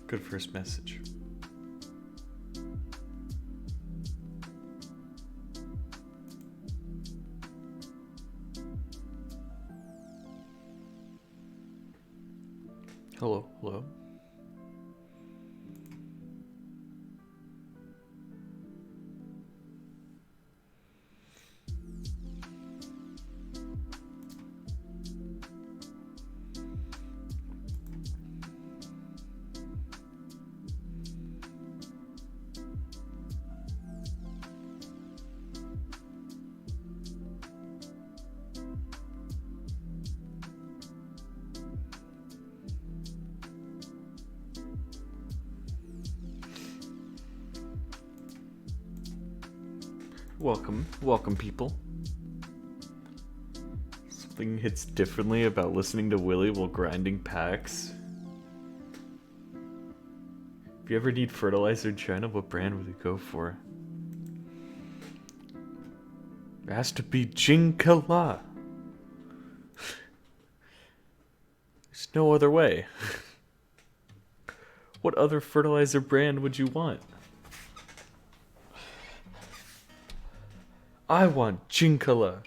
Good first message. Hello, hello. Welcome people. Something hits differently about listening to Willie while grinding packs. If you ever need fertilizer in China, what brand would you go for? It has to be Jinkala. There's no other way. What other fertilizer brand would you want? I want Jinkala.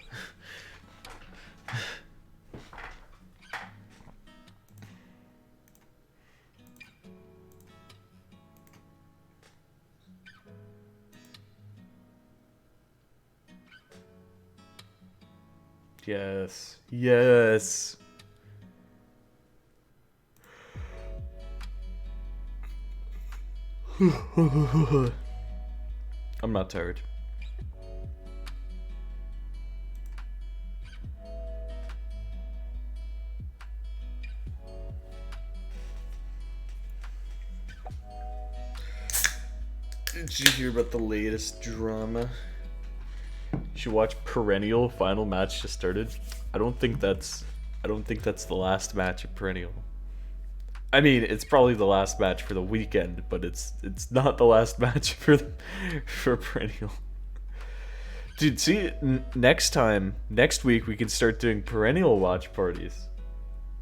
Yes. Yes. I'm not tired. Did you hear about the latest drama? You should watch Perennial. Final match just started. I don't think that's the last match of Perennial. I mean, it's probably the last match for the weekend, but it's not the last match for Perennial. Dude, see, next week we can start doing Perennial watch parties.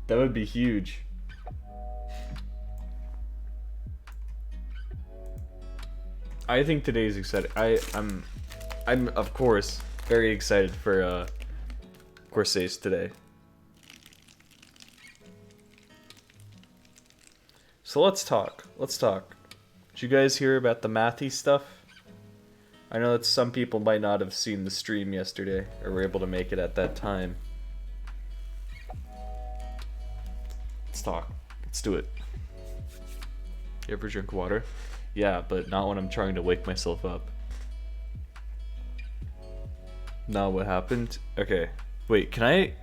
That would be huge. I think today's exciting. I'm of course very excited for Corsace today. So let's talk. Did you guys hear about the Mathy stuff? I know that some people might not have seen the stream yesterday or were able to make it at that time. Let's talk. Let's do it. You ever drink water? Yeah, but not when I'm trying to wake myself up. Now what happened? Okay. Wait, can I...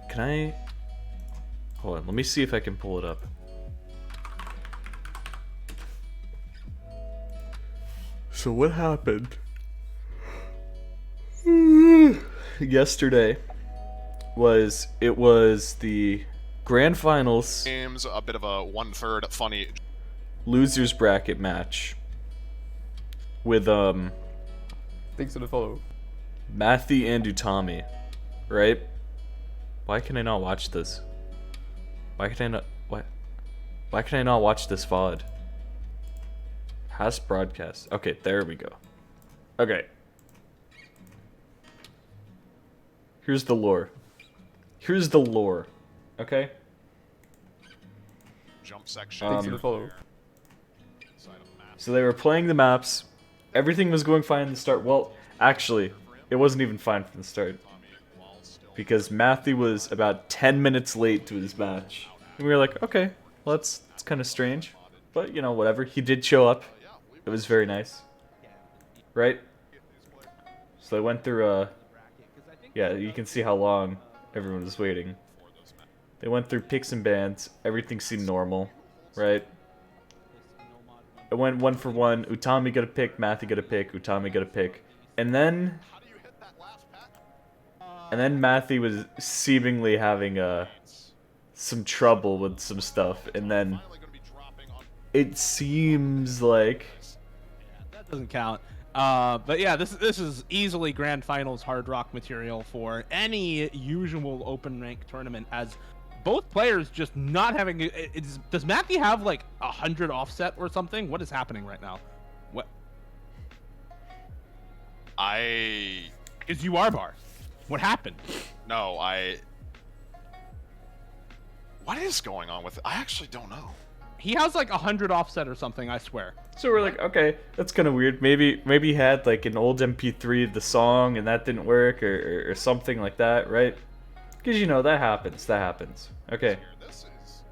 Hold on, let me see if I can pull it up. So what happened? Yesterday was the grand finals. Games, a bit of a 1/3 funny losers bracket match with Thanks for the follow. Mathy and Utami, right? Why can I not watch this? Why can I not watch this VOD? Has broadcast. Okay, there we go. Okay. Here's the lore. Okay? jump section. Thanks for the follow. So they were playing the maps. Everything was going fine in the start. Well, actually, it wasn't even fine from the start. Because Matthew was about 10 minutes late to his match. And we were like, okay, well, that's kind of strange. But, you know, whatever. He did show up. It was very nice. Right? So I went through, yeah, you can see how long everyone was waiting. They went through picks and bans. Everything seemed normal. Right? It went 1 for 1. Utami got a pick, Matthew got a pick, Utami got a pick. And then Matthew was seemingly having some trouble with some stuff, and then it seems like that doesn't count. But yeah, this is easily grand finals hard rock material for any usual open rank tournament, as both players just not having. Does Matthew have like 100 offset or something? What is happening right now? What is URBAR? What happened? No, what is going on with it? I actually don't know. He has like 100 offset or something, I swear. So we're like, okay, that's kind of weird. Maybe he had like an old MP3 of the song and that didn't work, or something like that, right? Because you know that happens. That happens. Okay. This is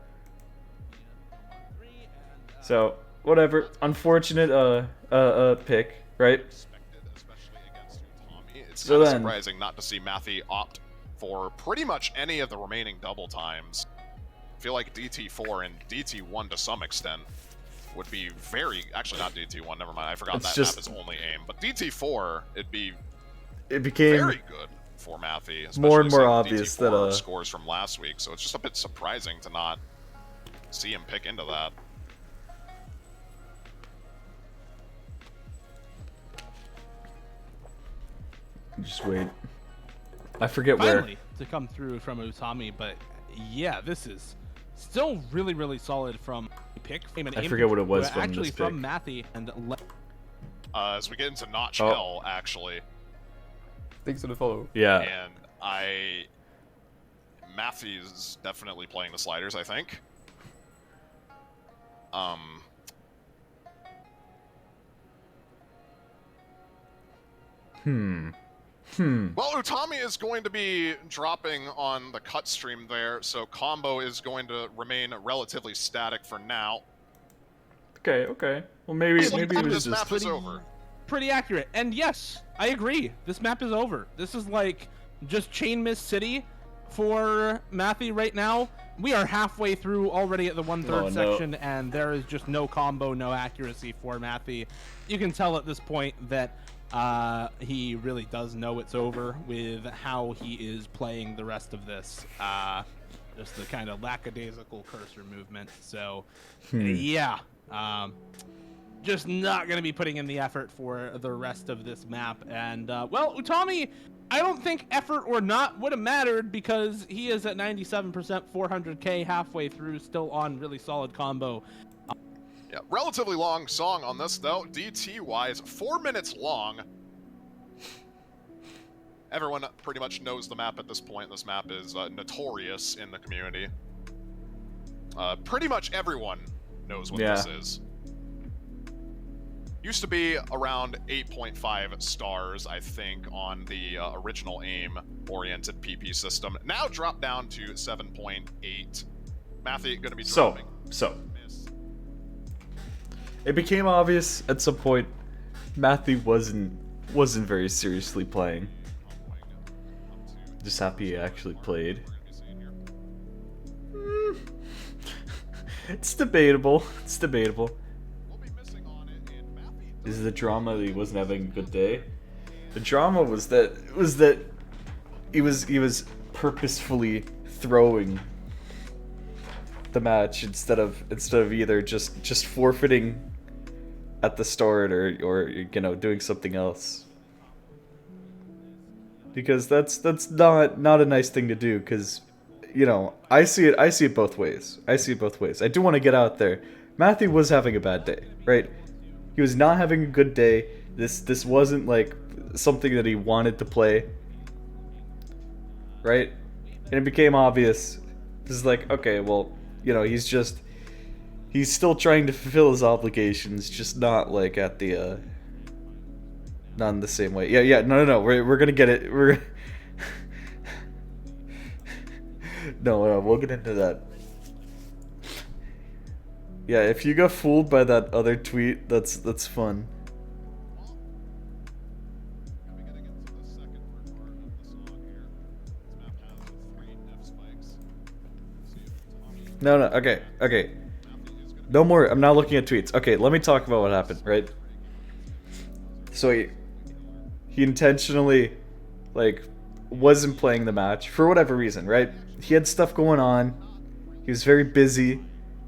So whatever. Unfortunate pick, right? expected, especially against Tommy. It's So kind of then- surprising not to see Matthew opt for pretty much any of the remaining double times. I feel like DT4 and DT1 to some extent would be actually not DT1, never mind, I forgot It's that just- map is only aim, but DT4, it'd be It became very good for Matthew. more and more especially obvious seeing that, DT4 scores from last week, so it's just a bit surprising to not see him pick into that. just wait. I forget Finally to come through from Utami, but yeah, this is still really, really solid from pick. I forget what it was from actually this from pick. Matthew and As we get into Notch Oh. Hill, actually, Thanks for the follow. where. Yeah. and Matthew's definitely playing the sliders, I think. Well, Utami is going to be dropping on the cut stream there, so combo is going to remain relatively static for now. Okay. Well, maybe it Sometimes was this just. map is over. pretty accurate. And yes, I agree. This map is over. This is like just Chain Miss City for Matthew right now. We are halfway through already at the 1/3 Oh, no. section, and there is just no combo, no accuracy for Matthew. You can tell at this point that he really does know it's over with how he is playing the rest of this. Just the kind of lackadaisical cursor movement. So, yeah. Just not going to be putting in the effort for the rest of this map. And, well, Utami, I don't think effort or not would have mattered because he is at 97%, 400k halfway through, still on really solid combo. Yeah, relatively long song on this, though. DT-wise, 4 minutes long. Everyone pretty much knows the map at this point. This map is notorious in the community. Pretty much everyone knows what this is. Used to be around 8.5 stars, I think, on the original AIM-oriented PP system. Now dropped down to 7.8. Matthew going to be dropping. So it became obvious at some point Matthew wasn't very seriously playing. Just happy he actually played. It's debatable. It's debatable. Is the drama that he wasn't having a good day? The drama was that he was purposefully throwing the match instead of either just forfeiting at the start or you know doing something else. Because that's not a nice thing to do, because you know, I see it both ways. I do want to get out there. Matthew was having a bad day, right? He was not having a good day. This wasn't like something that he wanted to play, right? And it became obvious. This is like, okay, well, you know, he's still trying to fulfill his obligations, just not like at the not in the same way. Yeah, no. We're gonna get it. No, we'll get into that. Yeah, if you got fooled by that other tweet, that's fun. No, okay. No more. I'm not looking at tweets. Okay, let me talk about what happened, right? So he intentionally, like, wasn't playing the match for whatever reason, right? He had stuff going on. He was very busy.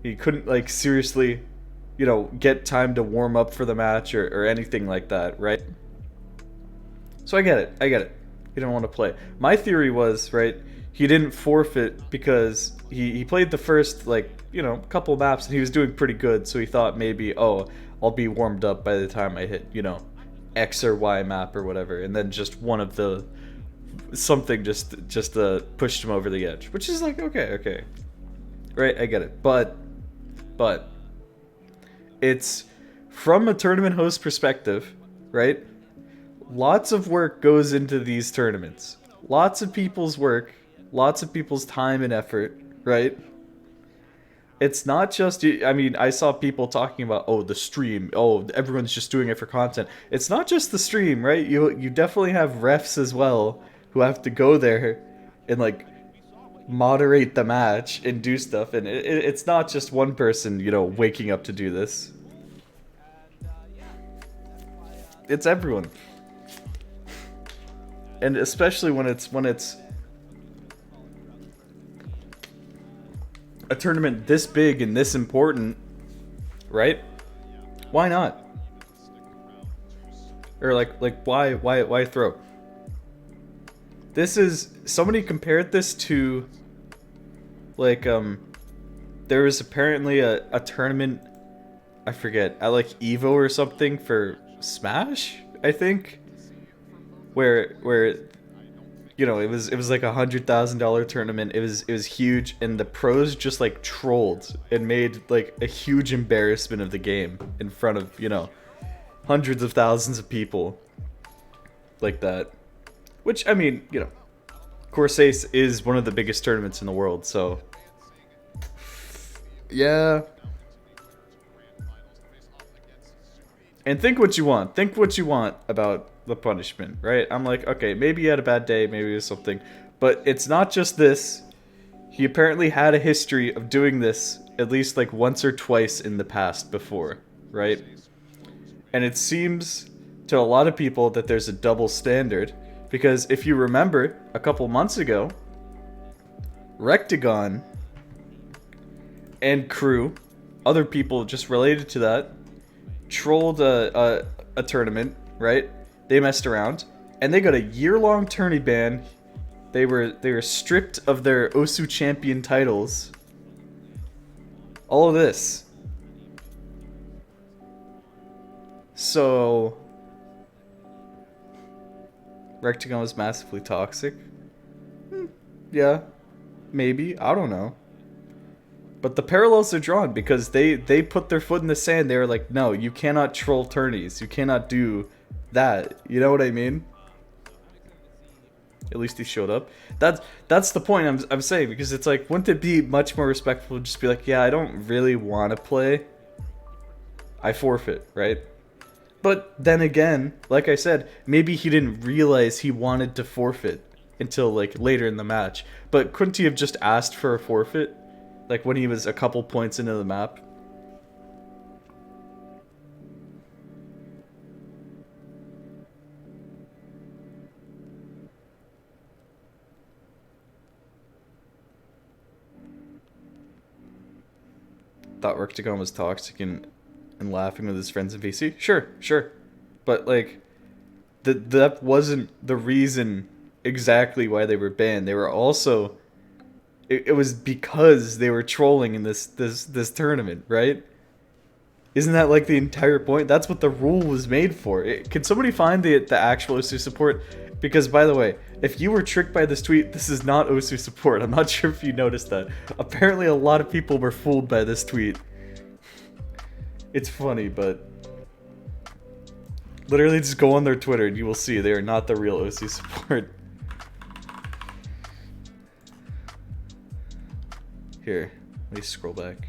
He couldn't, like, seriously, you know, get time to warm up for the match or anything like that, right? So I get it. He didn't want to play. My theory was, right, he didn't forfeit because he played the first, like, you know, couple maps and he was doing pretty good, so he thought maybe, oh, I'll be warmed up by the time I hit, you know, X or Y map or whatever, and then just one of the something just pushed him over the edge, which is like, okay, right, I get it, but it's from a tournament host perspective, right? Lots of work goes into these tournaments, lots of people's work, lots of people's time and effort, right? It's not just, I mean, I saw people talking about, oh, the stream, oh, everyone's just doing it for content. It's not just the stream, right? You definitely have refs as well who have to go there and, like, moderate the match and do stuff. And it's not just one person, you know, waking up to do this. It's everyone. And especially when it's a tournament this big and this important, right? Why not? Or like why throw? This is, somebody compared this to, like, there was apparently a tournament, I forget, at like Evo or something for Smash, I think, where you know, it was like $100,000 tournament. It was huge, and the pros just like trolled and made like a huge embarrassment of the game in front of, you know, hundreds of thousands of people like that. Which, I mean, you know, Corsace is one of the biggest tournaments in the world, so yeah. And think what you want. Think what you want about the punishment, right? I'm like, okay, maybe he had a bad day, maybe it was something. But it's not just this. He apparently had a history of doing this at least like once or twice in the past before, right? And it seems to a lot of people that there's a double standard. Because if you remember, a couple months ago, Rectagon and crew, other people just related to that, trolled a tournament, right? They messed around, and they got a year-long tourney ban. They were stripped of their Osu champion titles. All of this. So Rectagon was massively toxic. Yeah, maybe, I don't know. But the parallels are drawn because they put their foot in the sand. They were like, no, you cannot troll tourneys. You cannot do that. You know what I mean? At least he showed up. That's the point I'm saying, because it's like, wouldn't it be much more respectful to just be like, yeah, I don't really want to play. I forfeit, right? But then again, like I said, maybe he didn't realize he wanted to forfeit until like later in the match. But couldn't he have just asked for a forfeit? Like when he was a couple points into the map? Thought Rectagon was toxic and laughing with his friends in VC? Sure. But like, that wasn't the reason exactly why they were banned. They were also... It was because they were trolling in this tournament, right? Isn't that like the entire point? That's what the rule was made for. Can somebody find the actual Osu support? Because, by the way, if you were tricked by this tweet, this is not Osu support. I'm not sure if you noticed that. Apparently a lot of people were fooled by this tweet. It's funny, but... literally just go on their Twitter and you will see they are not the real Osu support. Here, let me scroll back.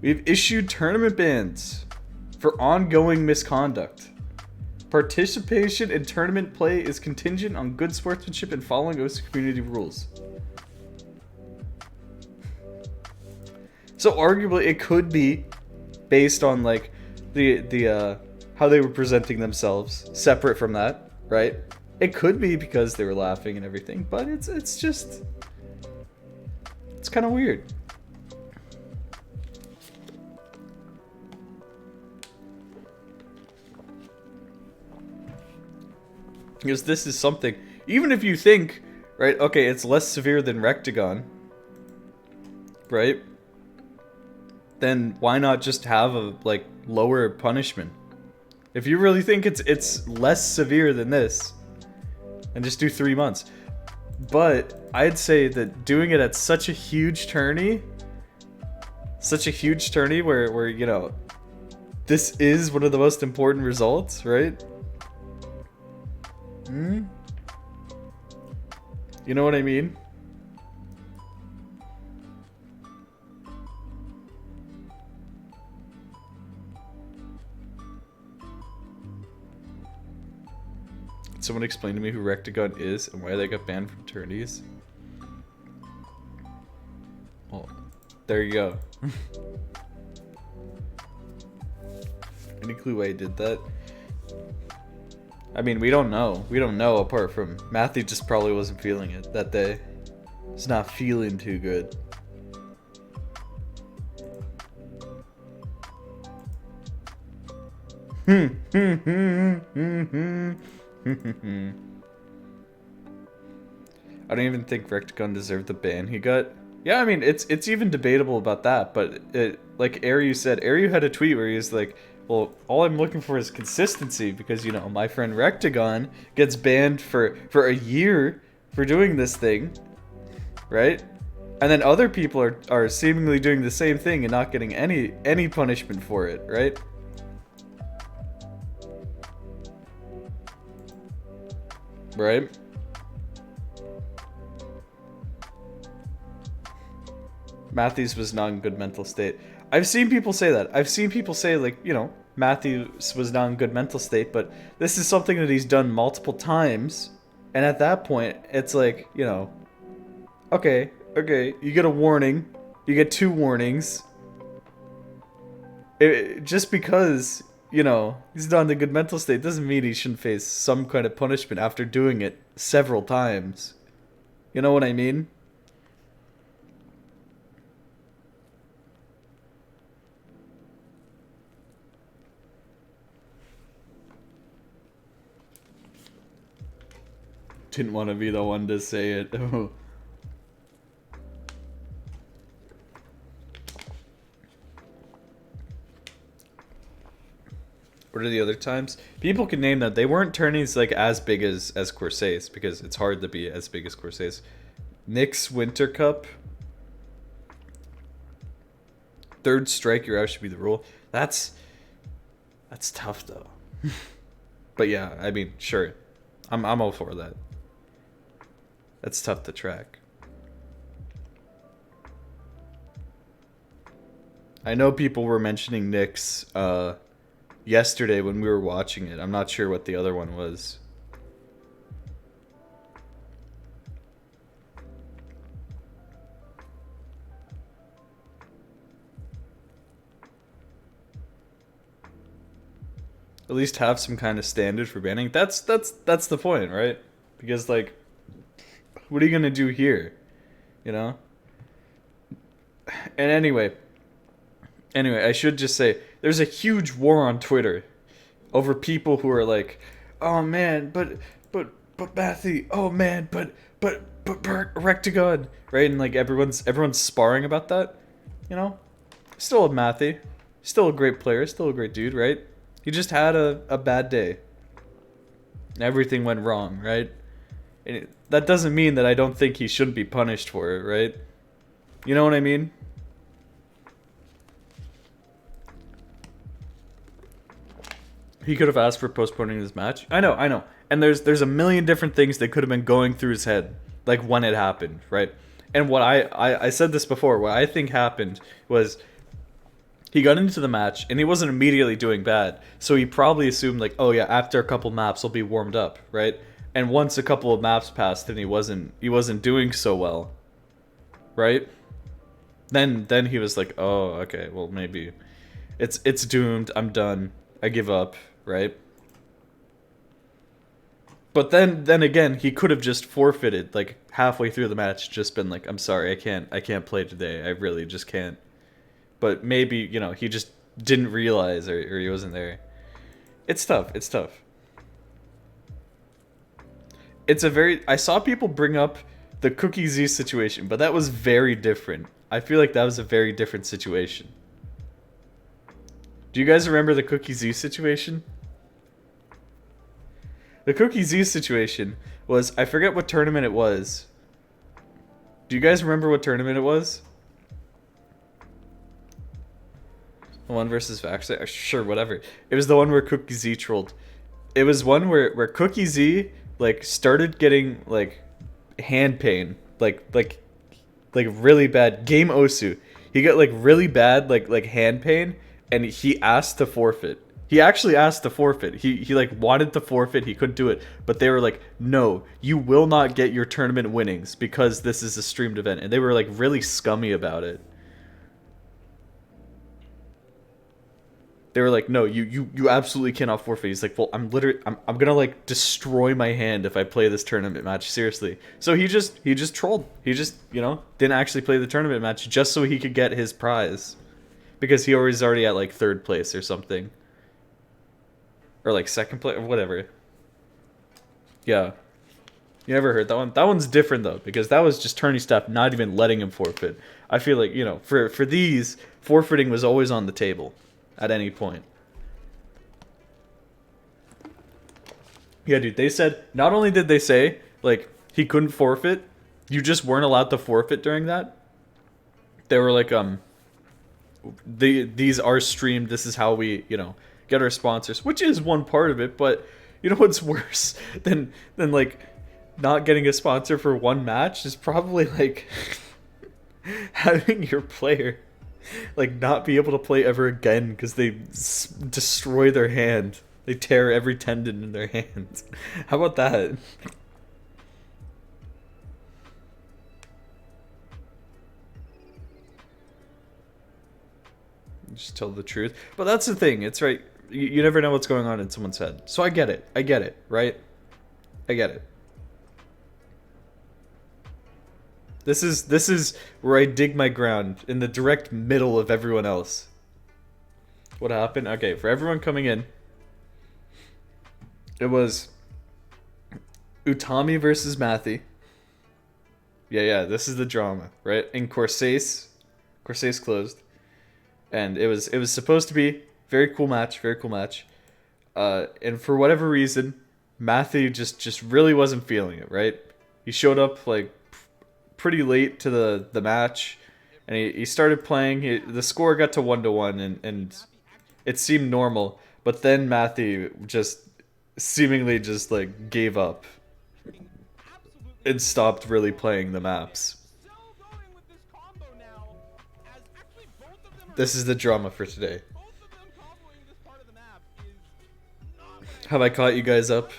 We've issued tournament bans for ongoing misconduct. Participation in tournament play is contingent on good sportsmanship and following Osu community rules. So arguably it could be based on like the how they were presenting themselves, separate from that, right? It could be because they were laughing and everything, but it's just... it's kind of weird. Because this is something, even if you think right? Okay, it's less severe than Rectagon, right? Then why not just have a like lower punishment? If you really think it's less severe than this, and just do 3 months. But I'd say that doing it at such a huge tourney where you know, this is one of the most important results, right? You know what I mean? Someone explain to me who Rectagon is and why they got banned from tourneys. Well, there you go. Any clue why he did that? I mean, we don't know. We don't know apart from Matthew just probably wasn't feeling it that day. He's not feeling too good. I don't even think Rectagon deserved the ban he got. Yeah, I mean, it's even debatable about that, but like Aryu said, Aryu had a tweet where he was like, well, all I'm looking for is consistency because, you know, my friend Rectagon gets banned for a year for doing this thing, right? And then other people are seemingly doing the same thing and not getting any punishment for it, right? Right? Matthews was not in good mental state. I've seen people say that. I've seen people say, like, you know, Matthews was not in good mental state, but this is something that he's done multiple times. And at that point, it's like, you know, okay, you get a warning. You get 2 warnings. Just because, you know, he's not in a good mental state doesn't mean he shouldn't face some kind of punishment after doing it several times. You know what I mean? Didn't want to be the one to say it. What are the other times? People can name that. They weren't tourneys like as big as Corsace because it's hard to be as big as Corsace. Nyx Winter Cup. 3rd strike, you're out should be the rule. That's tough though. But yeah, I mean, sure. I'm all for that. That's tough to track. I know people were mentioning Nyx yesterday when we were watching it. I'm not sure what the other one was. At least have some kind of standard for banning. That's the point, right? Because, like, what are you gonna do here? You know? And anyway, I should just say, there's a huge war on Twitter over people who are like, oh man, but Matthew, oh man, but Rectagon, right? And like everyone's sparring about that, you know? Still a Matthew, still a great player, still a great dude, right? He just had a bad day. Everything went wrong, right? And that doesn't mean that I don't think he shouldn't be punished for it, right? You know what I mean? He could have asked for postponing this match. I know. And there's a million different things that could have been going through his head, like when it happened, right? And what I said this before, what I think happened was he got into the match and he wasn't immediately doing bad. So he probably assumed like, oh yeah, after a couple maps he'll be warmed up, right? And once a couple of maps passed and he wasn't doing so well, right? Then he was like, oh, okay, well maybe it's doomed. I'm done. I give up, right? But then again, he could have just forfeited like halfway through the match, just been like, I'm sorry, I can't play today. I really just can't. But maybe, you know, he just didn't realize or he wasn't there. It's tough. I saw people bring up the Cookie Z situation, but that was very different. I feel like that was a very different situation. Do you guys remember the Cookie Z situation? The Cookie Z situation was, I forget what tournament it was. Do you guys remember what tournament it was? The one versus Vax? Sure, whatever. It was the one where Cookie Z trolled. It was one where Cookie Z like started getting like hand pain, like really bad. Game Osu, he got like really bad like hand pain, and he asked to forfeit. He actually asked to forfeit. He like wanted to forfeit. He couldn't do it, but they were like, "No, you will not get your tournament winnings because this is a streamed event," and they were like really scummy about it. They were like, "No, you absolutely cannot forfeit." He's like, "Well, I'm gonna like destroy my hand if I play this tournament match, seriously." So he just trolled. He just, you know, didn't actually play the tournament match just so he could get his prize, because he was already at like 3rd place or something, or like 2nd place or whatever. Yeah, you never heard that one? That one's different though, because that was just tourney staff not even letting him forfeit. I feel like, you know, for these, forfeiting was always on the table. At any point. Yeah, dude, they said, not only did they say, like, he couldn't forfeit, you just weren't allowed to forfeit during that. They were like, these are streamed, this is how we, you know, get our sponsors, which is one part of it, but you know what's worse than like, not getting a sponsor for one match is probably, like, having your player like not be able to play ever again because they destroy their hand. They tear every tendon in their hands. How about that? Just tell the truth. But that's the thing. It's right. You never know what's going on in someone's head. So I get it. I get it. Right? I get it. This is where I dig my ground, in the direct middle of everyone else. What happened? Okay, for everyone coming in, it was Utami versus Mathy. Yeah, this is the drama, right? In Corsace closed, and it was supposed to be very cool match, and for whatever reason, Mathy just really wasn't feeling it, right? He showed up like pretty late to the match, and he started playing. The score got to 1-1, and it seemed normal, but then Matthew just seemingly just like gave up and stopped really playing the maps. This is the drama for today. Have I caught you guys up?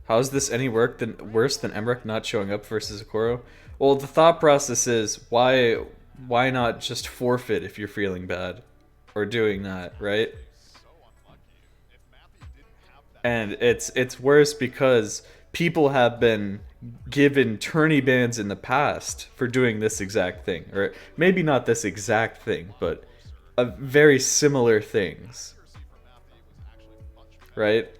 How's this any worse than Emmerich not showing up versus Okoro? Well, the thought process is, why not just forfeit if you're feeling bad? Or doing that, right? And it's worse because people have been given tourney bans in the past for doing this exact thing. Or maybe not this exact thing, but very similar things. Right?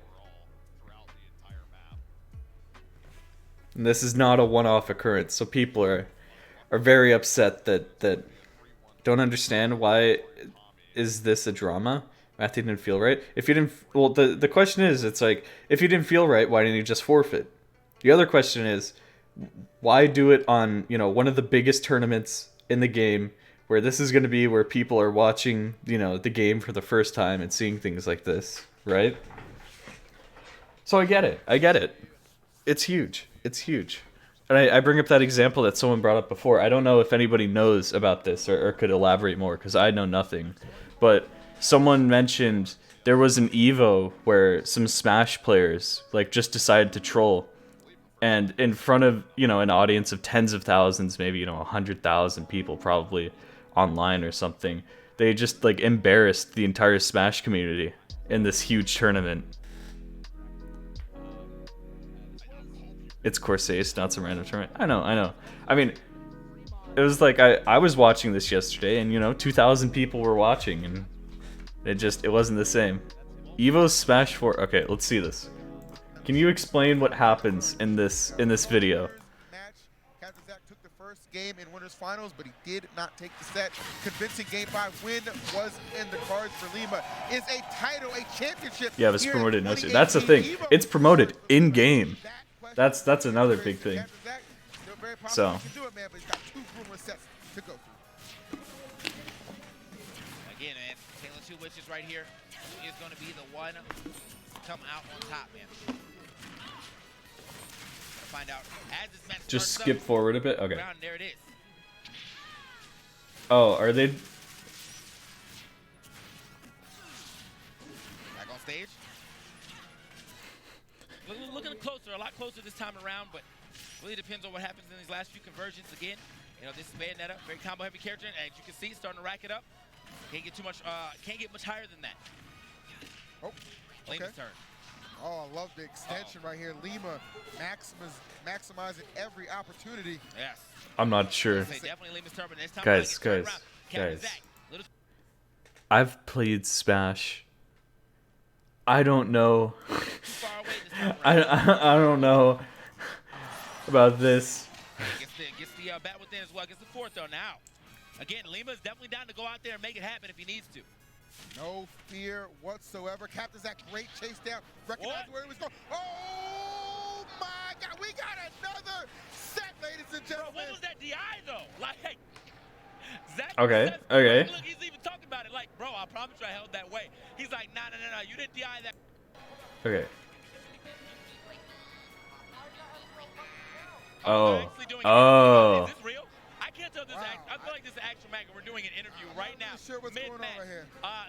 And this is not a one-off occurrence, so people are very upset that don't understand why is this a drama. Matthew didn't feel right. If you didn't, well, the question is, it's like, if you didn't feel right, why didn't you just forfeit? The other question is, why do it on, you know, one of the biggest tournaments in the game, where this is going to be where people are watching, you know, the game for the first time and seeing things like this, right? So I get it. It's huge. It's huge. And I bring up that example that someone brought up before. I don't know if anybody knows about this or could elaborate more, because I know nothing. But someone mentioned there was an Evo where some Smash players like just decided to troll. And in front of, you know, an audience of tens of thousands, maybe, you know, 100,000 people probably online or something, they just like embarrassed the entire Smash community in this huge tournament. It's Corsace, not some random tournament. I know. I mean, it was like, I was watching this yesterday, and, you know, 2,000 people were watching, and it wasn't the same. Evo Smash 4. Okay, let's see this. Can you explain what happens in this video? Match. Captain Zach took the first game in winners finals, but he did not take the set. Convincing game 5 win was in the cards for Lima. Is a title, a championship. Yeah, it's here promoted in in OC. That's the thing. 2018. It's promoted in game. That question That's another big thing. Captain Zach, still very popular. So. He can do it, man, but he's got 2 Brooklyn sets to go through. Again, man, Taylor Two Witches right here. Who is going to be the one to come out on top, man? Find out as this match Just starts skip up, forward a bit. Okay. round, there it is. Oh, are they? Back on stage. Looking closer, a lot closer this time around, but really depends on what happens in these last few conversions. Again, you know, this is Bayonetta, very combo heavy character, and as you can see, starting to rack it up. Can't get too much, can't get much higher than that. Oh, Lima's okay. turn. Oh, I love the extension right here. Lima maximizing every opportunity. Yes. I'm not sure. Say definitely Lima's turn, but this time Guys, around, it's turned guys, around. Captain guys. Zach, little I've played Smash. I don't know. too far away this time around. I don't know about this. Gets the bat within as well. Gets the fourth though now. Again, Lima's definitely down to go out there and make it happen if he needs to. No fear whatsoever. Captain Zach, great chase down. Recognized where he was going. Oh my God, we got another set, ladies and Bro, gentlemen. what was that DI though? Like, Zach. Okay, Zach- okay. Look, he's even talking about it. Like, bro, I promise you I held that way. He's like, no, you didn't DI that. Okay. They're Oh. actually doing it. Oh. Is this real? I can't tell this. Wow, I feel like this is Action Mag, and we're doing an interview right now. not sure what's going on mid-match. right here.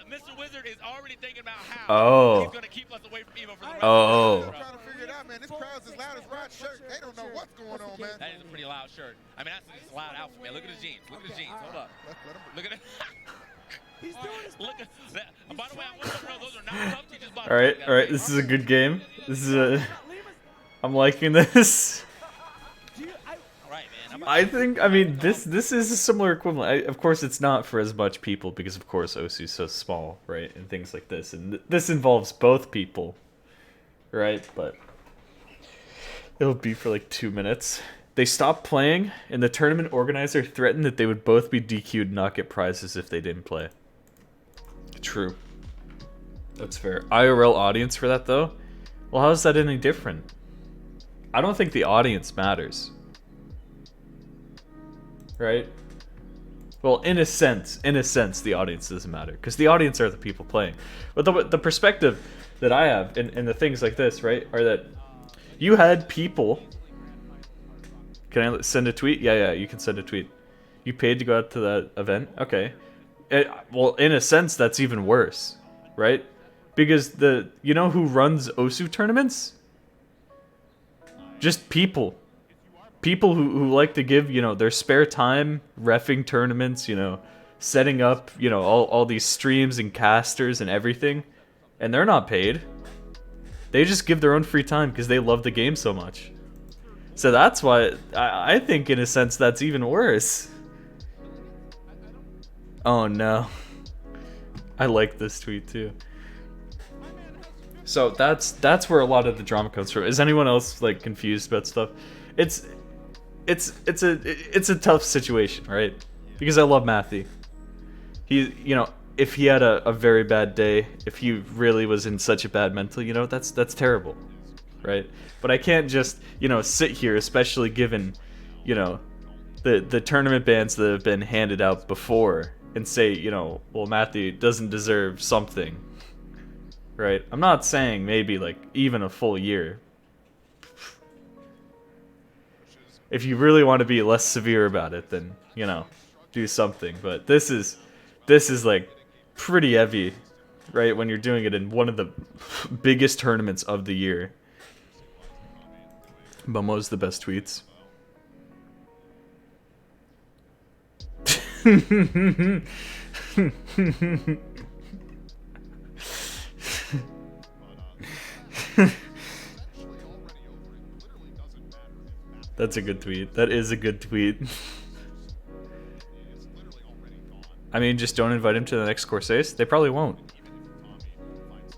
Mr. Wizard is already thinking about how Oh. he's going to keep us away from Evo for the rest Oh. of I'm the trying to figure it out, man. This crowd's as loud as Rod's shirt. They don't know what's going on, man. That is a pretty loud shirt. I mean, that's just a loud outfit, man. Look at his jeans. Look at his jeans. Hold up. Let him Look at it. He's doing his Look at that. By the way, I want to know those are not tough teachers. All right, all right. This is a good game. This is a. I'm liking this. All right, man. I think. I mean, this is a similar equivalent. Of course, it's not for as much people because, of course, OC is so small, right? And things like this, and this involves both people, right? But it'll be for like 2 minutes. They stopped playing, and the tournament organizer threatened that they would both be DQ'd and not get prizes if they didn't play. True. That's fair. IRL audience for that, though? Well, how is that any different? I don't think the audience matters. Right? Well, in a sense, the audience doesn't matter. Because the audience are the people playing. But the perspective that I have in the things like this, right, are that you had people... Can I send a tweet? Yeah, you can send a tweet. You paid to go out to that event? Okay. Well, in a sense, that's even worse, right? Because you know who runs OSU tournaments? Just people. People who like to give, their spare time reffing tournaments, setting up, all these streams and casters and everything. And they're not paid. They just give their own free time because they love the game so much. So that's why I think, in a sense, that's even worse. Oh no. I like this tweet too. So that's where a lot of the drama comes from. Is anyone else like confused about stuff? It's a tough situation, right? Because I love Matthew. He, if he had a very bad day, if he really was in such a bad mental, that's terrible, right? But I can't just, sit here, especially given, the tournament bans that have been handed out before, and say, well, Matthew doesn't deserve something, right? I'm not saying maybe like even a full year. If you really want to be less severe about it, then do something. But this is like pretty heavy, right? When you're doing it in one of the biggest tournaments of the year. Momo's the best tweets. That's a good tweet. That is a good tweet. I mean, just don't invite him to the next Corsace. They probably won't.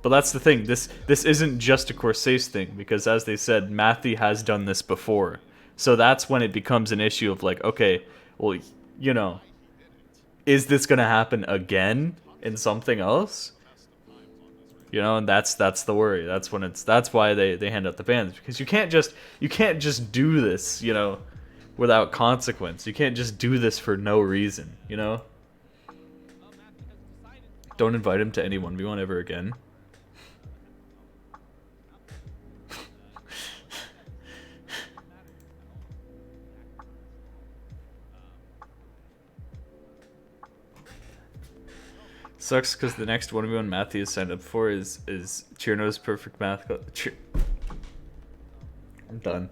But that's the thing. This isn't just a Corsace thing, because as they said, Matthew has done this before. So that's when it becomes an issue of like, okay, well, you know, is this gonna happen again in something else? You know, and that's the worry. That's why they hand out the bans, because you can't just do this, you know, without consequence. You can't just do this for no reason, you know? Don't invite him to any 1v1 ever again. Sucks because the next 1v1 Matthew signed up for is Chirno's perfect math. I'm done.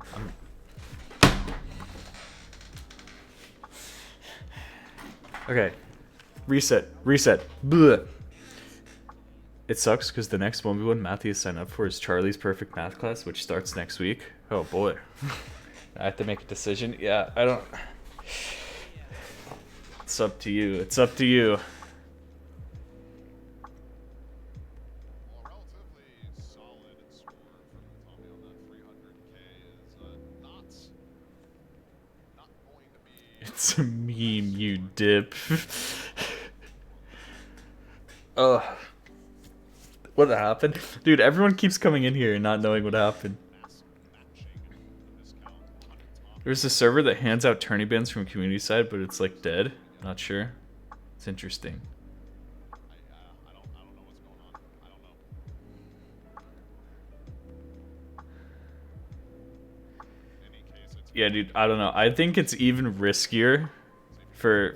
Okay. Reset. Blech. It sucks because the next 1v1 Matthew signed up for is Charlie's perfect math class, which starts next week. Oh boy. I have to make a decision. Yeah, I don't... It's up to you. It's up to you. It's a meme, you dip. Ugh. What happened? Dude, everyone keeps coming in here and not knowing what happened. There's a server that hands out tourney bans from community side, but it's like dead. Not sure. It's interesting. Yeah, dude, I don't know. I think it's even riskier for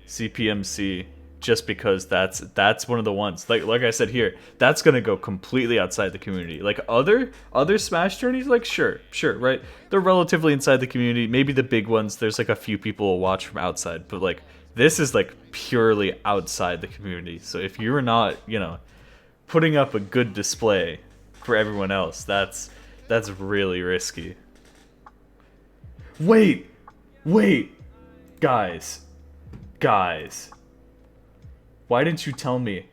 CPMC just because that's one of the ones. Like I said here, that's gonna go completely outside the community. Like other Smash tourneys, like sure, right? They're relatively inside the community. Maybe the big ones, there's like a few people will watch from outside, but like this is like purely outside the community. So if you're not, you know, putting up a good display for everyone else, that's really risky. Wait, guys, why didn't you tell me?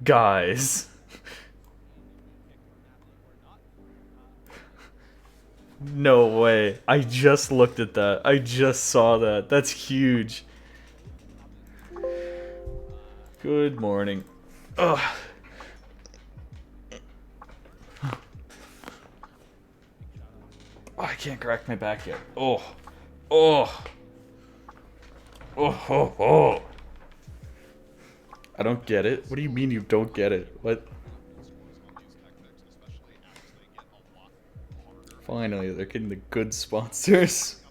Guys. No way. I just looked at that. I just saw that. That's huge. Good morning. Ugh. Oh, I can't crack my back yet. Oh. I don't get it. What do you mean you don't get it? What? Finally, they're getting the good sponsors.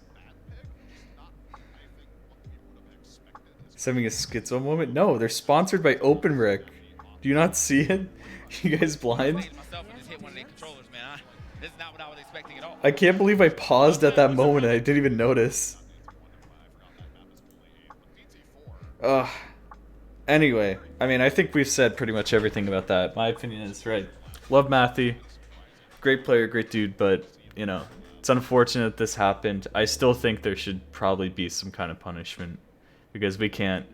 Having a schizo moment? No, they're sponsored by OpenRec. Do you not see it? You guys blind? I can't believe I paused at that moment and I didn't even notice. Ugh. Anyway, I mean, I think we've said pretty much everything about that. My opinion is right. Love Matthew. Great player, great dude, but, you know, it's unfortunate this happened. I still think there should probably be some kind of punishment. Because we can't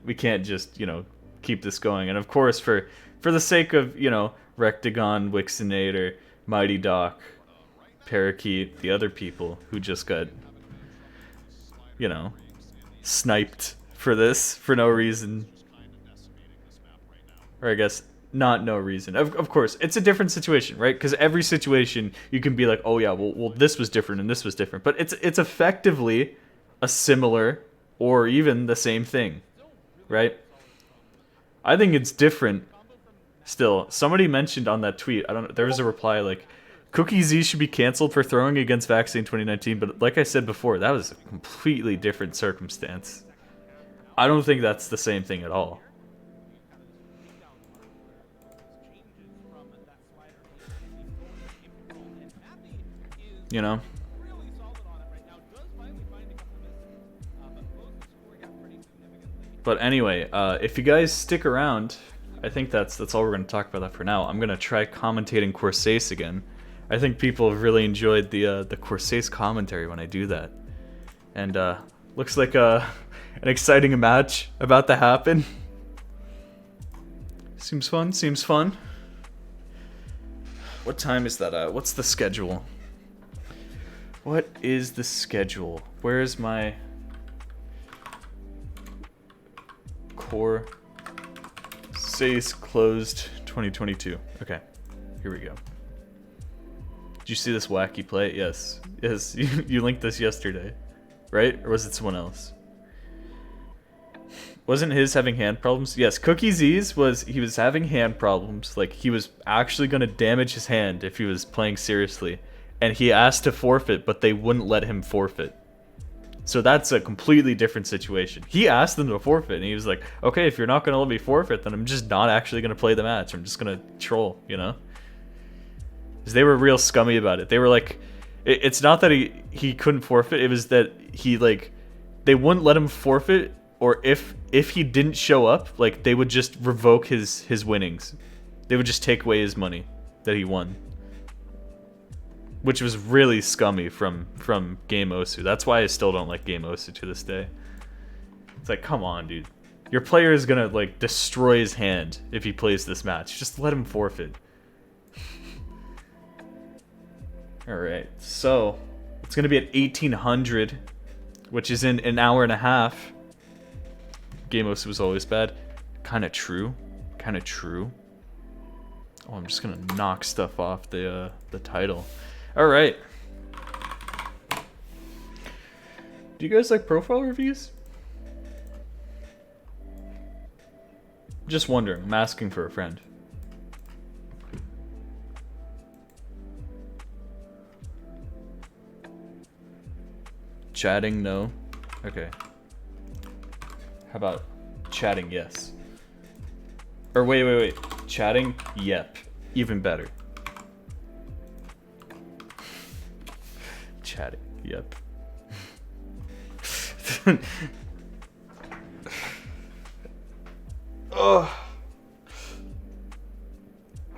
just, you know, keep this going. And of course, for the sake of, you know, Rectagon, Wixinator, Mighty Doc, Parakeet, the other people who just got, you know, sniped for this for no reason. Or I guess not no reason. Of course, it's a different situation, right? Because every situation you can be like, oh yeah, well this was different and this was different. But it's effectively a similar or even the same thing, right? I think it's different still. Somebody mentioned on that tweet, I don't know, there was a reply like, Cookie Z should be canceled for throwing against Vaccine 2019, but like I said before, that was a completely different circumstance. I don't think that's the same thing at all. You know? But anyway, if you guys stick around, I think that's all we're going to talk about that for now. I'm going to try commentating Corsace again. I think people have really enjoyed the Corsace commentary when I do that. And looks like an exciting match about to happen. Seems fun, seems fun. What time is that at? What's the schedule? What is the schedule? Where is my core? Says closed 2022. Okay, here we go. Did you see this wacky play? Yes. Yes, you linked this yesterday, right? Or was it someone else? Wasn't his having hand problems? Yes, Cookie Z's he was having hand problems. Like, he was actually going to damage his hand if he was playing seriously. And he asked to forfeit, but they wouldn't let him forfeit. So that's a completely different situation. He asked them to forfeit, and he was like, okay, if you're not going to let me forfeit, then I'm just not actually going to play the match. I'm just going to troll, you know? Because they were real scummy about it. They were like, it's not that he couldn't forfeit, it was that he, like, they wouldn't let him forfeit, or if he didn't show up, like, they would just revoke his winnings. They would just take away his money that he won. Which was really scummy from Game Osu. That's why I still don't like Game Osu to this day. It's like, come on, dude. Your player is gonna, like, destroy his hand if he plays this match. Just let him forfeit. Alright, so it's gonna be at 1800, which is in an hour and a half. Game Osu was always bad. Kinda true. Kinda true. Oh, I'm just gonna knock stuff off the title. Alright. Do you guys like profile reviews? Just wondering. I'm asking for a friend. Chatting, no. Okay. How about chatting, yes? Or wait. Chatting, yep. Even better. Chatting, yep. Oh.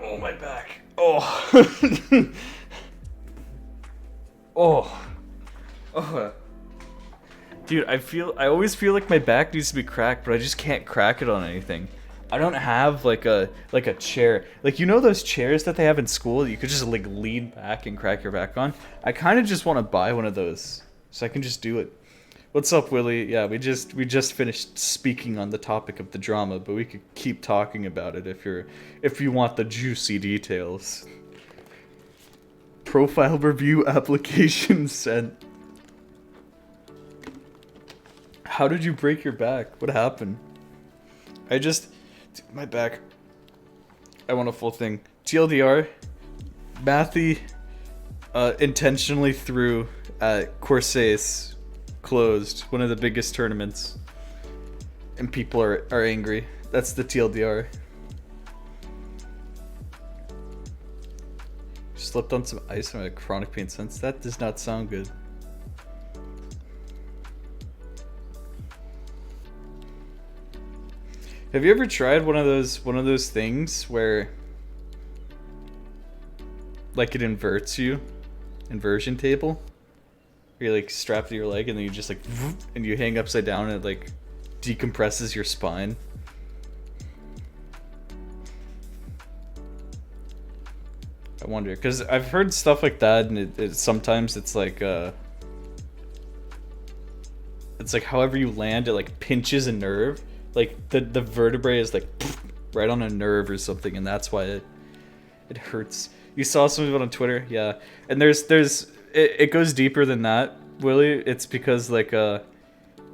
Oh, my back. Oh. Oh. Dude, I always feel like my back needs to be cracked, but I just can't crack it on anything. I don't have like a chair. Like, you know those chairs that they have in school that you could just like lean back and crack your back on? I kind of just want to buy one of those so I can just do it. What's up, Willie? Yeah, we just finished speaking on the topic of the drama, but we could keep talking about it if you want the juicy details. Profile review application sent. How did you break your back? What happened? My back. I want a full thing. TLDR, Mathy intentionally threw at Corsace closed, one of the biggest tournaments, and people are angry. That's the TLDR. Slipped on some ice on a chronic pain sense. That does not sound good. Have you ever tried one of those things where like it inverts you? Inversion table? Where you like strap to your leg and then you just like and you hang upside down and it like decompresses your spine. I wonder, because I've heard stuff like that, and it sometimes it's like however you land, it like pinches a nerve. Like the vertebrae is like right on a nerve or something, and that's why it hurts. You saw something on Twitter, yeah. And it goes deeper than that, Willie. It's because like there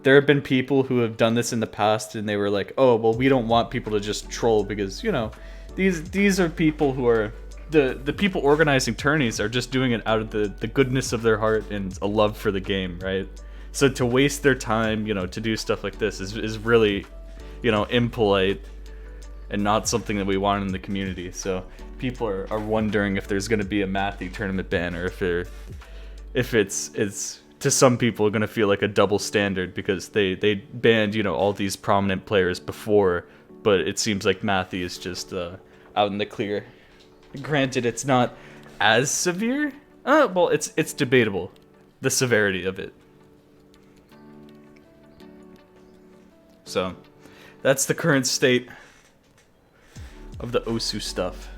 have been people who have done this in the past, and they were like, oh well, we don't want people to just troll because, you know, these are people who are the people organizing tourneys are just doing it out of the goodness of their heart and a love for the game, right? So to waste their time, you know, to do stuff like this is really, you know, impolite and not something that we want in the community. So people are wondering if there's going to be a Mathy tournament ban, or if it's to some people going to feel like a double standard because they banned, you know, all these prominent players before, but it seems like Mathy is just out in the clear. Granted, it's not as severe. Well, it's debatable, the severity of it. So that's the current state of the Osu stuff.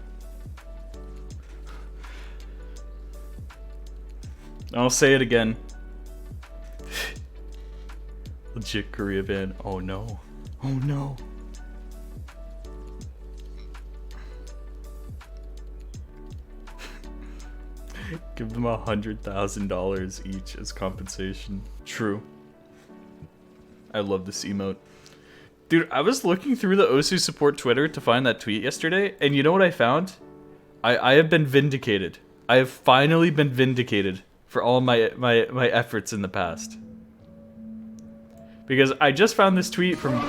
I'll say it again. Legit Korea ban. Oh no. Oh no. Give them $100,000 each as compensation. True. I love this emote. Dude, I was looking through the Osu support Twitter to find that tweet yesterday, and you know what I found? I have been vindicated. I have finally been vindicated for all my efforts in the past. Because I just found this tweet from...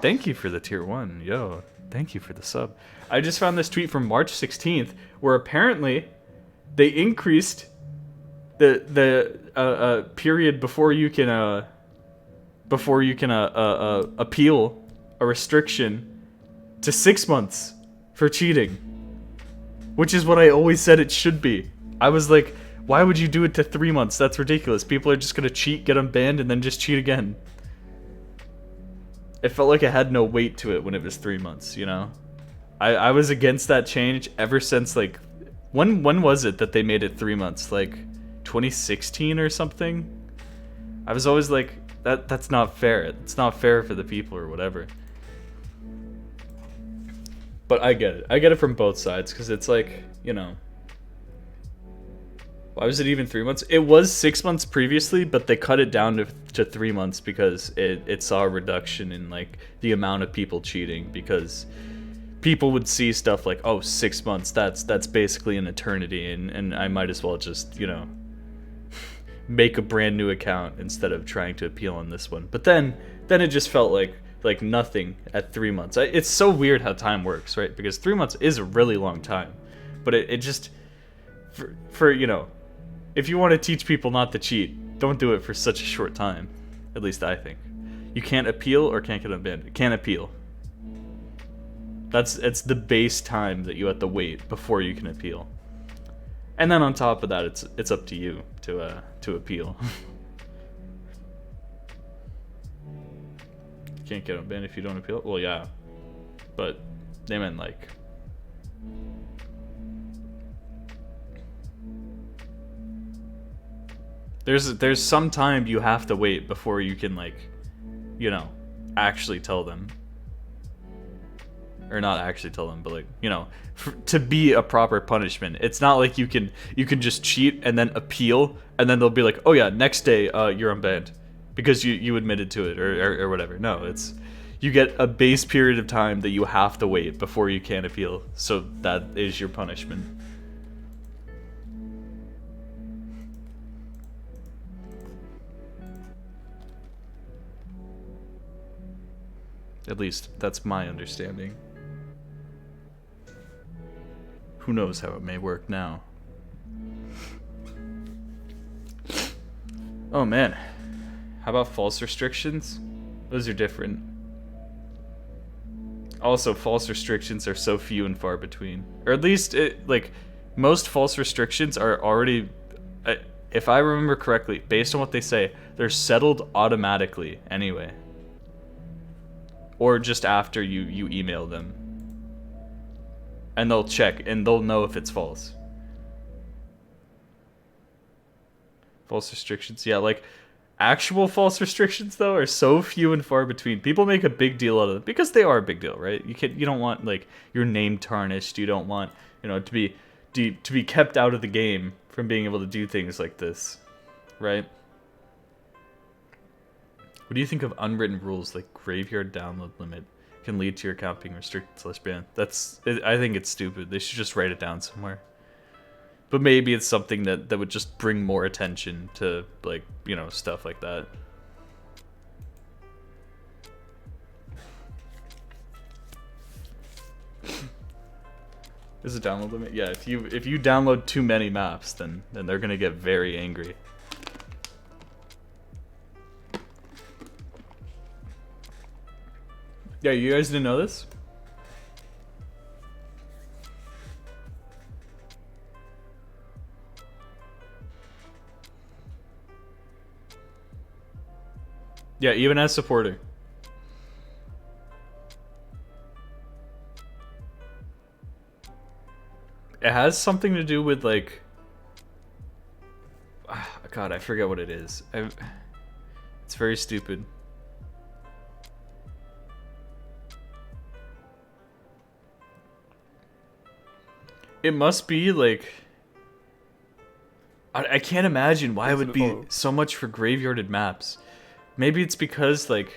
Thank you for the tier 1. Yo, thank you for the sub. I just found this tweet from March 16th, where apparently they increased the period before you can appeal a restriction to 6 months for cheating, which is what I always said it should be. I was like, why would you do it to 3 months? That's ridiculous. People are just gonna cheat, get them banned, and then just cheat again. It felt like it had no weight to it when it was 3 months, you know? I was against that change ever since, like, when was it that they made it 3 months? Like 2016 or something? I was always like, that's not fair. It's not fair for the people or whatever. But I get it. I get it from both sides, because it's like, you know, why was it even 3 months? It was 6 months previously, but they cut it down to 3 months because it saw a reduction in, like, the amount of people cheating, because people would see stuff like, oh, 6 months, that's basically an eternity, and I might as well just, you know, make a brand new account instead of trying to appeal on this one. But then it just felt like nothing at 3 months. It's so weird how time works, right? Because 3 months is a really long time, but it just, for you know, if you want to teach people not to cheat, don't do it for such a short time. At least I think. You can't appeal or can't get unbanned. Can't appeal. It's the base time that you have to wait before you can appeal. And then on top of that, it's up to you to appeal. You can't get unbanned if you don't appeal. Well, yeah, but they meant like. There's some time you have to wait before you can, like, you know, actually tell them. Or not actually tell them, but, like, you know, to be a proper punishment. It's not like you can just cheat and then appeal, and then they'll be like, oh yeah, next day you're unbanned because you admitted to it or whatever. No, it's, you get a base period of time that you have to wait before you can appeal. So that is your punishment. At least that's my understanding. Who knows how it may work now. Oh man. How about false restrictions? Those are different. Also, false restrictions are so few and far between. Or at least, like, most false restrictions are already, if I remember correctly, based on what they say, they're settled automatically anyway. Or just after you email them. And they'll check, and they'll know if it's false. False restrictions, yeah, like, actual false restrictions, though, are so few and far between. People make a big deal out of them, because they are a big deal, right? You don't want, like, your name tarnished, you don't want, you know, to be kept out of the game from being able to do things like this, right? What do you think of unwritten rules like graveyard download limit can lead to your account being restricted / banned? I think it's stupid. They should just write it down somewhere. But maybe it's something that would just bring more attention to, like, you know, stuff like that. There's a download limit? Yeah, if you download too many maps, then they're gonna get very angry. Yeah, you guys didn't know this? Yeah, even as supporter. It has something to do with like, God, I forget what it is. It's very stupid. It must be like, I can't imagine why it would be so much for graveyarded maps. Maybe it's because like,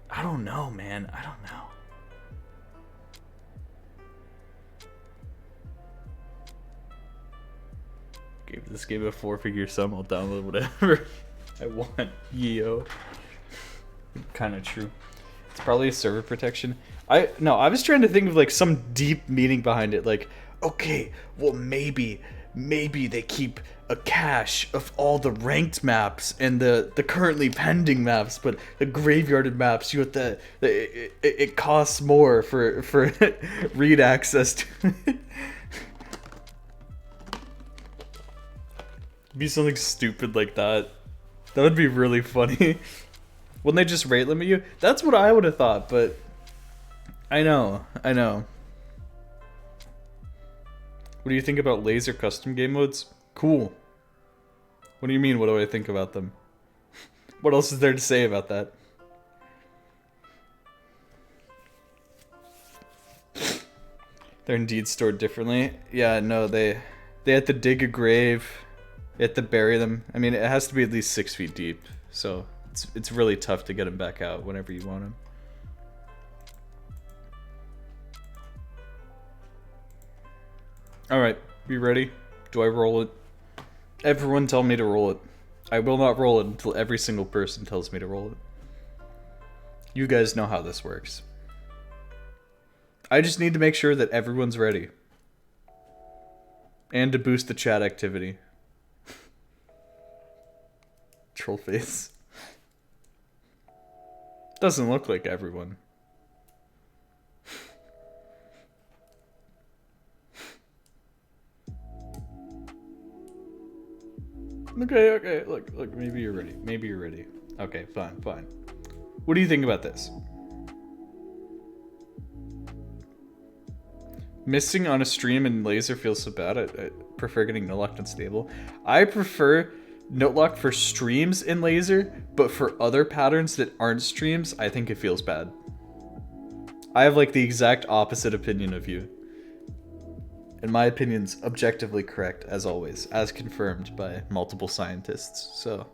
I don't know, man. I don't know. Give this game a 4-figure sum, I'll download whatever I want. Yo. Kind of true. It's probably a server protection. I was trying to think of like some deep meaning behind it. Like, okay, well maybe they keep a cache of all the ranked maps and the currently pending maps, but the graveyarded maps, you have it costs more for read access to it. Be something stupid like that. That would be really funny. Wouldn't they just rate limit you? That's what I would have thought, but I know. What do you think about laser custom game modes? Cool. What do you mean, what do I think about them? What else is there to say about that? They're indeed stored differently. Yeah, no, they have to dig a grave. You have to bury them. I mean, it has to be at least 6 feet deep, so it's really tough to get them back out whenever you want them. Alright, we ready? Do I roll it? Everyone tell me to roll it. I will not roll it until every single person tells me to roll it. You guys know how this works. I just need to make sure that everyone's ready. And to boost the chat activity. Troll face. Doesn't look like everyone. Okay, look, maybe you're ready. Okay, fine. What do you think about this? Missing on a stream and laser feels so bad. I prefer getting no locked and stable. I prefer note lock for streams in laser, but for other patterns that aren't streams, I think it feels bad. I have like the exact opposite opinion of you. And my opinion's objectively correct, as always, as confirmed by multiple scientists, so.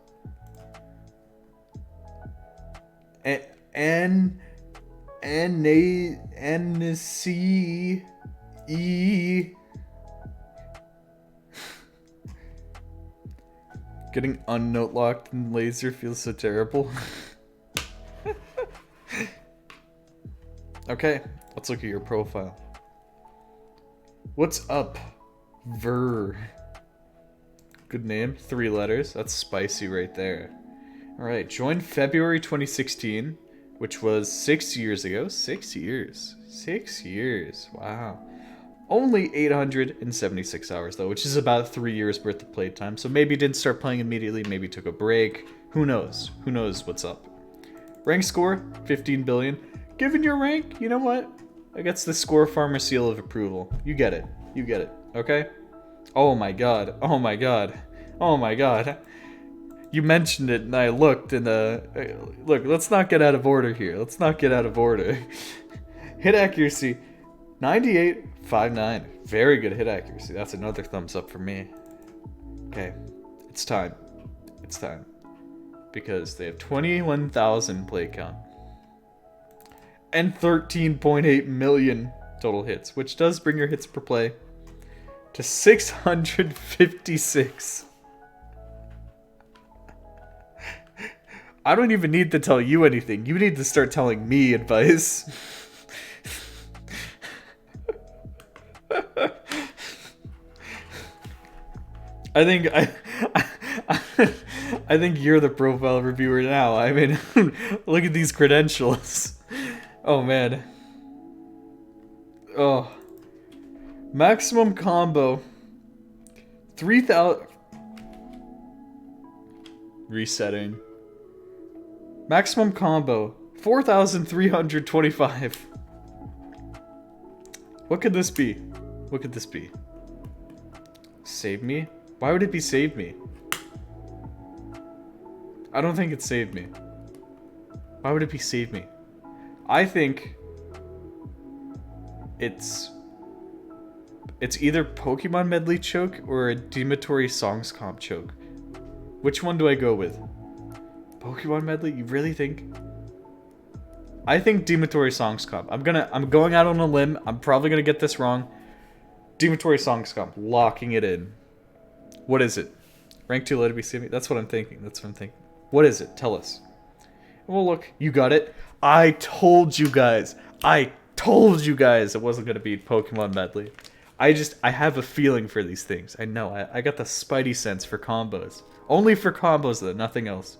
N-C-E. Getting unnote locked in laser feels so terrible. Okay, let's look at your profile. What's up, Ver? Good name, 3 letters. That's spicy right there. Alright, joined February 2016, which was 6 years ago. 6 years. 6 years. Wow. Only 876 hours though, which is about 3 years worth of playtime. So maybe didn't start playing immediately, maybe took a break. Who knows? Who knows what's up? Rank score, 15 billion. Given your rank, you know what? It gets the Score Farmer seal of approval. You get it. You get it. Okay? Oh my god. Oh my god. Oh my god. You mentioned it and I looked and look, let's not get out of order here. Let's not get out of order. Hit accuracy 98.59. Very good hit accuracy. That's another thumbs up for me. Okay. It's time. It's time. Because they have 21,000 play count. And 13.8 million total hits, which does bring your hits per play to 656. I don't even need to tell you anything. You need to start telling me advice. I think you're the profile reviewer now. I mean, look at these credentials. Oh man. Oh. Maximum combo. 3,000. Resetting. Maximum combo 4,325. What could this be? What could this be? Save me? Why would it be save me? I don't think it saved me. Why would it be save me? I think it's either Pokemon Medley choke or a Dematory Songs comp choke. Which one do I go with? Pokemon Medley? You really think? I think Dematory Songs comp. I'm going out on a limb. I'm probably gonna get this wrong. Dematory Songs comp. Locking it in. What is it? Rank 2 let it be save me? That's what I'm thinking. That's what I'm thinking. What is it? Tell us. Well, look, you got it. I told you guys. I told you guys it wasn't gonna be Pokemon Medley. I have a feeling for these things. I know. I got the spidey sense for combos. Only for combos though, nothing else.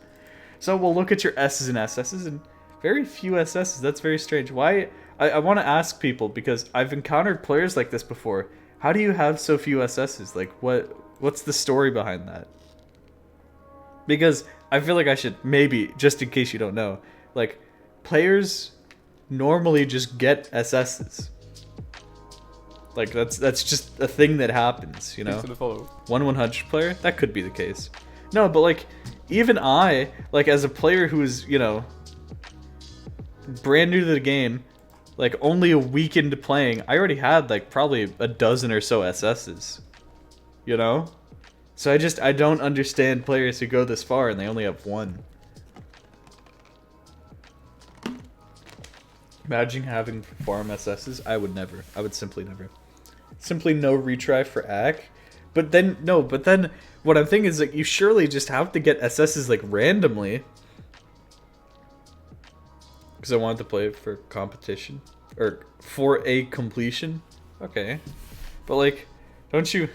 So we'll look at your S's and SS's and very few SS's. That's very strange. Why? I want to ask people because I've encountered players like this before. How do you have so few SS's? Like what's the story behind that? Because I feel like I should maybe, just in case you don't know, like players normally just get SS's. Like that's just a thing that happens, you know. Thanks for the follow. 1/100 player, that could be the case. No, but like even I, like as a player who's, you know, brand new to the game, like only a week into playing, I already had like probably a dozen or so SS's. You know? So I don't understand players who go this far and they only have one. Imagine having farm SS's. I would never. I would simply never. Simply no retry for AC. But then what I'm thinking is like you surely just have to get SS's like randomly. Because I wanted to play for competition. Or for a completion. Okay. But like, don't you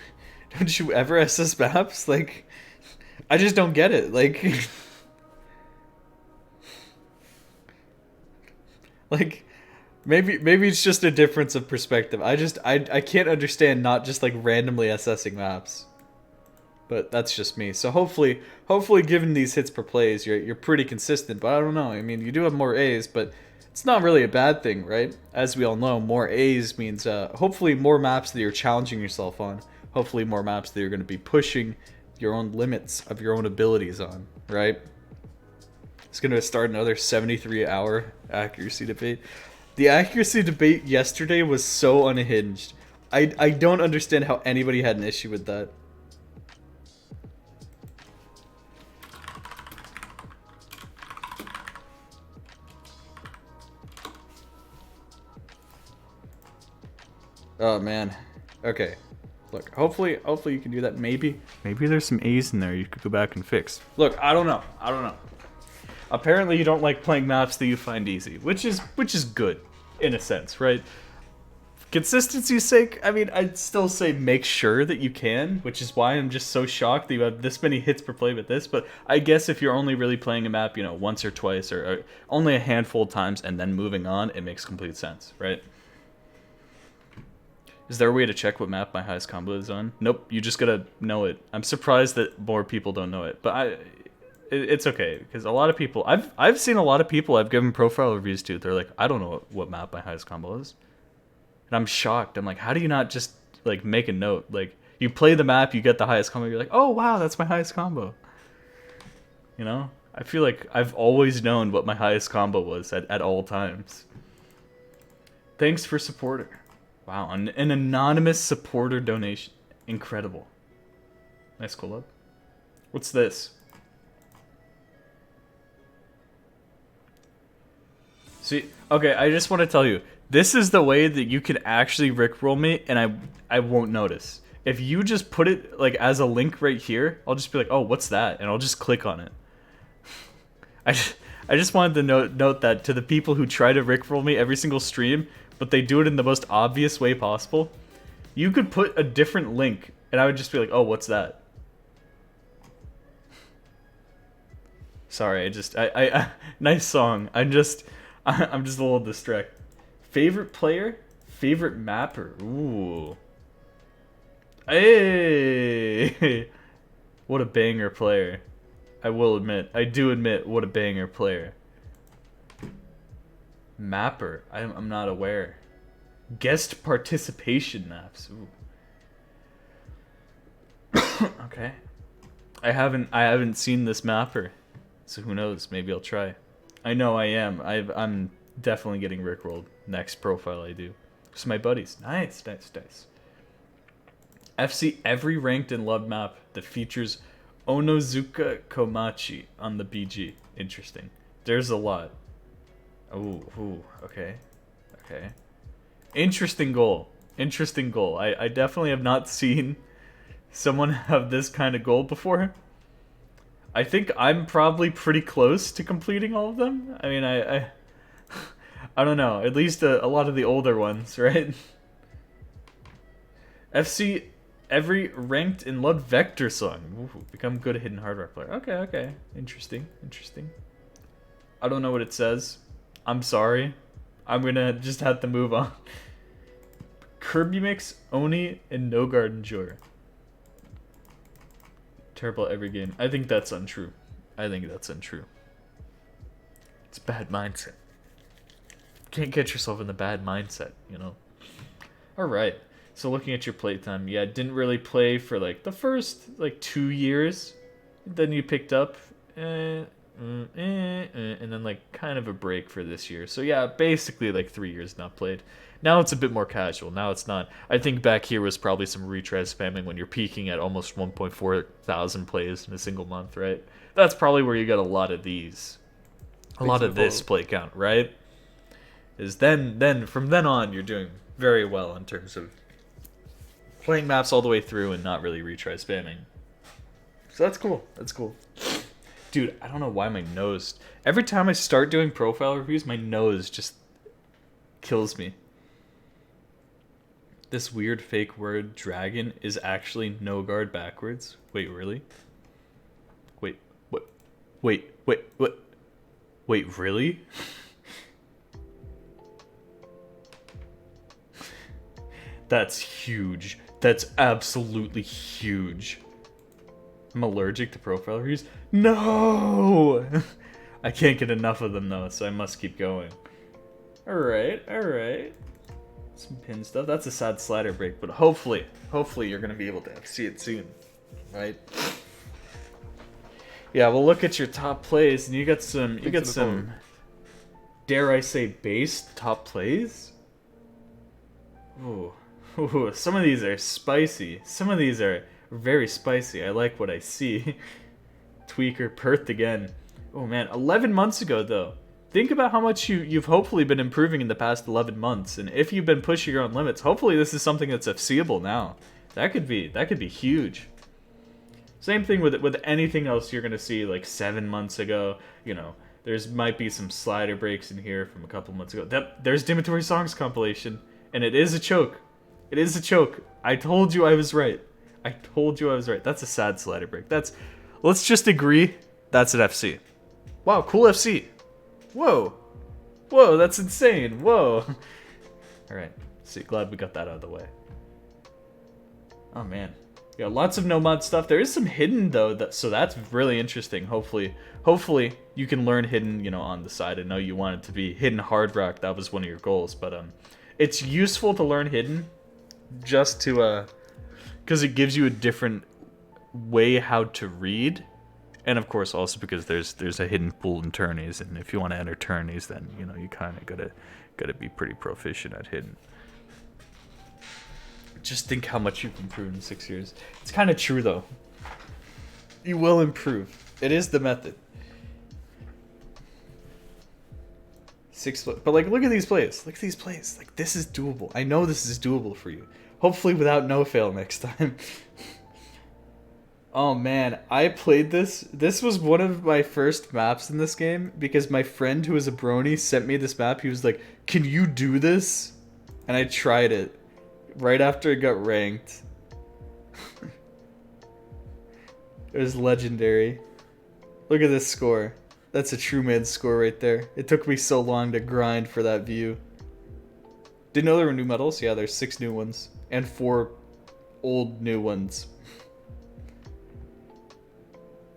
ever SS maps? Like, I just don't get it. Like, like maybe it's just a difference of perspective. I can't understand not just like randomly assessing maps. But that's just me. So hopefully given these hits per plays, you're pretty consistent. But I don't know. I mean, you do have more A's, but it's not really a bad thing, right? As we all know, more A's means hopefully more maps that you're challenging yourself on. Hopefully more maps that you're going to be pushing your own limits of your own abilities on, right? It's going to start another 73-hour accuracy debate. The accuracy debate yesterday was so unhinged. I don't understand how anybody had an issue with that. Oh man. Okay. Look, hopefully you can do that. Maybe there's some A's in there you could go back and fix. Look, I don't know. Apparently you don't like playing maps that you find easy, which is good in a sense, right? Consistency's sake, I mean, I'd still say make sure that you can, which is why I'm just so shocked that you have this many hits per play with this. But I guess if you're only really playing a map, you know, once or twice or only a handful of times and then moving on, it makes complete sense, right? Is there a way to check what map my highest combo is on? Nope, you just gotta know it. I'm surprised that more people don't know it, but it's okay because a lot of people I've seen a lot of people I've given profile reviews to. They're like, I don't know what map my highest combo is, and I'm shocked. I'm like, how do you not just like make a note? Like you play the map, you get the highest combo, you're like, oh wow, that's my highest combo. You know, I feel like I've always known what my highest combo was at all times. Thanks for supporter. Wow, an anonymous supporter donation. Incredible. Nice collab. What's this? See, okay, I just want to tell you, this is the way that you can actually rickroll me, and I won't notice. If you just put it like as a link right here, I'll just be like, oh, what's that? And I'll just click on it. I just wanted to note that to the people who try to rickroll me every single stream, but they do it in the most obvious way possible. You could put a different link, and I would just be like, oh, what's that? Sorry, I nice song. I'm just a little distracted. Favorite player? Favorite mapper? Ooh. Hey! What a banger player. I will admit. I do admit, what a banger player. Mapper. I'm not aware. Guest participation maps. Ooh. Okay. I haven't seen this mapper, so who knows? Maybe I'll try. I know I am. I'm definitely getting rickrolled next profile I do. So my buddies. Nice. FC every ranked and loved map that features Onozuka Komachi on the BG. Interesting. There's a lot. Ooh, okay. Interesting goal. I definitely have not seen someone have this kind of goal before. I think I'm probably pretty close to completing all of them. I mean, I don't know. At least a lot of the older ones, right? FC every ranked and loved vector song. Ooh, become good hidden hard rock player. Okay. Interesting. I don't know what it says. I'm sorry. I'm gonna just have to move on. Kirby Mix, Oni, and No Garden Joy. Terrible at every game. I think that's untrue. It's a bad mindset. Can't get yourself in the bad mindset, you know? Alright. So looking at your playtime, yeah, didn't really play for like the first like 2 years. Then you picked up and then like kind of a break for this year. So yeah, basically like 3 years not played. Now it's a bit more casual. Now it's not. I think back here was probably some retry spamming when you're peaking at almost 1.4 thousand plays in a single month, right? That's probably where you got a lot of these. A lot of this play count, right? Is then from then on you're doing very well in terms of playing maps all the way through and not really retry spamming. So that's cool. Dude, I don't know why my nose... Every time I start doing profile reviews, my nose just kills me. This weird fake word, dragon, is actually no guard backwards. Wait, really? Wait, what? Wait, really? That's huge. That's absolutely huge. I'm allergic to profile reviews? No! I can't get enough of them though, so I must keep going. Alright. Some pin stuff. That's a sad slider break, but hopefully you're gonna be able to see it soon. Right? Yeah, we'll look at your top plays, and you got some dare I say based top plays? Ooh, some of these are spicy. Some of these are very spicy. I like what I see. Tweaker, Perth again. Oh man, 11 months ago though. Think about how much you've hopefully been improving in the past 11 months, and if you've been pushing your own limits, hopefully this is something that's FCable now. That could be huge. Same thing with anything else you're gonna see like 7 months ago. You know, might be some slider breaks in here from a couple months ago. There's Dimatory Songs compilation, and it is a choke. I told you I was right. That's a sad slider break. Let's just agree that's an FC. Wow, cool FC. Whoa, that's insane. Whoa. All right. See, glad we got that out of the way. Oh man, yeah, lots of no mod stuff. There is some hidden though, so that's really interesting. Hopefully you can learn hidden, you know, on the side. I know you want it to be hidden hard rock. That was one of your goals, but it's useful to learn hidden, just to because it gives you a different way how to read. And of course, also because there's a hidden pool in tourneys, and if you want to enter tourneys, then you know you kind of gotta be pretty proficient at hidden. Just think how much you've improved in 6 years. It's kind of true though. You will improve. It is the method. But like, look at these plays. Like, this is doable. I know this is doable for you. Hopefully without no fail next time. Oh man, I played this. This was one of my first maps in this game because my friend who was a brony sent me this map. He was like, "Can you do this?" And I tried it right after it got ranked. It was legendary. Look at this score. That's a true mid score right there. It took me so long to grind for that view. Didn't know there were new medals? Yeah, there's 6 new ones and 4 old new ones.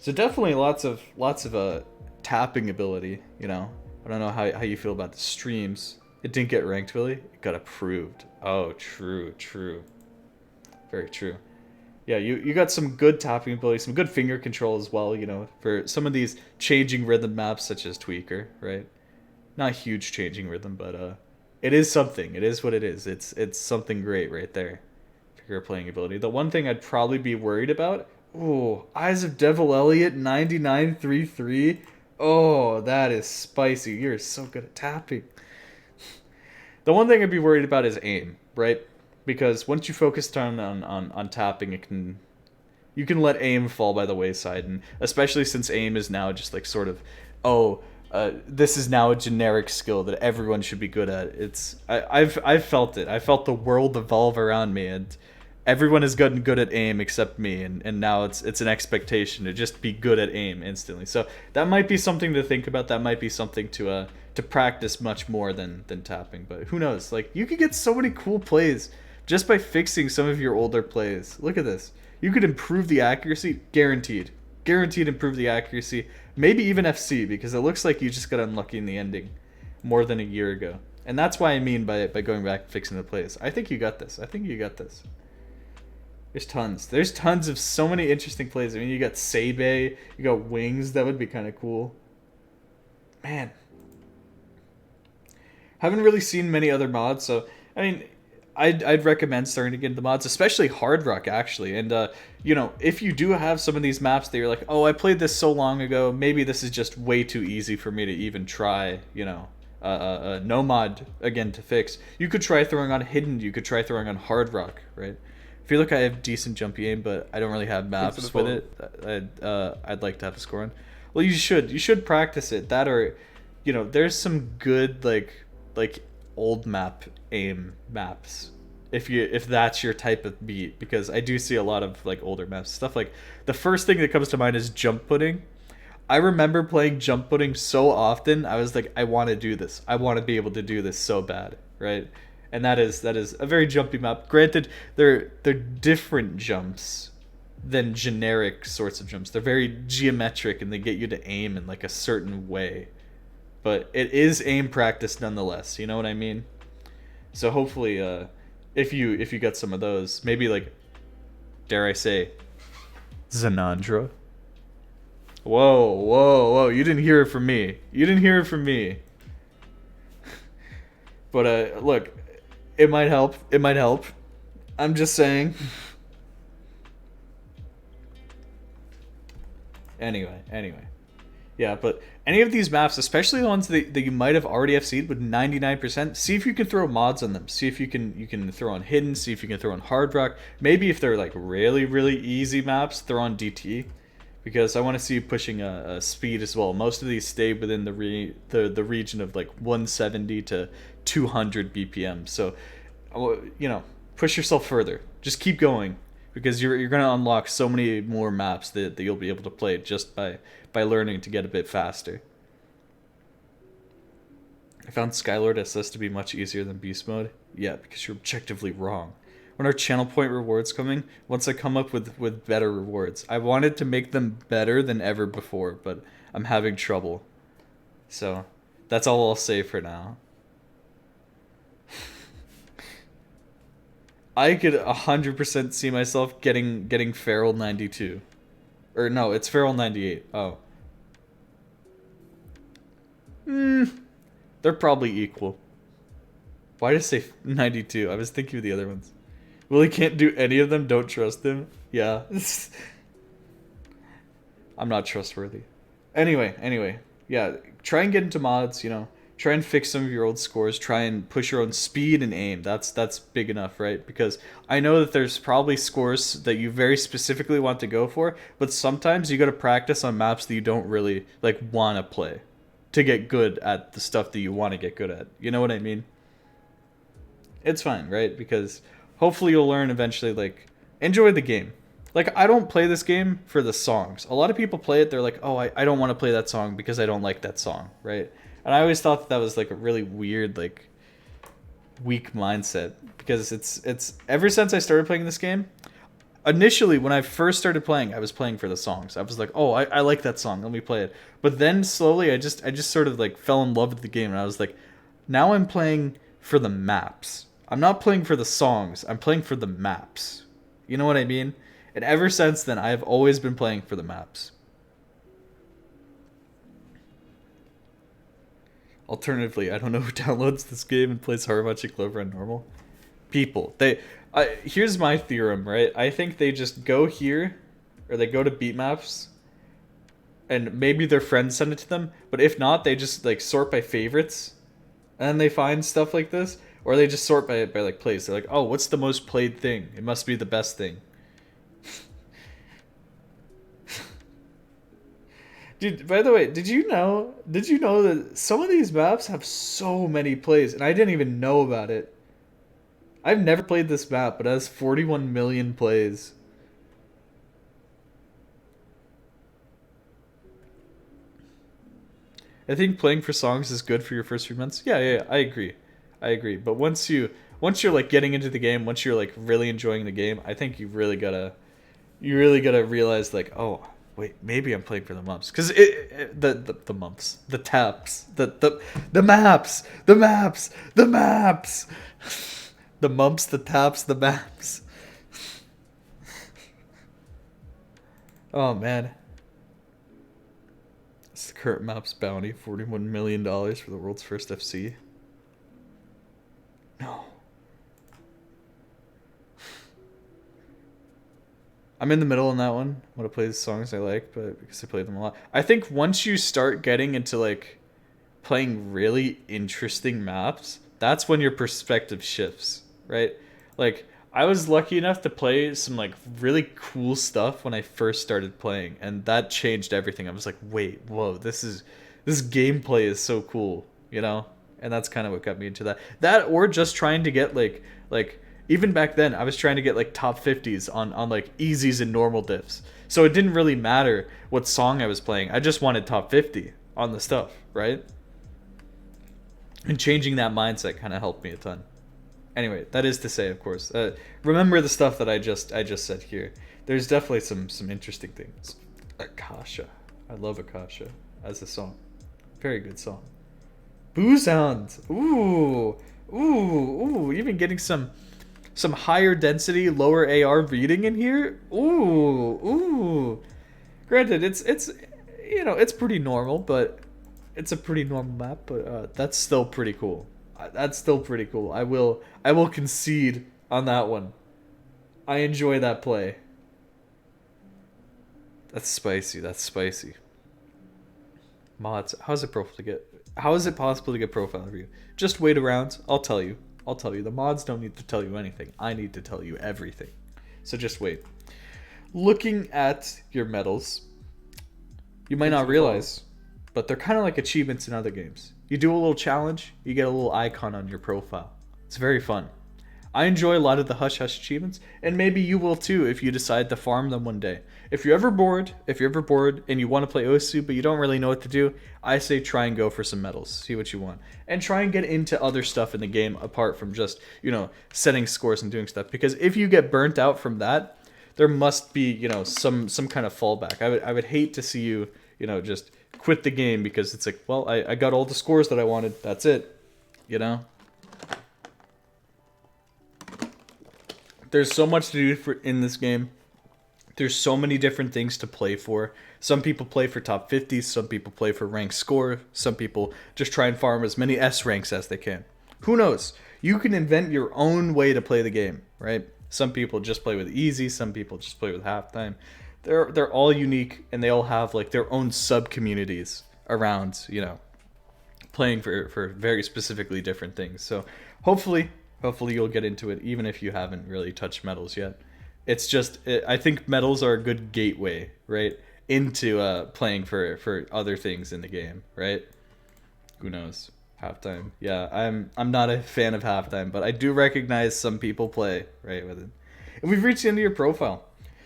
So definitely lots of tapping ability, you know. I don't know how you feel about the streams. It didn't get ranked, Willie. It got approved. Oh, true. Very true. Yeah, you got some good tapping ability, some good finger control as well, you know, for some of these changing rhythm maps such as Tweaker, right? Not huge changing rhythm, but it is something. It is what it is. It's something great right there. Finger playing ability. The one thing I'd probably be worried about, Eyes of Devil Elliot 9933. Oh, that is spicy. You're so good at tapping. The one thing I'd be worried about is aim, right? Because once you focus on tapping, you can let aim fall by the wayside, and especially since aim is now just like sort of, this is now a generic skill that everyone should be good at. I've felt it. I felt the world evolve around me, and everyone has gotten good at aim except me, and now it's an expectation to just be good at aim instantly. So that might be something to think about. That might be something to practice much more than tapping. But who knows? Like, you could get so many cool plays just by fixing some of your older plays. Look at this. You could improve the accuracy, guaranteed. Guaranteed improve the accuracy. Maybe even FC, because it looks like you just got unlucky in the ending more than a year ago. And that's why I mean by going back and fixing the plays. I think you got this. There's tons. There's tons of so many interesting plays. I mean, you got Seibei, you got Wings. That would be kind of cool. Man. Haven't really seen many other mods, so, I mean, I'd recommend starting to get into mods, especially Hard Rock, actually. And, you know, if you do have some of these maps that you're like, oh, I played this so long ago, maybe this is just way too easy for me to even try, you know, no mod, again, to fix. You could try throwing on Hidden, you could try throwing on Hard Rock, right? I feel like I have decent jumpy aim, but I don't really have maps with it. I'd like to have a score on. Well, you should practice it. That, or, you know, there's some good, like old map aim maps, if that's your type of beat, because I do see a lot of like older maps stuff. Like, the first thing that comes to mind is jump pudding. I remember playing jump pudding so often. I was like, I want to do this. I want to be able to do this so bad, right? And that is a very jumpy map. Granted, they're different jumps than generic sorts of jumps. They're very geometric, and they get you to aim in like a certain way. But it is aim practice nonetheless, you know what I mean? So hopefully, if you got some of those, maybe like, dare I say, Zanandra? Whoa, you didn't hear it from me. But, look, it might help. I'm just saying. Anyway. Yeah, but any of these maps, especially the ones that you might have already FC'd with 99%, see if you can throw mods on them. See if you can throw on Hidden, see if you can throw on Hard Rock. Maybe if they're like really, really easy maps, throw on DT. Because I want to see you pushing a speed as well. Most of these stay within the region of like 170 to 200 BPM. So, you know, push yourself further. Just keep going. Because you're going to unlock so many more maps that you'll be able to play just by learning to get a bit faster. I found Skylord SS to be much easier than Beast Mode. Yeah, because you're objectively wrong. When are channel point rewards coming? Once I come up with better rewards. I wanted to make them better than ever before, but I'm having trouble. So, that's all I'll say for now. I could 100% see myself getting Feral 92. Or no, it's Feral 98. Oh. They're probably equal. Why did I say 92? I was thinking of the other ones. Willie can't do any of them, don't trust him. Yeah. I'm not trustworthy. Anyway. Yeah, try and get into mods, you know. Try and fix some of your old scores. Try and push your own speed and aim. That's big enough, right? Because I know that there's probably scores that you very specifically want to go for, but sometimes you got to practice on maps that you don't really like want to play to get good at the stuff that you want to get good at. You know what I mean? It's fine, right? Because hopefully you'll learn eventually, like, enjoy the game. Like, I don't play this game for the songs. A lot of people play it, they're like, oh, I don't want to play that song because I don't like that song, right? And I always thought that was like a really weird, like, weak mindset, because it's ever since I started playing this game, initially when I first started playing, I was playing for the songs. I was like, oh, I like that song, let me play it. But then slowly I just sort of like fell in love with the game, and I was like, now I'm playing for the maps. I'm not playing for the songs, I'm playing for the maps. You know what I mean? And ever since then, I have always been playing for the maps. Alternatively, I don't know who downloads this game and plays Harabachi Clover on normal. People. Here's my theorem, right? I think they just go here, or they go to Beatmaps, and maybe their friends send it to them, but if not, they just like sort by favorites, and then they find stuff like this, or they just sort by like plays. They're like, oh, what's the most played thing? It must be the best thing. Dude, by the way, did you know that some of these maps have so many plays, and I didn't even know about it. I've never played this map, but it has 41 million plays. I think playing for songs is good for your first few months. Yeah, I agree. But once you're like getting into the game, once you're like really enjoying the game, I think you really gotta realize like, oh, wait, maybe I'm playing for the mumps, because the mumps, the taps, the maps, the mumps, the taps, the maps. Oh man. It's the current map's bounty, $41 million for the world's first FC. No. I'm in the middle on that one. I want to play the songs I like, but because I play them a lot. I think once you start getting into like playing really interesting maps, that's when your perspective shifts, right? Like I was lucky enough to play some like really cool stuff when I first started playing, and that changed everything. I was like, wait, whoa, this gameplay is so cool, you know? And that's kind of what got me into that. That, or just trying to get like even back then, I was trying to get like top 50s on like easies and normal diffs. So it didn't really matter what song I was playing. I just wanted top 50 on the stuff, right? And changing that mindset kind of helped me a ton. Anyway, that is to say, of course, remember the stuff that I just said here. There's definitely some interesting things. Akasha. I love Akasha as a song. Very good song. Boo sounds. Ooh. Even getting some higher density, lower AR reading in here. Ooh. Granted, it's you know, it's pretty normal, but it's a pretty normal map, but that's still pretty cool. That's still pretty cool. I will concede on that one. I enjoy that play. That's spicy. Mods, how is it possible to get profile review? Just wait around. I'll tell you. The mods don't need to tell you anything. I need to tell you everything. So just wait. Looking at your medals, you might not realize, but they're kind of like achievements in other games. You do a little challenge, you get a little icon on your profile. It's very fun. I enjoy a lot of the Hush Hush achievements, and maybe you will too if you decide to farm them one day. If you're ever bored and you want to play Osu but you don't really know what to do, I say try and go for some medals, see what you want. And try and get into other stuff in the game apart from just, you know, setting scores and doing stuff. Because if you get burnt out from that, there must be, you know, some kind of fallback. I would hate to see you, you know, just quit the game because it's like, well, I got all the scores that I wanted, that's it, you know? There's so much to do in this game. There's so many different things to play for. Some people play for top 50, some people play for rank score, some people just try and farm as many S ranks as they can. Who knows? You can invent your own way to play the game, right? Some people just play with easy, some people just play with halftime. They're all unique, and they all have like their own sub-communities around, you know, playing for very specifically different things. So hopefully you'll get into it, even if you haven't really touched medals yet. It's just, I think medals are a good gateway, right, into playing for other things in the game, right? Who knows? Halftime. Yeah, I'm not a fan of halftime, but I do recognize some people play, right, with it. And we've reached the end of your profile.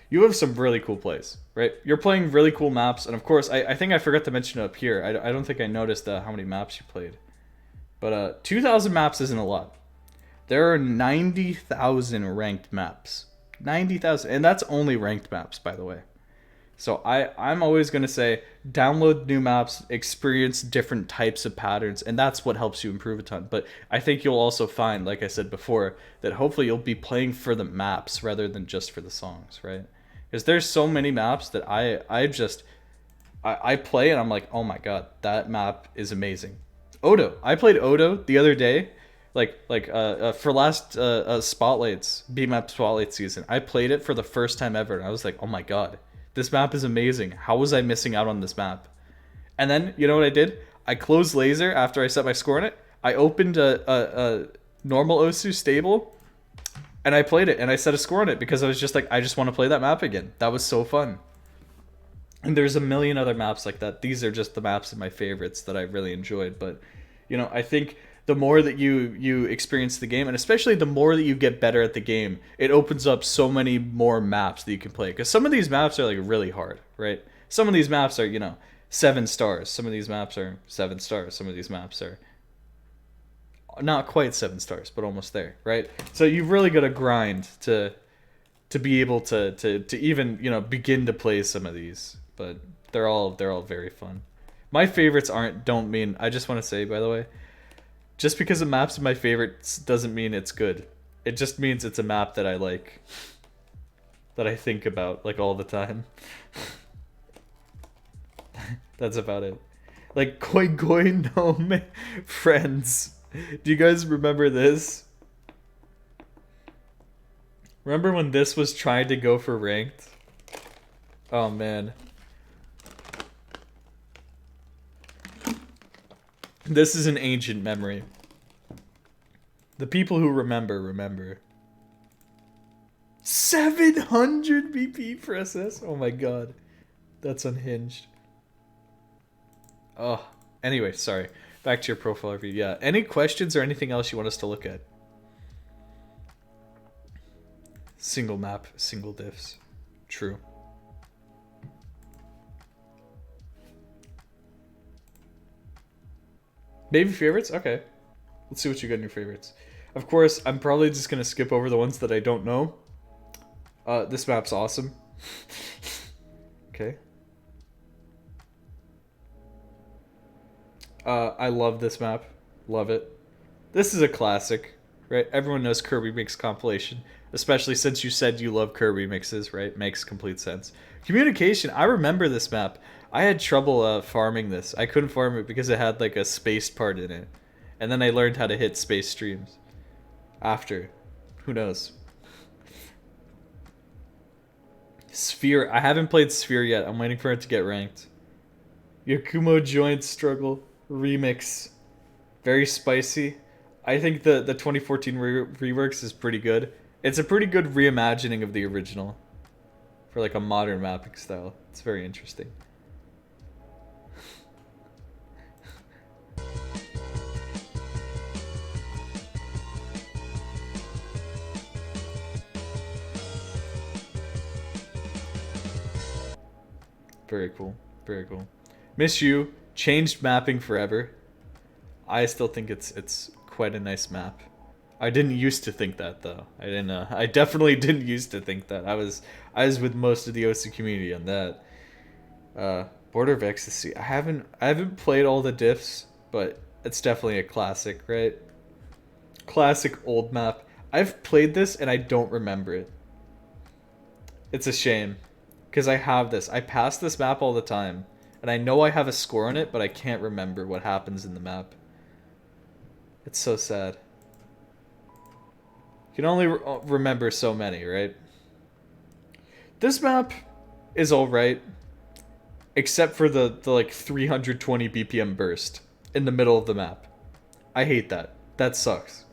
You have some really cool plays, right? You're playing really cool maps, and of course, I think I forgot to mention it up here. I don't think I noticed how many maps you played. But 2,000 maps isn't a lot. There are 90,000 ranked maps. 90,000. And that's only ranked maps, by the way. So I'm always going to say download new maps, experience different types of patterns, and that's what helps you improve a ton. But I think you'll also find, like I said before, that hopefully you'll be playing for the maps rather than just for the songs, right? Because there's so many maps that I play and I'm like, oh my god, that map is amazing. Odo. I played Odo the other day, for last Spotlights, B-Map Spotlight season. I played it for the first time ever, and I was like, oh my god. This map is amazing. How was I missing out on this map? And then, you know what I did? I closed Laser after I set my score on it. I opened a normal Osu stable, and I played it, and I set a score on it because I was just like, I just want to play that map again. That was so fun. And there's a million other maps like that. These are just the maps of my favorites that I really enjoyed. But, you know, I think the more that you experience the game, and especially the more that you get better at the game, it opens up so many more maps that you can play. Because some of these maps are like really hard, right? Some of these maps are, you know, 7 stars. Some of these maps are 7 stars. Some of these maps are not quite 7 stars, but almost there, right? So you've really got to grind to be able to even, you know, begin to play some of these. But they're all very fun. My favorites don't mean, I just want to say, by the way, just because a map's my favorites doesn't mean it's good. It just means it's a map that I like. That I think about, like, all the time. That's about it. Like, Koi Koi no Me Friends. Do you guys remember this? Remember when this was trying to go for ranked? Oh, man. This is an ancient memory. The people who remember. 700 BP for SS? Oh my god. That's unhinged. Oh. Anyway, sorry. Back to your profile review. Yeah. Any questions or anything else you want us to look at? Single map, single diffs. True. Maybe favorites? Okay. Let's see what you got in your favorites. Of course, I'm probably just going to skip over the ones that I don't know. This map's awesome. Okay. I love this map. Love it. This is a classic, right? Everyone knows Kirby Mix compilation. Especially since you said you love Kirby mixes, right? Makes complete sense. Communication. I remember this map. I had trouble farming this. I couldn't farm it because it had like a spaced part in it. And then I learned how to hit space streams. After. Who knows? Sphere. I haven't played Sphere yet. I'm waiting for it to get ranked. Yakumo Joint Struggle Remix. Very spicy. I think the 2014 reworks is pretty good. It's a pretty good reimagining of the original. For like a modern mapping style. It's very interesting. Very cool. Very cool. Miss You changed mapping forever. I still think it's quite a nice map. I didn't used to think that though. I definitely didn't used to think that. I was with most of the OC community on that. Border of Ecstasy. I haven't played all the diffs, but it's definitely a classic, right? Classic old map. I've played this and I don't remember it. It's a shame. Because I have this. I pass this map all the time. And I know I have a score on it, but I can't remember what happens in the map. It's so sad. You can only remember so many, right? This map is alright. Except for the like 320 BPM burst in the middle of the map. I hate that. That sucks.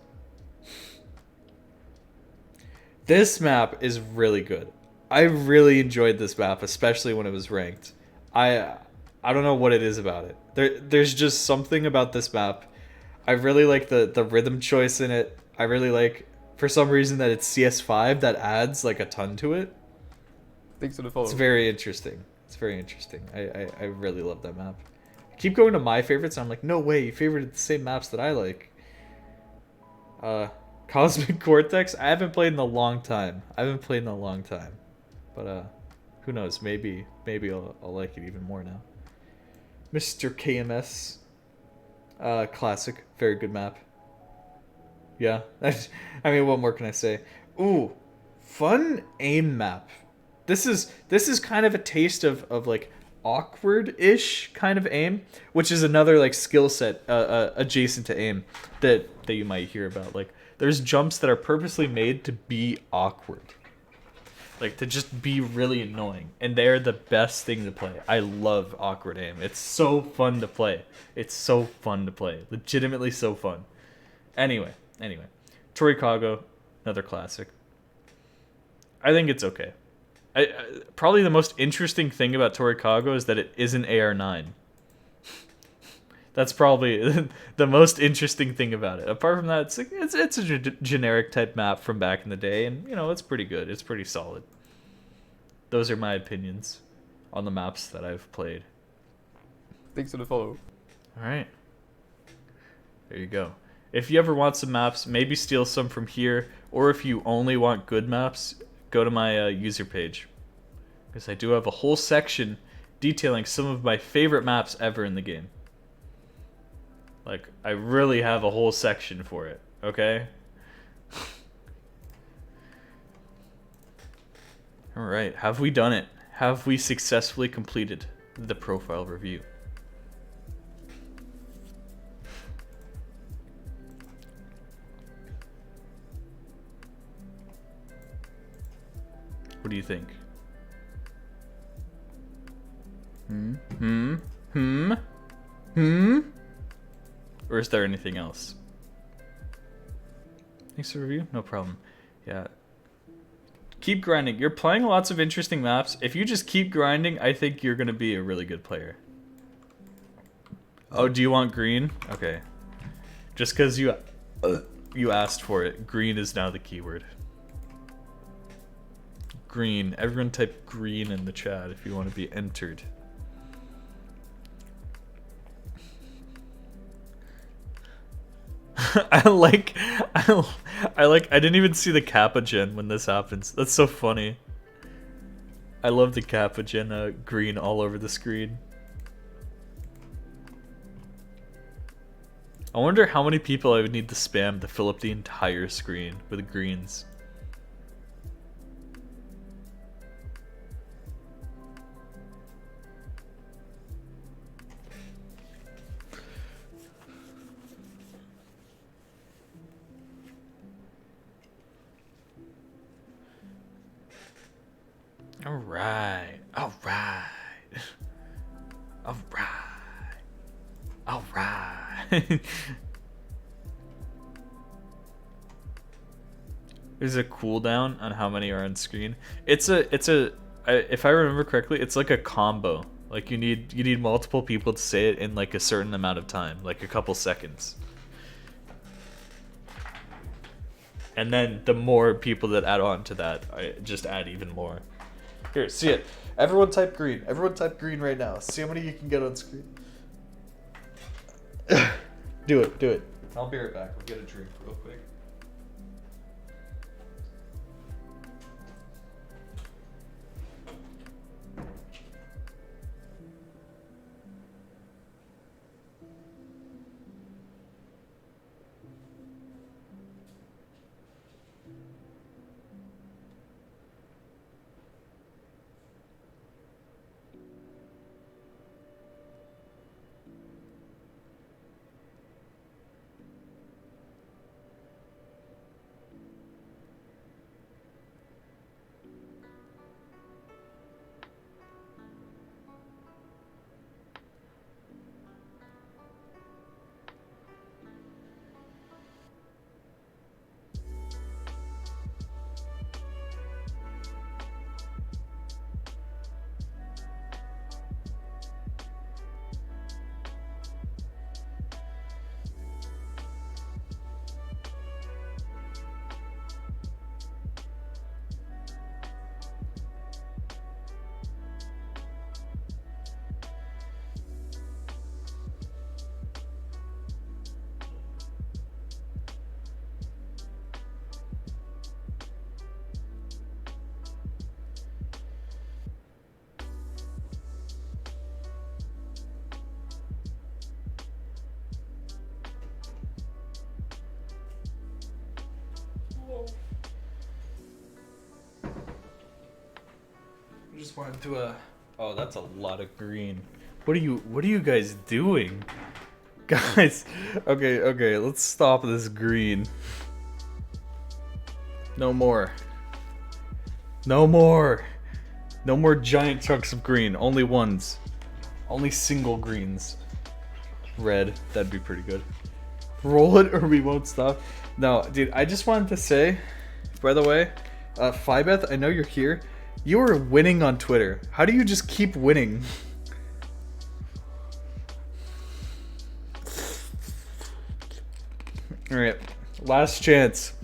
This map is really good. I really enjoyed this map, especially when it was ranked. I don't know what it is about it. There's just something about this map. I really like the rhythm choice in it. I really like, for some reason, that it's CS5 that adds like a ton to it. Thanks for the follow. It's very interesting. It's very interesting. I really love that map. I keep going to my favorites and I'm like, no way, you favorited the same maps that I like. Cosmic Cortex. I haven't played in a long time. But who knows? Maybe I'll like it even more now. Mr. KMS. Classic. Very good map. Yeah. I mean, what more can I say? Ooh, fun aim map. This is kind of a taste of like awkward-ish kind of aim, which is another like skill set adjacent to aim that you might hear about. Like there's jumps that are purposely made to be awkward. Like to just be really annoying, and they're the best thing to play. I love awkward aim. It's so fun to play. Legitimately so fun. Anyway, Torikago, another classic. I think it's okay. Probably the most interesting thing about Torikago is that it isn't AR9. That's probably the most interesting thing about it. Apart from that, it's a generic type map from back in the day, and you know it's pretty good. It's pretty solid. Those are my opinions on the maps that I've played. Thanks for the follow. All right, there you go. If you ever want some maps, maybe steal some from here, or if you only want good maps, go to my user page, because I do have a whole section detailing some of my favorite maps ever in the game. Like, I really have a whole section for it, okay? Alright, have we done it? Have we successfully completed the profile review? What do you think? Or is there anything else? Thanks for the review? No problem. Yeah. Keep grinding. You're playing lots of interesting maps. If you just keep grinding, I think you're going to be a really good player. Oh, do you want green? Okay. Just because you asked for it, green is now the keyword. Green. Everyone type green in the chat if you want to be entered. I didn't even see the Kappa gen when this happens. That's so funny. I love the Kappa gen green all over the screen. I wonder how many people I would need to spam to fill up the entire screen with greens. Alright. There's a cooldown on how many are on screen. If I remember correctly, it's like a combo. Like you need multiple people to say it in like a certain amount of time, like a couple seconds. And then the more people that add on to that, I just add even more. Here, see it. Everyone type green. Everyone type green right now. See how many you can get on screen. Do it. I'll be right back. We'll get a drink real quick. wanted to oh, that's a lot of green. What are you guys doing? Guys, okay, let's stop this green. No more. No more giant chunks of green. Only ones. Only single greens. Red. That'd be pretty good. Roll it or we won't stop. No, dude, I just wanted to say, by the way, Phybeth, I know you're here. You are winning on Twitter. How do you just keep winning? Alright, last chance.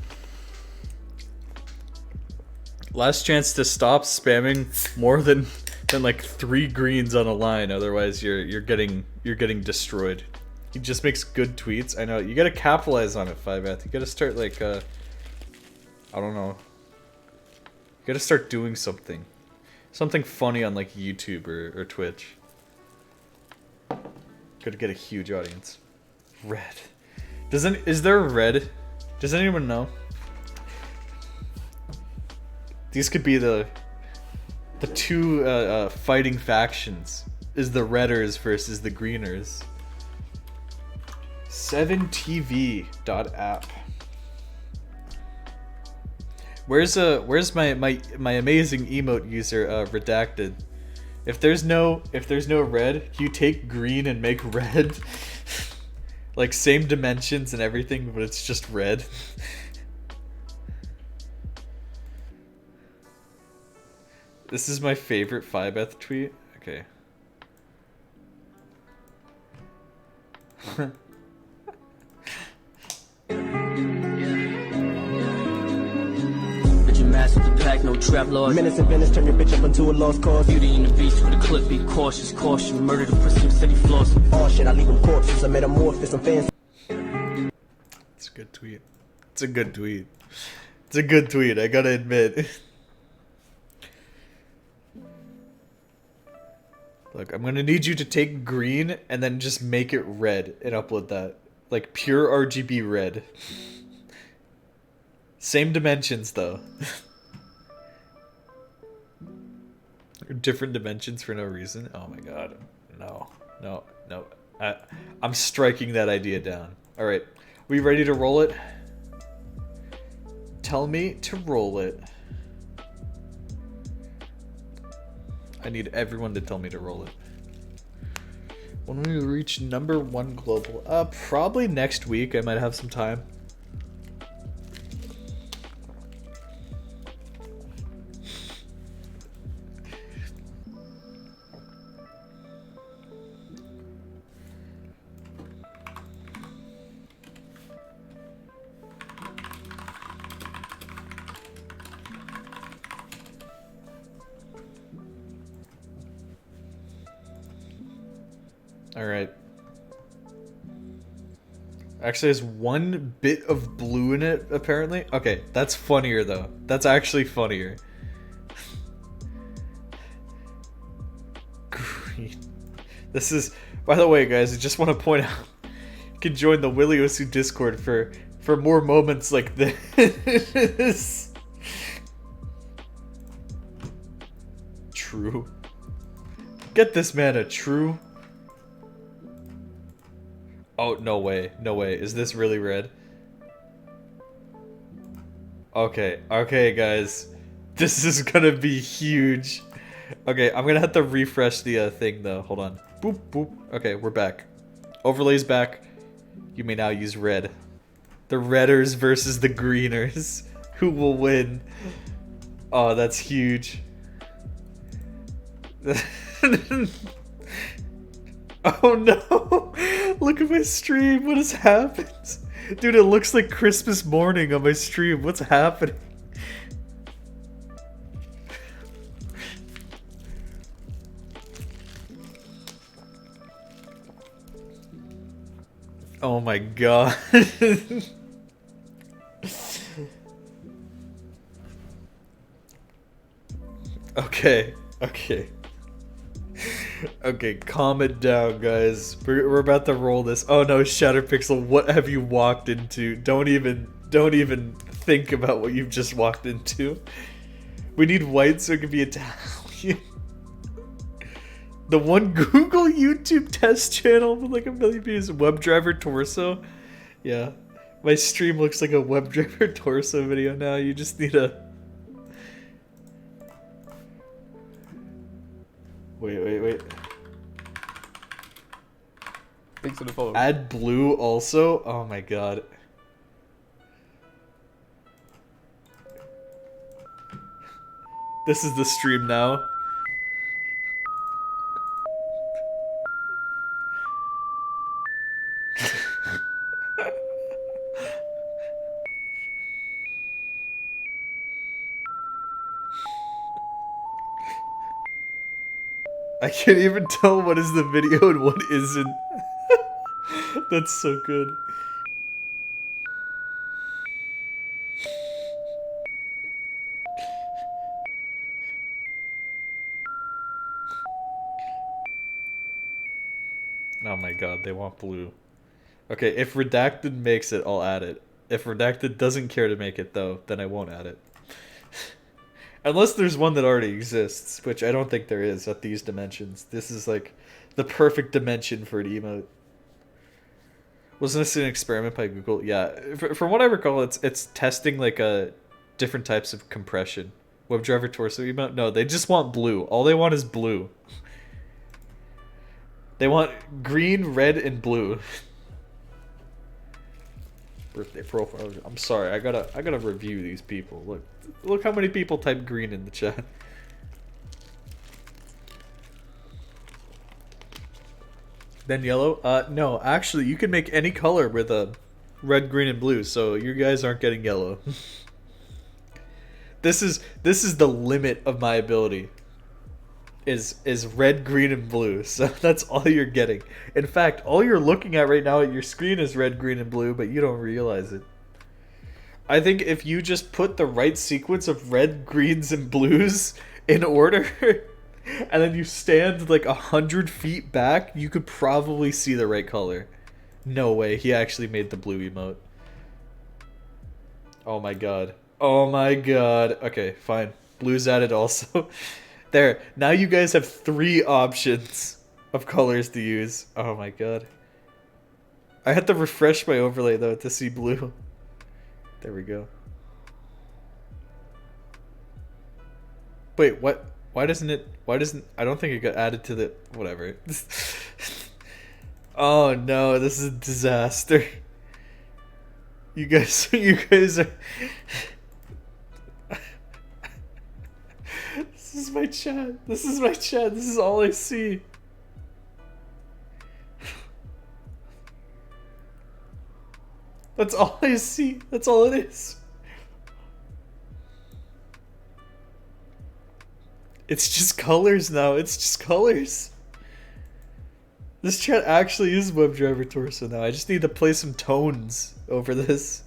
Last chance to stop spamming more than like 3 greens on a line, otherwise you're getting destroyed. He just makes good tweets. I know, you gotta capitalize on it, Phybeth. You gotta start like I don't know. You gotta start doing something. Something funny on like YouTube or Twitch. Gotta get a huge audience. Red. Is there a red? Does anyone know? These could be the two fighting factions. Is the redders versus the greeners. 7tv.app. Where's my amazing emote user redacted? If there's no red, you take green and make red. Like same dimensions and everything, but it's just red. This is my favorite Phybeth tweet. Okay. Master the pack, no trap laws. Menace and Venice, turn your bitch up into a lost cause. Beauty in the beast with a clip, be cautious, caution. Murder the pussy, city floss. Oh shit, I leave them corpses. I metamorphosis, I'm fancy. It's a good tweet. It's a good tweet. It's a good tweet, I gotta admit. Look, I'm gonna need you to take green and then just make it red and upload that. Like pure RGB red. Same dimensions though. Different dimensions for no reason. Oh my god. No. I'm striking that idea down. Alright. We ready to roll it? Tell me to roll it. I need everyone to tell me to roll it. When we reach #1 global? Probably next week. I might have some time. Alright. Actually has 1 bit of blue in it, apparently. Okay, that's funnier though. That's actually funnier. Green. This is, by the way guys, I just want to point out, you can join the Willy Osu Discord for more moments like this. True. Get this man a true. Oh, no way. No way. Is this really red? Okay. Okay, guys. This is gonna be huge. Okay, I'm gonna have to refresh the thing, though. Hold on. Boop, boop. Okay, we're back. Overlay's back. You may now use red. The redders versus the greeners. Who will win? Oh, that's huge. Oh no! Look at my stream, what has happened? Dude, it looks like Christmas morning on my stream, what's happening? Oh my god. Okay. Okay, calm it down, guys. We're about to roll this. Oh no, Shatterpixel, what have you walked into? Don't even think about what you've just walked into. We need white so it can be Italian. The one Google YouTube test channel with like 1 million views, WebDriver torso. Yeah, my stream looks like a WebDriver torso video now. You just need a... Wait. Thanks for the follow. Add blue also? Oh my god. This is the stream now. I can't even tell what is the video and what isn't. That's so good. Oh my god, they want blue. Okay, if Redacted makes it, I'll add it. If Redacted doesn't care to make it, though, then I won't add it. Unless there's one that already exists, which I don't think there is at these dimensions. This is like the perfect dimension for an emote. Wasn't this an experiment by Google? Yeah, from what I recall, it's testing like different types of compression. WebDriver torso emote? No, they just want blue. All they want is blue. They want green, red, and blue. Birthday profile. I'm sorry, I gotta review these people. Look how many people type green in the chat. Then yellow? No, actually you can make any color with a red, green, and blue, so you guys aren't getting yellow. This is the limit of my ability. Is red, green, and blue. So that's all you're getting. In fact, all you're looking at right now at your screen is red, green, and blue, but you don't realize it. I think if you just put the right sequence of red, greens, and blues in order, and then you stand like 100 feet back, you could probably see the right color. No way, he actually made the blue emote. Oh my god. Oh my god. Okay, fine. Blue's added also. There, now you guys have 3 options of colors to use. Oh my god. I had to refresh my overlay though to see blue. There we go. Wait, what? Why doesn't... I don't think it got added to the... Whatever. Oh no, this is a disaster. You guys are... This is my chat. This is my chat. This is all I see. That's all I see. That's all it is. It's just colors now. It's just colors. This chat actually is WebDriver torso now. I just need to play some tones over this.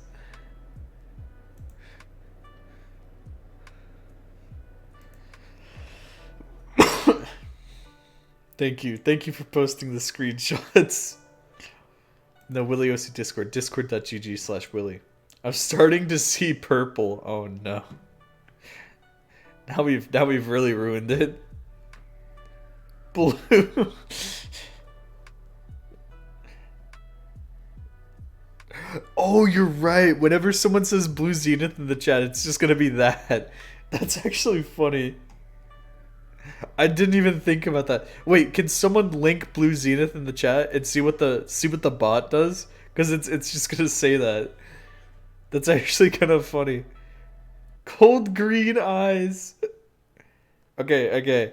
Thank you. Thank you for posting the screenshots. No, Willy OC Discord. Discord.gg/Willy. I'm starting to see purple. Oh no. Now we've really ruined it. Blue. Oh, you're right. Whenever someone says Blue Zenith in the chat, it's just gonna be that. That's actually funny. I didn't even think about that. Wait, can someone link Blue Zenith in the chat and see what the bot does? Because it's just gonna say that. That's actually kind of funny. Cold green eyes. Okay.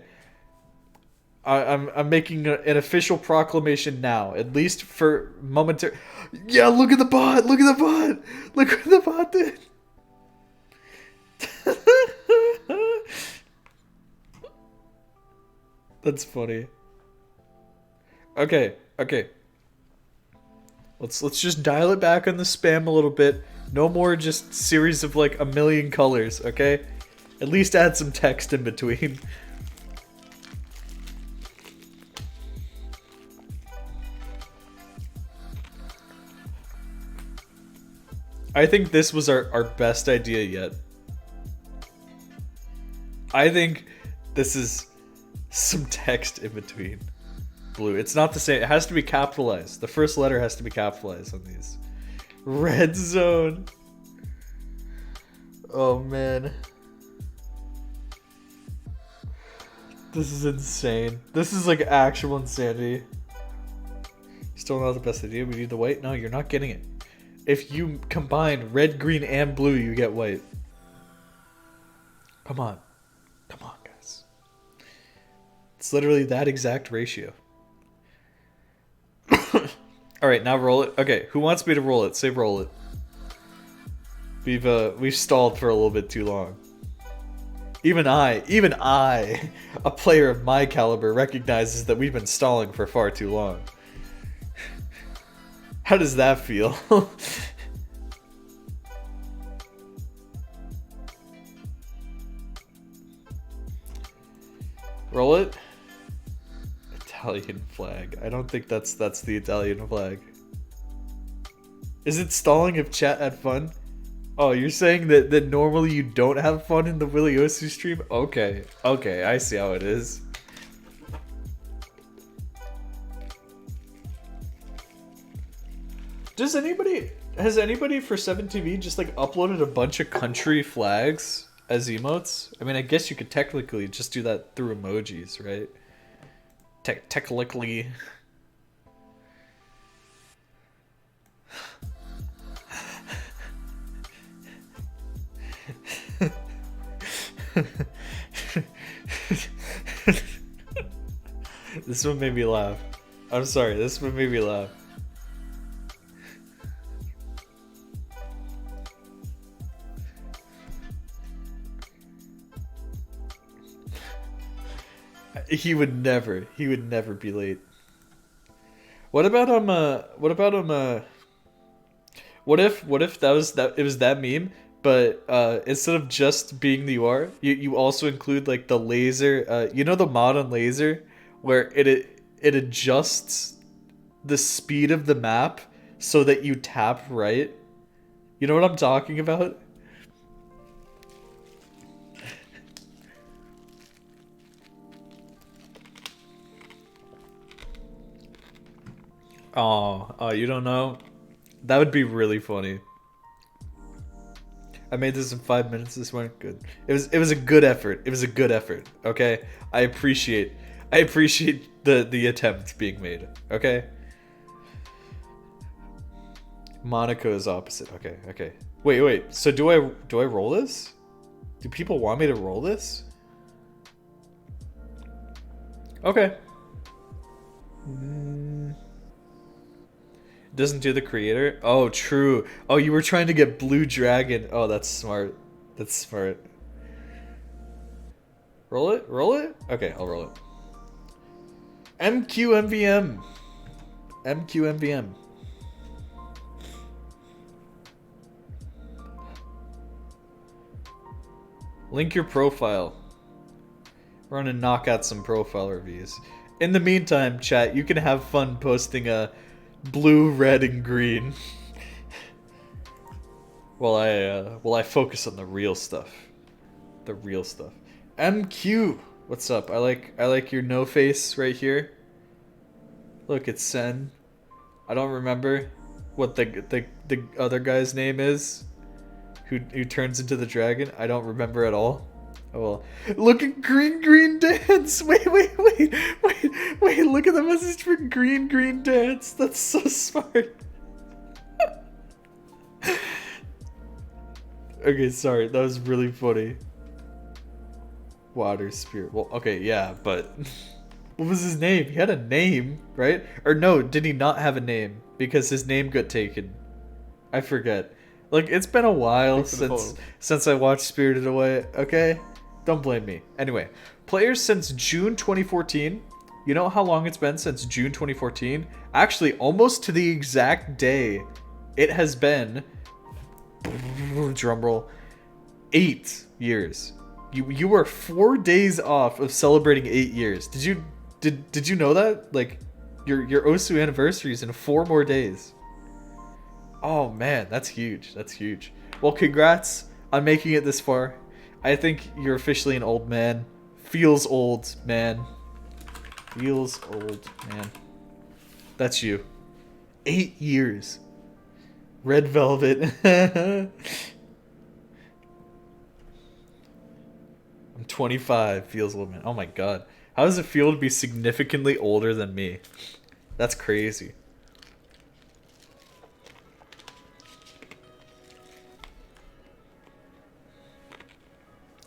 I'm making an official proclamation now, at least for momentary. Yeah, look at the bot. Look at the bot. Look what the bot did. That's funny. Okay. Let's just dial it back on the spam a little bit. No more just series of like 1 million colors, okay? At least add some text in between. I think this was our best idea yet. I think this is Some text in between. Blue. It's not the same. It has to be capitalized. The first letter has to be capitalized on these. Red zone. Oh man. This is insane. This is like actual insanity. Still not the best idea. We need the white. No, you're not getting it. If you combine red, green, and blue, you get white. Come on. Come on, guys. It's literally that exact ratio. Alright, now roll it. Okay, who wants me to roll it? Say roll it. We've stalled for a little bit too long. Even I, a player of my caliber, recognizes that we've been stalling for far too long. How does that feel? Roll it. Italian flag. I don't think that's the Italian flag. Is it stalling if chat had fun? Oh, you're saying that normally you don't have fun in the Willy Osu stream? Okay. Okay, I see how it is. Has anybody for 7TV just like uploaded a bunch of country flags as emotes? I mean, I guess you could technically just do that through emojis, right? Technically. This one made me laugh. I'm sorry, this one made me laugh. He would never be late. What if it was that meme, but instead of just being the UR, you also include like the laser, you know the mod on laser where it adjusts the speed of the map so that you tap right? You know what I'm talking about? Oh, you don't know? That would be really funny. I made this in 5 minutes this morning. Good. It was a good effort. It was a good effort. Okay? I appreciate the attempt being made. Okay? Monaco is opposite. Okay. Wait. So do I roll this? Do people want me to roll this? Okay. Doesn't do the creator? Oh, true. Oh, you were trying to get Blue Dragon. Oh, that's smart. That's smart. Roll it? Roll it? Okay, I'll roll it. MQMVM. MQMVM. Link your profile. We're gonna knock out some profile reviews. In the meantime, chat, you can have fun posting a blue, red, and green. while I focus on the real stuff. The real stuff. MQ, what's up? I like your no face right here. Look, it's Sen. I don't remember what the other guy's name is. Who turns into the dragon? I don't remember at all. Oh well. Look at green dance. Wait. Look at the message for green dance. That's so smart. Okay, sorry. That was really funny. Water spirit. Well, okay, yeah, but what was his name? He had a name, right? Or no, did he not have a name? Because his name got taken. I forget. Like, it's been a while since I watched Spirited Away, okay? Don't blame me. Anyway, players since June 2014. You know how long it's been since June 2014? Actually, almost to the exact day, it has been, drumroll, 8 years. You were 4 days off of celebrating 8 years. Did you know that? Like, your Osu anniversary is in 4 more days. Oh man, that's huge. That's huge. Well, congrats on making it this far. I think you're officially an old man. Feels old, man. Feels old, man. That's you. 8 years. Red Velvet. I'm 25. Feels old, man. Oh my god. How does it feel to be significantly older than me? That's crazy.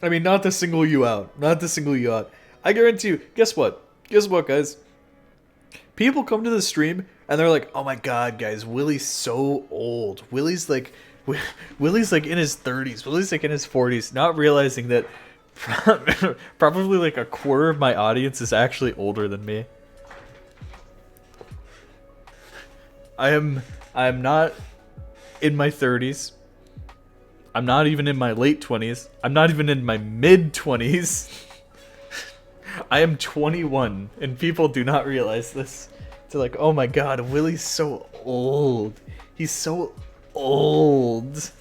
I mean, not to single you out. Not to single you out. I guarantee you, guess what? Guess what, guys? People come to the stream and they're like, "Oh my god, guys, Willie's so old. Willie's like in his 30s. Willie's like in his 40s," not realizing that probably like a quarter of my audience is actually older than me. I am not in my 30s. I'm not even in my late 20s. I'm not even in my mid 20s. I am 21, and people do not realize this. They're like, "Oh my god, Willie's so old. He's so old."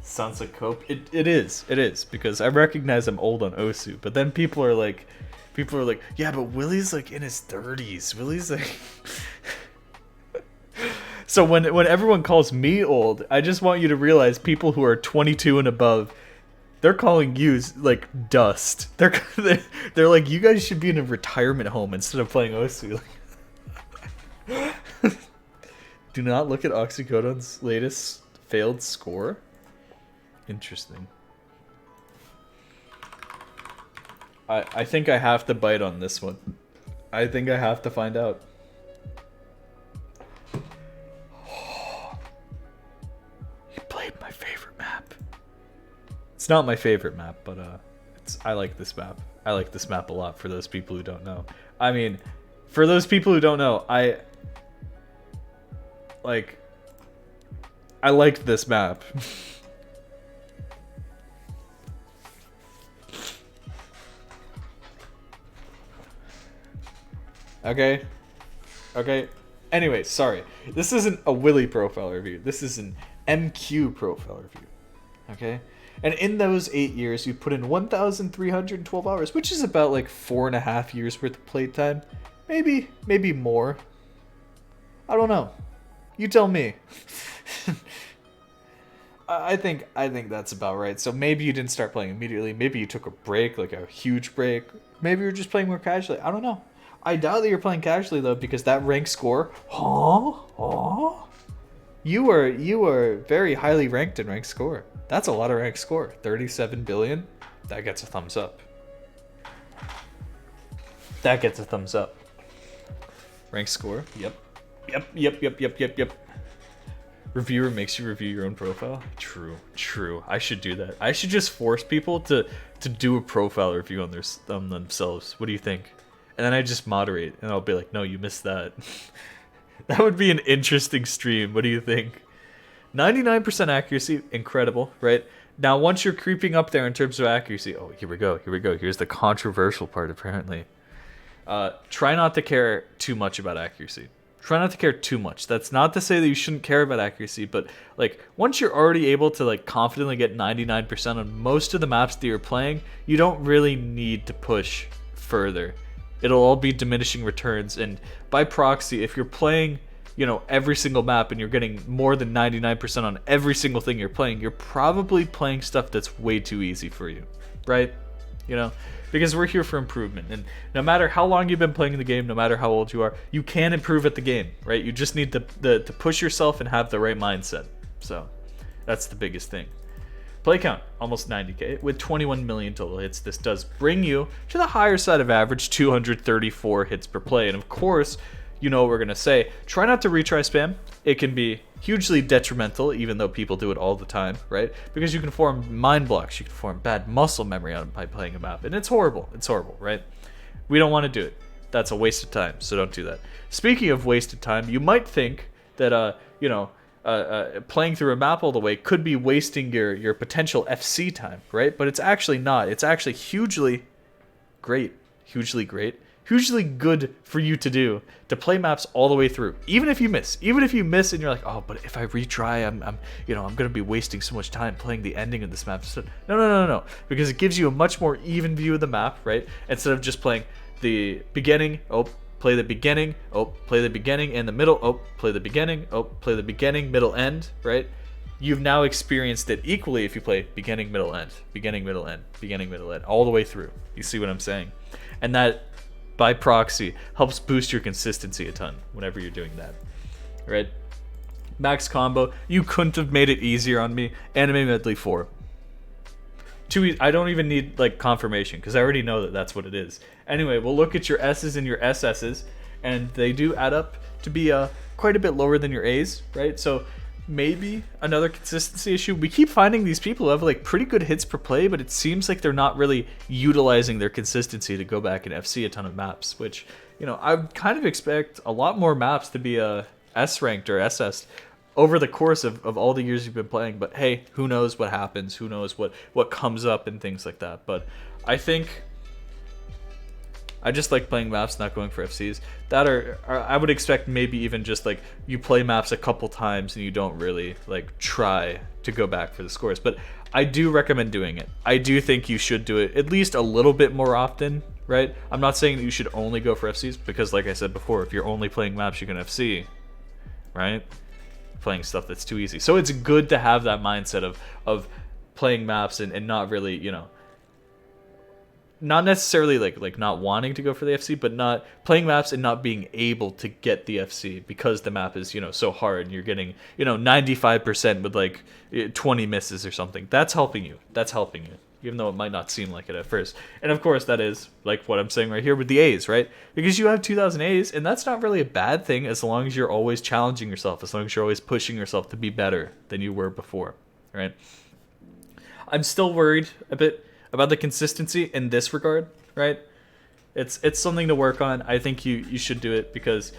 Sounds like cope. It is, because I recognize I'm old on Osu, but then people are like, "Yeah, but Willie's like in his 30s. Willie's like..." So when everyone calls me old, I just want you to realize people who are 22 and above, they're calling you like dust. They're like, "You guys should be in a retirement home instead of playing Osu." Do not look at Oxycodone's latest failed score. Interesting. I think I have to bite on this one. I think I have to find out. He played my favorite map. It's not my favorite map, but I like this map. I like this map a lot for those people who don't know. I mean, for those people who don't know, I liked this map. Okay. Anyway, sorry. This isn't a Willy profile review. This is an MQ profile review. Okay? And in those 8 years, you put in 1,312 hours, which is about like 4.5 years worth of playtime. Maybe more. I don't know. You tell me. I think that's about right. So maybe you didn't start playing immediately. Maybe you took a break, like a huge break. Maybe you're just playing more casually. I don't know. I doubt that you're playing casually though, because that rank score, you are very highly ranked in rank score. That's a lot of rank score. 37 billion. That gets a thumbs up. That gets a thumbs up. Rank score. Yep. Reviewer makes you review your own profile. True. I should do that. I should just force people to do a profile review on themselves. What do you think? And then I just moderate, and I'll be like, "No, you missed that." That would be an interesting stream. What do you think? 99% accuracy, incredible, right? Now, once you're creeping up there in terms of accuracy, oh, here we go. Here's the controversial part, apparently. Try not to care too much about accuracy. Try not to care too much. That's not to say that you shouldn't care about accuracy, but like once you're already able to like confidently get 99% on most of the maps that you're playing, you don't really need to push further. It'll all be diminishing returns, and by proxy, if you're playing, every single map and you're getting more than 99% on every single thing you're playing, you're probably playing stuff that's way too easy for you, right? Because we're here for improvement, and no matter how long you've been playing the game, no matter how old you are, you can improve at the game, right? You just need to push yourself and have the right mindset. So that's the biggest thing. Play count, almost 90k. With 21 million total hits, this does bring you to the higher side of average, 234 hits per play. And of course, you know what we're going to say. Try not to retry spam. It can be hugely detrimental, even though people do it all the time, right? Because you can form mind blocks. You can form bad muscle memory by playing a map. And it's horrible. It's horrible, right? We don't want to do it. That's a waste of time, so don't do that. Speaking of wasted time, you might think that, playing through a map all the way could be wasting your potential FC time, right? But it's actually not. It's actually hugely great, hugely good for you to do, to play maps all the way through. Even if you miss and you're like, "Oh, but if I retry, I'm going to be wasting so much time playing the ending of this map." No. Because it gives you a much more even view of the map, right? Instead of just playing the beginning, oh, play the beginning, oh, play the beginning and the middle, oh, play the beginning, oh, play the beginning, middle, end, right? You've now experienced it equally if you play beginning, middle, end, beginning, middle, end, beginning, middle, end, all the way through. You see what I'm saying? And that, by proxy, helps boost your consistency a ton whenever you're doing that, right? Max combo, you couldn't have made it easier on me. Anime medley 4. I don't even need like confirmation because I already know that that's what it is. Anyway, we'll look at your S's and your SS's, and they do add up to be quite a bit lower than your A's, right? So maybe another consistency issue. We keep finding these people who have like pretty good hits per play, but it seems like they're not really utilizing their consistency to go back and FC a ton of maps, which, you know, I would kind of expect a lot more maps to be S ranked or SS over the course of all the years you've been playing. But hey, who knows what happens, who knows what comes up and things like that. But I think I just like playing maps, not going for FCs. That are I would expect maybe even just like you play maps a couple times and you don't really like try to go back for the scores. But I do recommend doing it. I do think you should do it at least a little bit more often, right? I'm not saying that you should only go for FCs because like I said before, if you're only playing maps you can FC, right? Playing stuff that's too easy. So it's good to have that mindset of playing maps and not really, you know, not necessarily like not wanting to go for the FC, but not playing maps and not being able to get the FC because the map is, you know, so hard and you're getting, you know, 95% with like 20 misses or something. That's helping you. That's helping you. Even though it might not seem like it at first. And of course that is like what I'm saying right here with the A's, right? Because you have 2,000 A's and that's not really a bad thing as long as you're always challenging yourself, as long as you're always pushing yourself to be better than you were before, right? I'm still worried a bit about the consistency in this regard, right? It's something to work on. I think you should do it because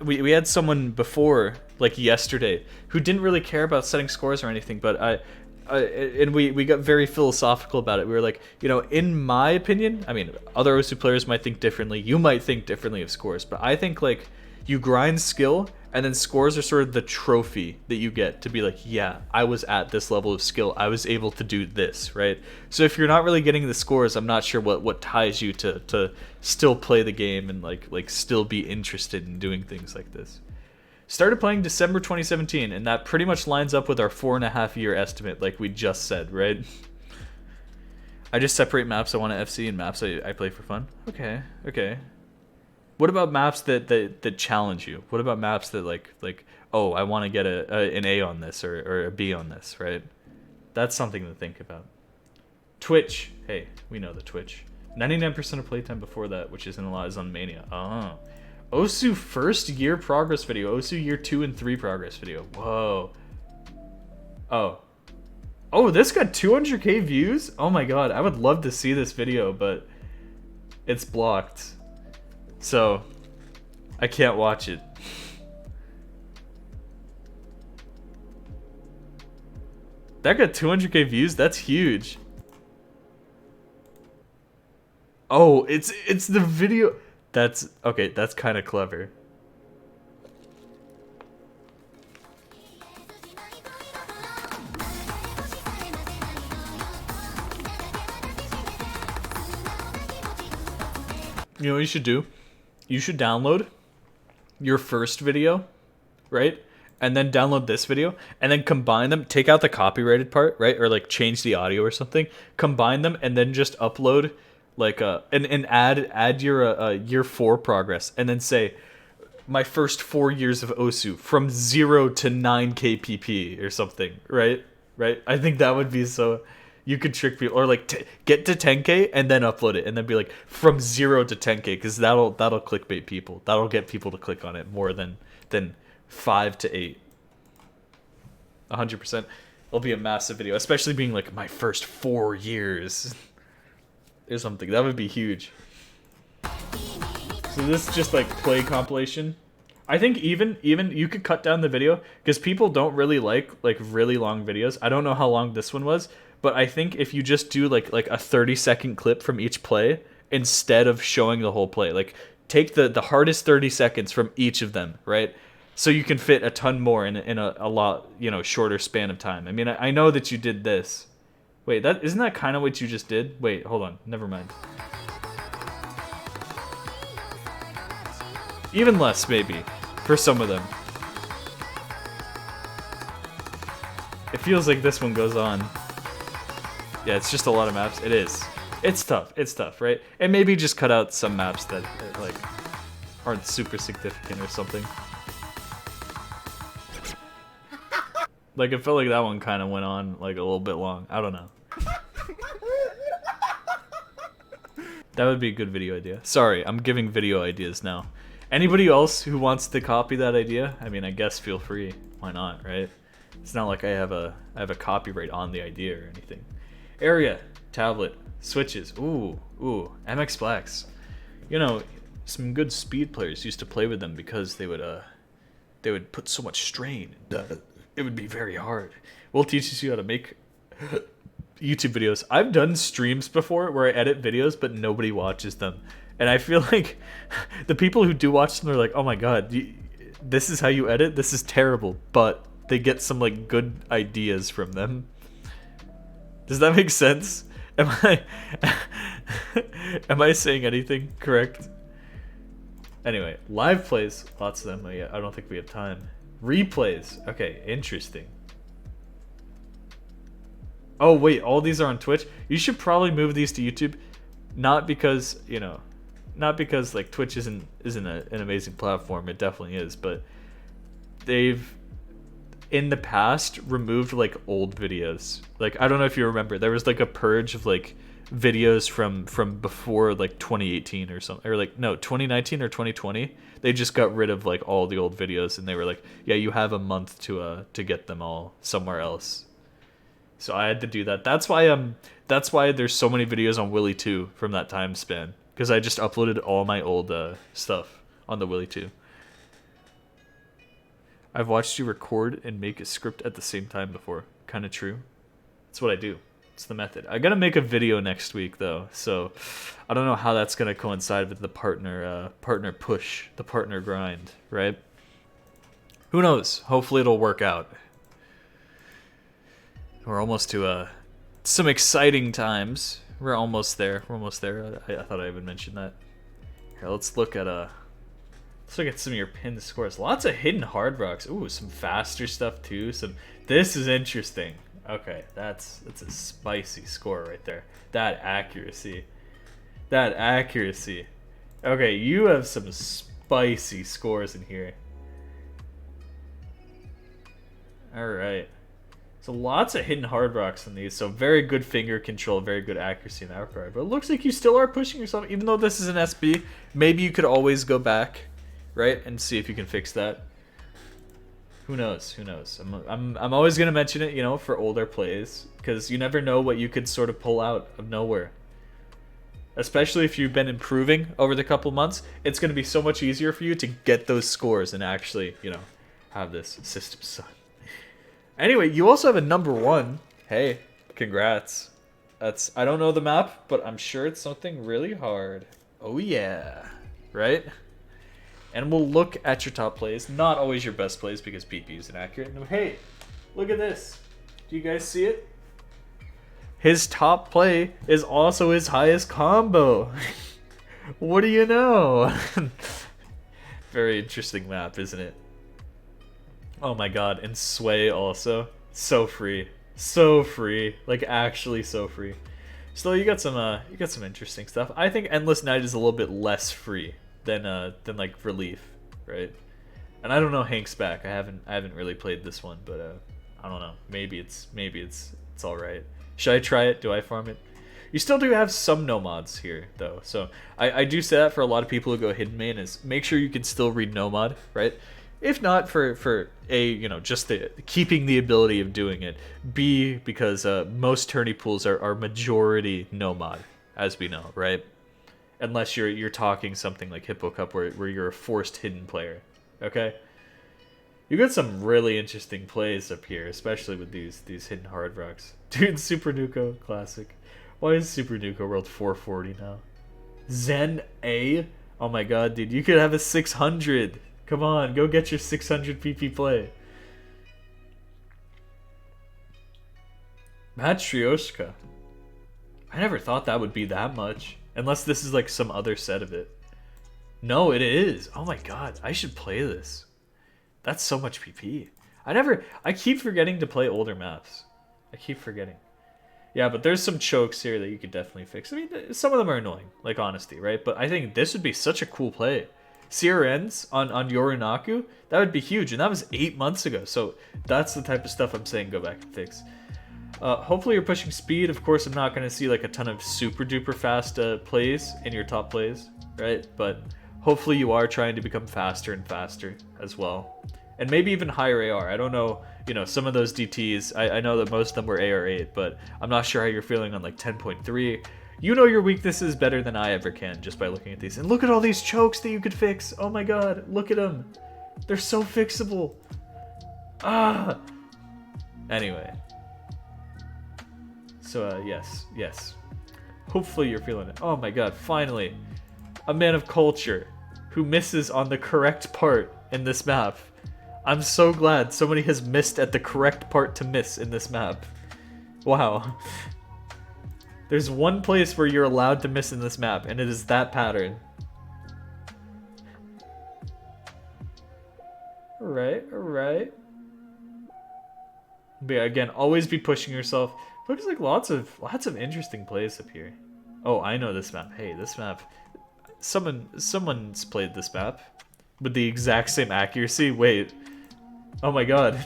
we had someone before, like yesterday, who didn't really care about setting scores or anything, but and we got very philosophical about it. We were like, you know, in my opinion, I mean, other OSU players might think differently. You might think differently of scores, but I think like you grind skill and then scores are sort of the trophy that you get to be like, yeah, I was at this level of skill. I was able to do this, right? So if you're not really getting the scores, I'm not sure what ties you to still play the game and like still be interested in doing things like this. Started playing December 2017, and that pretty much lines up with our 4.5-year estimate, like we just said, right? I just separate maps I want to FC and maps I play for fun. Okay. What about maps that challenge you? What about maps that like oh, I want to get an A on this or a B on this, right? That's something to think about. Twitch. Hey, we know the Twitch. 99% of playtime before that, which isn't a lot, is on Mania. Oh. OSU first year progress video. OSU year 2 and 3 progress video. Whoa. Oh, this got 200k views? Oh my god, I would love to see this video, but it's blocked. So, I can't watch it. That got 200k views? That's huge. Oh, it's the video. That's okay, that's kind of clever. You know what you should do? You should download your first video, right? And then download this video and then combine them, take out the copyrighted part, right? Or like change the audio or something, combine them and then just upload like and add your year 4 progress and then say my first 4 years of OSU from 0 to 9k pp or something, right? I think that would be so you could trick people, or like get to 10k and then upload it and then be like from 0 to 10k, because that'll clickbait people. That'll get people to click on it more than 5 to 8. 100%. It'll be a massive video, especially being like my first 4 years or something. That would be huge. So this is just like play compilation. I think even you could cut down the video because people don't really like really long videos. I don't know how long this one was, but I think if you just do like a 30-second clip from each play instead of showing the whole play, like take the hardest 30 seconds from each of them, right? So you can fit a ton more in a lot, you know, shorter span of time. I mean, I know that you did this. Wait, isn't that kind of what you just did? Wait, hold on. Never mind. Even less, maybe, for some of them. It feels like this one goes on. Yeah, it's just a lot of maps. It is. It's tough, right? And maybe just cut out some maps that like aren't super significant or something. Like, it felt like that one kind of went on like a little bit long. I don't know. That would be a good video idea. Sorry, I'm giving video ideas now. Anybody else who wants to copy that idea? I mean, I guess feel free. Why not, right? It's not like I have a copyright on the idea or anything. Area, tablet, switches. Ooh, MX Blacks. You know, some good speed players used to play with them because they would put so much strain. It would be very hard. Will teaches you how to make YouTube videos. I've done streams before where I edit videos, but nobody watches them. And I feel like the people who do watch them are like, oh my god, this is how you edit? This is terrible. But they get some like good ideas from them. Does that make sense? Am I saying anything correct? Anyway, live plays, lots of them. I don't think we have time. Replays. Okay, interesting. Oh wait, all these are on Twitch? You should probably move these to YouTube. Not because, you know, not because like Twitch isn't an amazing platform. It definitely is, but they've in the past removed like old videos. Like, I don't know if you remember, there was like a purge of like videos from before like 2018 or something, or like no 2019 or 2020. They just got rid of like all the old videos, and they were like, yeah, you have a month to get them all somewhere else. So I had to do that. That's why there's so many videos on Willy 2 from that time span, because I just uploaded all my old stuff on the Willy 2. I've watched you record and make a script at the same time before. Kind of true. That's what I do. It's the method. I gotta make a video next week though, so I don't know how that's gonna coincide with the partner push, the partner grind, right? Who knows? Hopefully it'll work out. We're almost to some exciting times. We're almost there. We're almost there. I thought I even mentioned that. Here, let's look at some of your pinned scores. Lots of hidden hard rocks. Ooh, some faster stuff too. This is interesting. Okay, that's a spicy score right there. That accuracy. Okay, you have some spicy scores in here. All right. So lots of hidden hard rocks in these. So very good finger control, very good accuracy in that regard. But it looks like you still are pushing yourself, even though this is an SB. Maybe you could always go back, right, and see if you can fix that. Who knows? I'm always gonna mention it, you know, for older plays, because you never know what you could sort of pull out of nowhere. Especially if you've been improving over the couple months, it's gonna be so much easier for you to get those scores and actually, you know, have this system son. Anyway, you also have a #1. Hey, congrats. I don't know the map, but I'm sure it's something really hard. Oh yeah, right? And we'll look at your top plays. Not always your best plays because PP is inaccurate. And hey, look at this. Do you guys see it? His top play is also his highest combo. What do you know? Very interesting map, isn't it? Oh my god, and Sway also. So free. So free. Like, actually so free. Still, you got some interesting stuff. I think Endless Night is a little bit less free than like Relief, right? And I don't know Hank's back. I haven't really played this one, but I don't know. Maybe it's all right. Should I try it? Do I farm it? You still do have some no mods here though, so I do say that for a lot of people who go hidden main is make sure you can still read no mod, right? If not for A, you know, just keeping the ability of doing it. B, because most tourney pools are majority no mod, as we know, right? Unless you're talking something like Hippo Cup where you're a forced hidden player, okay? You got some really interesting plays up here, especially with these hidden hard rocks. Dude, Super Nuko classic. Why is Super Nuko World 440 now? Zen A? Oh my god, dude, you could have a 600. Come on, go get your 600 PP play. Matryoshka. I never thought that would be that much. Unless this is like some other set of it. No, it is. Oh my god, I should play this. That's so much PP. I keep forgetting to play older maps. I keep forgetting. Yeah, but there's some chokes here that you could definitely fix. I mean, some of them are annoying, like Honesty, right? But I think this would be such a cool play. CRNs on Yorinaku, that would be huge, and that was 8 months ago. So that's the type of stuff I'm saying go back and fix. Hopefully you're pushing speed. Of course, I'm not going to see like a ton of super duper fast plays in your top plays, right? But hopefully you are trying to become faster and faster as well. And maybe even higher AR. I don't know, you know, some of those DTs, I know that most of them were AR8, but I'm not sure how you're feeling on like 10.3. You know your weaknesses better than I ever can just by looking at these. And look at all these chokes that you could fix. Oh my god, look at them. They're so fixable. Ah. Anyway. So, yes. Hopefully you're feeling it. Oh my god, finally. A man of culture who misses on the correct part in this map. I'm so glad somebody has missed at the correct part to miss in this map. Wow. There's one place where you're allowed to miss in this map, and it is that pattern. Alright. But yeah, again, always be pushing yourself. Looks like lots of interesting plays up here. Oh, I know this map. Hey, this map. Someone's played this map with the exact same accuracy. Wait. Oh my god.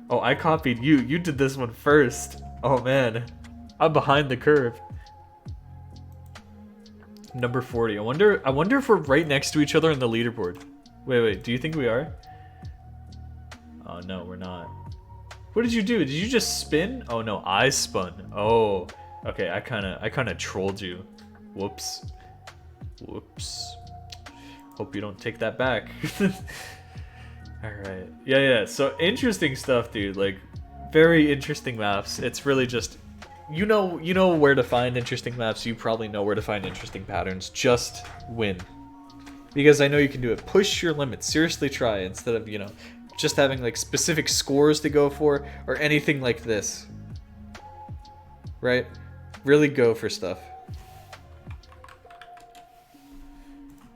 Oh, I copied you. You did this one first. Oh man. I'm behind the curve. Number 40. I wonder if we're right next to each other on the leaderboard. Wait, do you think we are? Oh no, we're not. What did you do? Did you just spin? Oh no, I spun. Oh. Okay, I kinda trolled you. Whoops. Hope you don't take that back. Alright. Yeah. So interesting stuff, dude. Like, very interesting maps. It's really just, you know where to find interesting maps. You probably know where to find interesting patterns. Just win. Because I know you can do it. Push your limits. Seriously try, instead of, you know, just having like specific scores to go for or anything like this. Right? Really go for stuff.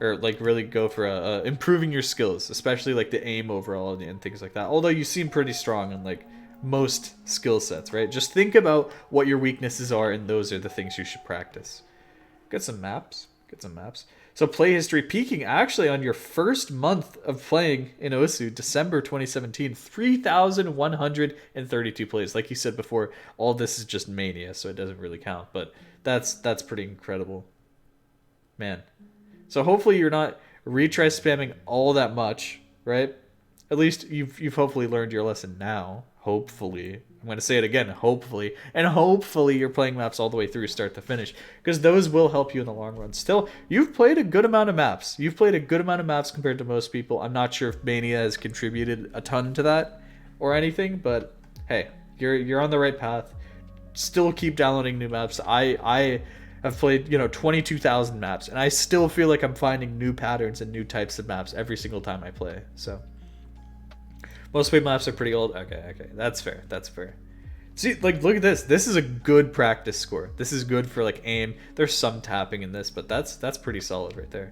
Or like really go for improving your skills, especially like the aim overall and things like that. Although you seem pretty strong in like most skill sets, right? Just think about what your weaknesses are, and those are the things you should practice. Get some maps. So play history peaking actually on your first month of playing in Osu, December 2017, 3,132 plays. Like you said before, all this is just mania, so it doesn't really count, but that's pretty incredible. Man. So hopefully you're not retry spamming all that much, right? At least you've hopefully learned your lesson now. Hopefully. I'm going to say it again, hopefully. And hopefully you're playing maps all the way through start to finish, because those will help you in the long run. Still, you've played a good amount of maps. You've played a good amount of maps compared to most people. I'm not sure if Mania has contributed a ton to that or anything, but hey, you're on the right path. Still keep downloading new maps. I have played, 22,000 maps, and I still feel like I'm finding new patterns and new types of maps every single time I play. So most of my maps are pretty old. Okay, that's fair. See, like, look at this. This is a good practice score. This is good for like aim. There's some tapping in this, but that's pretty solid right there.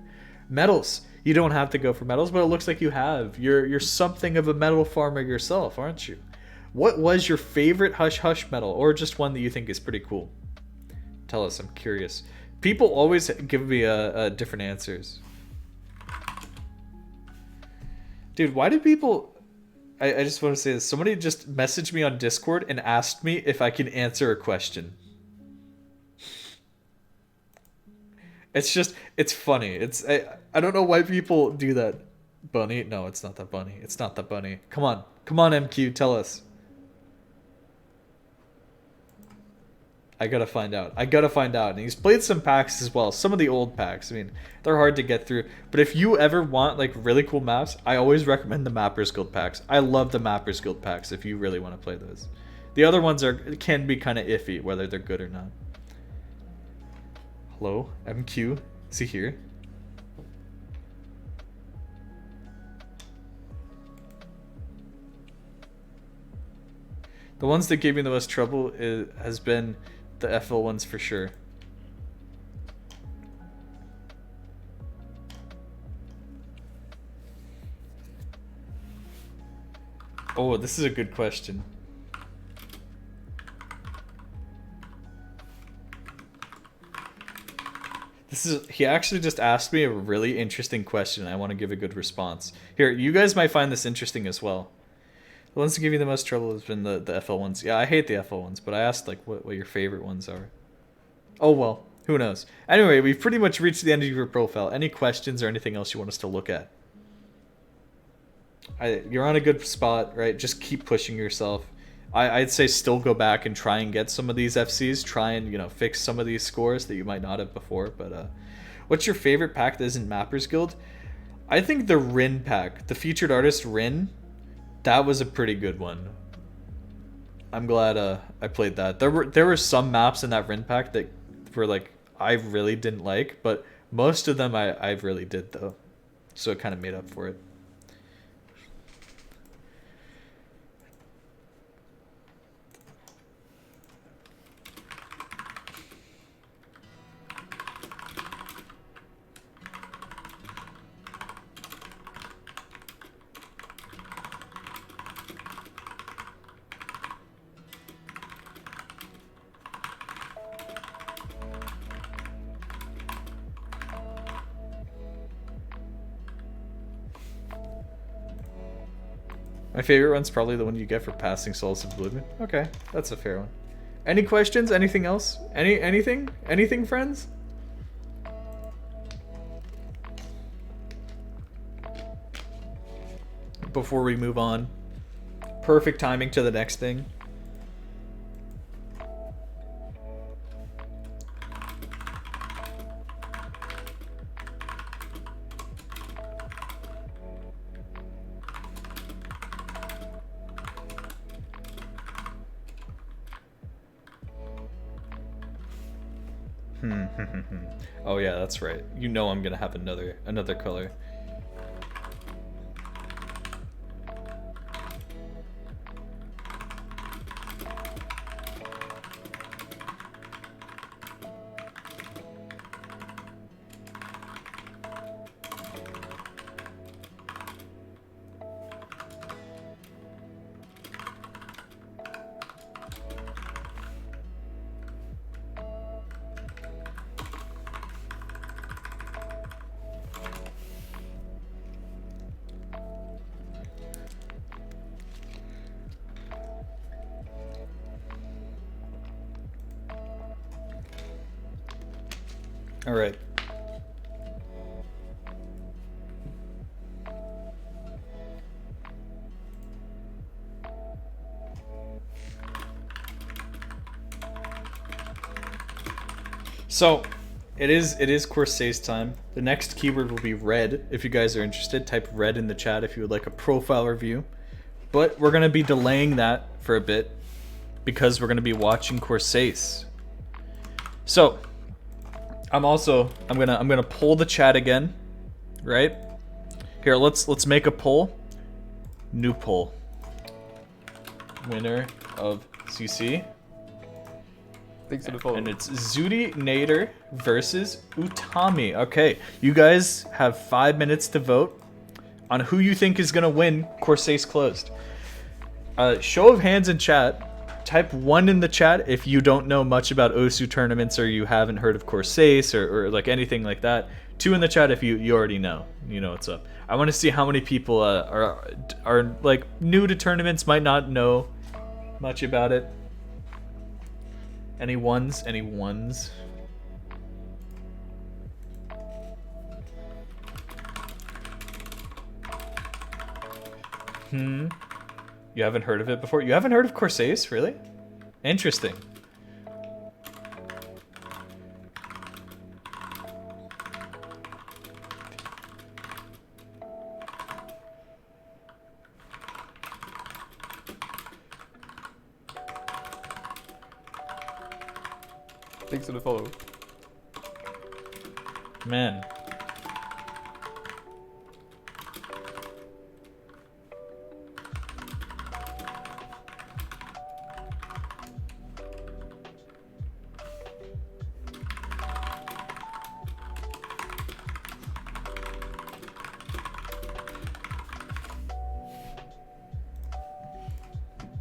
Medals. You don't have to go for medals, but it looks like you have. You're something of a medal farmer yourself, aren't you? What was your favorite Hush Hush medal, or just one that you think is pretty cool? Tell us, I'm curious. People always give me different answers. Dude, why do people... I just want to say this. Somebody just messaged me on Discord and asked me if I can answer a question. It's funny. I don't know why people do that. Bunny? No, it's not that bunny. It's not that bunny. Come on, MQ, tell us. I gotta find out. And he's played some packs as well. Some of the old packs. I mean, they're hard to get through. But if you ever want like really cool maps, I always recommend the Mappers Guild packs. I love the Mappers Guild packs if you really want to play those. The other ones can be kind of iffy, whether they're good or not. Hello, MQ. Is he here? The ones that gave me the most trouble has been the FL ones for sure. Oh, this is a good question. He actually just asked me a really interesting question. I want to give a good response. Here, you guys might find this interesting as well. The ones that give you the most trouble has been the FL ones. Yeah, I hate the FL ones, but I asked like what your favorite ones are. Oh well, who knows? Anyway, we've pretty much reached the end of your profile. Any questions or anything else you want us to look at? You're on a good spot, right? Just keep pushing yourself. I'd say still go back and try and get some of these FCs. Try and, you know, fix some of these scores that you might not have before. But what's your favorite pack that isn't Mappers Guild? I think the Rin pack, the featured artist Rin, that was a pretty good one. I'm glad I played that. There were some maps in that Rin pack that were like I really didn't like, but most of them I really did though. So it kind of made up for it. My favorite one's probably the one you get for passing Souls of Oblivion. Okay, that's a fair one. Any questions? Anything else? Anything? Anything, friends? Before we move on. Perfect timing to the next thing. Oh yeah, that's right. You know I'm gonna have another color. All right. So, it is Corsair's time. The next keyword will be red. If you guys are interested, type red in the chat if you would like a profile review. But we're gonna be delaying that for a bit because we're gonna be watching Corsair. So, I'm gonna pull the chat again, right? Here, let's make a poll. New poll. Winner of CC. Thanks for the follow. And it's Zudi Nader versus Utami. Okay, you guys have 5 minutes to vote on who you think is gonna win Corsair's Closed. Show of hands in chat. Type 1 in the chat if you don't know much about Osu tournaments or you haven't heard of Corsair or like anything like that. 2 in the chat if you already know. You know what's up. I want to see how many people are like new to tournaments, might not know much about it. Any ones? Any ones? You haven't heard of it before? You haven't heard of Corsair, really? Interesting. Thanks for the follow. Man.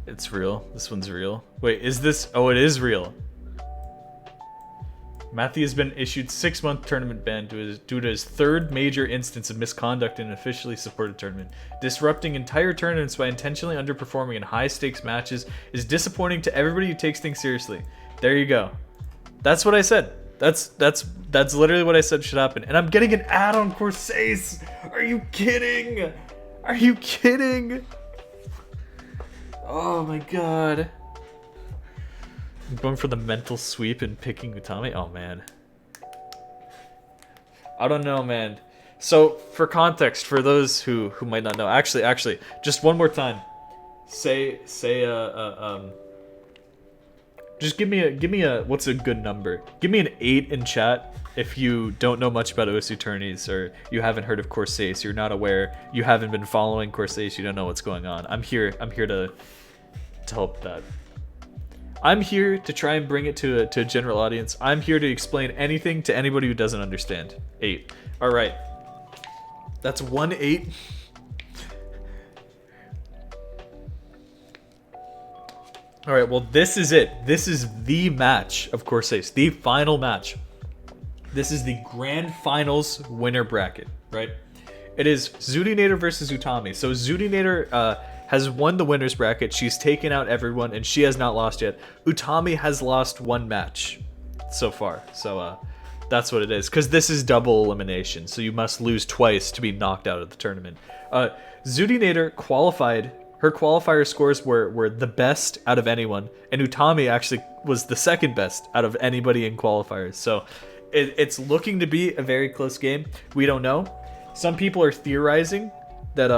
It's real. This one's real. Wait, is this? Oh, it is real. Matthew has been issued 6-month tournament ban due to his third major instance of misconduct in an officially supported tournament. Disrupting entire tournaments by intentionally underperforming in high-stakes matches is disappointing to everybody who takes things seriously. There you go. That's what I said. That's literally what I said should happen. And I'm getting an ad on Corsace. Are you kidding? Are you kidding? Oh my god. I'm going for the mental sweep and picking Utami. Oh man. I don't know, man. So for context, for those who might not know, actually, just one more time. Just give me a what's a good number? Give me an 8 in chat if you don't know much about OSU tourneys or you haven't heard of Corsace, you're not aware, you haven't been following Corsace, you don't know what's going on. I'm here to help that. I'm here to try and bring it to a general audience. I'm here to explain anything to anybody who doesn't understand. 8. All right. That's 1 8. All right, well, this is it. This is the match of Corsace, the final match. This is the grand finals winner bracket, right? It is Zudinator versus Utami. So Zudinator has won the winner's bracket. She's taken out everyone, and she has not lost yet. Utami has lost 1 match so far. So that's what it is. Because this is double elimination, so you must lose twice to be knocked out of the tournament. Zudinator qualified. Her qualifier scores were the best out of anyone, and Utami actually was the second best out of anybody in qualifiers. So it's looking to be a very close game. We don't know. Some people are theorizing that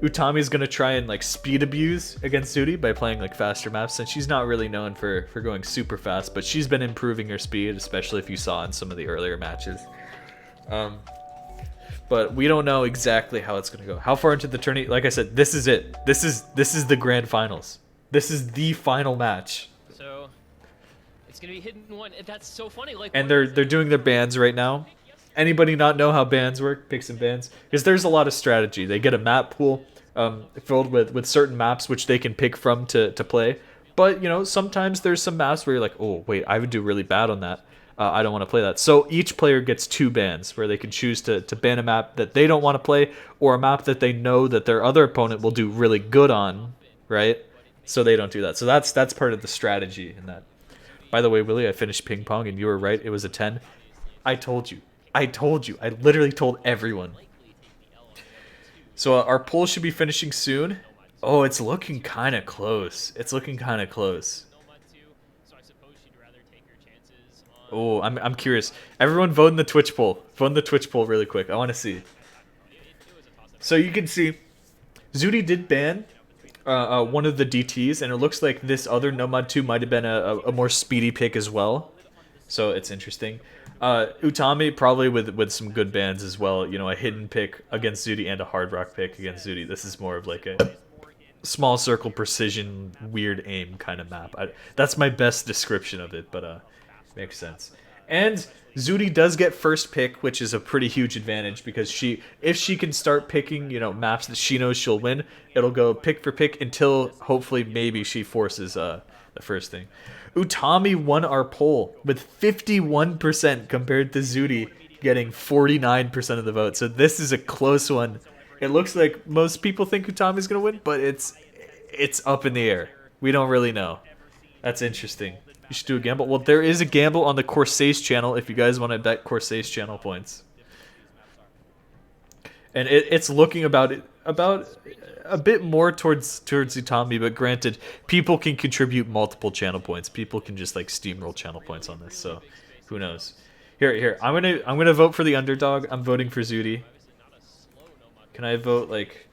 Utami is going to try and like speed abuse against Zudi by playing like faster maps, and she's not really known for going super fast, but she's been improving her speed, especially if you saw in some of the earlier matches. But we don't know exactly how it's going to go. How far into the tourney? Like I said, this is it. This is the grand finals. This is the final match. So it's going to be hidden one. That's so funny. Like, and they're doing their bans right now. Anybody not know how bans work? Pick some bans. Because there's a lot of strategy. They get a map pool filled with certain maps which they can pick from to play. But, you know, sometimes there's some maps where you're like, oh, wait, I would do really bad on that. I don't want to play that. So each player gets 2 bans where they can choose to ban a map that they don't want to play or a map that they know that their other opponent will do really good on, right? So they don't do that. So that's part of the strategy in that. By the way, Willie, I finished ping pong and you were right. It was a 10. I told you. I literally told everyone. So our poll should be finishing soon. Oh, it's looking kind of close. Oh, I'm curious. Everyone vote in the Twitch poll. Vote in the Twitch poll really quick. I want to see. So you can see Zudi did ban one of the DTs, and it looks like this other Nomad 2 might have been a more speedy pick as well. So it's interesting. Utami probably with some good bans as well. You know, a hidden pick against Zudi and a hard rock pick against Zudi. This is more of like a small circle precision weird aim kind of map. That's my best description of it, but makes sense. And Zudi does get first pick, which is a pretty huge advantage because if she can start picking, you know, maps that she knows she'll win, it'll go pick for pick until hopefully maybe she forces the first thing. Utami won our poll with 51% compared to Zudi getting 49% of the vote. So this is a close one. It looks like most people think Utami's going to win, but it's up in the air. We don't really know. That's interesting. You should do a gamble. Well, there is a gamble on the Corsace channel if you guys want to bet Corsace channel points. And it's looking about a bit more towards Utami, but granted, people can contribute multiple channel points. People can just like steamroll channel points on this, so who knows. Here. I'm gonna vote for the underdog. I'm voting for Zudi. Can I vote like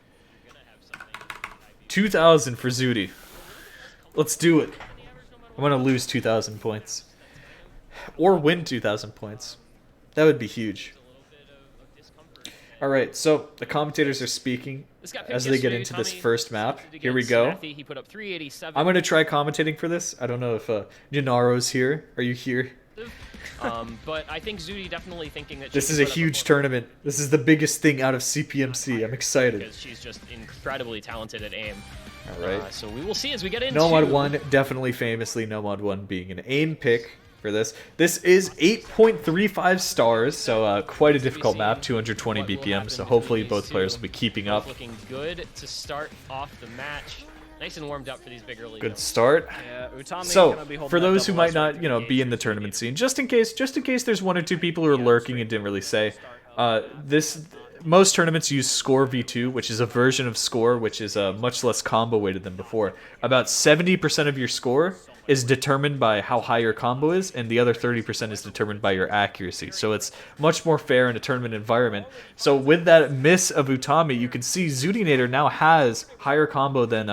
2,000 for Zudi? Let's do it. I'm gonna lose 2,000 points. Or win 2,000 points. That would be huge. Alright, so the commentators are speaking as they get into this first map. Here we go. I'm gonna try commentating for this. I don't know if Gennaro's here. Are you here? But I think Zudi definitely thinking that This is a huge tournament. This is the biggest thing out of CPMC. I'm excited. because she's just incredibly talented at aim. All right. So we will see as we get into Nomad 1, definitely famously Nomad 1 being an aim pick for this. This is 8.35 stars, so quite a difficult map, 220 BPM, so hopefully both players will be keeping up. Looking good to start off the match. Nice and warmed up for these bigger leagues. Good start. Yeah, Utami So, gonna be holding for that those who double might S not, with you know, be in the engagement. tournament scene, just in case there's one or two people who are lurking and didn't really say, most tournaments use Score V2, which is a version of Score, which is much less combo weighted than before. About 70% of your score is determined by how high your combo is, and the other 30% is determined by your accuracy. So it's much more fair in a tournament environment. So with that miss of Utami, you can see Zudinator now has higher combo than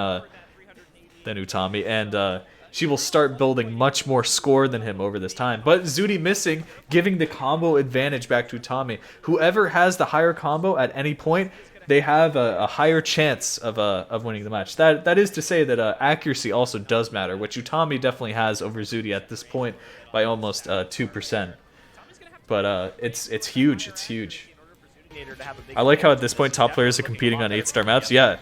Utami, and she will start building much more score than him over this time. But Zudi missing, giving the combo advantage back to Utami. Whoever has the higher combo at any point, they have a higher chance of winning the match. That is to say that accuracy also does matter, which Utami definitely has over Zudi at this point by almost 2%. But it's huge. It's huge. I like how at this point top players are competing on 8-star maps. Yeah.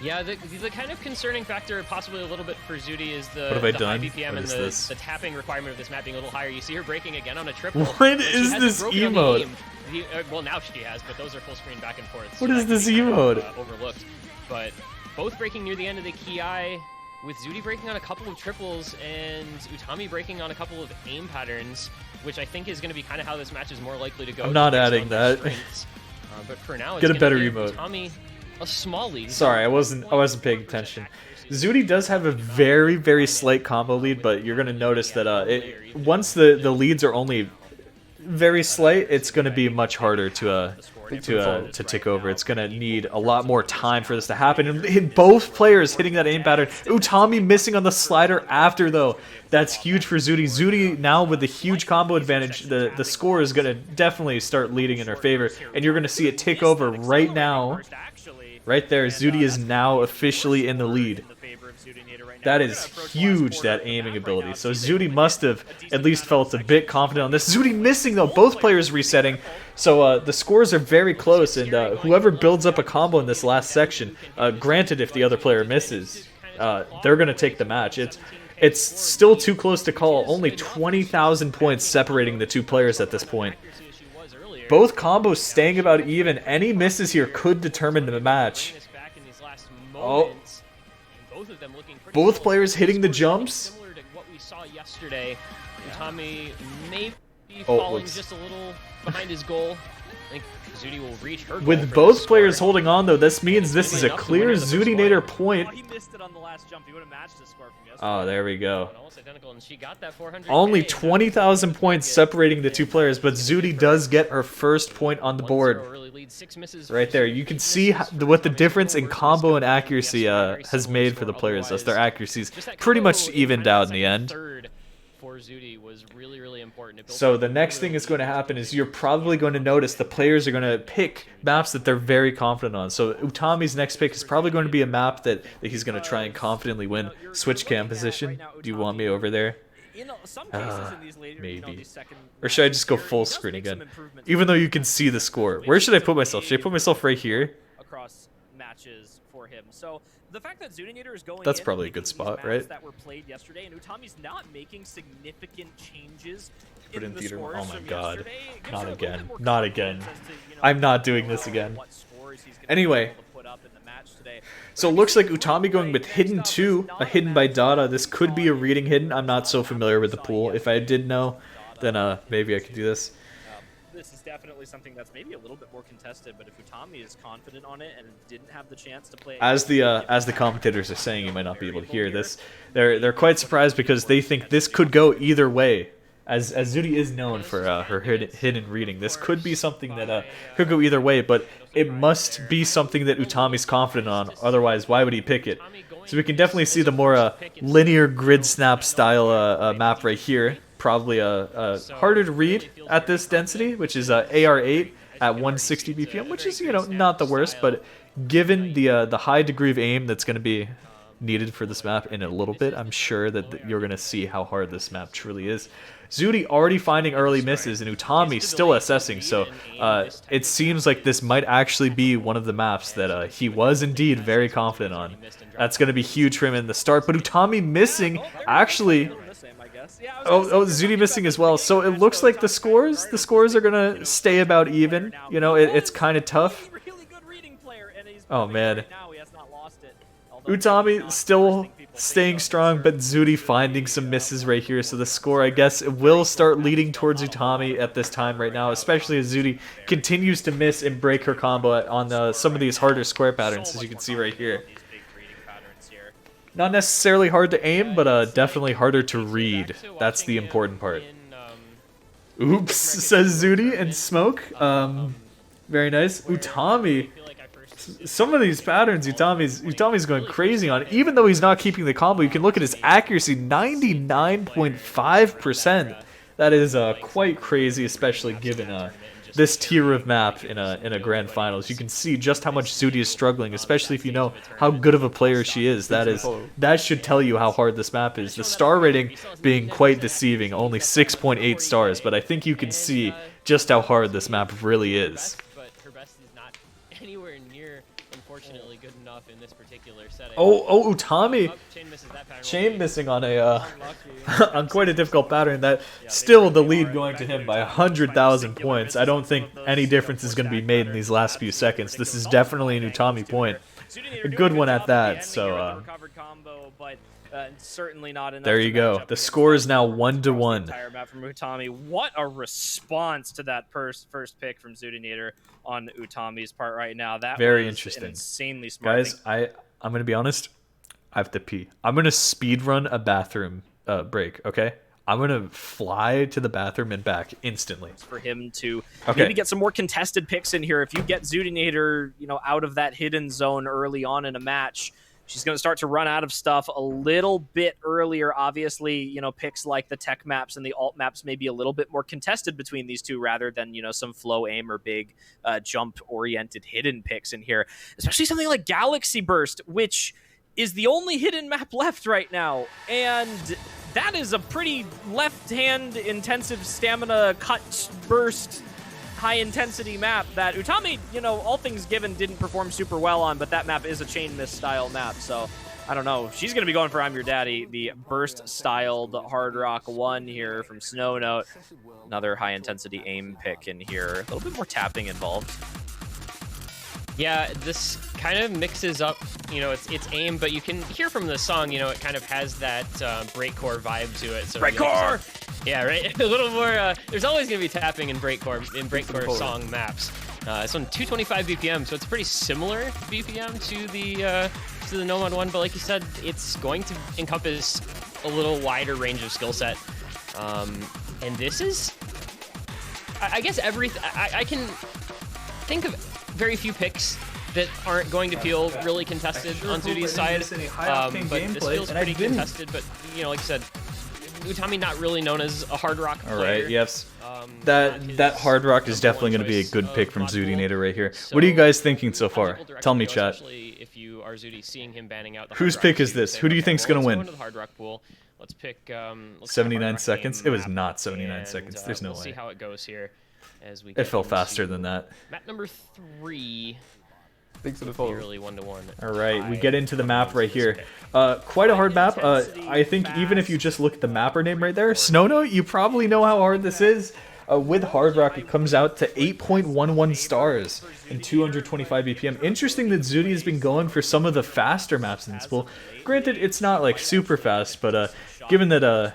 Yeah, the kind of concerning factor, possibly a little bit for Zudi, is the, What have I the done? high BPM What and is this? the tapping requirement of this map being a little higher. You see her breaking again on a triple. What but she is hasn't this broken on the emote? aim. Well, now she has, but those are full screen back and forth. What so is that this can be kind of, emote? overlooked. But both breaking near the end of the Ki, with Zudi breaking on a couple of triples and Utami breaking on a couple of aim patterns, which I think is going to be kind of how this match is more likely to go. I'm not based adding on their that. strengths. But for now, it's Get a gonna better give emote. Utami a small lead. Sorry, I wasn't paying attention. Zudi does have a very, very slight combo lead, but you're going to notice that once the leads are only very slight, it's going to be much harder to tick over. It's going to need a lot more time for this to happen. And both players hitting that aim pattern. Utami missing on the slider after, though. That's huge for Zudi. Zudi now with the huge combo advantage, the score is going to definitely start leading in her favor. And you're going to see it tick over right now. Right there, Zudi is now officially in the lead. That is huge, that aiming ability. So Zudi must have at least felt a bit confident on this. Zudi missing, though. Both players resetting. So the scores are very close, and whoever builds up a combo in this last section, granted if the other player misses, they're going to take the match. It's still too close to call. Only 20,000 points separating the two players at this point. Both combos staying about even. Any misses here could determine the match. Oh. Both players hitting the jumps. Similar to what we saw yesterday. Utami may be Oh, falling whoops. just a little behind his goal. I think Zudi will reach her goal With for both this players score. holding on, though, this means this is a Enough to clear win it the first Zudinator point. point. He missed it on the last jump. He would have matched the score from yesterday. Oh, there we go. Almost identical, and she got that 400K. Only 20,000 points separating the two players, but Zudi does get her first point on the 1-0 board. early lead, 6 misses Right for there. Zudi. You can see what the difference in combo and accuracy has made for the players, as their accuracy's Just that pretty combo much evened out in the end. Third for Zudi was really, really important. It built So up the a next really thing that's going to good happen is you're probably going to notice the players are going to pick maps that they're very confident on. So Utami's next pick is probably going to be a map that he's going to try and confidently win. Switch cam position. Do you want me over there? In some cases in these later, maybe. these second Or should I just go periods, full he does screen make some again? improvements Even though you can see the score. Where should I put myself? Should I put myself right here? across matches for him. So the fact that Zudinator is going That's in probably a and good making spot, these right? maps that were played yesterday, and Utami's not making significant changes Put in the theater. scores Oh my from god. yesterday. It gives Not her a little again. bit more Not again. confidence as to, you know, I'm not doing this again. what scores he's gonna Anyway. be able to put up in the match today. So it looks like Utami going with Hidden 2, a Hidden by Dada. This could be a reading Hidden. I'm not so familiar with the pool. If I did know, then maybe I could do this. This is definitely something that's maybe a little bit more contested, but if Utami is confident on it and didn't have the chance to play As the commentators are saying, you might not be able to hear this. They're quite surprised because they think this could go either way. As Zudi is known for her hidden reading, this could be something that could go either way, but it must be something that Utami's confident on. Otherwise, why would he pick it? So we can definitely see the more linear grid snap style map right here. Probably harder to read at this density, which is AR8 at 160 BPM, which is not the worst, but given the high degree of aim that's going to be needed for this map in a little bit, I'm sure that you're going to see how hard this map truly is. Zudi already finding early misses, and Utami still assessing, so it seems like this might actually be one of the maps that he was indeed very confident on. That's going to be huge for him in the start, but Utami missing, actually... Oh, Zudi missing as well, so it looks like the scores are going to stay about even. You know, it's kind of tough. Oh, man. Utami still staying strong, but Zudi finding some misses right here. So the score, I guess, it will start leading towards Utami at this time right now, especially as Zudi continues to miss and break her combo on some of these harder square patterns, as you can see right here. Not necessarily hard to aim, but definitely harder to read. That's the important part. Oops, says Zudi and Smoke. Very nice. Utami. Some of these patterns Utami's going crazy on. Even though he's not keeping the combo, you can look at his accuracy, 99.5%. That is quite crazy, especially given this tier of map in a grand finals. You can see just how much Zudi is struggling, especially if you know how good of a player she is. That should tell you how hard this map is. The star rating being quite deceiving, only 6.8 stars, but I think you can see just how hard this map really is. Anywhere near, unfortunately, good enough in this particular setting. Oh, Utami! Chain missing on a on quite a difficult pattern. That still the lead going to him by 100,000 points. I don't think any difference is going to be made in these last few seconds. This is definitely an Utami point. A good one at that. So certainly not enough. There you go. The score is now 1-1. Entire map from Utami. What a response to that first pick from Zudinator on Utami's part right now. That very was interesting. An insanely smart. Guys, I'm gonna be honest. I have to pee. I'm gonna speed run a bathroom break. Okay. I'm gonna fly to the bathroom and back instantly. For him to maybe get some more contested picks in here. If you get Zudinator, out of that hidden zone early on in a match, she's going to start to run out of stuff a little bit earlier. Obviously, picks like the tech maps and the alt maps may be a little bit more contested between these two rather than, some flow aim or big jump-oriented hidden picks in here. Especially something like Galaxy Burst, which is the only hidden map left right now. And that is a pretty left-hand intensive stamina cut burst high-intensity map that Utami, all things given, didn't perform super well on, but that map is a chain miss style map, so I don't know. She's going to be going for I'm Your Daddy, the burst-styled Hard Rock 1 here from Snow Note. Another high-intensity aim pick in here. A little bit more tapping involved. Yeah, this kind of mixes up, it's aim, but you can hear from the song, it kind of has that breakcore vibe to it. So breakcore! Yeah, right. A little more. There's always gonna be tapping in breakcore song maps. It's on 225 BPM, so it's pretty similar BPM to the Nomad one. But like you said, it's going to encompass a little wider range of skill set. And this is, I guess, I can think of very few picks that aren't going to feel really contested on Zudi's side. But this feels pretty contested. But like you said, Utami not really known as a hard rock player. All right, yes. That hard rock is definitely going to be a good pick from Zudinator right here. What are you guys thinking so far? Tell me, chat. If you are Zudi, seeing him banning out the whose pick is this? Who do you think's going to win? The hard rock pool. Let's pick 79 seconds. It was not 79 seconds. There's no way. We'll see how it goes here as we. It fell faster than that. Map number 3. Thanks for the follow. Really 1-1. All right, we get into the map right here. Quite a hard map. I think even if you just look at the mapper name right there, Snow Note, you probably know how hard this is. With Hard Rock, it comes out to 8.11 stars and 225 BPM. Interesting that Zudi has been going for some of the faster maps in this pool. Granted, it's not like super fast, but given that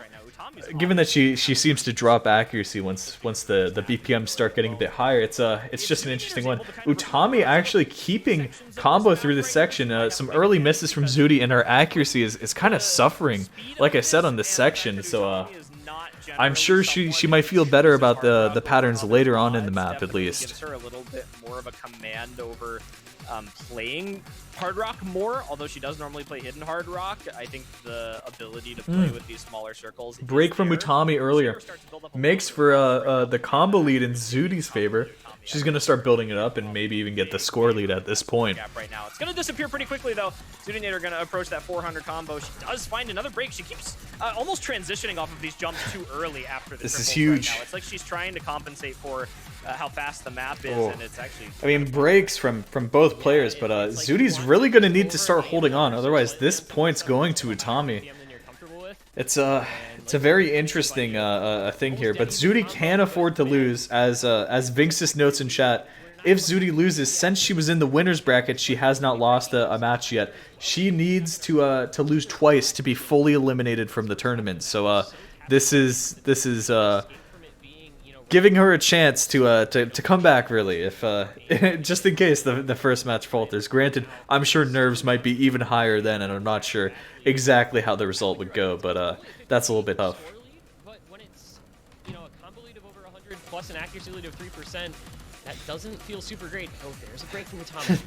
she seems to drop accuracy once the BPM start getting a bit higher, it's just an interesting one. Utami actually keeping combo through this section. Some early misses from Zudi, and her accuracy is kind of suffering, like I said, on this section. So I'm sure she might feel better about the patterns later on in the map, at least. Gives her a little bit more of a command over playing hard rock more, although she does normally play hidden hard rock. I think the ability to play with these smaller circles. Break from Utami earlier makes for the combo lead in Zudi's favor. She's going to start building it up and maybe even get the score lead at this point. Right now. It's going to disappear pretty quickly, though. Zudinator going to approach that 400 combo. She does find another break. She keeps almost transitioning off of these jumps too early after the This is triples huge. Right now. It's like she's trying to compensate for how fast the map is, and it's actually... I mean, breaks from both players, but Zudi's really going to need to start holding on. Otherwise, this point's going to Utami. It's a very interesting thing here, but Zudi can afford to lose, as Vinxis notes in chat. If Zudi loses, since she was in the winner's bracket, she has not lost a match yet. She needs to lose twice to be fully eliminated from the tournament. So this is giving her a chance to come back, really, if just in case the first match falters. Granted, I'm sure nerves might be even higher then, and I'm not sure exactly how the result would go, but that's a little bit tough. But when it's, a combo lead of over 100 plus an accuracy lead of 3%, that doesn't feel super great. Oh, there's a break from Utami.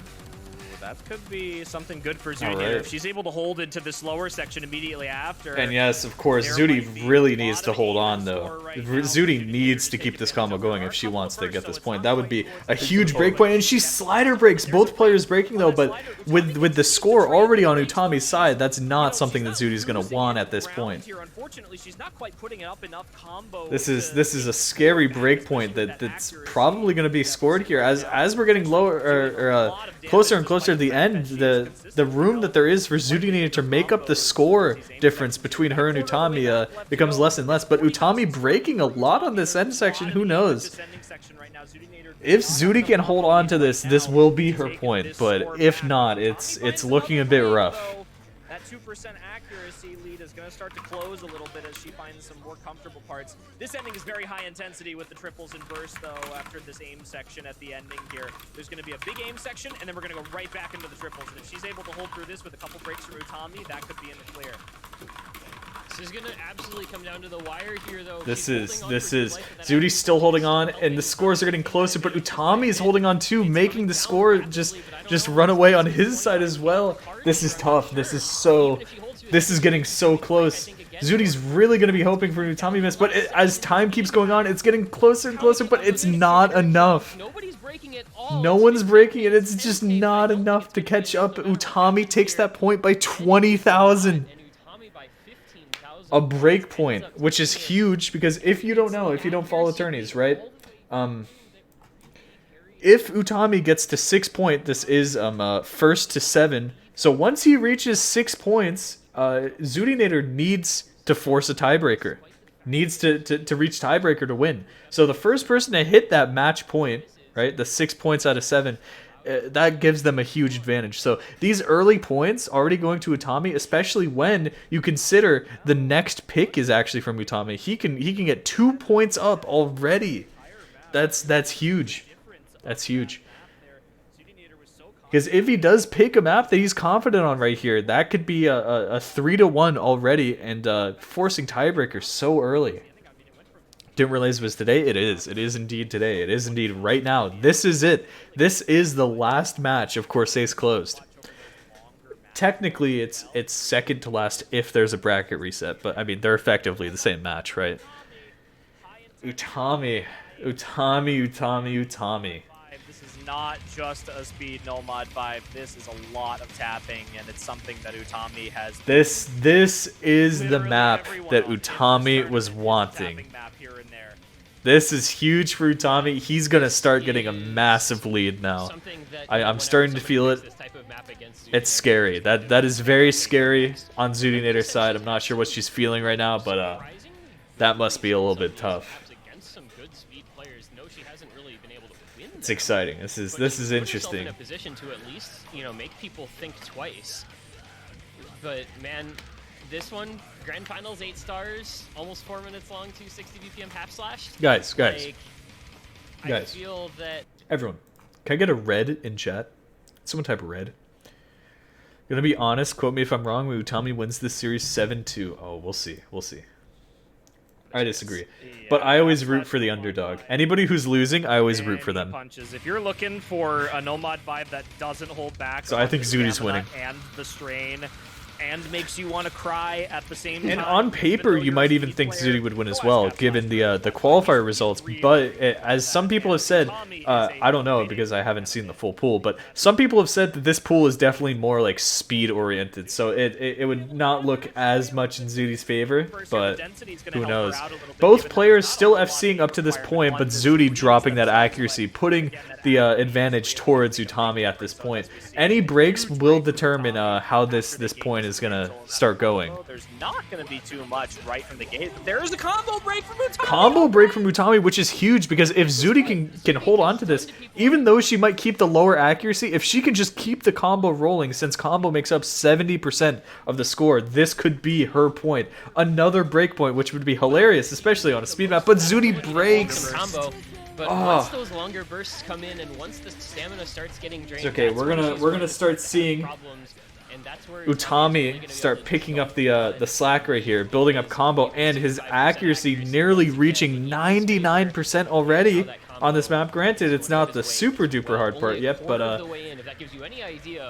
That could be something good for Zudi Right. if she's able to hold into this lower section immediately after. And yes, of course, Zudi really needs to hold on, though. Zudi needs to keep this combo going if she wants to get this point. That would be a huge break point, and she slider breaks. Both players breaking, though, but with the score already on Utami's side, that's not something that Zudi's going to want at this point. Unfortunately, she's not quite putting up enough combo. This is a scary break point that's probably going to be scored here as we're getting lower or closer and closer to the end. The room that there is for Zudinator to make up the score difference between her and Utami becomes less and less. But Utami breaking a lot on this end section. Who knows? If Zudi can hold on to this will be her point. But if not, it's looking a bit rough. That 2% accuracy lead is going to start to close a little bit as she finds some more comfortable parts. This ending is very high intensity with the triples and burst, though, after this aim section at the ending here. There's going to be a big aim section, and then we're going to go right back into the triples. And if she's able to hold through this with a couple breaks from Utami, that could be in the clear. This is going to absolutely come down to the wire here, though. This is Zudi's still holding on, and the scores are getting closer, but Utami is holding on too, making the score just run away on his side as well. This is tough. This is getting so close. Zudi's really going to be hoping for Utami miss, but as time keeps going on, it's getting closer and closer, but it's not enough. No one's breaking it. It's just not enough to catch up. Utami takes that point by 20,000. A break point, which is huge, because if you don't know, if you don't follow tourneys, right? If Utami gets to 6 points, this is first to 7. So once he reaches 6 points, Zudinator needs to force a tiebreaker. Needs to reach tiebreaker to win. So the first person to hit that match point, right, the 6 points out of 7, that gives them a huge advantage. So these early points already going to Utami, especially when you consider the next pick is actually from Utami. He can get 2 points up already. That's huge. That's huge. Because if he does pick a map that he's confident on right here, that could be a 3-1 already, and forcing tiebreaker so early. Didn't realize it was today. It is. It is indeed today. It is indeed right now. This is it. This is the last match of Corsair's Closed. Technically, it's second to last if there's a bracket reset, but I mean they're effectively the same match, right? Utami. This is not just a speed no mod 5. This is a lot of tapping, and it's something that Utami has. This is the map that Utami was wanting. This is huge for Utami. He's going to start getting a massive lead now. I'm starting to feel it. It's scary. That is very scary on Zudinator's side. I'm not sure what she's feeling right now, but that must be a little bit tough. It's exciting. This is interesting. In a position to at least, make people think twice. But man, this one, Grand Finals 8 stars, almost 4 minutes long, 260 BPM half slash. Guys. I feel that everyone, can I get a red in chat? Someone type red. Gonna be honest, quote me if I'm wrong, Utami wins this series 7-2. Oh, we'll see. I disagree. But I always root for the underdog. Anybody who's losing, I always root for them. Punches. If you're looking for a Nomad vibe that doesn't hold back, so I think Zudi's winning. And the strain, and makes you want to cry at the same time. And on paper, you might even think Zudi would win as well, given the qualifier results. But as some people have said, I don't know because I haven't seen the full pool, but some people have said that this pool is definitely more like speed oriented, so it would not look as much in Zudi's favor. But who knows? Both players still FCing up to this point, but Zudi dropping that accuracy, putting the advantage towards Utami at this point. Any breaks will determine how this point is gonna start going. There's not gonna be too much right from the gate, but there is a combo break from Utami. Combo break from Utami, which is huge because if Zudi can hold on to this, even though she might keep the lower accuracy, if she can just keep the combo rolling, since combo makes up 70% of the score, this could be her point. Another break point, which would be hilarious, especially on a speed map. But Zudi breaks. Combo. But once those longer bursts come in, and once the stamina starts getting drained, it's okay. We're gonna start seeing Utami start picking up the slack right here, building up combo, and his accuracy nearly reaching 99% already on this map. Granted, it's not the super duper hard part yet, but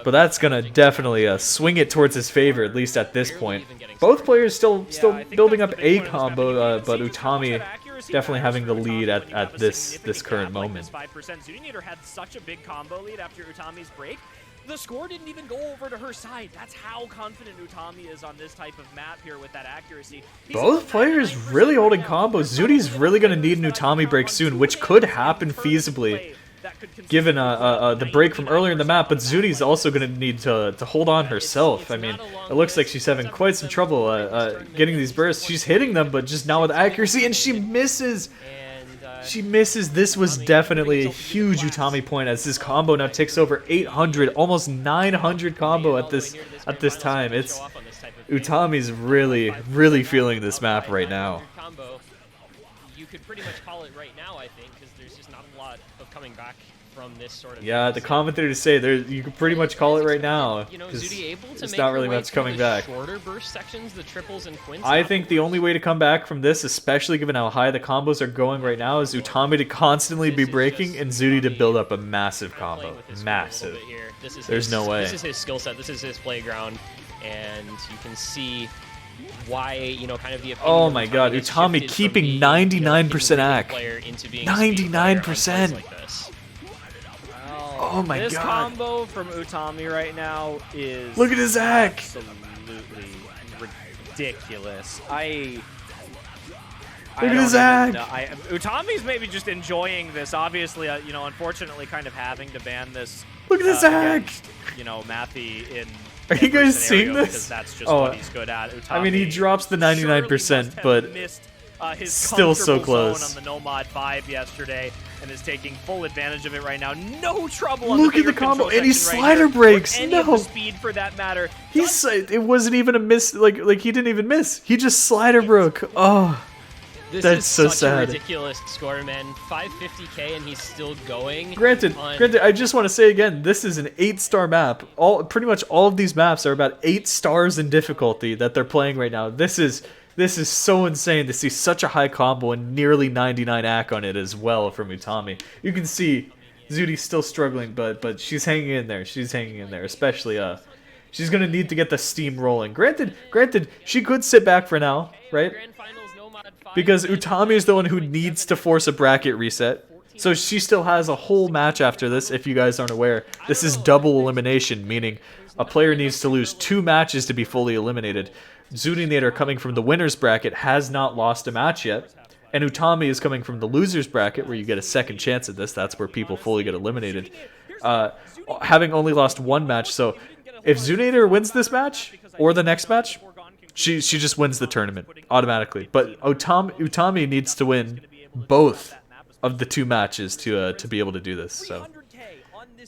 that's gonna definitely swing it towards his favor, at least at this point. Both players still building up a combo, but Utami definitely having the lead at this current moment. 5%. Zudinator had such a big combo lead after Utami's break. The score didn't even go over to her side. That's how confident Utami is on this type of map here with that accuracy. Both players really holding combos. Zudi's really going to need an Utami break soon, which could happen feasibly, given the break from earlier in the map, but Zudi's also going to need to hold on herself. I mean, it looks like she's having quite some trouble getting these bursts. She's hitting them, but just not with accuracy, and she misses. She misses. This was definitely a huge Utami point as this combo now takes over 800, almost 900 combo at this time. It's Utami's really feeling this map right now. You could pretty much call it right now, I think, because there's just not a lot of coming back from this sort of. Yeah, the commentators say there you could pretty much call it right now. You know, Zudi able to it's make not really her way much coming the back. Shorter burst sections, the triples and quints. I think the only way to come back from this, especially given how high the combos are going right now, is Utami to constantly be breaking and Zudi to build up a massive combo. Massive. There's no way. This is his skill set. This is his playground, and you can see why, you know, kind of the. Oh my God, Utami keeping 99% ac. 99%. Oh my this God. combo from Utami right now is Look at his ac. Absolutely ridiculous. Look at his ac. Utami's maybe just enjoying this. Obviously, you know, unfortunately, kind of having to ban this. Look at his ac. You know, Mathy in. Are you guys seeing this? Because that's just what he's good at. Utami, I mean, he drops the 99%, but his still so comfortable close. zone on the Nomad 5 yesterday, and is taking full advantage of it right now. No trouble on Look the at the bigger combo, control and he section slider right here, breaks. or any of the No. speed for that matter. It wasn't even a miss. Like he didn't even miss. He just slider broke. Oh, that's is so such sad. A ridiculous score, man. 550k and he's still going. Granted, I just want to say again, this is an 8-star map. Pretty much all of these maps are about 8 stars in difficulty that they're playing right now. This is so insane to see such a high combo and nearly 99 ac on it as well from Utami. You can see Zudi's still struggling, but she's hanging in there. She's hanging in there, especially she's gonna need to get the steam rolling. Granted, she could sit back for now, right? Because Utami is the one who needs to force a bracket reset. So she still has a whole match after this, if you guys aren't aware. This is double elimination, meaning a player needs to lose 2 matches to be fully eliminated. Zudinator, coming from the winner's bracket, has not lost a match yet. And Utami is coming from the loser's bracket, where you get a second chance at this. That's where people fully get eliminated. Having only lost 1 match, so if Zudinator wins this match, or the next match, she just wins the tournament automatically. But Utami needs to win both of the 2 matches to be able to do this. So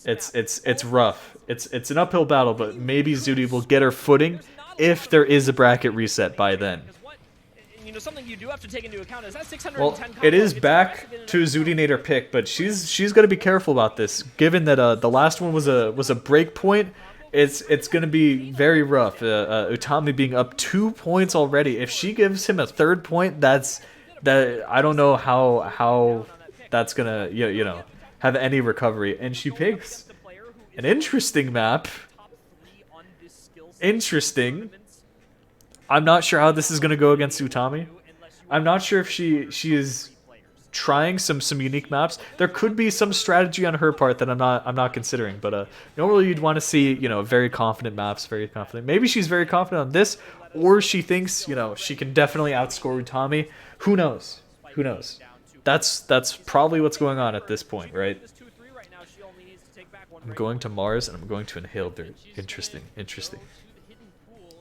it's rough. It's an uphill battle, but maybe Zudi will get her footing if there is a bracket reset by then. You know, something you do have to take into account is that 610 Well, it is back to Zudinator pick, but she's got to be careful about this, given that the last one was a break point. It's going to be very rough. Utami being up 2 points already. If she gives him a 3rd point, that's that I don't know how that's gonna you know have any recovery. And she picks an interesting map. Interesting. I'm not sure how this is gonna go against Utami. I'm not sure if she is trying some unique maps. There could be some strategy on her part that I'm not considering, but normally you'd want to see, you know, very confident maps, very confident. Maybe she's very confident on this, or she thinks, you know, she can definitely outscore Utami. Who knows? Who knows? That's probably what's going on at this point, right? I'm going to Mars and I'm going to Inhale Dirt. Interesting.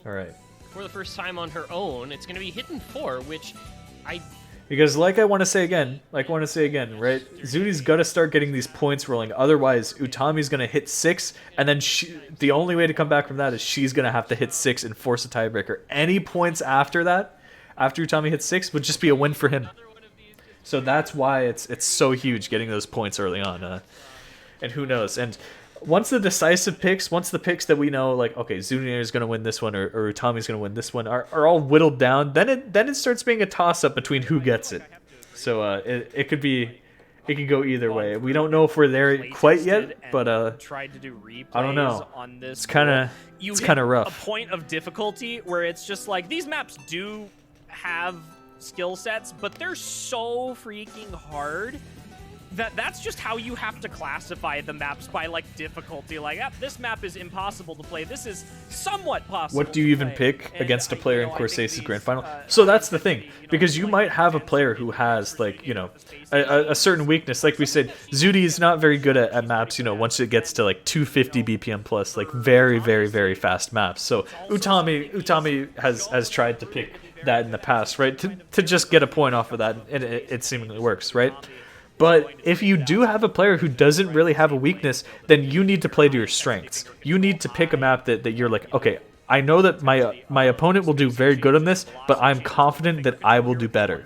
All right. For the first time on her own, it's going to be Hidden 4, which because like I want to say again, right? Zuti's got to start getting these points rolling. Otherwise, Utami's going to hit 6, and then the only way to come back from that is she's going to have to hit 6 and force a tiebreaker. Any points after that, after Utami hits 6, would just be a win for him. So that's why it's so huge getting those points early on. And who knows? And once the decisive picks, once the picks that we know, like, okay, Zutinator is going to win this one, or Utami's going to win this one, are all whittled down, then it starts being a toss-up between who gets it. So it could go either way. We don't know if we're there quite yet, but tried to do replays I don't know. On this, it's kind of rough. A point of difficulty where it's just like these maps do have skill sets, but they're so freaking hard that's just how you have to classify the maps, by like difficulty. Like, this map is impossible to play. This is somewhat possible. What do you even pick against a player in Corsace's Grand Final? So that's the thing, because you might have a player who has, like, you know, a certain weakness. Like we said, Zuti is not very good at maps, you know, once it gets to like 250 BPM plus, like very, very, very fast maps. So Utami has tried to pick that in the past, right? To just get a point off of that, and it seemingly works, right? But if you do have a player who doesn't really have a weakness, then you need to play to your strengths. You need to pick a map that you're like, okay, I know that my opponent will do very good on this, but I'm confident that I will do better.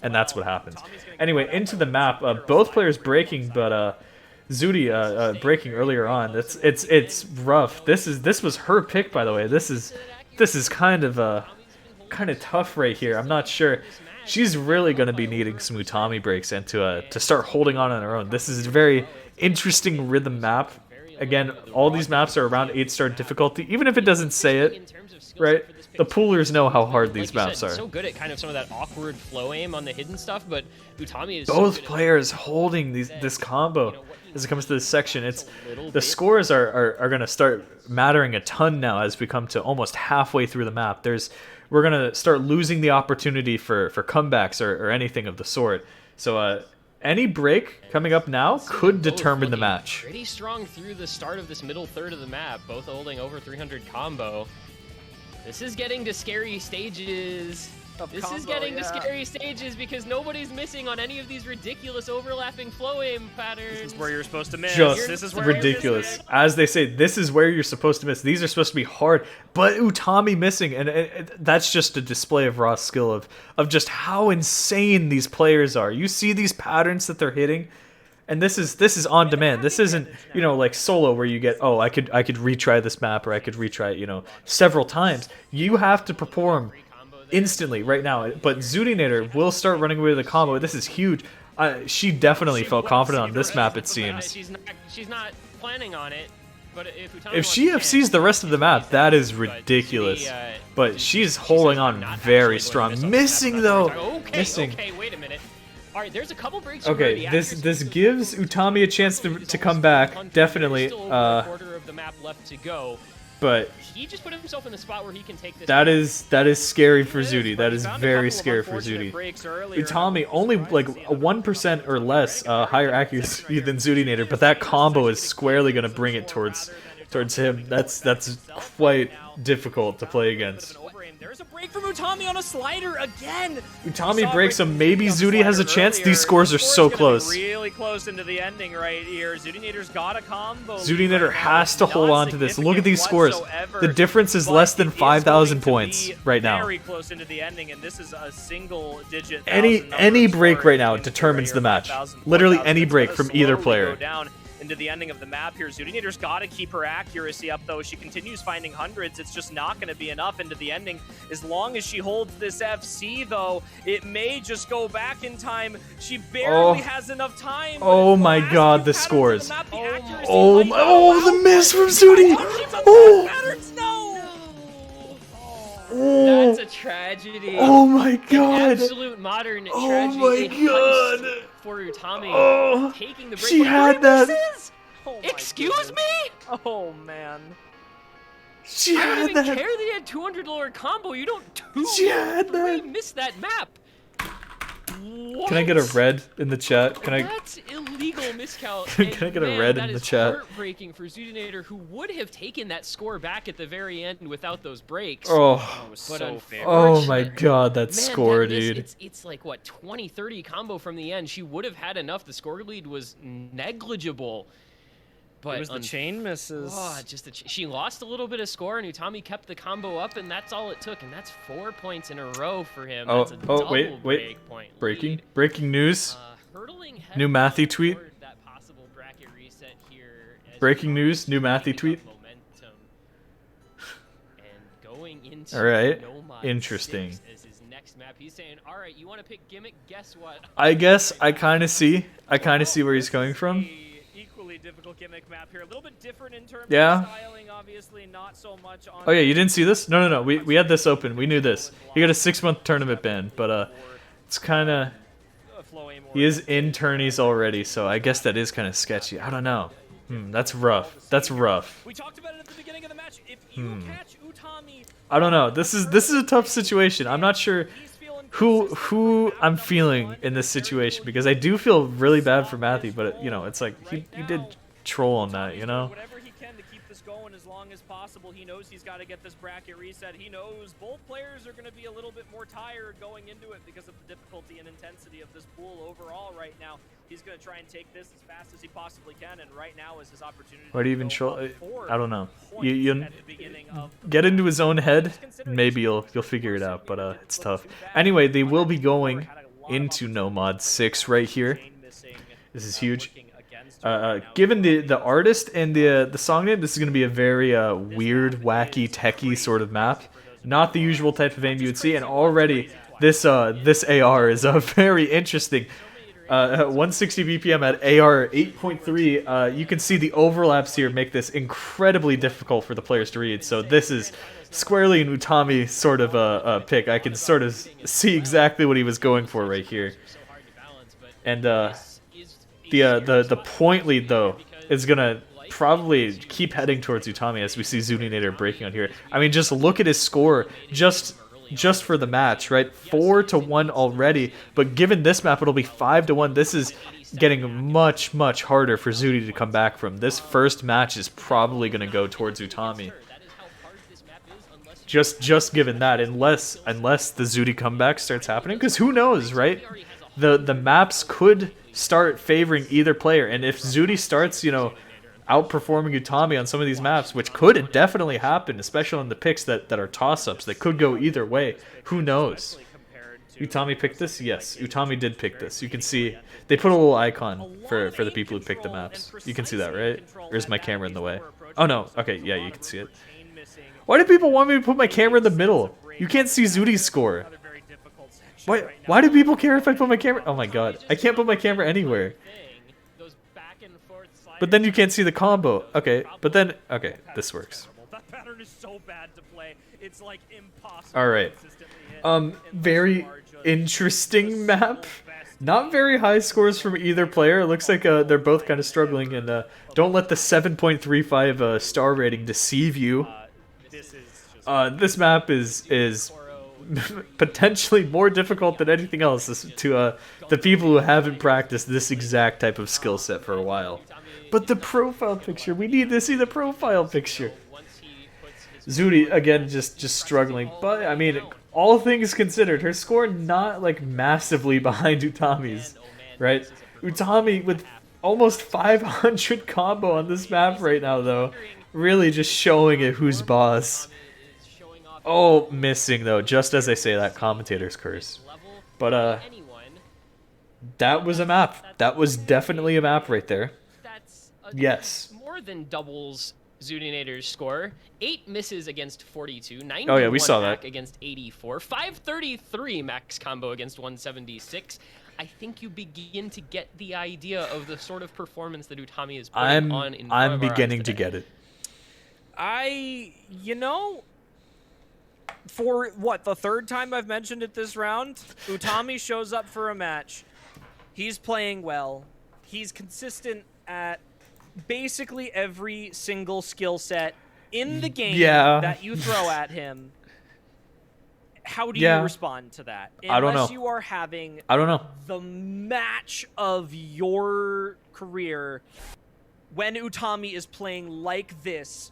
And that's what happens. Anyway, into the map, both players breaking, but Zuti breaking earlier on. It's rough. This was her pick, by the way. This is kind of tough right here. I'm not sure. She's really going to be needing some Utami breaks and to start holding on her own. This is a very interesting rhythm map. Again, all these maps are around 8-star difficulty, even if it doesn't say it, right? The poolers know how hard these maps are. So good at kind of some of that awkward flow aim on the hidden stuff, but Utami is both players holding this combo as it comes to this section. The scores are going to start mattering a ton now as we come to almost halfway through the map. We're going to start losing the opportunity for comebacks or anything of the sort. So any break coming up now could determine the match. Pretty strong through the start of this middle third of the map, both holding over 300 combo. This is getting to scary stages. Scary stages because nobody's missing on any of these ridiculous overlapping flow aim patterns. This is where you're supposed to miss. This is ridiculous. As they say, this is where you're supposed to miss. These are supposed to be hard, but Utami missing, and that's just a display of raw skill of just how insane these players are. You see these patterns that they're hitting, and this is on demand. This isn't, you know, like solo where you get, oh, I could retry this map, or I could retry it, you know, several times. You have to perform instantly right now. But Zutinator will start running away with the combo. This is huge. She definitely felt confident on this map, it seems. She's not planning on it, but if she FCs the rest of the map, that is ridiculous. But she's holding on very strong. Missing though. Missing. Okay, wait a minute. All right, there's a couple breaks. Okay, this gives Utami a chance to come back, definitely. Quarter of the map left to go. But he just put himself in the spot where he can take this. That is scary for Zuti. That is very scary for Zuti. Utami only like a 1% or less higher accuracy than Zutinator, but that combo is squarely going to bring it towards him. That's quite difficult to play against. There's a break from Utami on a slider again. Utami breaks him. Maybe Zuti has a chance. These scores are so close. Really close into the ending right here. Zutinator's got a combo. Zutinator has to hold on to this. Look at these scores. The difference is less than 5,000 points right now. Very close into the ending, and this is a single digit. Any break right now determines the match. Literally any break from either player. into the ending of the map here. Zudinator's got to keep her accuracy up, though. She continues finding hundreds. It's just not going to be enough into the ending. As long as she holds this FC, though, it may just go back in time. She barely has enough time. Oh my god, the scores. The miss from Zudi! That's a tragedy. Oh my god! An absolute modern Oh tragedy. my god! For Utami, Oh, taking the break. she had that. Excuse me? Oh man. She I had don't even that. care that he had 200 lower combo. You don't She had that. miss that map. What? Can I get a red in the chat? Can I? That's illegal miscount. Can I get a Man, red that in the is chat? Heartbreaking for Zudinator, who would have taken that score back at the very end without those breaks. Oh, but oh my god, that Man, score, that miss, dude. It's like, what, 20-30 combo from the end. She would have had enough. The score lead was negligible. But it was the chain misses. Oh, just she lost a little bit of score, and Utami kept the combo up, and that's all it took. And that's 4 points in a row for him. That's a double wait. break point lead. Breaking news. Hurtling New Matthew tweet. that possible bracket reset here as Breaking news. New Matthew tweet. momentum. And going into All right. Nomad Interesting. 6 as his next map, he's saying, "All right, you want to pick gimmick? Guess what?" I guess I kind of see. I kind of see where he's coming from. Equally difficult gimmick map here. A little bit different in terms Yeah. of styling, obviously, not so much on. Oh yeah, you didn't see this? No. We had this open. We knew this. He got a 6-month tournament ban, but it's kind of. He is in tourneys already, so I guess that is kind of sketchy. I don't know. That's rough. That's rough. We talked about it at the beginning of the match. If you catch Utami, I don't know. This is a tough situation. I'm not sure who I'm feeling in this situation because I do feel really bad for Matthew, but you know, it's like he did troll on that, you know. whatever he can to keep this going as long as possible. He knows he's got to get this bracket reset. He knows both players are going to be a little bit more tired going into it because of the difficulty and intensity of this pool overall right now. He's going to try and take this as fast as he possibly can, and right now is his opportunity. Why do you even to troll? go up 4 I don't know. points You at the beginning of get into his own head, maybe you'll figure it out, but it's tough. Anyway, they will be going into Nomad 6 right here. This is huge. Given the artist and the song name, this is going to be a very weird, wacky, techie sort of map. Not the usual type of aim you would see, and already this AR is very interesting. 160 BPM at AR 8.3. You can see the overlaps here make this incredibly difficult for the players to read. So this is squarely an Utami sort of a pick. I can sort of see exactly what he was going for right here. And the point lead though is gonna probably keep heading towards Utami as we see Zudinator breaking on here. I mean, just look at his score just for the match, right? 4-1 already, but given this map, it'll be 5-1. This is getting much harder for Zudi to come back from. This first match is probably going to go towards Utami. Just given that, unless the Zudi comeback starts happening, because who knows, right? The maps could start favoring either player, and if Zudi starts, you know, outperforming Utami on some of these maps, which could definitely happen, especially on the picks that are toss-ups that could go either way. Who knows? Utami picked this? Yes, Utami did pick this. You can see they put a little icon for the people who picked the maps. You can see that, right? Or is my camera in the way? Oh no, okay, yeah, you can see it. Why do people want me to put my camera in the middle? You can't see Zudi's score. Why do people care if I put my camera? Oh my god, I can't put my camera anywhere. But then you can't see the combo. Okay, but then okay, this works. That pattern is so bad to play. It's like impossible. All right. Very interesting map. Not very high scores from either player. It looks like they're both kind of struggling, and don't let the 7.35 star rating deceive you. This map is potentially more difficult than anything else to the people who haven't practiced this exact type of skill set for a while. But the profile picture, we need to see the profile picture. Zudi again just struggling, but I mean, all things considered, her score not like massively behind Utami's, right? Utami with almost 500 combo on this map right now, though, really just showing it who's boss. Oh, missing though, just as I say that, commentator's curse. But that was a map. That was definitely a map right there. Yes. more than doubles Zudinator's score. 8 misses against 42, 91 Oh, yeah, we saw that. against 84, 533 max combo against 176. I think you begin to get the idea of the sort of performance that Utami is putting on in front I'm of our beginning eyes to today. get it. For what, the third time I've mentioned it this round, Utami shows up for a match. He's playing well. He's consistent at basically every single skill set in the game that you throw at him. How do you respond to that? I don't know. Unless you are having I don't know. the match of your career when Utami is playing like this,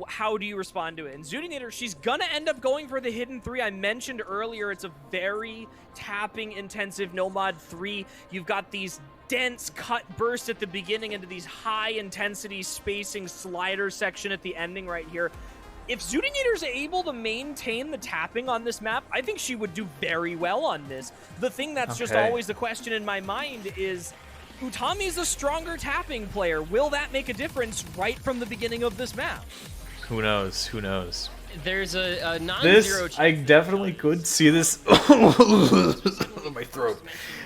how do you respond to it? And Zudinator, she's gonna end up going for the hidden 3. I mentioned earlier it's a very tapping intensive Nomad 3. You've got these dense cut bursts at the beginning into these high intensity spacing slider section at the ending right here. If Zudinator's able to maintain the tapping on this map, I think she would do very well on this. The thing that's just always the question in my mind is, Utami's a stronger tapping player. Will that make a difference right from the beginning of this map? Who knows? Who knows? There's a non-zero I definitely could see this. My throat.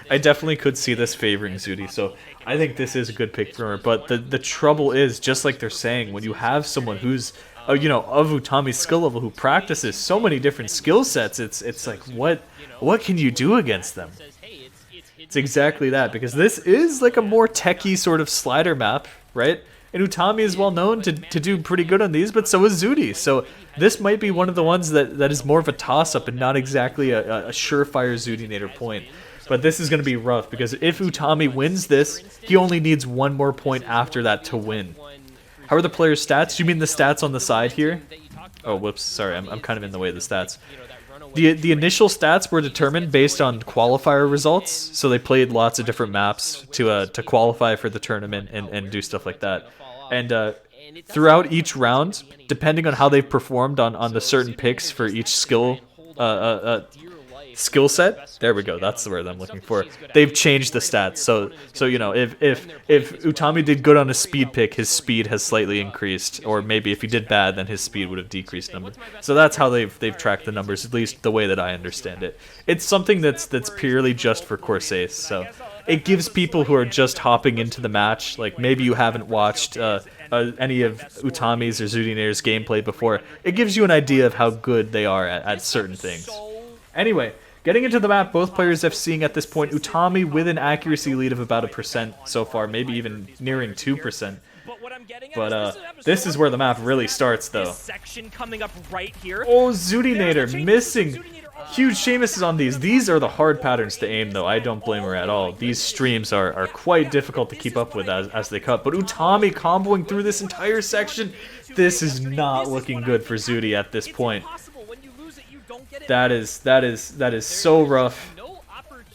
I definitely could see this favoring Zudi, so I think this is a good pick for her. But the trouble is, just like they're saying, when you have someone who's of Utami's skill level, who practices so many different skill sets, it's like, what can you do against them? It's exactly that, because this is like a more techie sort of slider map, right? And Utami is well known to do pretty good on these, but so is Zudi. So this might be one of the ones that is more of a toss-up and not exactly a surefire Zudinator point. But this is going to be rough, because if Utami wins this, he only needs one more point after that to win. How are the players' stats? Do you mean the stats on the side here? Oh, whoops. Sorry, I'm kind of in the way of the stats. The initial stats were determined based on qualifier results, so they played lots of different maps to qualify for the tournament and do stuff like that. And throughout each round, depending on how they've performed on the certain picks for each skill set, there we go, that's the word I'm looking for, they've changed the stats. So if Utami did good on a speed pick, his speed has slightly increased, or maybe if he did bad, then his speed would have decreased number. So that's how they've tracked the numbers, at least the way that I understand it. It's something that's purely just for Corsace, so it gives people who are just hopping into the match, like maybe you haven't watched any of Utami's or Zudinator's gameplay before, it gives you an idea of how good they are at certain things. Anyway, getting into the map, both players FCing at this point. Utami with an accuracy lead of about 1% so far, maybe even nearing 2%. But this is where the map really starts, though. Oh, Zudinator missing. Huge Seamus on these. These are the hard patterns to aim, though. I don't blame her at all. These streams are quite difficult to keep up with as they cut. But Utami comboing through this entire section. This is not looking good for Zudi at this point. That is so rough.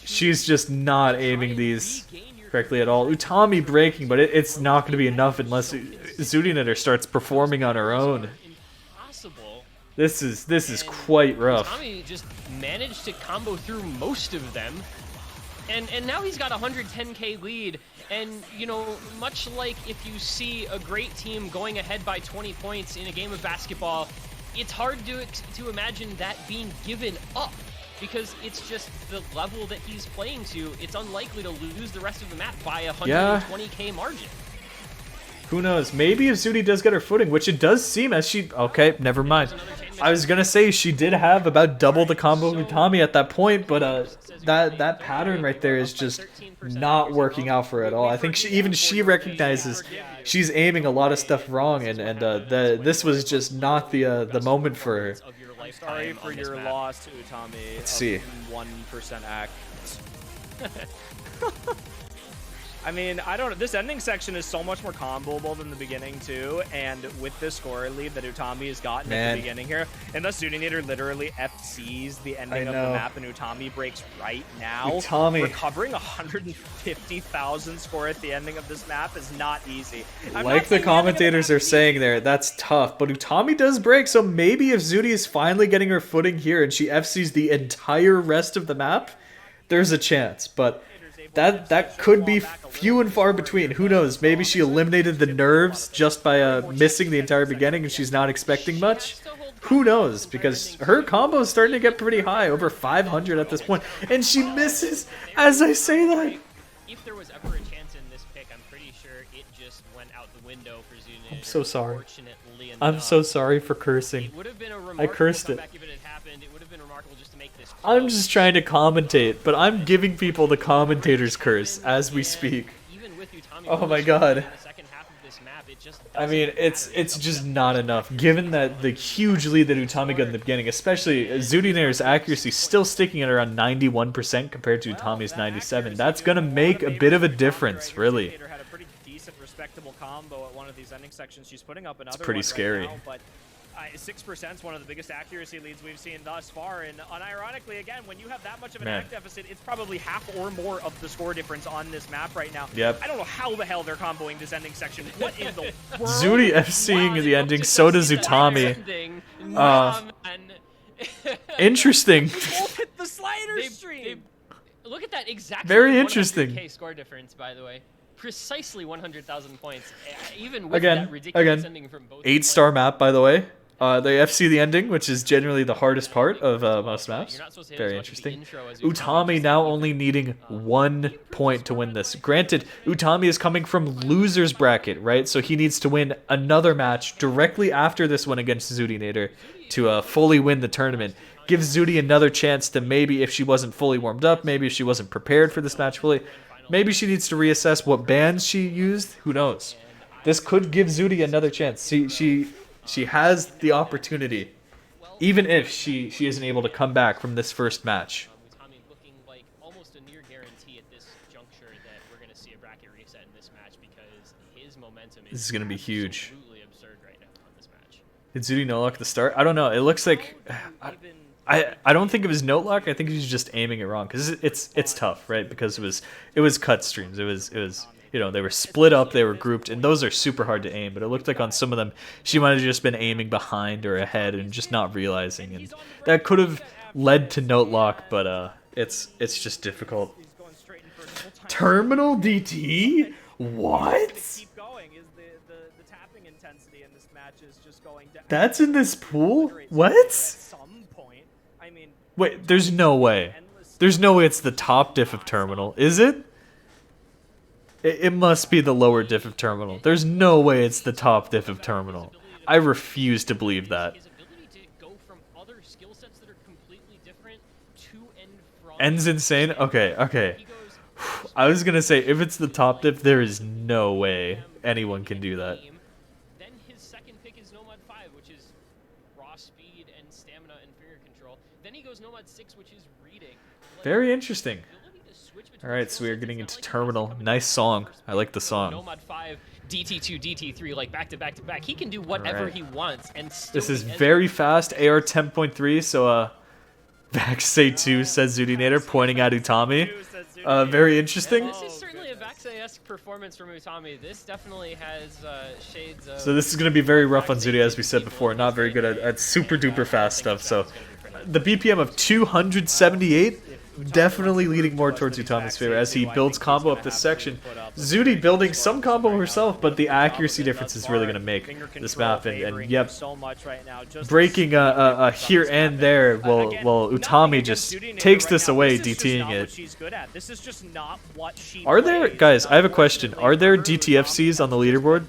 She's just not aiming these correctly at all. Utami breaking, but it's not going to be enough unless Zudinator starts performing on her own. This is quite rough. Utami just managed to combo through most of them, and now he's got a 110k lead. And much like if you see a great team going ahead by 20 points in a game of basketball, it's hard to imagine that being given up, because it's just the level that he's playing to. It's unlikely to lose the rest of the map by a 120k margin. Who knows? Maybe if Zudi does get her footing, which it does seem as she... Okay, never mind. I was going to say she did have about double the combo with Utami at that point, but that pattern right there is just not working out for her at all. I think she recognizes she's aiming a lot of stuff wrong, and this was just not the moment for her. I'm sorry for your loss to Utami. Let's see. 1% act. I mean, I don't know. This ending section is so much more comboable than the beginning, too. And with the score lead that Utami has gotten at the beginning here, unless Zudinator literally FCs the ending of the map and Utami breaks right now, recovering 150,000 score at the ending of this map is not easy. Like the commentators are saying there, that's tough. But Utami does break, so maybe if Zudi is finally getting her footing here and she FCs the entire rest of the map, there's a chance. But that could be few and far between. Who knows? Maybe she eliminated the nerves just by missing the entire beginning and she's not expecting much. Who knows? Because her combo is starting to get pretty high, over 500 at this point, and she misses as I say that. If there was ever a chance in this pick, I'm pretty sure it just went out the window for Zuniator. I'm so sorry. Fortunately enough. I'm so sorry for cursing. It would have been a I cursed it. comeback if it had happened. It would have been remarkable just to make this. I'm just trying to commentate, but I'm giving people the commentator's curse as we speak. Even with Utami Oh my god. in the second half of this map, it just I mean, it's just not enough. Given that the huge lead that Utami got in the beginning, especially Zudinator's accuracy still sticking at around 91% compared to Utami's 97, that's going to make a bit of a difference, really. Had a pretty decent, respectable combo at one of these ending sections. She's putting up another pretty one scary. Right now, but 6% is one of the biggest accuracy leads we've seen thus far, and unironically, again, when you have that much of an act deficit, it's probably half or more of the score difference on this map right now. Yep. I don't know how the hell they're comboing this ending section. What in the world? Zudi FCing the ending, so does Utami. Interesting. Both hit the slider stream. Look at that exact Very interesting. 100K score difference, by the way. Precisely 100,000 points. Even with that ridiculous ending from both 8-star map, by the way. They FC the ending, which is generally the hardest part of most maps. Very interesting. Utami now only needing 1 point to win this. Granted, Utami is coming from loser's bracket, right? So he needs to win another match directly after this one against Zudinator to fully win the tournament. Give Zudi another chance to maybe, if she wasn't fully warmed up, maybe if she wasn't prepared for this match fully, maybe she needs to reassess what bans she used. Who knows? This could give Zudi another chance. She has the opportunity, even if she isn't able to come back from this first match. Utami looking like almost a near guarantee at this juncture that we're going to see a bracket reset in this match because his momentum is This is going to be huge. absolutely absurd right now on this match. Did Zudi no luck at the start? I don't know. It looks like I don't think it was note lock. I think he's just aiming it wrong because it's tough, right? Because it was cut streams. It was you know, they were split up, they were grouped, and those are super hard to aim. But it looked like on some of them, she might have just been aiming behind or ahead and just not realizing, and that could have led to note lock. But it's just difficult. Terminal DT? What? That's in this pool? What? Wait, there's no way. There's no way it's the top diff of Terminal, is it? It must be the lower diff of Terminal. There's no way it's the top diff of Terminal. I refuse to believe that. End's insane? Okay. I was gonna say, if it's the top diff, there is no way anyone can do that. Then his second pick is Nomad 5, which is raw speed and stamina and finger control. Then he goes Nomad 6, which is reading. Very interesting. Alright, so we are getting into Terminal. Nice song. I like the song. Nomad 5, DT2, DT3, like back to back to back. He can do whatever he wants. And still this is very fast. AR 10.3, so Vaxay 2 says Zudinator, pointing at Utami. Very interesting. This is certainly a Vaxay-esque performance from Utami. This definitely has shades of... So this is going to be very rough on Zudi, as we said before. Not very good at super duper fast stuff. So the BPM of 278, definitely leading more towards Utami's favor as he builds combo up this section. Zudi building some combo herself, but the accuracy difference is really going to make this map. And yep, breaking here and there, well Utami just takes this away, DTing it. Are there, guys, I have a question. Are there DTFCs on the leaderboard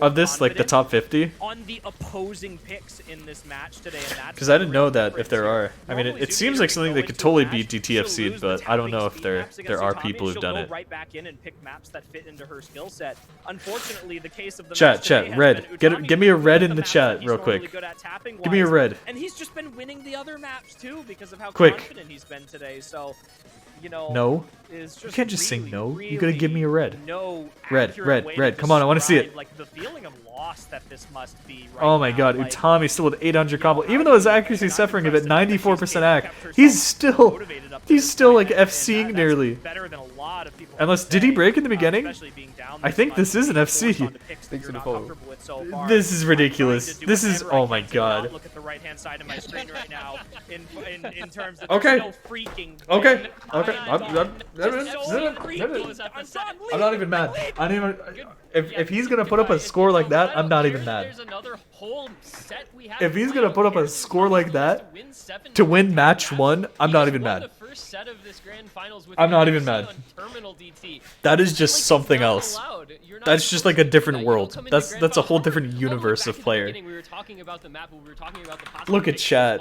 of this, like the top 50? On the opposing picks in this match today, because I didn't know that if there are. I mean, it seems like something they could totally be DTFC'd, but I don't know if there are people who've done it. Right back in and pick maps that fit into her skill set. Unfortunately, the case of the chat, red. Give me a red in the chat real quick. Give me a red. And he's just been winning the other maps too because of how quick. Confident he's been today. So, you know, no. You can't just say no. You gotta give me a red. Red. Come on, I want to see it. Like the feeling of loss that this must be. Right oh my God, Utami still with 800 combo. Even though his accuracy is suffering a bit, 94% ac, he's still like FCing nearly. Unless, did he break in the beginning? I think this is an FC. This is ridiculous. This is, oh my God. right-hand side of my screen right now in terms of Okay. no freaking Okay. win. Okay. I'm not even mad. I don't even. If he's gonna put up a score like that, I'm not even mad. There's another whole set we have If he's gonna put up a score like that to win match 1, I'm not even mad. I'm not even mad. That is just something else. That's just like a different world. That's a whole different universe of player. Look at chat.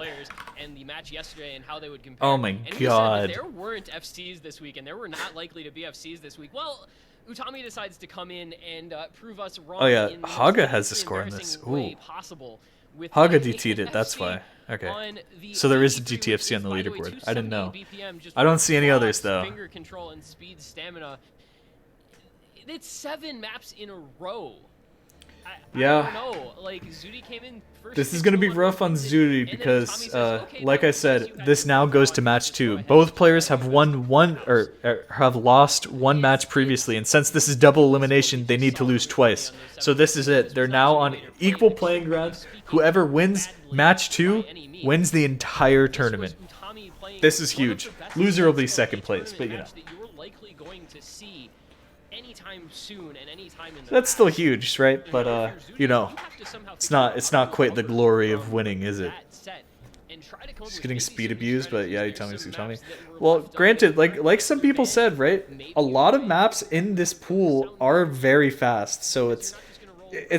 Oh my god. There weren't FCs this week, and there were not likely to be FCs this week. Well, Utami decides to come in and prove us wrong. Oh yeah, in the Haga most has a score in this. way Ooh. possible, with Haga taking DT'd it, that's FC why. Okay. on the So there is a 83, GTFC on the which is, by way, leaderboard. I didn't know. 270 BPM, just I don't see any raw others though. Finger control and speed stamina. It's 7 maps in a row. I Yeah. don't know. Like, Zudi came in first. This is going to be rough on Zudi because, like I said, this now goes to match 2. Both players have have lost one match previously, and since this is double elimination, they need to lose twice. So this is it. They're now on equal playing ground. Whoever wins match 2 wins the entire tournament. This is huge. Loser will be second place, but you know. Anytime soon and anytime in the That's still huge, right? But you know, it's not quite the glory of winning, is it? Just getting speed abused, but yeah, you tell me. Well, granted, like some people said, right? A lot of maps in this pool are very fast, so it's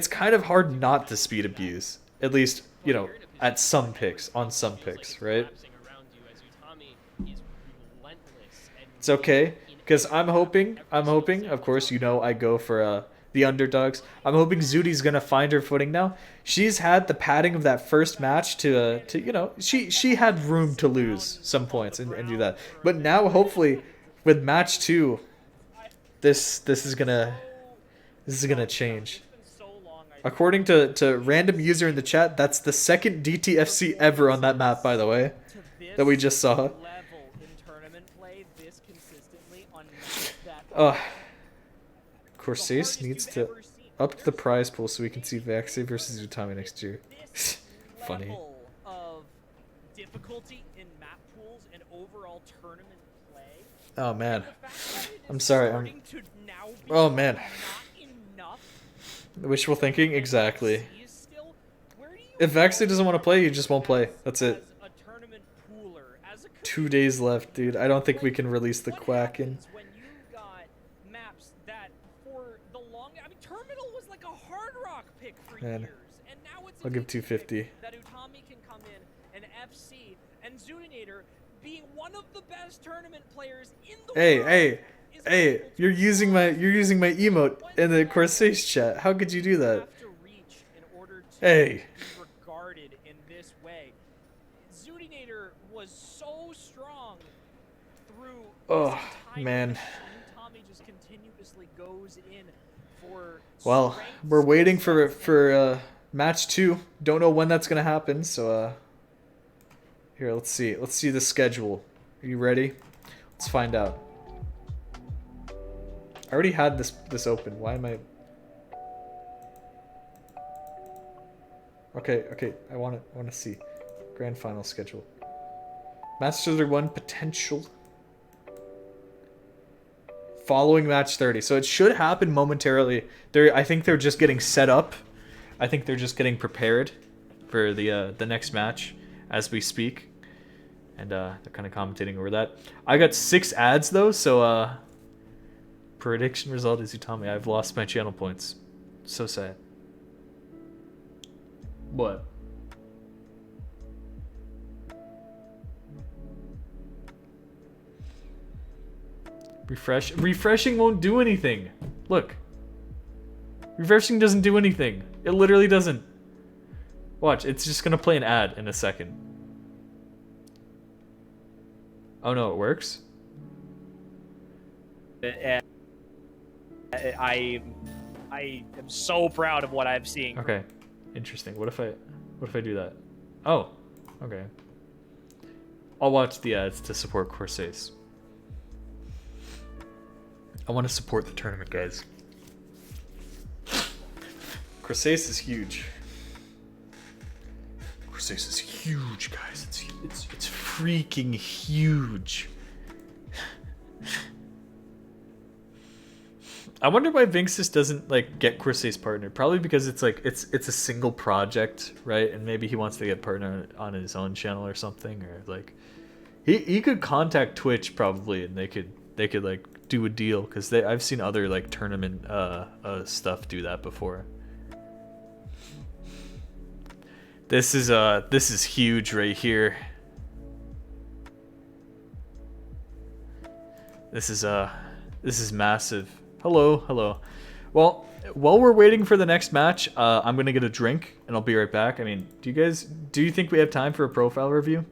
kind of hard not to speed abuse. At least, you know, at some picks, on some picks, right? It's okay. Because I'm hoping, of course, you know I go for the underdogs. I'm hoping Zudi's going to find her footing now. She's had the padding of that first match to you know, she had room to lose some points and do that. But now, hopefully, with match 2, this is gonna change. According to random user in the chat, that's the second DTFC ever on that map, by the way, that we just saw. Corsace needs to up the prize pool so we can see Vaxi versus Utami next year. Funny. Of difficulty in map pools and overall tournament play. Oh man, I'm sorry. Oh man. Wishful thinking, exactly. If Vaxi doesn't want to play, he just won't play. That's it. 2 days left, dude. I don't think we can release the Quacken. Man, I'll give 250. That Utami can come in and FC and Zudinator being one of the best tournament players in the world. Hey, you're using my emote in the Corsace chat. How could you do that? Hey. Regarded in this way. Zudinator was so strong through Oh man. Utami just continuously goes in for Well, we're waiting for match 2. Don't know when that's gonna happen. So here, let's see. Let's see the schedule. Are you ready? Let's find out. I already had this open. Why am I? Okay. I want to see grand final schedule. Master 1 potential. Following match 30, so it should happen momentarily. I think they're just getting set up. I think they're just getting prepared for the next match as we speak, and they're kind of commentating over that. I got 6 ads though, so prediction result is Utami. I've lost my channel points. So sad. What? Refreshing won't do anything. Look. Refreshing doesn't do anything. It literally doesn't. Watch, it's just gonna play an ad in a second. Oh no, it works? I am so proud of what I'm seeing. Okay. Interesting. What if I do that? Oh. Okay. I'll watch the ads to support Corsace. I want to support the tournament, guys. Corsace is huge. Chrysalis is huge, guys. It's freaking huge. I wonder why Vinxis doesn't like get Chrysalis partnered. Probably because it's like it's a single project, right? And maybe he wants to get partnered on his own channel or something, or like he could contact Twitch probably, and they could like do a deal, because I've seen other like tournament stuff do that before. This is huge right here. This is massive. Hello. Well, while we're waiting for the next match, I'm gonna get a drink and I'll be right back. I mean, do you think we have time for a profile review?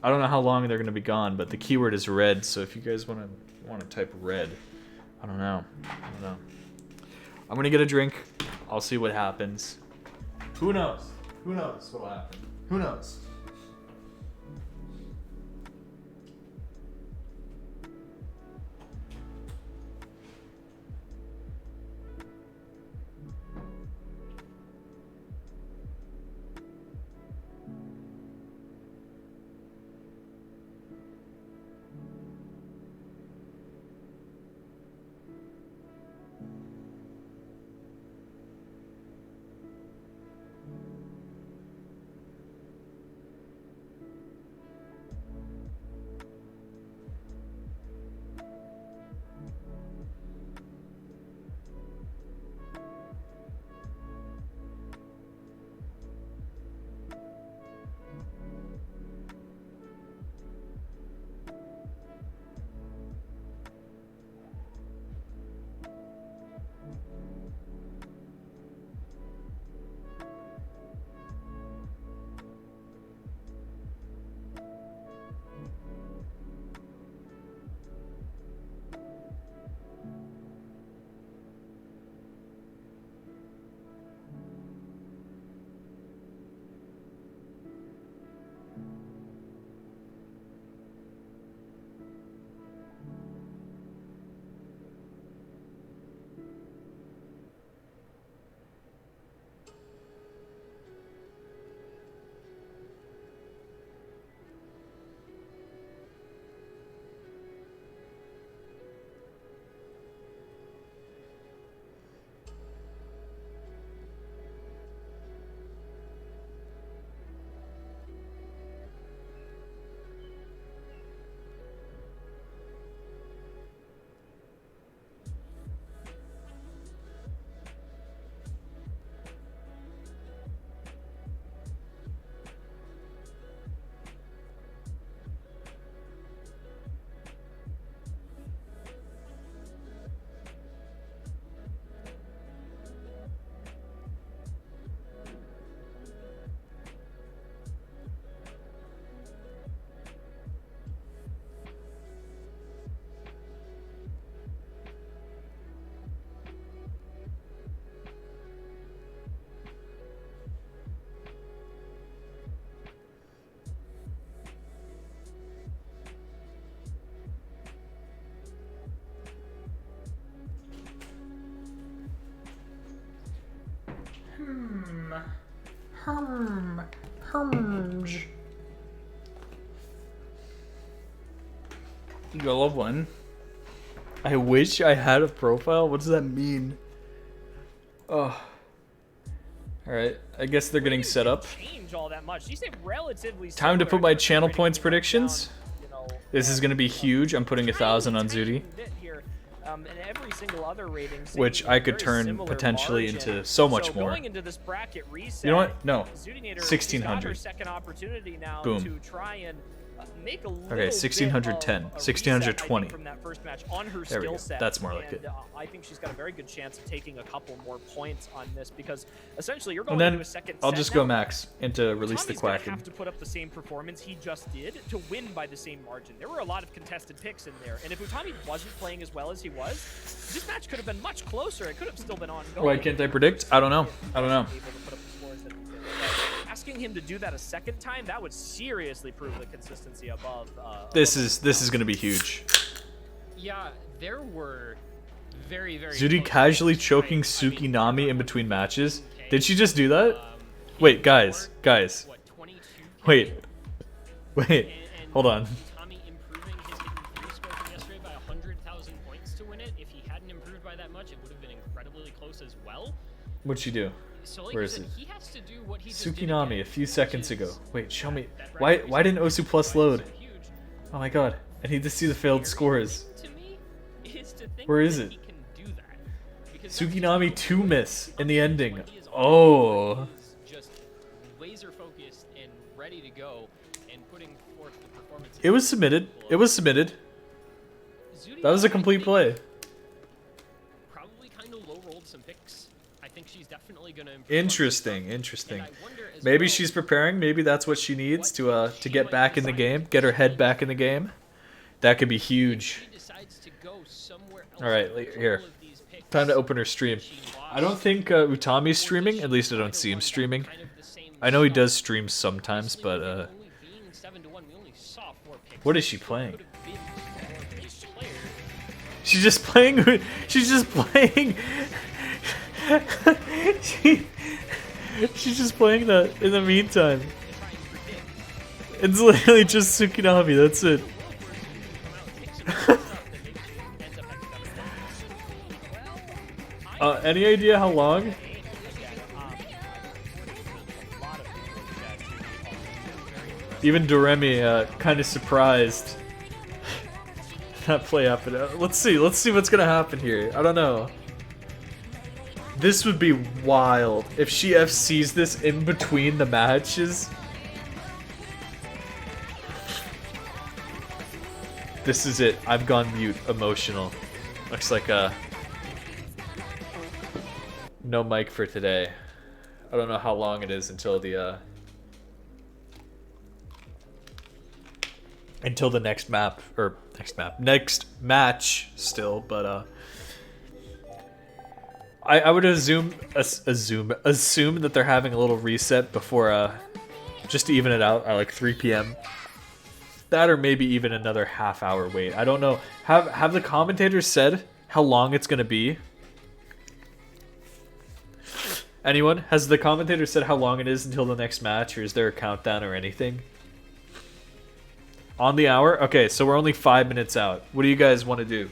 I don't know how long they're gonna be gone, but the keyword is red, so if you guys wanna type red, I don't know. I'm gonna get a drink. I'll see what happens. Who knows? Who knows what'll happen? Who knows? Yellow one. I wish I had a profile. What does that mean? Oh. Alright, I guess they're getting set up. Time to put my channel points predictions. This is going to be huge. I'm putting 1,000 on Zudi. Which I could turn potentially into so much more. You know what? No. 1,600. Boom. Okay, 1,610. 1,620. There we go. That's more like it. I think she's got a very good chance of taking a couple more points on this, because essentially you're going into a second set. I'll just go max into release the Tommy's Quacken. gonna have to put up the same performance he just did to win by the same margin. There were a lot of contested picks in there, and if Utami wasn't playing as well as he was, this match could have been much closer. It could have still been ongoing. Why can't I predict? I don't know. I don't know. Asking him to do that a second time, that would seriously prove the consistency above. This is going to be huge. Yeah, there were very Zudi casually choking Tsukinami in between matches. Did she just do that? Wait, guys. What, 22? Wait. And Hold on. Tommy improving his Hidden 3 score from yesterday by 100,000 points to win it. If he hadn't improved by that much, it would have been incredibly close as well. What'd she do? So like Where I is said, it? he has to do what he just did Tsukinami again, a few which seconds is ago. Wait, show me. that Why bracket why didn't research Osu Plus load? so huge. Oh my god. I need to see the failed scores. To me, is to think Where is that it? he can do that. Because that's Tsukinami just 2 miss in the ending. when he is on Oh. point, he is just laser focused and ready to go and putting forth the performance. It was submitted. It was submitted. That was a complete play. Probably kind of low rolled some picks. I think she's definitely going to improve. Interesting, interesting. Maybe she's preparing. Maybe that's what she needs to get back in the game, get her head back in the game. That could be huge. All right, here. Time to open her stream. I don't think Utami's streaming. At least I don't see him streaming. I know he does stream sometimes, but what is she playing? She's just playing. She's just playing. She's just playing that in the meantime. It's literally just Tsukinami, that's it. Any idea how long? Even Doremi kind of surprised that play happened. Let's see what's gonna happen here. I don't know. This would be wild if she FCs this in between the matches. This is it. I've gone mute. Emotional. Looks like no mic for today. I don't know how long it is until the next map or next match still, but I would assume that they're having a little reset before just to even it out at like 3 p.m. That or maybe even another half-hour wait. I don't know. Have the commentators said how long it's gonna be? Anyone? Has the commentator said how long it is until the next match, or is there a countdown or anything? On the hour? Okay, so we're only 5 minutes out. What do you guys want to do?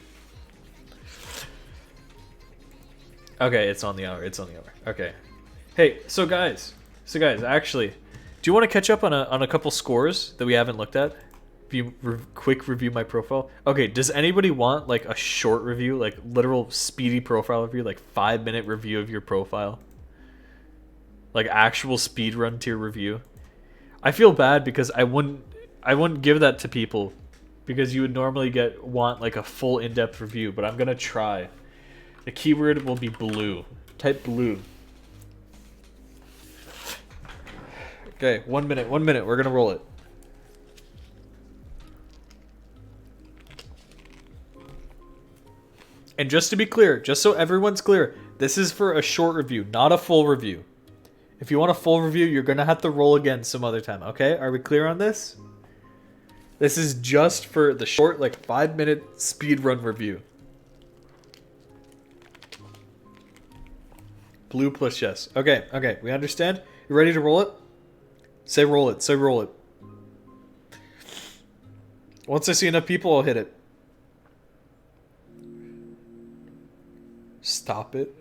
Okay, it's on the hour. It's on the hour. Okay. Hey, so guys, actually, do you want to catch up on a couple scores that we haven't looked at? Quick review my profile. Okay, does anybody want like a short review, like literal speedy profile review, like 5-minute review of your profile? Like actual speedrun tier review? I feel bad because I wouldn't give that to people because you would normally want like a full in-depth review, but I'm gonna try. The keyword will be blue. Type blue. Okay, 1 minute. We're gonna roll it. And just to be clear, just so everyone's clear, this is for a short review, not a full review. If you want a full review, you're gonna have to roll again some other time, okay? Are we clear on this? This is just for the short, like 5-minute speedrun review. Blue plus yes. Okay, we understand? You ready to roll it? Say roll it, Once I see enough people, I'll hit it. Stop it.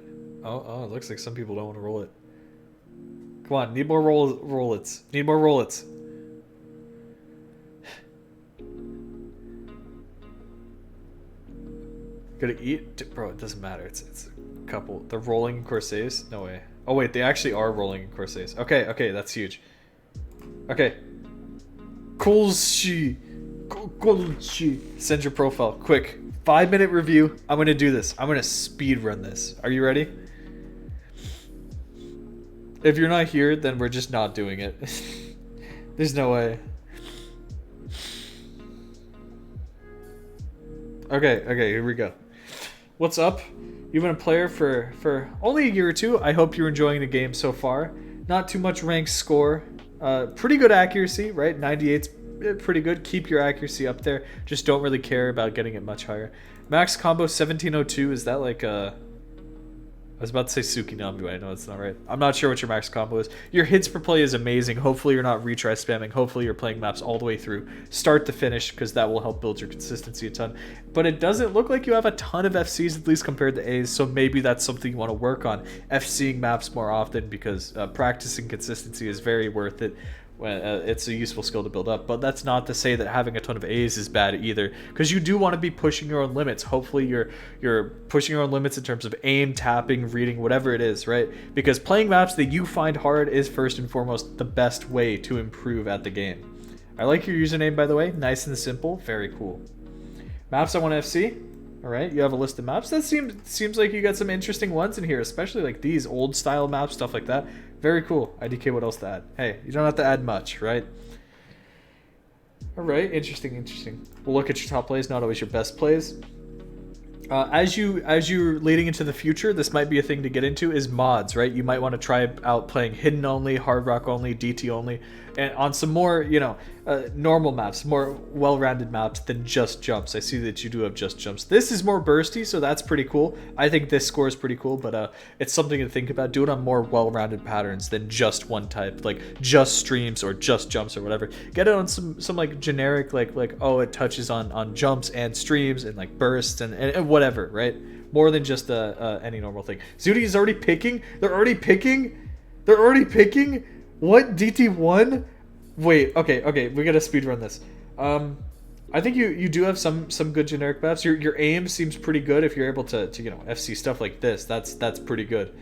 Oh, it looks like some people don't want to roll it. Come on, need more roll-its. Need more roll-its. Gonna eat? Bro, it doesn't matter. It's a couple. They're rolling in Corsairs? No way. Oh wait, they actually are rolling in Corsairs. Okay, that's huge. Okay. Kolshi. Send your profile. Quick. 5-minute review. I'm gonna do this. I'm gonna speed run this. Are you ready? If you're not here, then we're just not doing it. There's no way. Okay, here we go. What's up? You've been a player for only a year or two. I hope you're enjoying the game so far. Not too much ranked score. Pretty good accuracy, right? 98's pretty good. Keep your accuracy up there. Just don't really care about getting it much higher. Max combo 1702. Is that like a... I was about to say Tsukinami, but I know it's not right. I'm not sure what your max combo is. Your hits per play is amazing. Hopefully you're not retry spamming. Hopefully you're playing maps all the way through, start to finish, because that will help build your consistency a ton. But it doesn't look like you have a ton of FCs, at least compared to A's, so maybe that's something you want to work on. FCing maps more often, because practicing consistency is very worth it. It's a useful skill to build up, but that's not to say that having a ton of A's is bad either, because you do want to be pushing your own limits. Hopefully you're pushing your own limits in terms of aim, tapping, reading, whatever it is, right? Because playing maps that you find hard is first and foremost the best way to improve at the game. I like your username, by the way. Nice and simple. Very cool. Maps I want to FC. All right, you have a list of maps. That seems like you got some interesting ones in here, especially like these old style maps, stuff like that. Very cool. IDK, what else to add? Hey, you don't have to add much, right? All right, interesting. We'll look at your top plays, not always your best plays. As you're leading into the future, this might be a thing to get into, is mods, right? You might want to try out playing hidden only, hard rock only, DT only, and on some more, normal maps, more well-rounded maps than just jumps. I see that you do have just jumps. This is more bursty, so that's pretty cool. I think this score is pretty cool, but it's something to think about. Do it on more well-rounded patterns than just one type, like just streams or just jumps or whatever. Get it on some like generic, like oh, it touches on jumps and streams and like bursts and whatever, right? More than just any normal thing. Zudi is already picking. They're already picking. What? DT1? Wait, okay, we gotta speedrun this. I think you do have some good generic maps. Your aim seems pretty good if you're able to FC stuff like this. That's pretty good.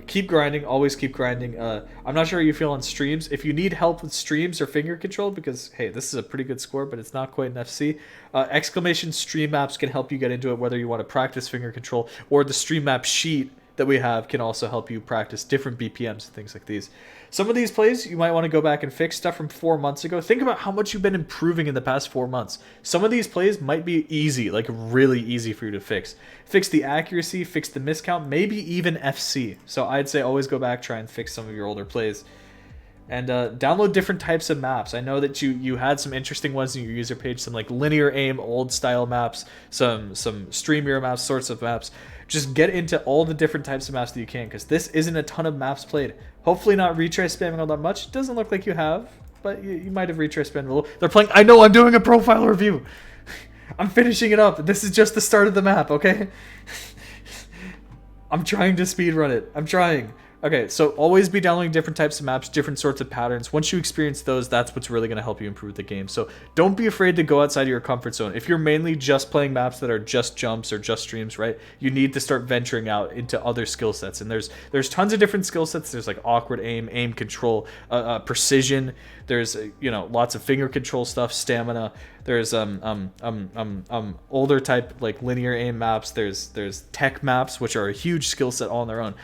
Keep grinding, always keep grinding. I'm not sure how you feel on streams. If you need help with streams or finger control, because hey, this is a pretty good score, but it's not quite an FC. Exclamation stream maps can help you get into it, whether you want to practice finger control, or the stream map sheet that we have can also help you practice different BPMs and things like these. Some of these plays you might want to go back and fix stuff from 4 months ago. Think about how much you've been improving in the past 4 months. Some of these plays might be easy, like really easy for you to fix. Fix the accuracy, fix the miscount, maybe even FC. So I'd say always go back, try and fix some of your older plays. And download different types of maps. I know that you had some interesting ones in your user page, some like linear aim, old style maps, some stream mirror maps, sorts of maps. Just get into all the different types of maps that you can, because this isn't a ton of maps played. Hopefully not retry spamming all that much. It doesn't look like you have, but you might have retry spammed a little. They're playing. I know, I'm doing a profile review. I'm finishing it up. This is just the start of the map, okay? I'm trying to speedrun it. I'm trying. Okay, so always be downloading different types of maps, different sorts of patterns. Once you experience those, that's what's really going to help you improve the game. So don't be afraid to go outside of your comfort zone. If you're mainly just playing maps that are just jumps or just streams, right, you need to start venturing out into other skill sets. And there's tons of different skill sets. There's like awkward aim control, precision. There's lots of finger control stuff, stamina. There's older type like linear aim maps. There's tech maps, which are a huge skill set all on their own.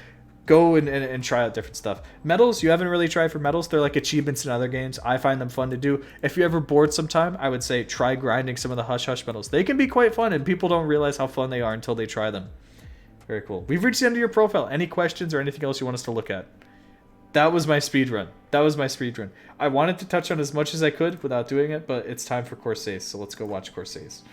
Go and try out different stuff. Medals, you haven't really tried for medals. They're like achievements in other games. I find them fun to do. If you're ever bored sometime, I would say try grinding some of the Hush Hush medals. They can be quite fun, and people don't realize how fun they are until they try them. Very cool. We've reached the end of your profile. Any questions or anything else you want us to look at? That was my speedrun. I wanted to touch on as much as I could without doing it, but it's time for Corsace, so let's go watch Corsace.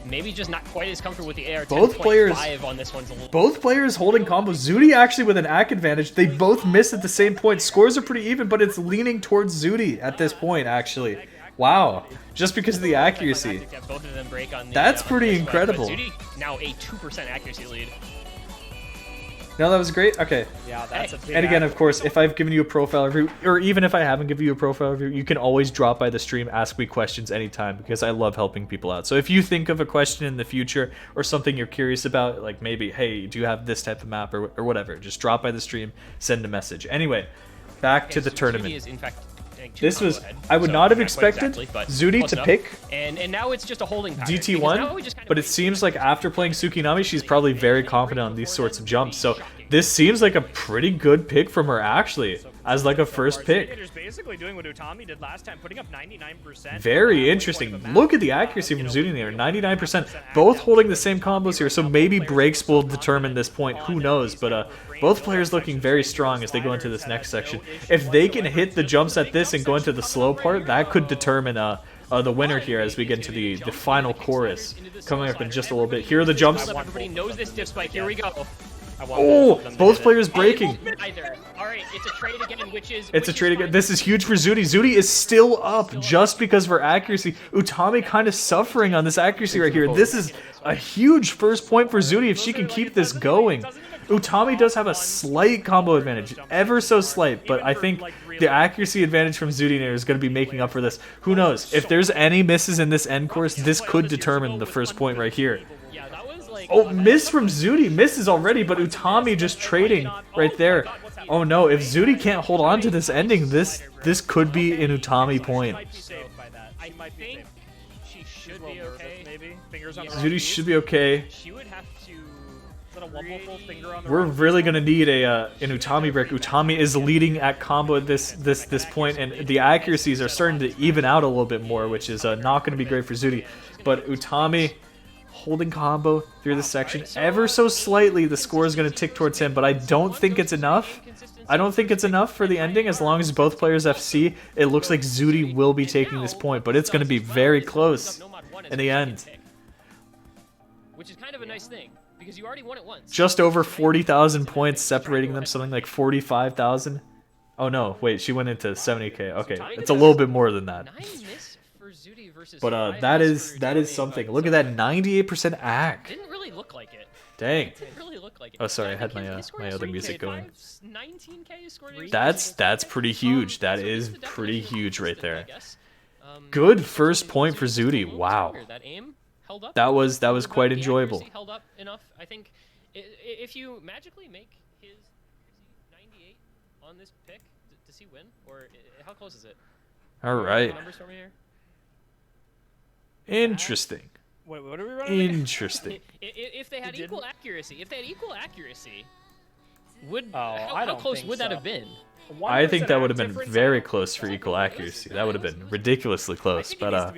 Maybe just not quite as comfortable with the AR. Both players on this one's a little... Both players holding combos. Zudi actually with an AC advantage. They both missed at the same point. Scores are pretty even, but it's leaning towards Zudi at this point, actually. Wow. Just because of the accuracy. Both of them break on the, that's pretty incredible. Zudi now a 2% accuracy lead. No, that was great. Okay. Yeah, that's a big and again, of course, if I've given you a profile review, or even if I haven't given you a profile review, you can always drop by the stream, ask me questions anytime, because I love helping people out. So if you think of a question in the future or something you're curious about, like maybe, hey, do you have this type of map or whatever, just drop by the stream, send a message. Anyway, back to the tournament. Is, in fact, this was, I would not have expected Zudi to pick and now it's just a holding pattern, DT1, but it seems like after playing Tsukinami, she's probably very confident on these sorts of jumps. So this seems like a pretty good pick from her, actually, as like a first pick. Basically doing what Utami did last time, putting up 99%. Very interesting. Look at the accuracy from Zudi there, 99%. Both holding the same combos here, so maybe breaks will determine this point. Who knows? But both players looking very strong as they go into this next section. If they can hit the jumps at this and go into the slow part, that could determine the winner here as we get into the final chorus coming up in just a little bit. Here are the jumps. Everybody knows this dip spike. Here we go. Oh, both players breaking. Either. All right, it's a trade again, which is. It's a trade again. This is huge for Zudi. Zudi is still up just because of her accuracy. Utami kind of suffering on this accuracy right here. This is a huge first point for Zudi if she can keep this going. Utami does have a slight combo advantage, ever so slight, but I think the accuracy advantage from Zudinator is going to be making up for this. Who knows? If there's any misses in this end course, this could determine the first point right here. Oh, miss from Zudi. Misses already, but Utami just trading right there. Oh no, if Zudi can't hold on to this ending, this could be an Utami point. I think she should be okay. Maybe fingers on. Zudi should be okay. She would have to. Is that a one full finger on the We're really gonna need an Utami break. Utami is leading at combo at this point, and the accuracies are starting to even out a little bit more, which is not gonna be great for Zudi. But Utami holding combo through this section ever so slightly. The score is gonna tick towards him, but I don't think it's enough. I don't think it's enough for the ending. As long as both players FC, it looks like Zudi will be taking this point, but it's gonna be very close in the end. Which is kind of a nice thing. Because you already won it once. Just over 40,000 points separating them, something like 45,000. Oh no, wait, she went into 70k. Okay, it's a little bit more than that. But that is something. Look at that 98% act. Didn't really look like it. Dang. Didn't really look like it. Oh, sorry, I had my other music going. 19k scored. That's pretty huge. That is pretty huge right there. Good first point for Zudi. Wow. That aim held up. That was quite enjoyable. Held up enough. I think if you magically make his 98 on this pick, does he win? Or how close is it? All right. Numbers for me here. Interesting. Wait, what are we running? Interesting. If they had equal accuracy, would I how don't close think would that so. have been? I think that would have been very close for equal accuracy. That would have been ridiculously close. But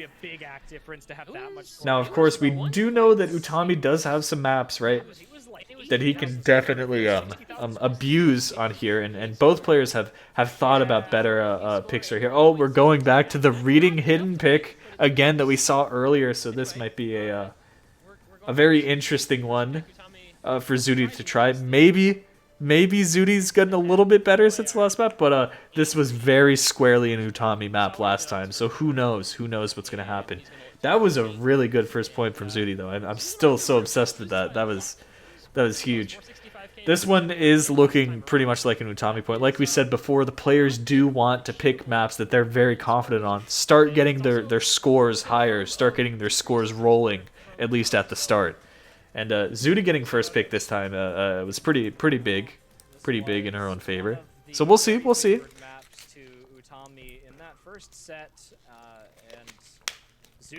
now, of course, we do know that Utami does have some maps, right? That he can definitely abuse on here, and both players have thought about better picks right here. Oh, we're going back to the reading hidden pick again that we saw earlier, so this might be a very interesting one for Zudi to try. Maybe Zudi's gotten a little bit better since the last map, but this was very squarely an Utami map last time, so who knows? Who knows what's going to happen? That was a really good first point from Zudi, though. I'm still so obsessed with that. That was huge. This one is looking pretty much like an Utami point. Like we said before, the players do want to pick maps that they're very confident on. Start getting their scores higher. Start getting their scores rolling, at least at the start. And Zudi getting first pick this time was pretty big in her own favor. So we'll see.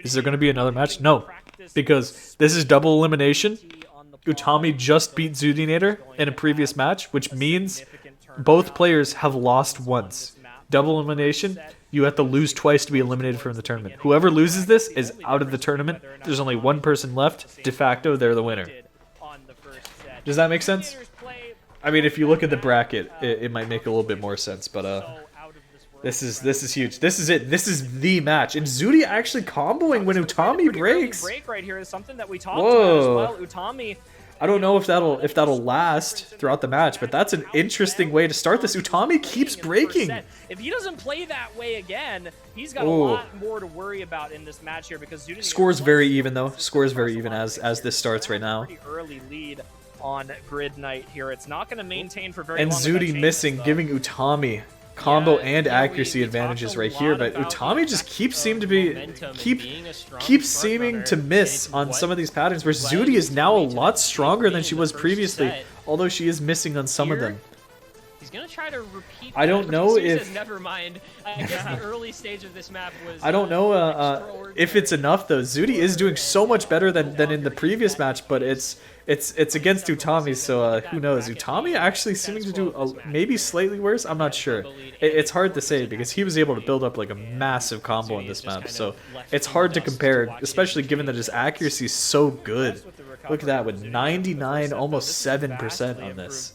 Is there going to be another match? No, because this is double elimination. Utami just beat Zudinator in a previous match, which means both players have lost once. Double elimination, you have to lose twice to be eliminated from the tournament. Whoever loses this is out of the tournament. There's only one person left. De facto, they're the winner. Does that make sense? I mean, if you look at the bracket, it might make a little bit more sense, but this is huge. This is it. This is the match. And Zudi actually comboing when Utami breaks. Break right here is something that we talked about as well. Utami. I don't know if that'll last throughout the match, but that's an interesting way to start this. Utami keeps breaking. If he doesn't play that way again, he's got a lot more to worry about in this match here because Zudi Score's very even though. Score's very even as this starts right now. Pretty early lead on Grid Night here. It's not going to maintain for very long. And Zudi missing, giving Utami combo and accuracy advantages right here, but Utami just keeps seeming to miss on some of these patterns, where Zudi is now a lot stronger than she was previously, although she is missing on some of them. He's gonna try to repeat. I don't know if. Says, never mind. I guess the early stage of this map was. I don't know if it's enough though. Zudi is doing so much better than in the previous match, but it's against Utami, so who knows? Utami actually seeming to do maybe slightly worse. I'm not sure. It's hard to say because he was able to build up like a massive combo in this map, so it's hard to compare, especially given that his accuracy is so good. Look at that with 99, almost 7% on this.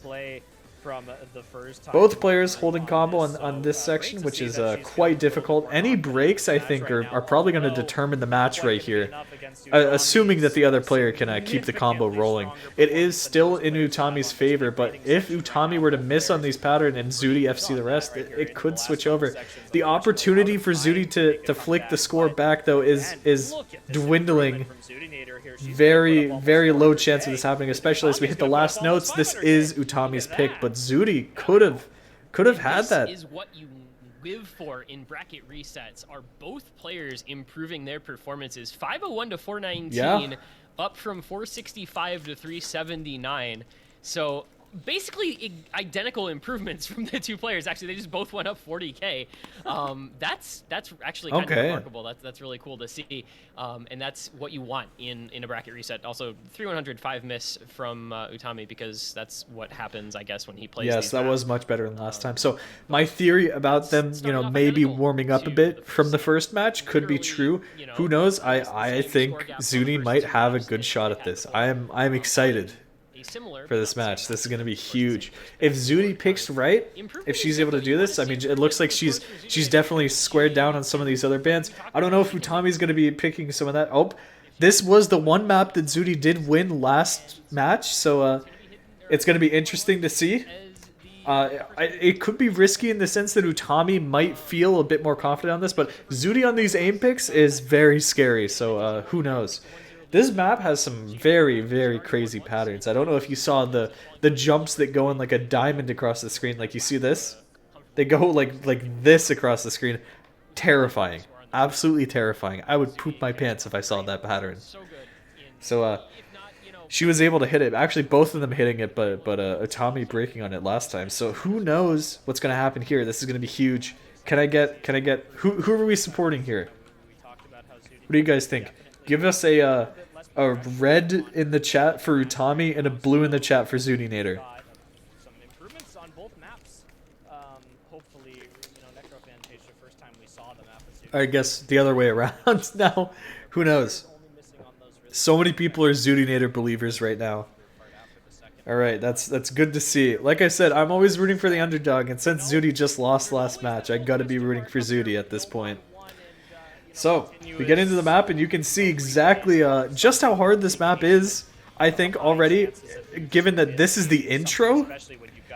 from the first time. Both players holding combo on this section, which is quite difficult. Any breaks, I think, are probably going to determine the match right here, assuming that the other player can keep the combo rolling. It is still in Utami's favor, but if Utami were to miss on these patterns and Zudi FC the rest, it could switch over. The opportunity for Zudi to flick the score back, though, is dwindling. Very, very low chance of this happening, especially as we hit the last notes. This is Utami's pick, but Zudi could have had that. This is what you live for in bracket resets. Are both players improving their performances? 501 to 419, up from 465 to 379. So basically identical improvements from the two players. Actually, they just both went up 40k. That's actually kind of remarkable. That's really cool to see, and that's what you want in a bracket reset. Also, 3105 miss from Utami, because that's what happens, I guess, when he plays. Yes, that was much better than last time. So my theory about them, maybe warming up a bit from the first match could be true. Who knows? I think Zuni might have a good shot at this. I'm excited for this match. This is going to be huge. If Zudi picks right, if she's able to do this, I mean, it looks like she's definitely squared down on some of these other bands. I don't know if Utami's going to be picking some of that. Oh, this was the one map that Zudi did win last match, so it's going to be interesting to see. It could be risky in the sense that Utami might feel a bit more confident on this, but Zudi on these aim picks is very scary, so who knows. This map has some very, very crazy patterns. I don't know if you saw the jumps that go in like a diamond across the screen. Like, you see this? They go like this across the screen. Terrifying. Absolutely terrifying. I would poop my pants if I saw that pattern. So, she was able to hit it. Actually, both of them hitting it, but Utami breaking on it last time. So who knows what's going to happen here? This is going to be huge. Can I get who are we supporting here? What do you guys think? Give us a red in the chat for Utami and a blue in the chat for Zudinator. Some improvements on both maps. Hopefully, Necrophantasia, first time we saw the map. I guess the other way around now. Who knows? So many people are Zudinator believers right now. Alright, that's good to see. Like I said, I'm always rooting for the underdog, and since Zudi just lost last match, I gotta be rooting for Zudi at this point. So, we get into the map, and you can see exactly just how hard this map is, I think, already, given that this is the intro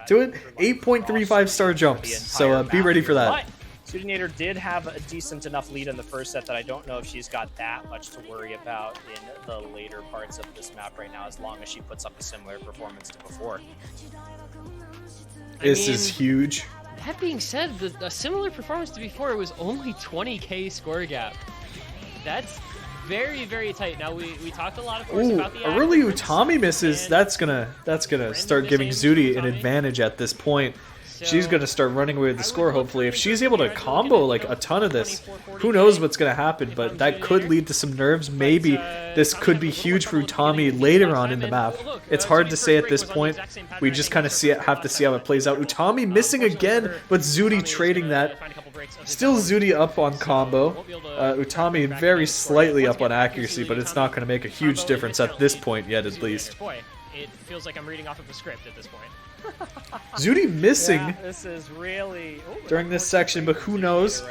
to it. 8.35 star jumps, so be ready for that. Zudinator did have a decent enough lead in the first set that I don't know if she's got that much to worry about in the later parts of this map right now, as long as she puts up a similar performance to before. This is huge. That being said, a similar performance to before, it was only 20k score gap. That's very, very tight. Now we talked a lot, of course, about the early Utami misses. That's gonna start giving Zudi an advantage at this point. She's going to start running away with the score, hopefully. If she's able to combo like a ton of this, who knows what's going to happen, but that could lead to some nerves. Maybe this could be huge for Utami later on in the map. It's hard to say at this point. We just kind of have to see how it plays out. Utami missing again, but Zudi trading that. Still Zudi up on combo. Utami very slightly up on accuracy, but it's not going to make a huge difference at this point yet, at least. It feels like I'm reading off of a script at this point. Zudi missing this is really, during this section, but who knows?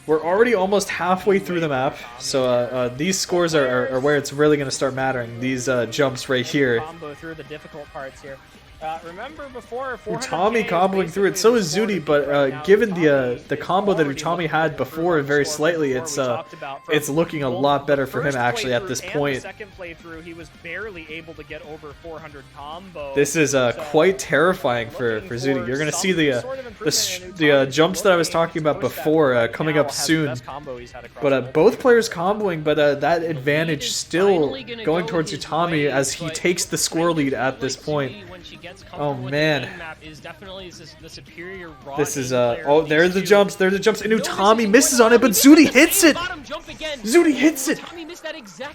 We're already almost halfway through the map, so these scores are where it's really going to start mattering. These jumps right here. Combo through the difficult parts here. Remember before Utami comboing through it, so is Zudi, but given the combo that Utami had before, very slightly, it's looking a lot better for him actually at this point. Second playthrough, he was barely able to get over 400 combo. This is quite terrifying for Zudi. You're going to see the jumps that I was talking about before coming up soon. But both players comboing, but that advantage still going towards Utami as he takes the score lead at this point. Oh man, this is oh, there are the jumps, and Utami misses on it, but Zudi hits it. Zudi hits it.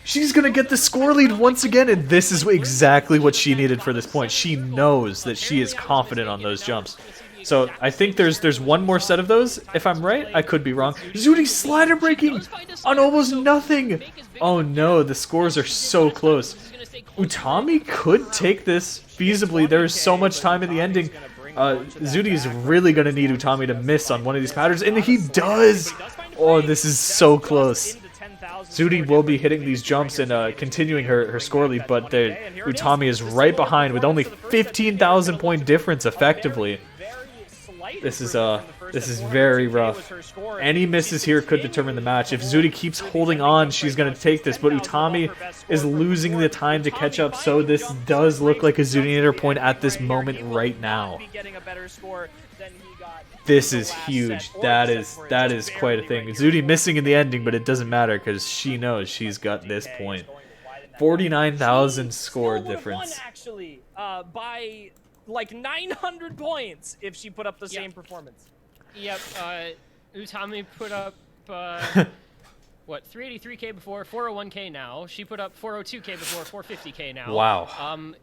She's gonna get the score lead once again, and this is exactly what she needed for this point. She knows that she is confident on those jumps. So I think there's one more set of those, if I'm right. I could be wrong. Zudi slider breaking on almost nothing. Oh no, the scores are so close. Utami could take this feasibly. There is so much time in the ending. Zudi is really going to need Utami to miss on one of these patterns, and he does! Oh, this is so close. Zudi will be hitting these jumps and continuing her score lead, but Utami is right behind with only 15,000 point difference effectively. This is very rough. Any misses here could determine the match. If Zudi keeps holding on, she's going to take this, but Utami is losing the time to catch up, so this does look like a Zudinator point at this moment right now. This is huge. That is quite a thing. Zudi missing in the ending, but it doesn't matter because she knows she's got this point. 49,000 score difference. Actually, by like 900 points if she put up the same performance. Yep, Utami put up, what, 383k before, 401k now. She put up 402k before, 450k now. Wow.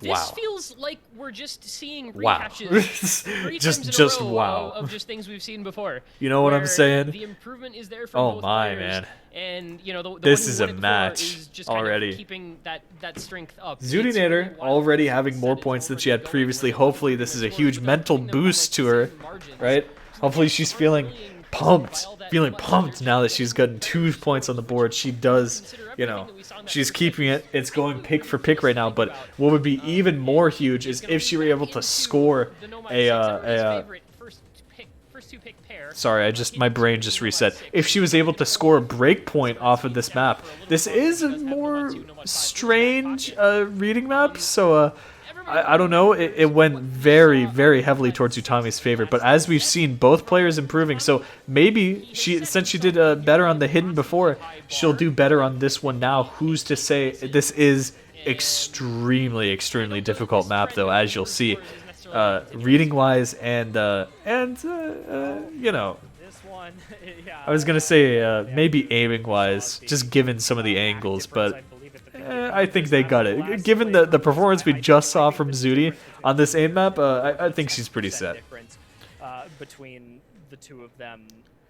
This feels like we're just seeing rehashes three times in a row of just things we've seen before. You know what I'm saying? The improvement is there from both players, man. And you know this is a match just already. Kind of keeping that strength up. Zudinator already having more points than she had previously. Hopefully this is a huge mental boost to her, right? Hopefully she's feeling pumped now that she's gotten 2 points on the board. She does, you know, she's keeping it. It's going pick for pick right now, but what would be even more huge is if she were able to score sorry, my brain just reset. If she was able to score a breakpoint off of this map. This is a more strange reading map, so I don't know. It went very, very heavily towards Utami's favor, but as we've seen, both players improving. So maybe since she did better on the hidden before, she'll do better on this one now. Who's to say? This is extremely, extremely difficult map, though, as you'll see, reading wise and you know. I was gonna say maybe aiming wise, just given some of the angles, but. I think they got it. Given the performance we just saw from Zudi on this aim map, I think she's pretty set. Between the two of them.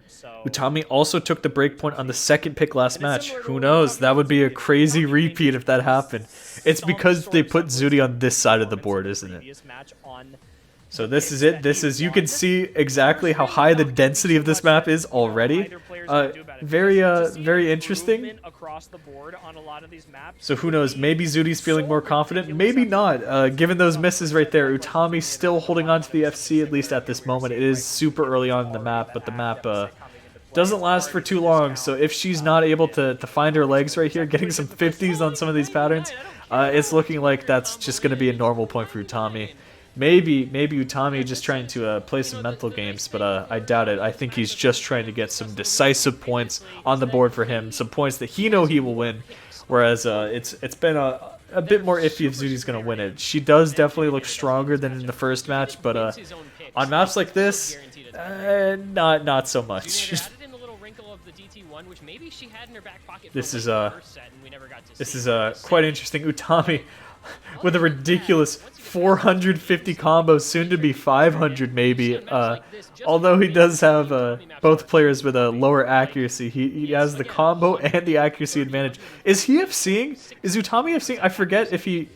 So Utami also took the breakpoint on the second pick last match. Who knows? That would be a crazy repeat if that happened. It's because they put Zudi on this side of the board, isn't it? So this is it. You can see exactly how high the density of this map is already. Very interesting. So who knows? Maybe Zudi's feeling more confident. Maybe not. Given those misses right there, Utami still holding on to the FC, at least at this moment. It is super early on in the map, but the map doesn't last for too long. So if she's not able to find her legs right here, getting some 50s on some of these patterns, it's looking like that's just going to be a normal point for Utami. Maybe Utami just trying to play some mental games, but I doubt it. I think he's just trying to get some decisive points on the board for him, some points that he will win. Whereas it's been a bit more iffy if Zudi's going to win it. She does definitely look stronger than in the first match, but on maps like this, not so much. This is quite interesting. Utami with a ridiculous 450 combo, soon to be 500 maybe. Although he does have both players with a lower accuracy, he has the combo and the accuracy advantage. Is he FCing? Is Utami FCing? I forget if he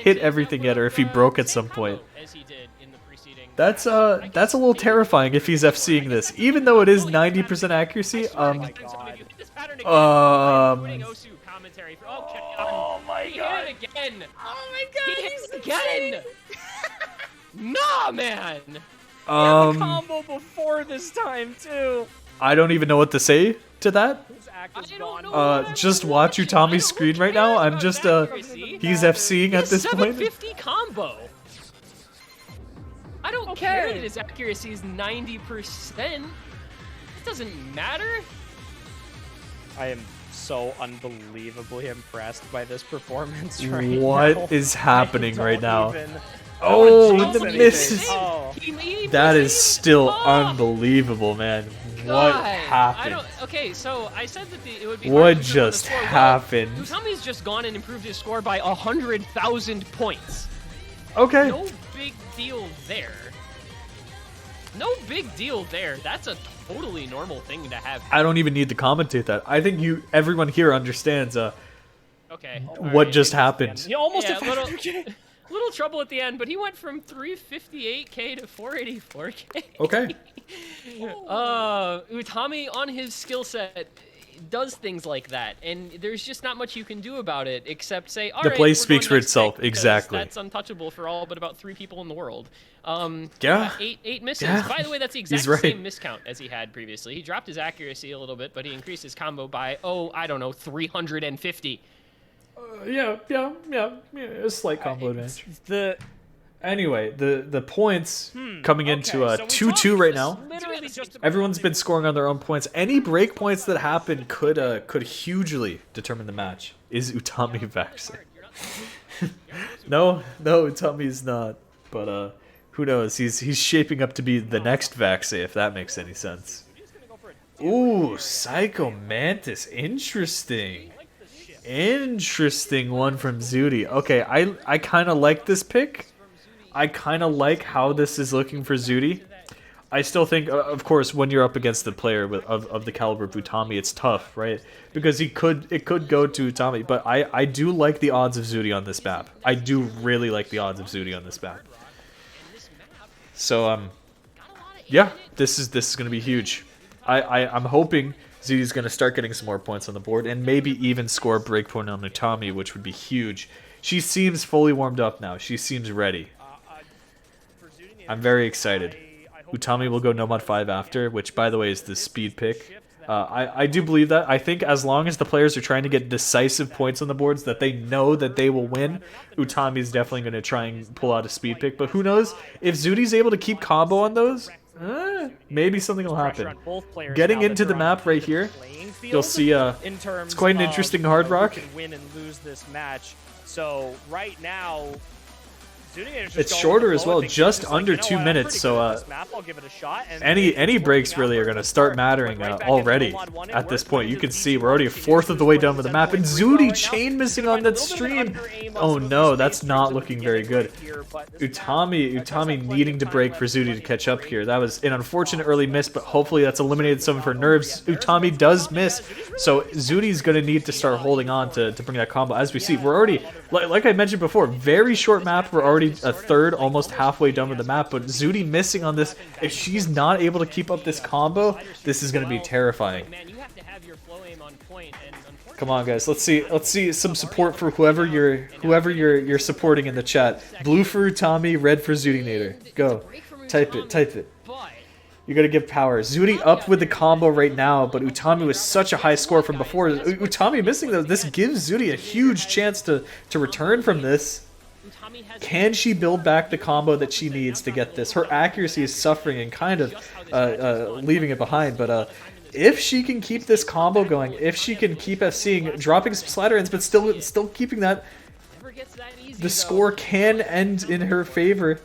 hit everything yet or if he broke at some point. That's a little terrifying if he's FCing this, even though it is 90% accuracy. Oh my god! He hit it again! Oh my god! He hit it again! Nah, man! The combo before this time too. I don't even know what to say to that. Just watch Utami's screen right now. I'm just he's FCing at this point. 750 combo. I don't care that his accuracy is 90%. It doesn't matter. I am so unbelievably impressed by this performance right now. What is happening right now? Oh, the misses! That is still unbelievable, man. What happened? Okay, so I said that it would be. What just happened? Utami's just gone and improved his score by 100,000 points. Okay. No big deal there. No big deal there. That's a totally normal thing to have. I don't even need to commentate that. I think everyone here understands Okay. what just happened. You almost Yeah, did little trouble at the end, but he went from 358k to 484k. Okay. Utami on his skill set does things like that, and there's just not much you can do about it except say, all The right, play we're speaks going for next itself. pick, because Exactly. That's untouchable for all but about 3 people in the world. Yeah. Eight misses. Yeah. By the way, that's the exact right. same miscount as he had previously. He dropped his accuracy a little bit, but he increased his combo by, I don't know, 350. Yeah. A slight combo advantage. the Anyway, the points coming into okay, so we 2-2 talked right now. literally just about Everyone's been scoring on their own points. Any break points that happen could hugely determine the match. Is Utami Vaxe? No, Utami's not. But who knows? He's shaping up to be the next Vaxe, if that makes any sense. Ooh, Psycho Mantis. Interesting. Interesting one from Zudi. Okay, I kind of like this pick. I kind of like how this is looking for Zudi. I still think, of course, when you're up against the player of the caliber of Utami, it's tough, right? Because it could go to Utami, but I do like the odds of Zudi on this map. I do really like the odds of Zudi on this map. So yeah, this is gonna be huge. I'm hoping Zudi's gonna start getting some more points on the board and maybe even score a breakpoint on Utami, which would be huge. She seems fully warmed up now. She seems ready. I'm very excited. Utami will go Nomad 5 after, which, by the way, is the speed pick. I do believe that. I think as long as the players are trying to get decisive points on the boards that they know that they will win, Utami is definitely going to try and pull out a speed pick. But who knows? If Zudi's able to keep combo on those, maybe something will happen. Getting into the map right here, you'll see it's quite an interesting hard rock. Can win and lose this match. So right now, it's shorter as well, just under 2 minutes. So any breaks really are going to start mattering already at this point. You can see we're already a fourth of the way done with the map, and Zudi chain missing on that stream. Oh no, that's not looking very good. Utami needing to break for Zudi to catch up here. That was an unfortunate early miss, but hopefully that's eliminated some of her nerves. Utami does miss, so Zudi's going to need to start holding on to bring that combo. As we see, we're already, like I mentioned before, very short map. We're already a third, almost halfway done with the map, but Zudi missing on this. If she's not able to keep up this combo, this is going to be terrifying. Come on, guys. Let's see some support for whoever you're supporting in the chat. Blue for Utami, red for Zudinator. Go. Type it. You gotta give power. Zudi up with the combo right now, but Utami was such a high score from before. Utami missing though, this gives Zudi a huge chance to return from this. Can she build back the combo that she needs to get this? Her accuracy is suffering and kind of leaving it behind, but if she can keep this combo going, if she can keep FCing, dropping some slider ends, but still keeping that, the score can end in her favor.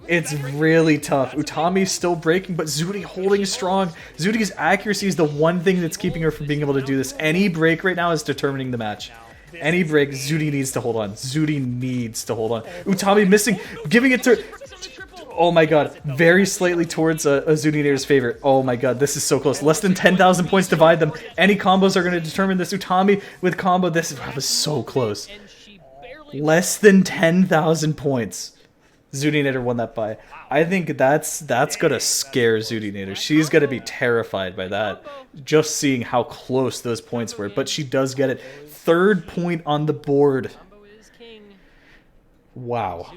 It's really tough. Utami's still breaking, but Zudi holding strong. Zudi's accuracy is the one thing that's keeping her from being able to do this. Any break right now is determining the match. Any break, Zudi needs to hold on. Zudi needs to hold on. Utami missing, giving it to... Oh my god, very slightly towards a Zudinator's favor. Oh my god, this is so close. Less than 10,000 points divide them. Any combos are going to determine this. Utami with combo, this was so close. Less than 10,000 points. Zudinator won that by. I think that's gonna scare Zudinator. She's gonna be terrified by that. Just seeing how close those points were. But she does get it. Third point on the board. Wow.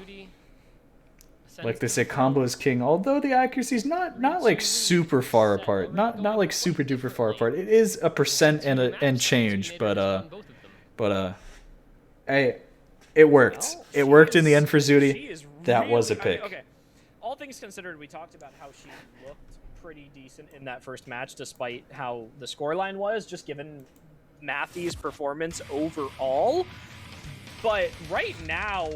Like they say, combo is king. Although the accuracy is not like super far apart. Not like super duper far apart. It is a percent and change. But hey, it worked. It worked in the end for Zudi. That was a pick. Okay. All things considered, we talked about how she looked pretty decent in that first match, despite how the scoreline was, just given Matthew's performance overall. But right now,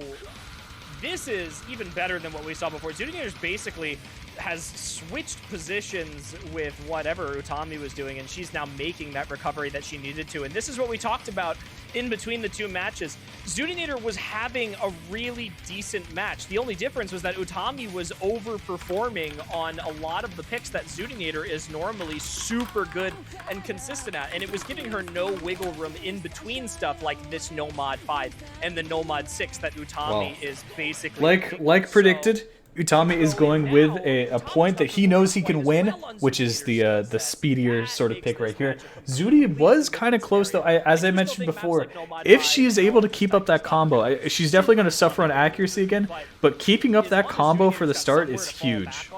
this is even better than what we saw before. Zudinator's basically has switched positions with whatever Utami was doing, and she's now making that recovery that she needed to. And this is what we talked about in between the two matches. Zudinator was having a really decent match. The only difference was that Utami was overperforming on a lot of the picks that Zudinator is normally super good and consistent at, and it was giving her no wiggle room in between stuff like this Nomad 5 and the Nomad 6 that Utami is basically like predicted. Utami is going with a point that he knows he can win, which is the speedier sort of pick right here. Zudi was kind of close, though. As I mentioned before, if she is able to keep up that combo, she's definitely going to suffer on accuracy again, but keeping up that combo for the start is huge.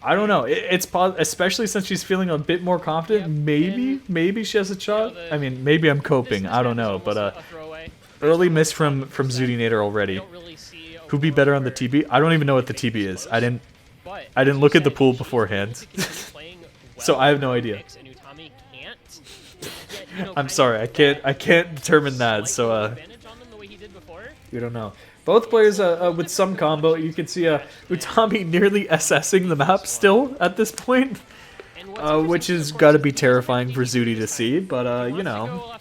I don't know. It's especially since she's feeling a bit more confident. Maybe she has a shot. I mean, maybe I'm coping. I don't know, but early miss from Zudinator already. Who'd be better on the TB? I don't even know what the TB is. I didn't look at the pool beforehand, so I have no idea. I'm sorry, I can't determine that. So we don't know. Both players with some combo. You can see Utami nearly SSing the map still at this point, which has got to be terrifying for Zudi to see. But you know.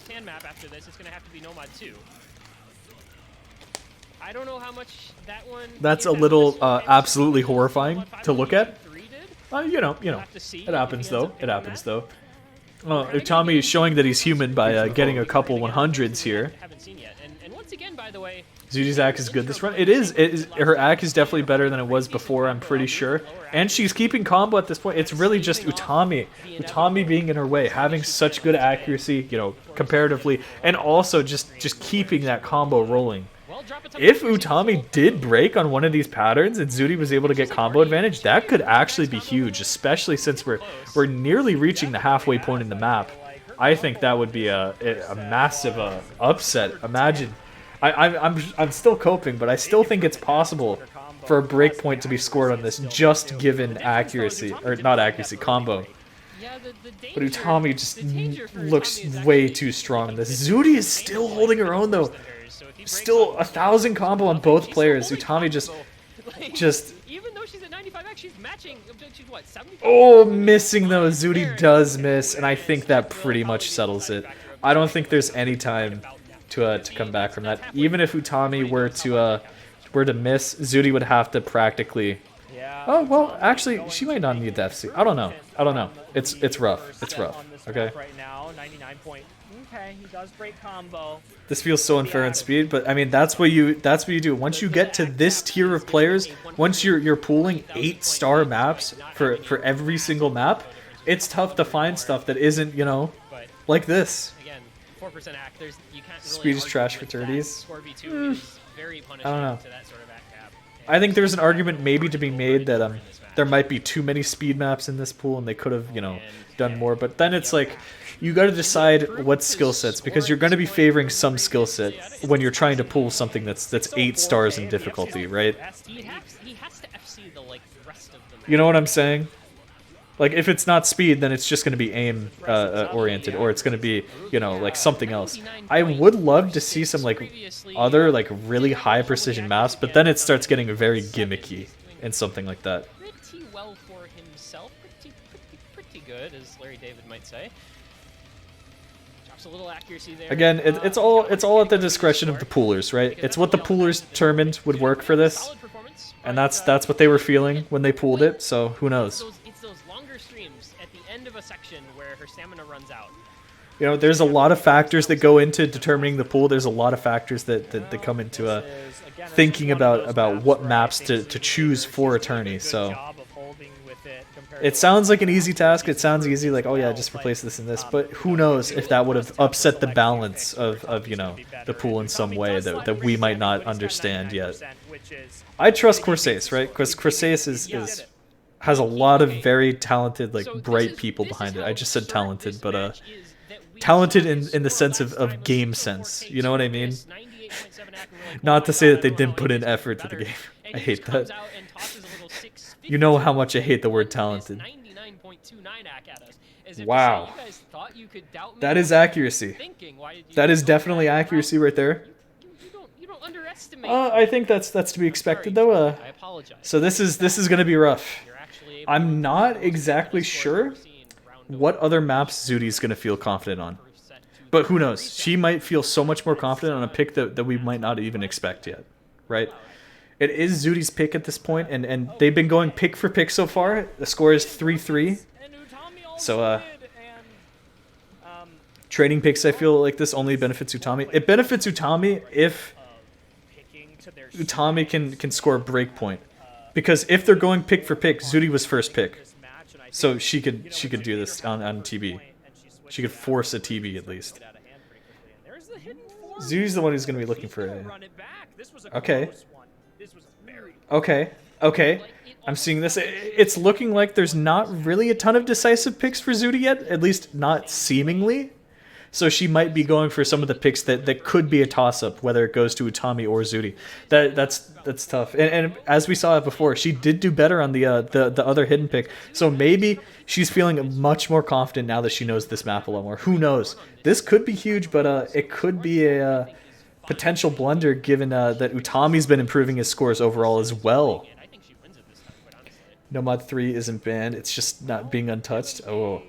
I don't know how much that one. That's a little absolutely horrifying to look at. You know, it happens though. It happens though. Utami is showing that he's human by getting a couple 100s here. And once again, by the way, Zudi's ACK is good this run. It is. Her ACK is definitely better than it was before, I'm pretty sure. And she's keeping combo at this point. It's really just Utami. Utami being in her way, having such good accuracy, you know, comparatively, and also just keeping that combo rolling. If Utami did break on one of these patterns and Zudi was able to get combo advantage, that could actually be huge, especially since we're nearly reaching the halfway point in the map. I think that would be a massive upset. Imagine. I'm still coping, but I still think it's possible for a breakpoint to be scored on this, just given accuracy, or not accuracy, combo. But Utami just looks way too strong in this. Zudi is still holding her own though. Still 1,000 combo on both players. Utami just even though she's at 95x, she's matching. She's what, 75? Oh, missing though. Zudi does miss, and I think that pretty much settles it. I don't think there's any time to come back from that. Even if Utami were to miss, Zudi would have to practically. Oh well, actually, she might not need the FC. I don't know. It's rough. It's rough. Okay. Right now, 99 point. Okay, he does break combo. This feels so unfair in speed, but I mean that's what you do. Once you get to this tier of players, once you're pooling 8-star maps for every single map, it's tough to find stuff that isn't, you know, like this. Again, 4% act. You can't really Speed is trash fraternities. I don't know. I think there's an argument maybe to be made that there might be too many speed maps in this pool and they could have, you know, done more. But then it's like you got to decide what skill sets, because you're going to be favoring some skill set when you're trying to pull something that's 8 stars in difficulty, right? He has to FC the rest of them. You know what I'm saying? Like if it's not speed, then it's just going to be aim oriented, or it's going to be, you know, like something else. I would love to see some other really high precision maps, but then it starts getting very gimmicky and something like that. Pretty well for himself, pretty good, as Larry David might say. Drops a little accuracy there. Again, it's all at the discretion of the poolers, right? It's what the poolers determined would work for this, and that's what they were feeling when they pooled it. So who knows? It's those longer streams at the end of a section where her stamina runs out. You know, there's a lot of factors that go into determining the pool. There's a lot of factors that come into thinking about what maps to choose for Attorney. So it sounds like an easy task. It sounds easy, like, oh yeah, just replace this and this. But who knows if that would have upset the balance of you know, the pool in some way that we might not understand yet. I trust Corsace, right? Because Corsace has a lot of very talented, bright people behind it. I just said talented, but talented in the sense of game sense. You know what I mean? Not to say that they didn't put in effort to the game. I hate that. You know how much I hate the word talented. Wow. That is accuracy. That is definitely accuracy right there. You don't estimate. I think that's to be expected, though. I apologize. So this is gonna be rough. You're actually able I'm to not score exactly the sure we've seen round what other maps Zudi's gonna feel confident on. But who knows? She might feel so much more confident on a pick that we might not even expect yet, right? It is Zudi's pick at this point, and they've been going pick for pick so far. The score is 3-3. So, trading picks, I feel like this only benefits Utami. It benefits Utami if Utami can score a break point. Because if they're going pick for pick, Zudi was first pick. So she could do this on TB. She could force a TB at least. Zudi's the one who's going to be looking for it. Okay. Okay. I'm seeing this. It's looking like there's not really a ton of decisive picks for Zudi yet, at least not seemingly. So she might be going for some of the picks that could be a toss-up, whether it goes to Utami or Zudi. That's tough. And as we saw it before, she did do better on the other hidden pick. So maybe she's feeling much more confident now that she knows this map a lot more. Who knows? This could be huge, but it could be a potential blunder given that Utami's been improving his scores overall as well. Nomad 3 isn't banned. It's just not being untouched. Oh.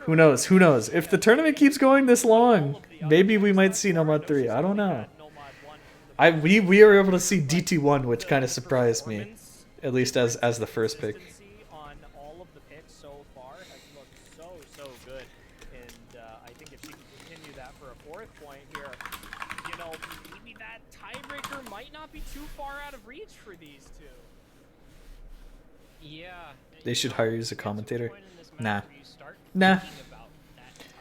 Who knows? Who knows? If the tournament keeps going this long, maybe we might see Nomad 3. I don't know. We are able to see DT1, which kind of surprised me, at least as the first pick. On all of the picks so far has looked so good, and I think if she can continue that for a fourth point here, you know, maybe that tiebreaker might not be too far out of reach for these two. Yeah. They should hire you as a commentator. Nah.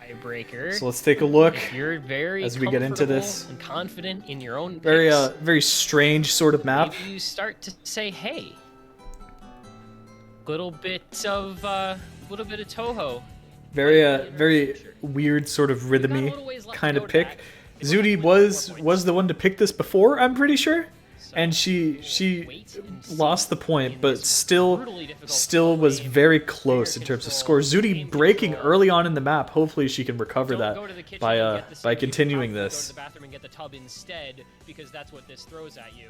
Tiebreaker. So let's take a look You're very as we get into this. and confident in your own picks. Very strange sort of map. Maybe you start to say, "Hey, little bit of Toho." Very weird sort of rhythmy kind of pick. Zudi was the one to pick this before, I'm pretty sure. And she lost the point, but still was very close in terms of score. Zudi breaking early on in the map. Hopefully she can recover that by continuing this. Go to the bathroom and get the tub instead, because that's what this throws at you.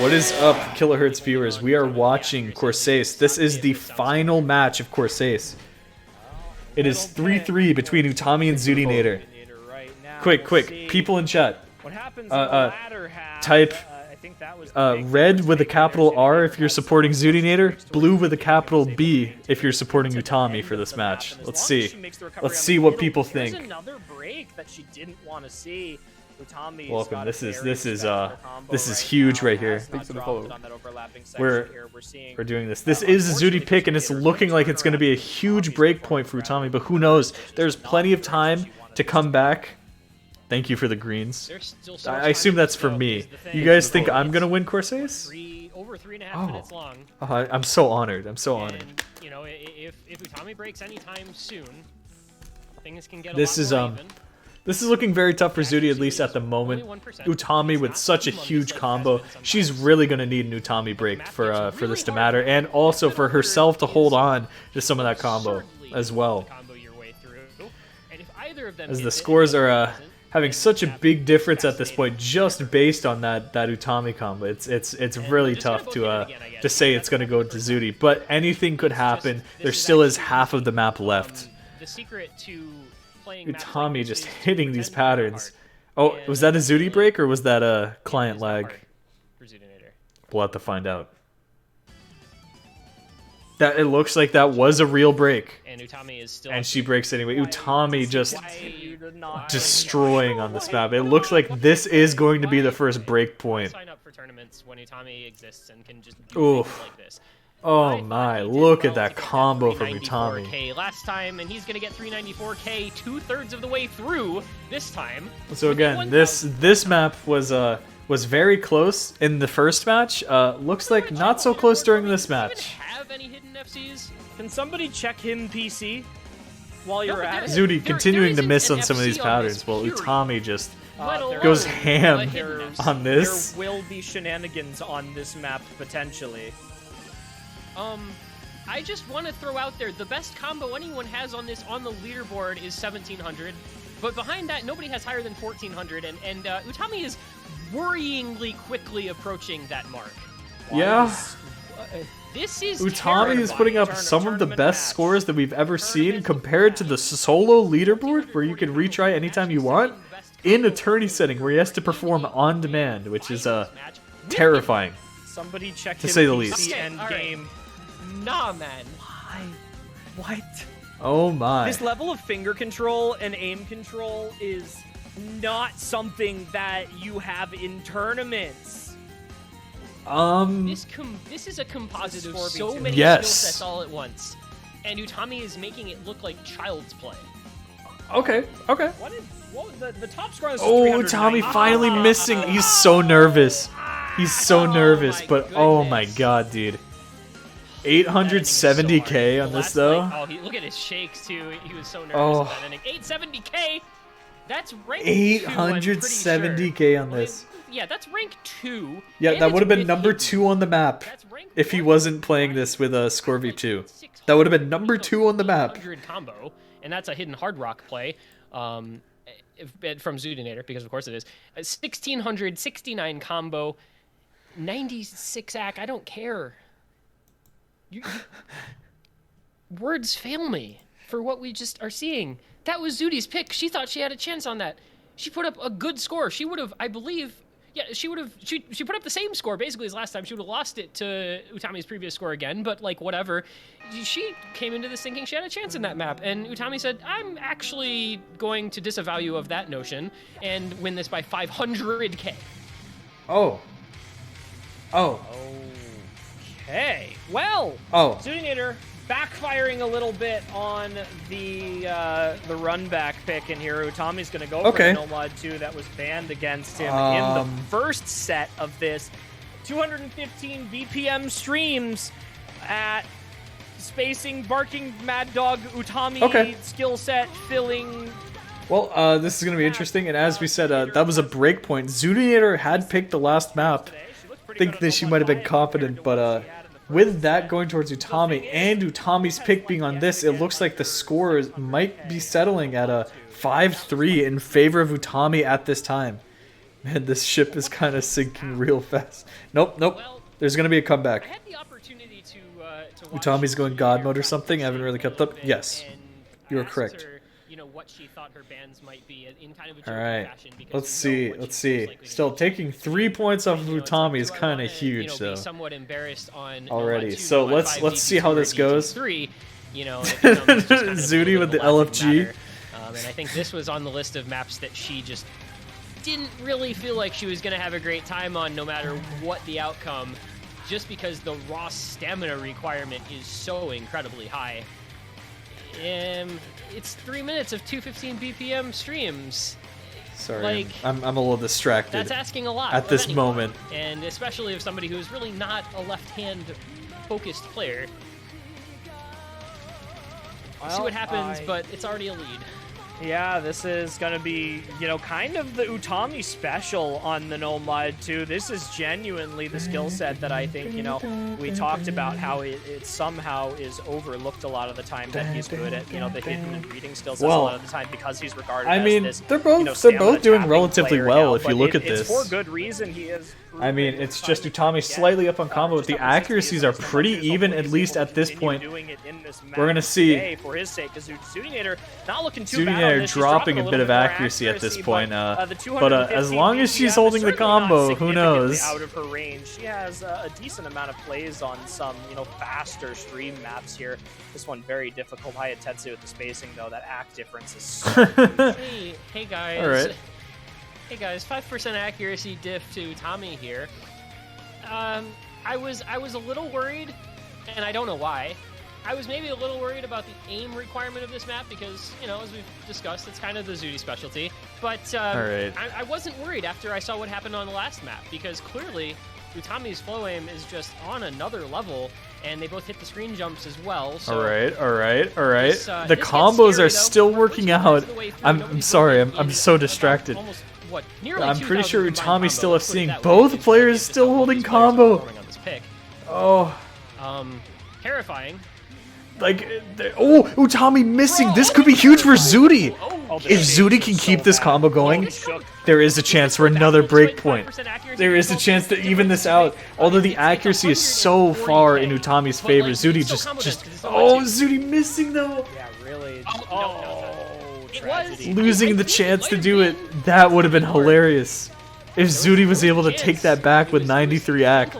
What is up, Kilohertz viewers? We are watching Corsace. This is the final match of Corsace. It is 3-3 between Utami and Zudinator. Quick, people in chat. Type red with a capital R if you're supporting Zudinator, blue with a capital B if you're supporting Utami for this match. Let's see what people think. Another break that she didn't want to see. Welcome. This is huge right here. Thanks for the follow. We're doing this. This is a Zudi pick, and it's looking like it's going to be a huge break point for Utami, but who knows? There's plenty of time to come back. Thank you for the greens. I assume that's for me. You guys think I'm gonna win Corsace? Over 3.5 minutes long. I'm so honored. I'm so honored. You know, if Utami breaks anytime soon, things can get This is looking very tough for Zudi, at least at the moment. Utami with such a huge combo, she's really gonna need an Utami break for this to matter, and also for herself to hold on to some of that combo as well. As the scores are having such a big difference at this point, just based on that Utami combo. It's really tough to say it's gonna go to Zudi, but anything could happen. There still is half of the map left. The secret to playing Utami just hitting these patterns. Oh, was that a Zudi break or was that a client lag? We'll have to find out. That it looks like that was a real break. And Utami is still. And she breaks anyway. Utami just destroying on this map. It looks like this is going to be the first break point. Sign up for tournaments when Utami exists and can just do things like this. Oh my, look at that combo from Utami. Last time, and he's going to get 394k 2/3 of the way through this time. So again, this map was very close in the first match. Looks like not so close during this match. Any hidden FCs? Can somebody check him PC while you're at it? Zudi continuing to miss on some of these patterns, while Utami just goes ham on this. There will be shenanigans on this map potentially. I just want to throw out there the best combo anyone has on the leaderboard is 1700. But behind that, nobody has higher than 1,400, and Utami is worryingly quickly approaching that mark. Yeah. This is Utami is putting up some of the best scores that we've ever seen compared to the solo leaderboard where you can retry anytime you want in a tourney setting where he has to perform on demand, which is terrifying. Somebody check to his say the PC least. end game. Nah, man. Why? What? Oh my. This level of finger control and aim control is not something that you have in tournaments. This is a composite of so many Yes. skill sets all at once, and Utami is making it look like child's play. Okay. The top score on this is Oh, 390. Tommy finally missing. He's so nervous. He's so nervous, but oh my god, dude. 870k on this though. Look at his shakes too. He was so nervous Oh. at that ending. 870k. That's rank 870k on this. Yeah, that's rank 2. Yeah, and that it's would have been with number hidden. 2 on the map if he wasn't playing this with a Score V2. That would have been number 2 on the map. 100 combo, and that's a hidden hard rock play from Zudinator, because of course it is. 1669 combo, 96 AC. I don't care. Words fail me for what we just are seeing. That was Zudi's pick. She thought she had a chance on that. She put up a good score. She would have, I believe, yeah, she would have, she put up the same score basically as last time. She would have lost it to Utami's previous score again, but like whatever. She came into this thinking she had a chance in that map, and Utami said, I'm actually going to disavow you of that notion and win this by 500k. Oh. Okay. Well, Zudinator backfiring a little bit on the run back pick in here. Utami's going to go for the Nomad 2 that was banned against him in the first set of this. 215 BPM streams at spacing, barking, mad dog, Utami skill set filling. Well, this is going to be interesting, and as we said, that was a break point. Zudinator had picked the last map. I think that she might have been confident, but with that going towards Utami and Utami's pick being on this, it looks like the score might be settling at a 5-3 in favor of Utami at this time. Man, this ship is kind of sinking real fast. Nope. There's going to be a comeback. I had the opportunity to Utami's going God mode or something. I haven't really kept up. Yes, you're correct. What she thought her bans might be in kind of a All right, fashion, let's see. Still taking 3 points off of Utami is kind of huge, though. Somewhat embarrassed on already. So let's see how this goes. Zudi with the LFG. And I think this was on the list of maps that she just didn't really feel like she was going to have a great time on, no matter what the outcome, just because the raw stamina requirement is so incredibly high. It's 3 minutes of 215 BPM streams. Sorry, I'm a little distracted. That's asking a lot at this moment, and especially of somebody who is really not a left-hand focused player. We'll see what happens, but it's already a lead. Yeah, this is going to be, kind of the Utami special on the Nomad 2. This is genuinely the skill set that I think, we talked about how it somehow is overlooked a lot of the time that he's good at, the hidden and reading skills a lot of the time because he's regarded as this, they're both doing relatively well if you look at this. It's for good reason. He is. I mean, it's just Utami slightly up on combo, but the accuracies are pretty even, at least at this point. We're going to see for his sake, because Zudinator not looking too bad. Dropping a bit of accuracy at this point, but as long as she's holding the combo, who knows? Out of her range, she has a decent amount of plays on some, faster stream maps here. This one very difficult. Hayatetsu with the spacing though. That act difference is. So hey guys. All right. Hey guys, 5% accuracy diff to Tommy here. I was a little worried, and I don't know why. I was maybe a little worried about the aim requirement of this map because, as we've discussed, it's kind of the Zudi specialty. But I wasn't worried after I saw what happened on the last map because clearly Utami's flow aim is just on another level, and they both hit the screen jumps as well. So all right. This, the combos are still working out. I'm sorry, I'm so distracted. I'm pretty sure Utami's still seeing both players still holding combo. Oh. Terrifying. Utami missing. This could be huge for Zudi. If Zudi can keep this combo going, there is a chance for another breakpoint. There is a chance to even this out. Although the accuracy is so far in Utami's favor, Zudi just oh, Zudi missing though. Yeah, really. Oh, tragedy. Losing the chance to do it. That would have been hilarious. If Zudi was able to take that back with 93 AC,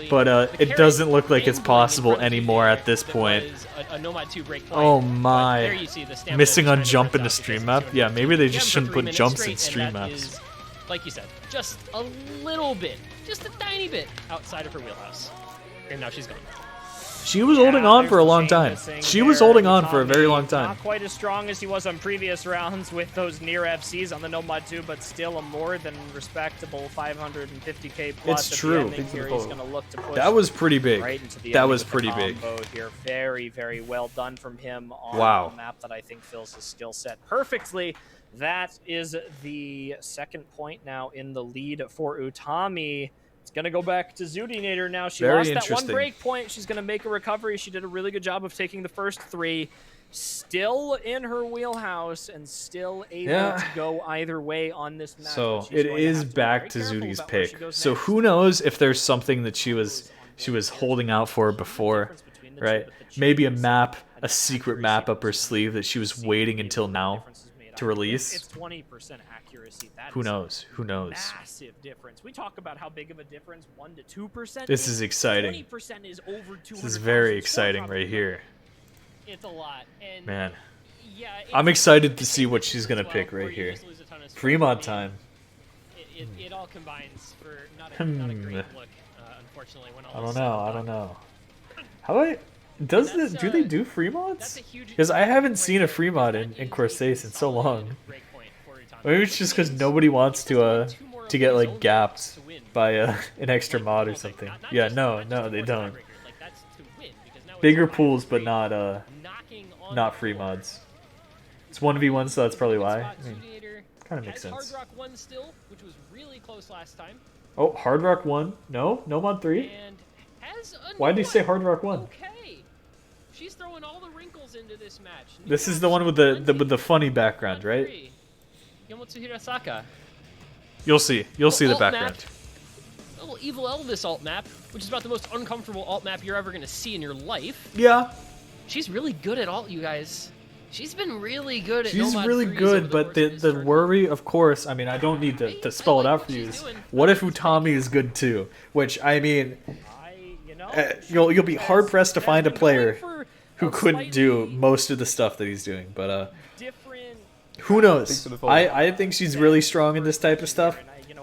but it doesn't look like it's possible anymore at this point. Oh my. Missing on jump in the stream map? Yeah, maybe they just shouldn't put jumps in stream maps. Like you said, just a little bit, just a tiny bit outside of her wheelhouse. And now she's gone. She was holding on for a long time. She was holding on for a very long time. Not quite as strong as he was on previous rounds with those near FCs on the Nomad 2, but still a more than respectable 550k plus. It's true. He's going to look to push that was pretty big. Right into the that was pretty big. Here. Very, very well done from him on wow. a map that I think fills his skill set perfectly. That is the second point now in the lead for Utami. It's going to go back to Zudinator now. She lost that one break point. She's going to make a recovery. She did a really good job of taking the first three. Still in her wheelhouse and still able to go either way on this match. So it is back to Zudi's pick. So who knows if there's something that she was holding out for before, right? Maybe a map, a secret map up her sleeve that she was waiting until now to release. It's 20% accuracy. That who knows? Who knows? Massive difference. We talk about how big of a difference 1 to 2%. This is exciting. 20% is over 200. This is very exciting right here. It's a lot. And man, yeah, I'm excited to see what she's gonna pick right here. Fremont time. It all combines for not a great look, unfortunately. When all I don't know. Do they do Fremonts? Because I haven't seen a Fremont in Corsace in so long. Maybe it's just because nobody wants to get like gapped by an extra mod or something. Yeah, no, they don't. Bigger pools, but not free mods. It's 1v1, so that's probably why. I mean, kind of makes sense. Hard Rock 1 still, which was really close last time. Oh, Hard Rock 1? No mod 3? Why did you say Hard Rock 1? Okay. She's throwing all the wrinkles into this match. This is the one with the funny background, right? Yomotsu Hirasaka. You'll see the background. A little Evil Elvis alt map, which is about the most uncomfortable alt map you're ever going to see in your life. Yeah. She's really good at alt, you guys. She's been really good at She's Nomad really good, but the worry, of course, I mean, I don't need to spell it out for you. What if Utami is good too? Which, I mean, you'll be hard pressed to find a player who couldn't do most of the stuff that he's doing. But who knows? I think she's really strong in this type of stuff.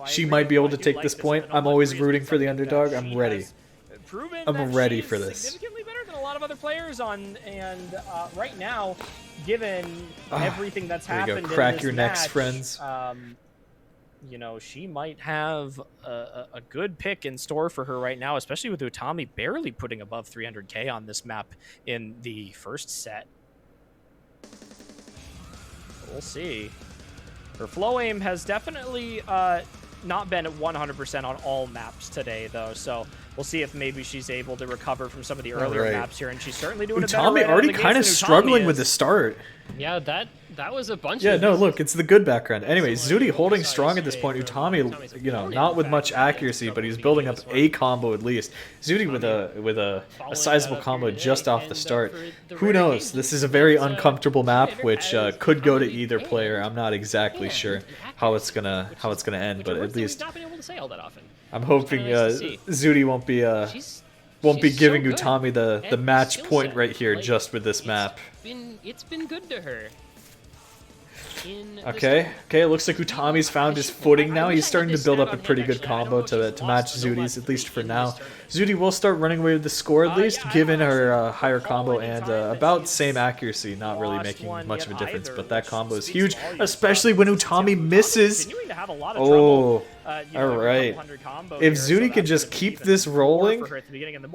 She might be able to take this point. I'm always rooting for the underdog. I'm ready. I'm ready for this. Significantly better than a lot of other players right now, given everything that's happened. There you go. Crack your match, necks, friends. She might have a good pick in store for her right now, especially with Utami barely putting above 300k on this map in the first set. We'll see. Her flow aim has definitely not been at 100% on all maps today, though, so we'll see if maybe she's able to recover from some of the earlier maps here, and she's certainly doing a better Utami already kind of struggling with the start. Yeah, that was a bunch of... Yeah, no, look, it's the good background. Anyway, Zudi holding strong at this point. Utami, not with much accuracy, but he's building up a combo at least. Zudi with a sizable combo just off the start. Who knows? This is a very uncomfortable map, which could go to either player. I'm not exactly sure how it's gonna end, but at least I'm hoping Zudi won't be giving Utami the match point right here just with this map. It's been good to her. Okay, it looks like Utami's found his footing now. He's starting to build up a pretty good combo to match Zudi's, at least for now. Zudi will start running away with the score, at least, given her higher combo and about same accuracy, not really making much of a difference. But that combo is huge, especially when Utami misses. Oh, alright. If Zudi can just keep this rolling,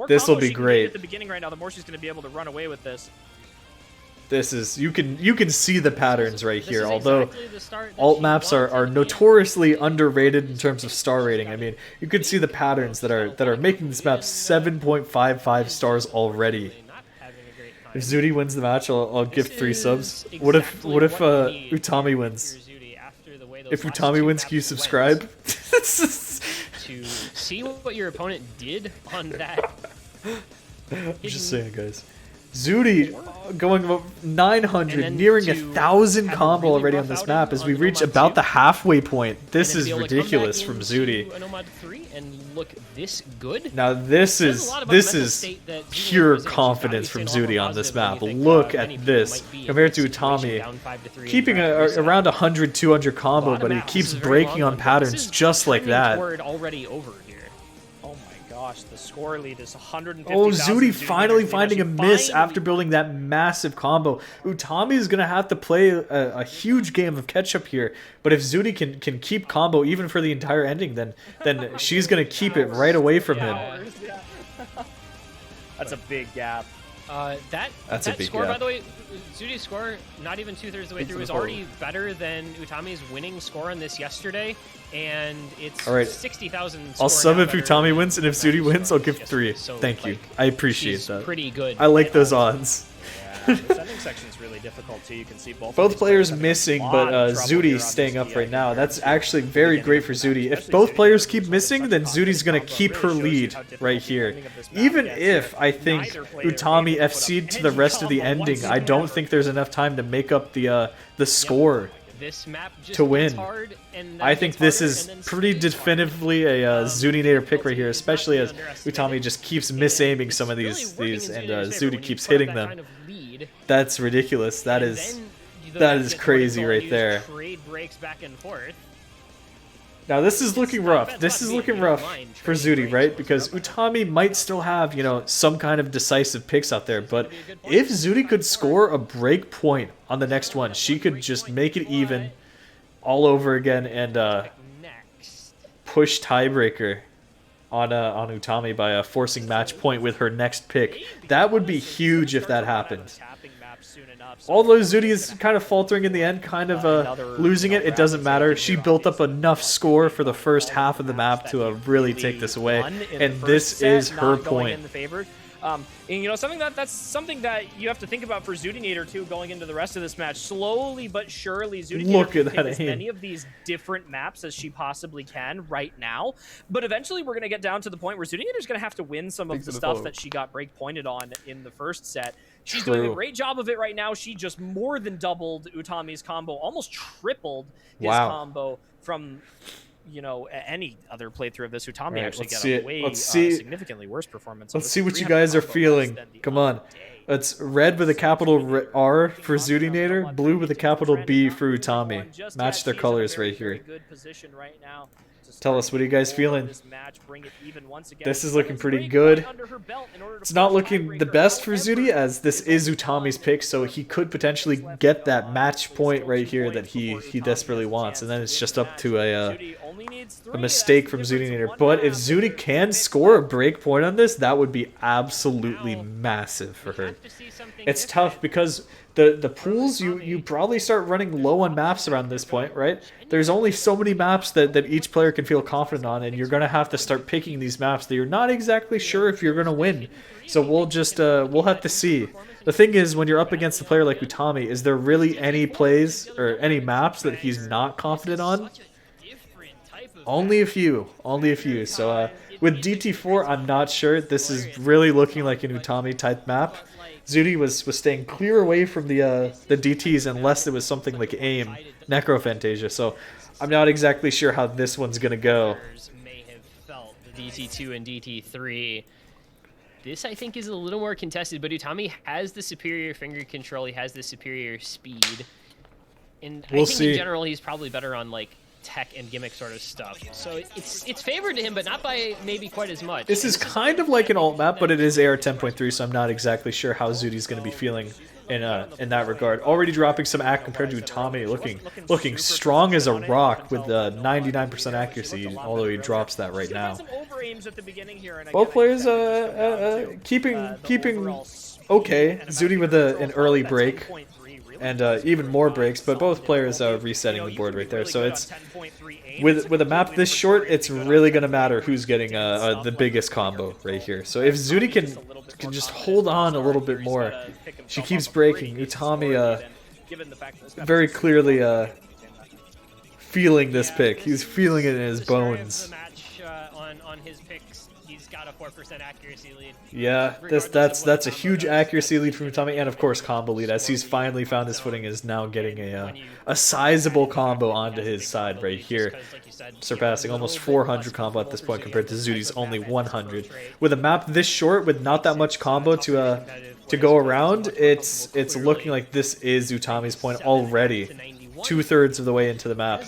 this will be great. At the beginning right now, the more she's going to be able to run away with this. This is you can see the patterns right here. Although alt maps are notoriously underrated in terms of star rating. I mean, you can see the patterns that are making this map 7.55 stars already. If Zudi wins the match, I'll give 3 subs. is What if exactly what you need Utami wins? for Zudi after the way those If last Utami two wins, can you maps went. subscribe? To see what your opponent did on that. I'm just saying, guys. Zudi going about And 900, then nearing to 1,000 have a combo really already on rough this outing map as on we the reach Nomad about 2. the halfway point. This And then is to be able to come back ridiculous from into Zudi. a Nomad 3 and look this good. Now this Says is a lot about the mental this is state that Zudi pure was in. She's confidence gotta from be staying a lot Zudi more on this positive than map. you think, Look many at people this might be in compared to this situation, Utami, down 5-3 keeping in the first around 100, 200 combo, Bottom but he out. This keeps is a very breaking long on one, but patterns this is just like trending that. toward already over here. Oh my gosh, the score lead is 150,000. Oh, Zudi finally Zudi finding a actually miss finally- after building that massive combo. Utami is going to have to play a huge game of catch-up here, but if Zudi can keep combo even for the entire ending, then she's going to keep it right away from him. That's a big gap. That's a big score, gap. by the way, Zudi's score, not even 2/3 of the way through, is already better than Utami's winning score on this yesterday, and it's All right. 60,000. I'll score sub now if better Utami than wins, and if Utami's Zudi wins, score I'll give yesterday. 3. So, Thank you. like, I appreciate she's that. pretty good. I like those odds. Yeah, the sending section is really difficult too. You can see both. of Both these players having a missing, lot but of trouble here Zudi on staying this up right DI now. That's comparison. actually very great for Zudi. If both players keep missing, then Zudi's going to keep her lead right here. Even if I think Utami FC'd to the rest of the ending, I don't think there's enough time to make up the score. This map just to gets win. hard, and then I it think gets this harder, is and then pretty Zudi's definitively a Zudinator pick right here, especially as Utami just keeps misaiming some of these, and Zudi keeps hitting them. That's ridiculous. That is crazy right there. Trade breaks back and forth. Now this is looking rough. This is looking rough for Zudi, right? Because Utami might still have, some kind of decisive picks out there, but if Zudi could score a break point on the next one, she could just make it even all over again and push tiebreaker on Utami by forcing match point with her next pick. That would be huge if that happened. Although Zudi is kind of faltering in the end, kind of losing it, it doesn't matter. She built up enough score for the first half of the map to really take this away, and this is her point. And that's something that you have to think about for Zudinator too, going into the rest of this match. Slowly but surely, Zudinator Look can at pick that as aim. many of these different maps as she possibly can right now. But eventually, we're going to get down to the point where Zudinator's going to have to win some of the stuff that she got break pointed on in the first set. She's doing a great job of it right now. She just more than doubled Utami's combo, almost tripled his combo from any other playthrough of this. Utami actually got a way significantly worse performance. Let's see what you guys are feeling. Come on. It's red with a capital R for Zudinator, blue with a capital B for Utami. Match their colors right here. Tell us, what are you guys feeling? This is looking pretty good. It's not looking the best for Zudi, as this is Utami's pick, so he could potentially get that match point right here that he desperately wants, and then it's just up to a mistake from Zudinator. But if Zudi can score a break point on this, that would be absolutely massive for her. It's tough because the pools, you probably start running low on maps around this point, right? There's only so many maps that each player can feel confident on, and you're going to have to start picking these maps that you're not exactly sure if you're going to win. So we'll have to see. The thing is, when you're up against a player like Utami, is there really any plays or any maps that he's not confident on? Only a few. So with DT4, I'm not sure. This is really looking like an Utami type map. Zudi was staying clear away from the DTs unless it was something like AIM, Necrophantasia. So I'm not exactly sure how this one's gonna go. May have felt the DT2 and DT3. This, I think, is a little more contested, but Utami has the superior finger control. He has the superior speed, and I think in general he's probably better on like tech and gimmick sort of stuff. So it's favored to him, but not by maybe quite as much. This is kind of like an alt map, but it is AR 10.3, so I'm not exactly sure how Zudi's going to be feeling in that regard. Already dropping some act compared to Utami, looking strong as a rock with 99% accuracy, although he drops that right now. Both players keeping okay. Zudi with an early break. And even more breaks, but both players are resetting the board right there. So it's with a map this short, it's really going to matter who's getting the biggest combo right here. So if Zudi can just hold on a little bit more, She keeps breaking. Utami, very clearly, feeling this pick. He's feeling it in his bones. On his picks, he's got a 4% accuracy lead. Yeah, that's a huge accuracy lead from Utami, and of course combo lead, as he's finally found his footing, is now getting a sizable combo onto his side right here, surpassing almost 400 combo at this point compared to Zuti's only 100. With a map this short, with not that much combo to go around, it's looking like this is Utami's point already. 2/3 of the way into the map.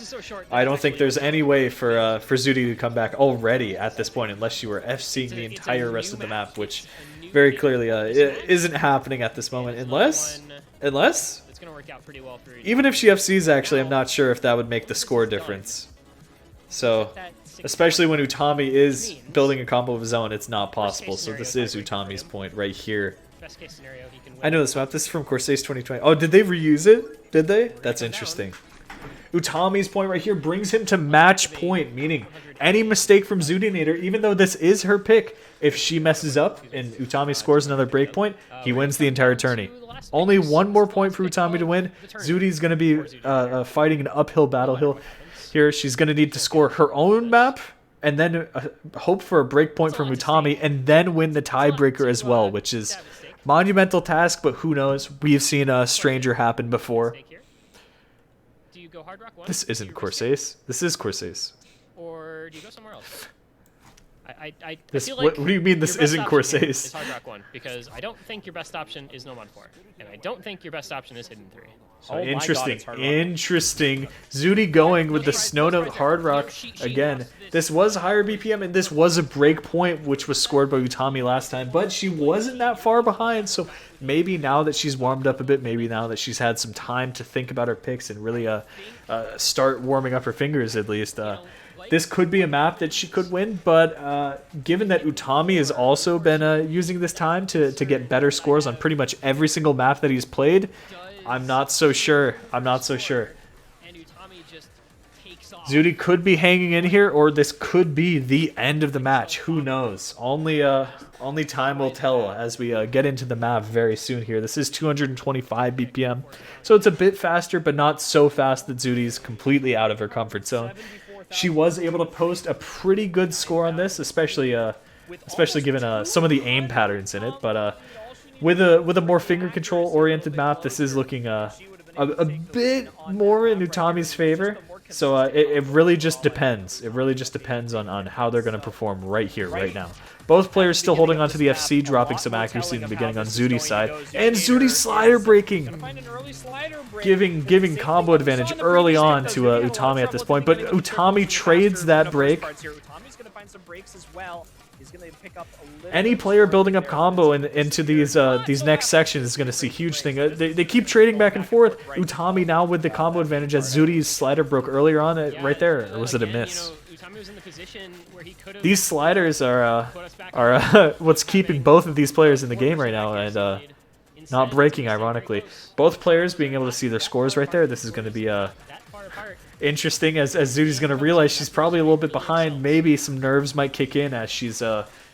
I don't think there's any way for Zuti to come back already at this point, unless you were FCing the entire rest of the map, which very clearly isn't happening at this moment. Unless it's gonna work out pretty well for even if she FCs, actually, I'm not sure if that would make the score difference. So, especially when Utami is building a combo of his own, it's not possible. So this is Utami's point right here. Best case scenario, he can win. I know this map. This is from Corsace 2020. Oh, did they reuse it? Did they? That's interesting. Utami's point right here brings him to match point, meaning any mistake from Zutinator, even though this is her pick, if she messes up and Utami scores another break point, he wins the entire tourney. Only one more point for Utami to win. Zuti's going to be fighting an uphill battle here. She's going to need to score her own map and then hope for a break point from Utami and then win the tiebreaker as well, which is monumental task, but who knows? We've seen a stranger happen before. This isn't Corsace. This is Corsace. Or do you go somewhere else? I This, feel like what do you mean this your best isn't option Corsace? is Hard Rock 1, because I don't think your best option is No Mod 4, and I don't think your best option is Hidden 3. So interesting. Zuti going with the Snow Note Hard Rock again. This was higher BPM, and this was a break point, which was scored by Utami last time, but she wasn't that far behind, so maybe now that she's warmed up a bit, maybe now that she's had some time to think about her picks and really start warming up her fingers at least, this could be a map that she could win, but given that Utami has also been using this time to get better scores on pretty much every single map that he's played, I'm not so sure. Zuti could be hanging in here, or this could be the end of the match. Who knows? Only time will tell as we get into the map very soon here. This is 225 BPM, so it's a bit faster, but not so fast that Zuti's completely out of her comfort zone. She was able to post a pretty good score on this, especially given some of the aim patterns in it. But with a more finger control oriented map, this is looking a bit more in Utami's favor. So it really just depends. It really just depends on how they're going to perform right here, right now. Both players still holding on to the FC, dropping some accuracy in the beginning on Zuti's side. And Zuti's slider breaking, giving combo advantage early on to Utami at this point. But Utami trades that break. Any player building up combo into these next sections is going to see huge thing. They keep trading back and forth. Utami now with the combo advantage as Zuti's slider broke earlier on right there. Or was it a miss? These sliders are what's keeping both of these players in the game right now and not breaking, ironically. Both players being able to see their scores right there. This is going to be interesting as Zuti's going to realize she's probably a little bit behind. Maybe some nerves might kick in as she's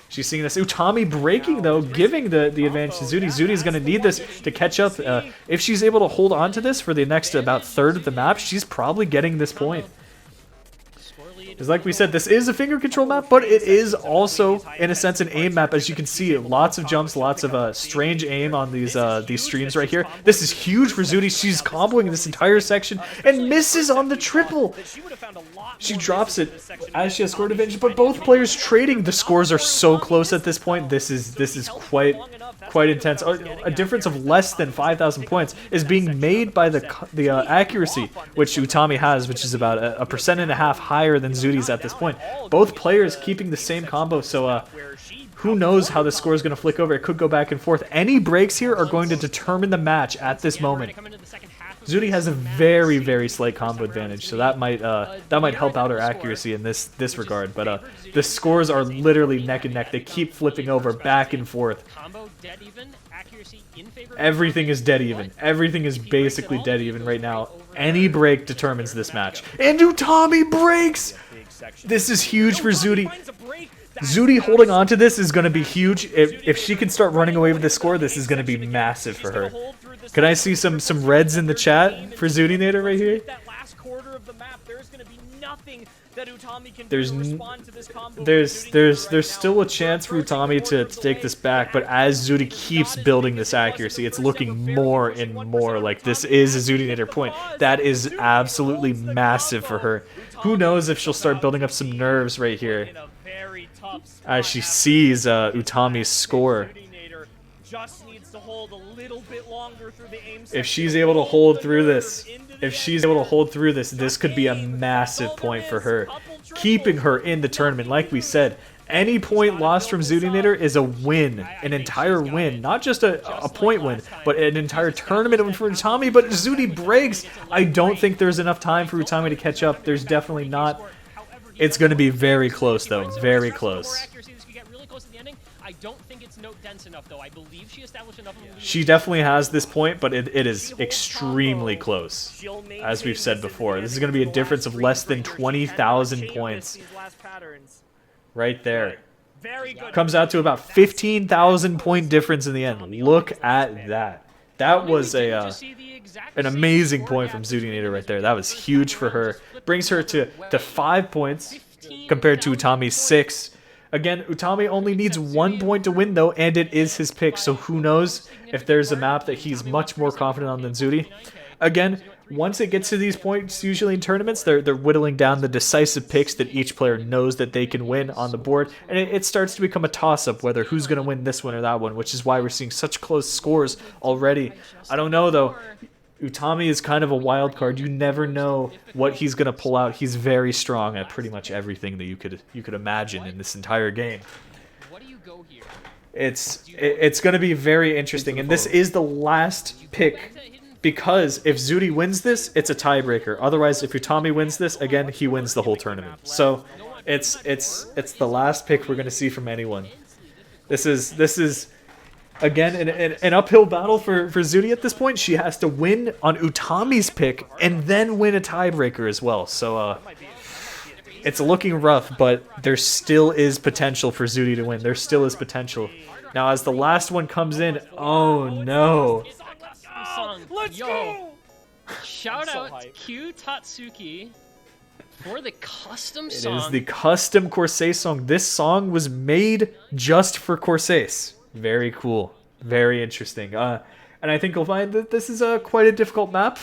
seeing this. Utami breaking, though, giving the advantage to Zuti. Zuti's going to need this to catch up. If she's able to hold on to this for the next about third of the map, she's probably getting this point. Because like we said, this is a finger control map, but it is also, in a sense, an aim map. As you can see, lots of jumps, lots of strange aim on these streams right here. This is huge for Zuti. She's comboing this entire section and misses on the triple. She drops it as she has scored advantage, but both players trading. The scores are so close at this point. This is quite intense. A difference of less than 5,000 points is being made by the accuracy, which Utami has, which is about a 1.5% higher than Zuti's at this point. Both players keeping the same combo, so who knows how the score is going to flick over. It could go back and forth. Any breaks here are going to determine the match at this moment. Zuti has a very, very slight combo advantage, so that might help out her accuracy in this regard. But the scores are literally neck and neck. They keep flipping over back and forth. Everything is dead even. Everything is basically dead even right now. Any break determines this match. And Utami breaks! This is huge for Zuti. Zudi holding on to this is going to be huge. If she can start running away with the score, this is going to be massive for her. Can I see some reds in the chat for Zudinator right here? There's still a chance for Utami to take this back, but as Zudi keeps building this accuracy, it's looking more and more like this is a Zudinator point. That is absolutely massive for her. Who knows if she'll start building up some nerves right here as she sees Utami's score. If she's able to hold through this, this could be a massive point for her, keeping her in the tournament. Like we said, any point lost from Zudinator is a win, an entire win, not just a point win, but an entire tournament win for Utami. But Zudi breaks. I don't think there's enough time for Utami to catch up. There's definitely not. It's going to be very close, though. Very close. I don't think it's note dense enough, though. I believe she established enough. She definitely has this point, but it is extremely close. As we've said before, this is going to be a difference of less than 20,000 points. Right there. Comes out to about 15,000 point difference in the end. Look at that. That was an amazing point from Zudinator right there. That was huge for her. Brings her to 5 points compared to Utami's 6. Again, Utami only needs 1 point to win, though, and it is his pick, so who knows if there's a map that he's much more confident on than Zudi. Again, once it gets to these points, usually in tournaments, they're whittling down the decisive picks that each player knows that they can win on the board, and it starts to become a toss-up whether who's going to win this one or that one, which is why we're seeing such close scores already. I don't know, though. Utami is kind of a wild card. You never know what he's going to pull out. He's very strong at pretty much everything that you could imagine in this entire game. It's going to be very interesting, and this is the last pick because if Zudi wins this, it's a tiebreaker. Otherwise, if Utami wins this, again, he wins the whole tournament. So it's the last pick we're going to see from anyone. This is again, an uphill battle for Zudi at this point. She has to win on Utami's pick and then win a tiebreaker as well. So it's looking rough, but there still is potential for Zudi to win. There still is potential. Now, as the last one comes in, oh no. Let's go! Shout out Q Tatsuki for the custom song. It is the custom Corsair song. This song was made just for Corsair. Very cool. Very interesting. And I think you'll find that this is quite a difficult map.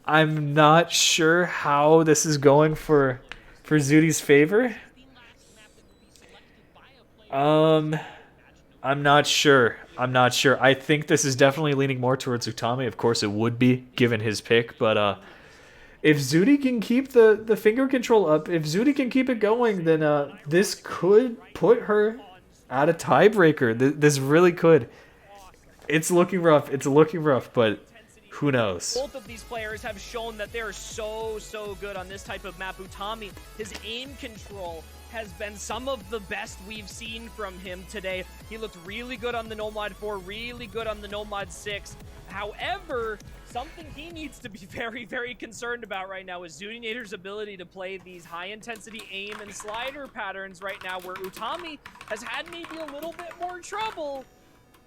I'm not sure how this is going for Zudi's favor. I'm not sure. I think this is definitely leaning more towards Utami. Of course it would be, given his pick. But if Zudi can keep the finger control up, if Zudi can keep it going, then this could put her at a tiebreaker. This really could. It's looking rough. But who knows? Both of these players have shown that they're so good on this type of map. Utami, his aim control has been some of the best we've seen from him today. He looked really good on the Nomad 4, really good on the Nomad 6. However, something he needs to be very concerned about right now is Zudinator's ability to play these high-intensity aim and slider patterns right now, where Utami has had maybe a little bit more trouble.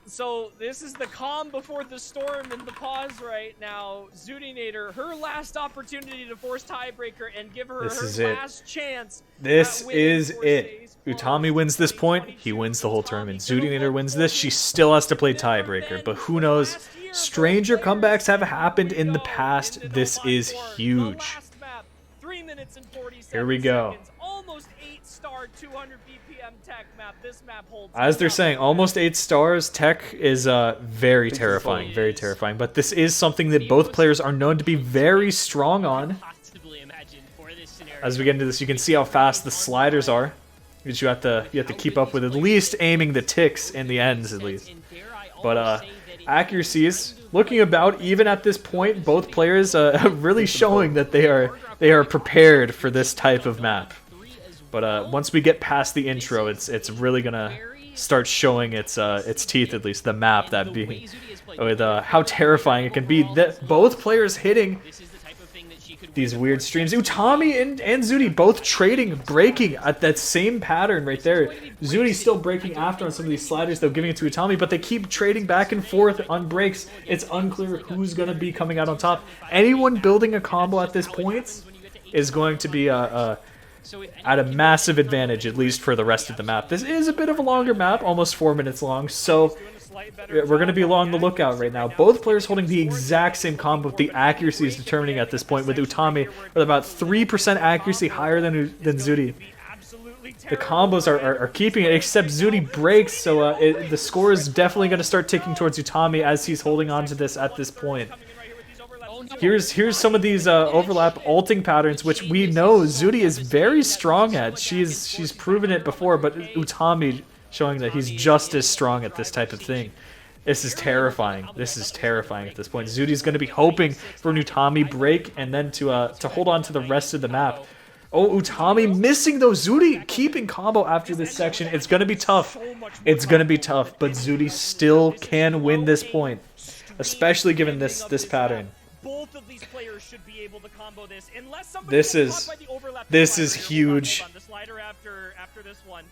So this is the calm before the storm and the pause right now. Zudinator, her last opportunity to force tiebreaker and give her last chance. This is it. Utami wins this point, he wins the whole tournament. Zudinator wins this, she still has to play tiebreaker. But who knows? Stranger comebacks have happened in the past. This is huge. 3 minutes and 40 Here we go. seconds. Almost 8-star 200 BPM tech map. This map holds. As they're saying, almost 8 stars. Tech is very terrifying, But this is something that both players are known to be very strong on. As we get into this, you can see how fast the sliders are. Because you have to keep up with at least aiming the ticks in the ends at least. But accuracies looking about even at this point. Both players really showing that they are prepared for this type of map. But once we get past the intro, it's really gonna start showing its teeth, at least the map, that being with how terrifying it can be. That both players hitting these weird streams. Utami and Zudi both trading, breaking at that same pattern right there. Zudi's still breaking after on some of these sliders, though, giving it to Utami, but they keep trading back and forth on breaks. It's unclear who's going to be coming out on top. Anyone building a combo at this point is going to be at a massive advantage, at least for the rest of the map. This is a bit of a longer map, almost 4 minutes long, so we're going to be along the lookout right now. Both players holding the exact same combo. The accuracy is determining at this point, with Utami with about 3% accuracy higher than Zudi. The combos are keeping it, except Zudi breaks, so the score is definitely going to start ticking towards Utami as he's holding on to this at this point. Here's some of these overlap ulting patterns, which we know Zudi is very strong at. She's proven it before, but Utami showing that he's just as strong at this type of thing. This is terrifying. This is terrifying at this point. Zudi's going to be hoping for an Utami break and then to hold on to the rest of the map. Oh, Utami missing though. Zudi keeping combo after this section. It's going to be tough. It's going to be tough, but Zudi still can win this point, especially given this pattern. Both of these players should be able to combo this unless somebody This is huge. The slider after this one.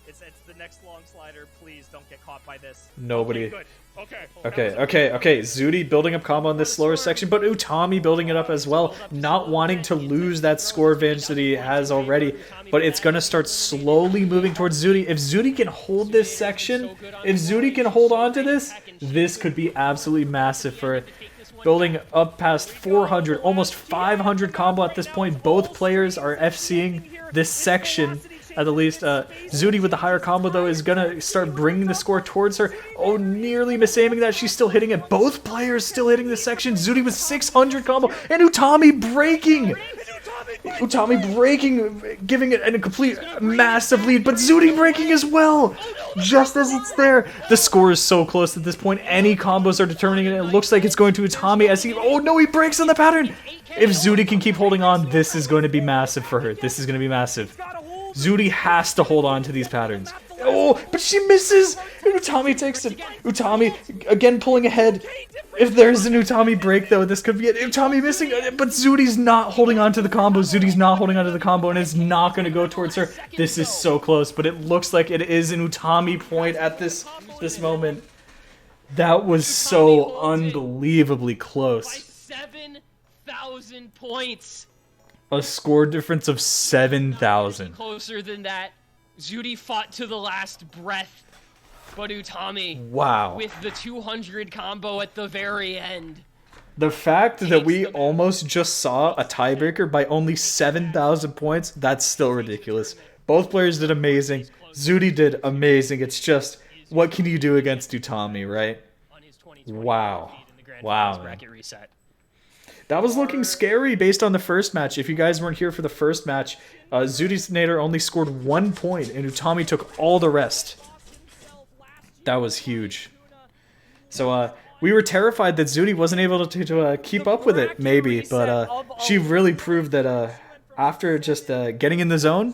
It's the next long slider. Please don't get caught by this. Nobody. Okay, good. Okay. Zudi building up combo on this slower section, but Utami building it up as well, not wanting to lose that score advantage that he has already. But it's going to start slowly moving towards Zudi. If Zudi can hold this section, if Zudi can hold on to this could be absolutely massive for it. Building up past 400, almost 500 combo at this point. Both players are FCing this section at the least. Zudi with the higher combo, though, is going to start bringing the score towards her. Oh, nearly misaiming that. She's still hitting it. Both players still hitting this section. Zudi with 600 combo, and Utami breaking. Utami breaking, giving it a complete massive lead, but Zudi breaking as well, just as it's there. The score is so close at this point. Any combos are determining it. It looks like it's going to Utami as he... Oh no, he breaks on the pattern. If Zudi can keep holding on, this is going to be massive for her. This is going to be massive. Zudi has to hold on to these patterns. Oh, but she misses! And Utami takes it. Utami, again, pulling ahead. If there's an Utami break, though, this could be it. Utami missing, but Zudi's not holding on to the combo. Zudi's not holding on to the combo, and it's not going to go towards her. This is so close, but it looks like it is an Utami point at this moment. That was so unbelievably close. 7,000 points. A score difference of 7,000. Closer than that. Zudi fought to the last breath, but Utami, wow, with the 200 combo at the very end. The fact that we almost just saw a tiebreaker by only 7,000 points, that's still ridiculous. Both players did amazing. Zudi did amazing. It's just, what can you do against Utami, right? Wow. Wow. That was looking scary based on the first match. If you guys weren't here for the first match, Zudinator only scored 1 point, and Utami took all the rest. That was huge. So we were terrified that Zudi wasn't able to keep up with it, maybe, but she really proved that after just getting in the zone,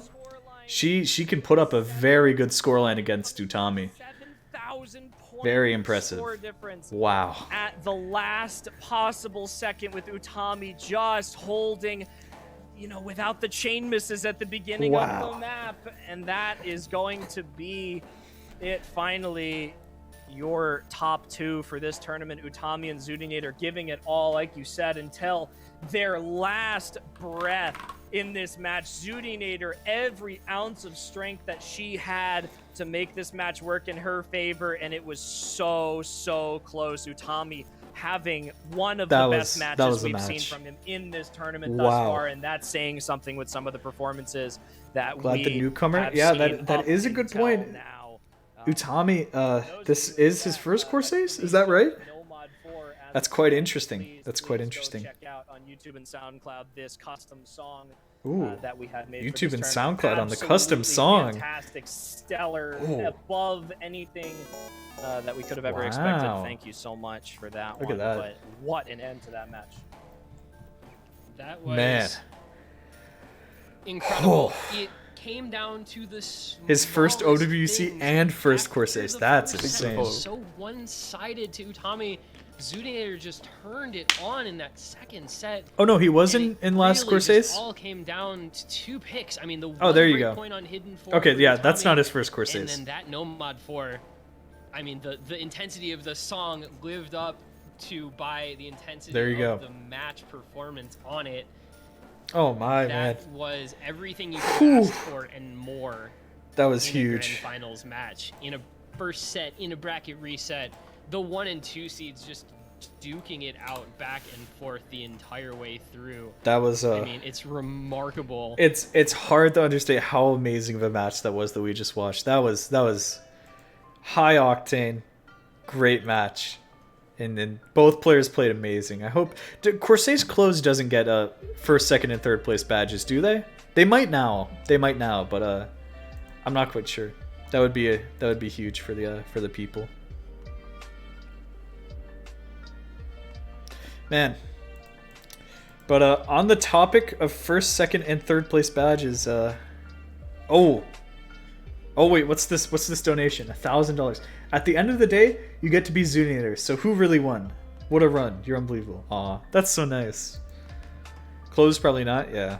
she can put up a very good scoreline against Utami. Very impressive. Wow. At the last possible second with Utami just holding, without the chain misses at the beginning of the map. And that is going to be it finally. Your top two for this tournament, Utami and Zudinator, giving it all, like you said, until their last breath in this match. Zudinator, every ounce of strength that she had to make this match work in her favor, and it was so close. Utami having one of the best matches we've seen from him in this tournament thus far, and that's saying something with some of the performances that Glad the newcomer. Yeah, that is a good point. Now. Utami, this is his first Corsairs? Is that right? That's quite interesting. That's quite interesting. Check out on YouTube and SoundCloud this custom song that we had made. YouTube and SoundCloud on the custom song. Fantastic, stellar, above anything that we could have ever expected. Thank you so much for that. Look at that. But what an end to that match. That was incredible. It came down to his first OWC and first Corsairs. That's insane. So one-sided to Utami. Zoonator just turned it on in that second set. Oh no, he and wasn't it in last really Corsace? just all came down to 2 picks. I mean, the Oh, there you great go. point on Hidden 4 Okay, for yeah, that's Tommy, not his first and Corsace. then that Nomad 4. I mean, the intensity of the song lived up to by the intensity There you of go. the match performance on it. Oh my man, That was everything you could Whew. ask for and more. that was in a grand huge. finals match in a first set in a bracket reset, the 1 and 2 seeds just duking it out back and forth the entire way through. That was I mean, it's remarkable. it's hard to understand how amazing of a match that was that we just watched. That was high octane, great match, and both players played amazing. I hope Corsace Close doesn't get first, second, and third place badges, do they? They might now, but I'm not quite sure. That would be huge for the people. Man. But on the topic of first, second, and third place badges, oh wait, what's this donation? $1,000. At the end of the day, you get to be Zoonator. So who really won? What a run! You're unbelievable. Aw, that's so nice. Close probably not. Yeah.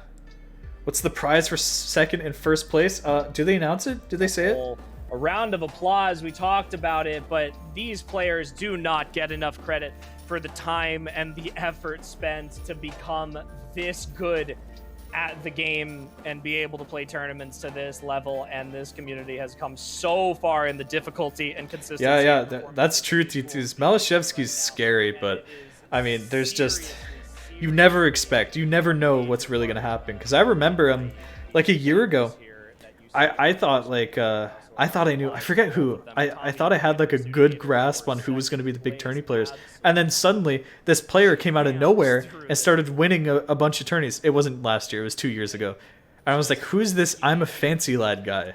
What's the prize for second and first place? Do they announce it? Did they say it? A round of applause. We talked about it, but these players do not get enough credit for the time and the effort spent to become this good at the game and be able to play tournaments to this level. And this community has come so far in the difficulty and consistency. Yeah, that's true. T2's Malashevsky's scary, but I mean, there's just you never know what's really gonna happen. Because I remember like a year ago, I thought I knew, I forget who. I thought I had like a good grasp on who was going to be the big tourney players. And then suddenly this player came out of nowhere and started winning a bunch of tourneys. It wasn't last year, it was 2 years ago. And I was like, who's this I'm a fancy lad guy?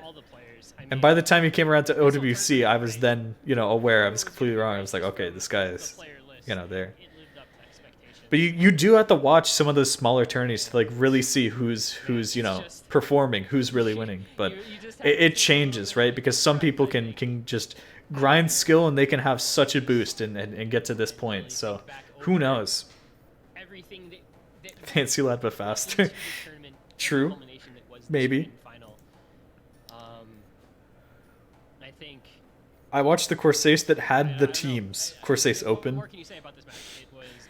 And by the time he came around to OWC, I was then, aware I was completely wrong. I was like, okay, this guy is, there. But you do have to watch some of those smaller tourneys to like really see who's performing, who's really winning. But it changes, right? Because some people can just grind skill and they can have such a boost and get to this point. So who knows? Fancy lad but faster. True. Maybe. I watched the Corsace that had the teams. Corsace Open.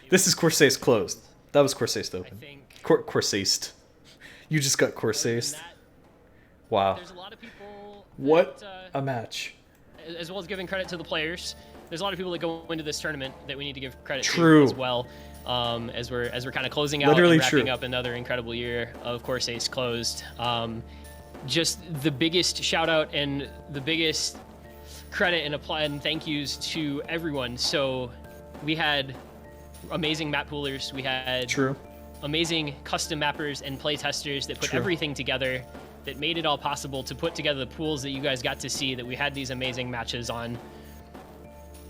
This is Corsace Closed. That was Corsace Open. Corsaced. You just got Corsaced. Wow. What a match. As well as giving credit to the players, there's a lot of people that go into this tournament that we need to give credit True. to as well. As we're kind of closing out Literally and wrapping true. up another incredible year of Corsace Closed. Just the biggest shout out and the biggest credit and thank yous to everyone. So we had amazing map poolers, we had True. amazing custom mappers and play testers that put True. everything together, that made it all possible to put together the pools that you guys got to see, that we had these amazing matches on.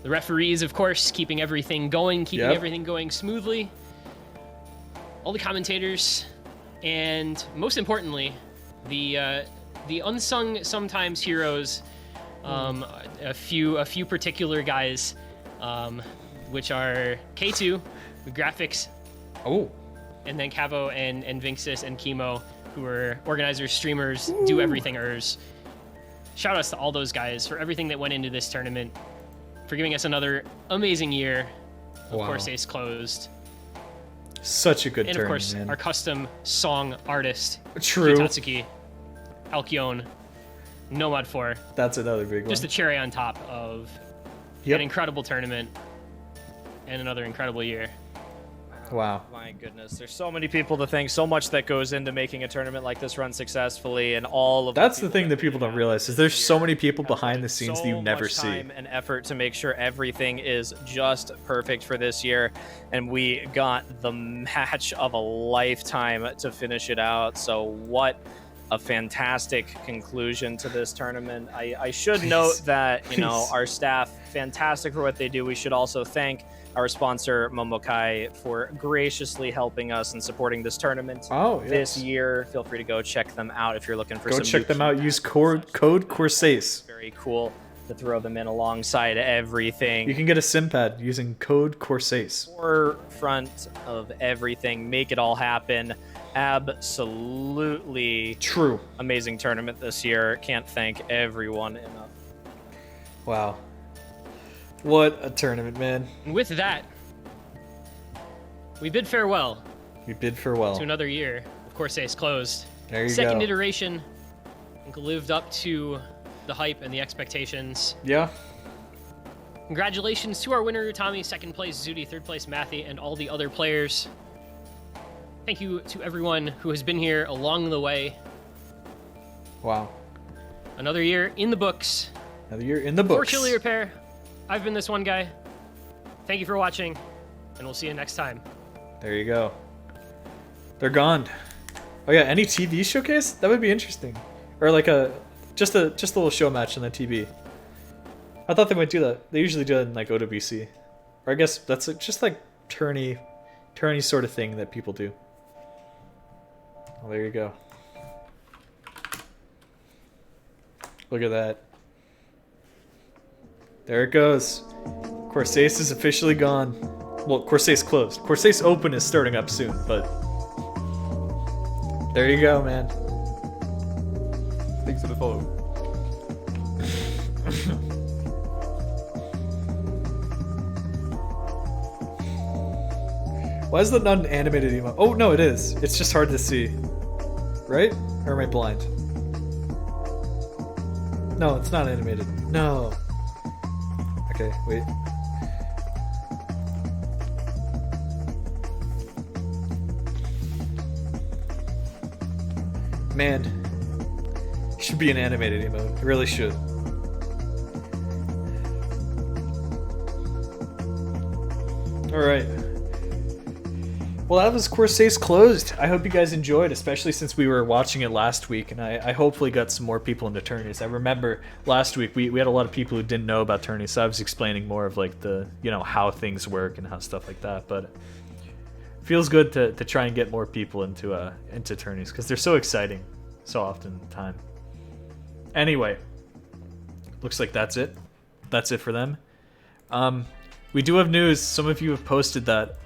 The referees, of course, keeping everything going, everything going smoothly. All the commentators, and most importantly, the unsung sometimes heroes, a few particular guys, which are K2, the graphics, and then Cavo and Vinxis and Chemo, who are organizers, streamers, do everything ers. Shout outs to all those guys for everything that went into this tournament, for giving us another amazing year of Corsace Closed. Such a good And turn, of course, man. our custom song artist, True. Kitatsuki, Alkion, Nomad 4. That's another big one. Just the cherry on top of an incredible tournament and another incredible year. Wow. My goodness, there's so many people to thank, so much that goes into making a tournament like this run successfully, and all of That's the thing that people don't realize is there's so many people behind the scenes that you never see. time and effort to make sure everything is just perfect for this year, and we got the match of a lifetime to finish it out. So what a fantastic conclusion to this tournament. I should note that our staff, fantastic for what they do. We should also thank our sponsor Momokai for graciously helping us and supporting this tournament this year. Feel free to go check them out if you're looking for Go some check new them out. Use code Corsace. Very cool. to throw them in alongside everything. You can get a sim pad using code Corsace. Forefront of everything, make it all happen. Absolutely true. Amazing tournament this year. Can't thank everyone enough. Wow. What a tournament, man. And with that, we bid farewell. We bid farewell to another year. Of course, Ace closed. There you Second go. iteration, I think lived up to the hype and the expectations. Yeah. Congratulations to our winner, Utami, second place, Zudi, third place, Mathy, and all the other players. Thank you to everyone who has been here along the way. Wow. Another year in the books. Another year in the books. For Chili Repair, I've been this one guy. Thank you for watching, and we'll see you next time. There you go. They're gone. Oh yeah, any TV showcase? That would be interesting. Or like just a little show match on the TV. I thought they might do that. They usually do it in like OWC. Or I guess that's just like tourney sort of thing that people do. Well, there you go. Look at that. There it goes. Corsace is officially gone. Well, Corsace closed. Corsace Open is starting up soon, but there you go, man. Thanks for the follow. Why is that not an animated emote? Oh, no, it is. It's just hard to see. Right? Or am I blind? No, it's not animated. No. Okay, wait. Man. It should be an animated emote. It really should. Alright. Well, that was Corsace closed. I hope you guys enjoyed, especially since we were watching it last week, and I hopefully got some more people into tourneys. I remember last week we had a lot of people who didn't know about tourneys, so I was explaining more of like the, you know, how things work and how stuff like that. But it feels good to try and get more people into tourneys because they're so exciting so often in the time. Anyway, looks like that's it. That's it for them. We do have news. Some of you have posted that.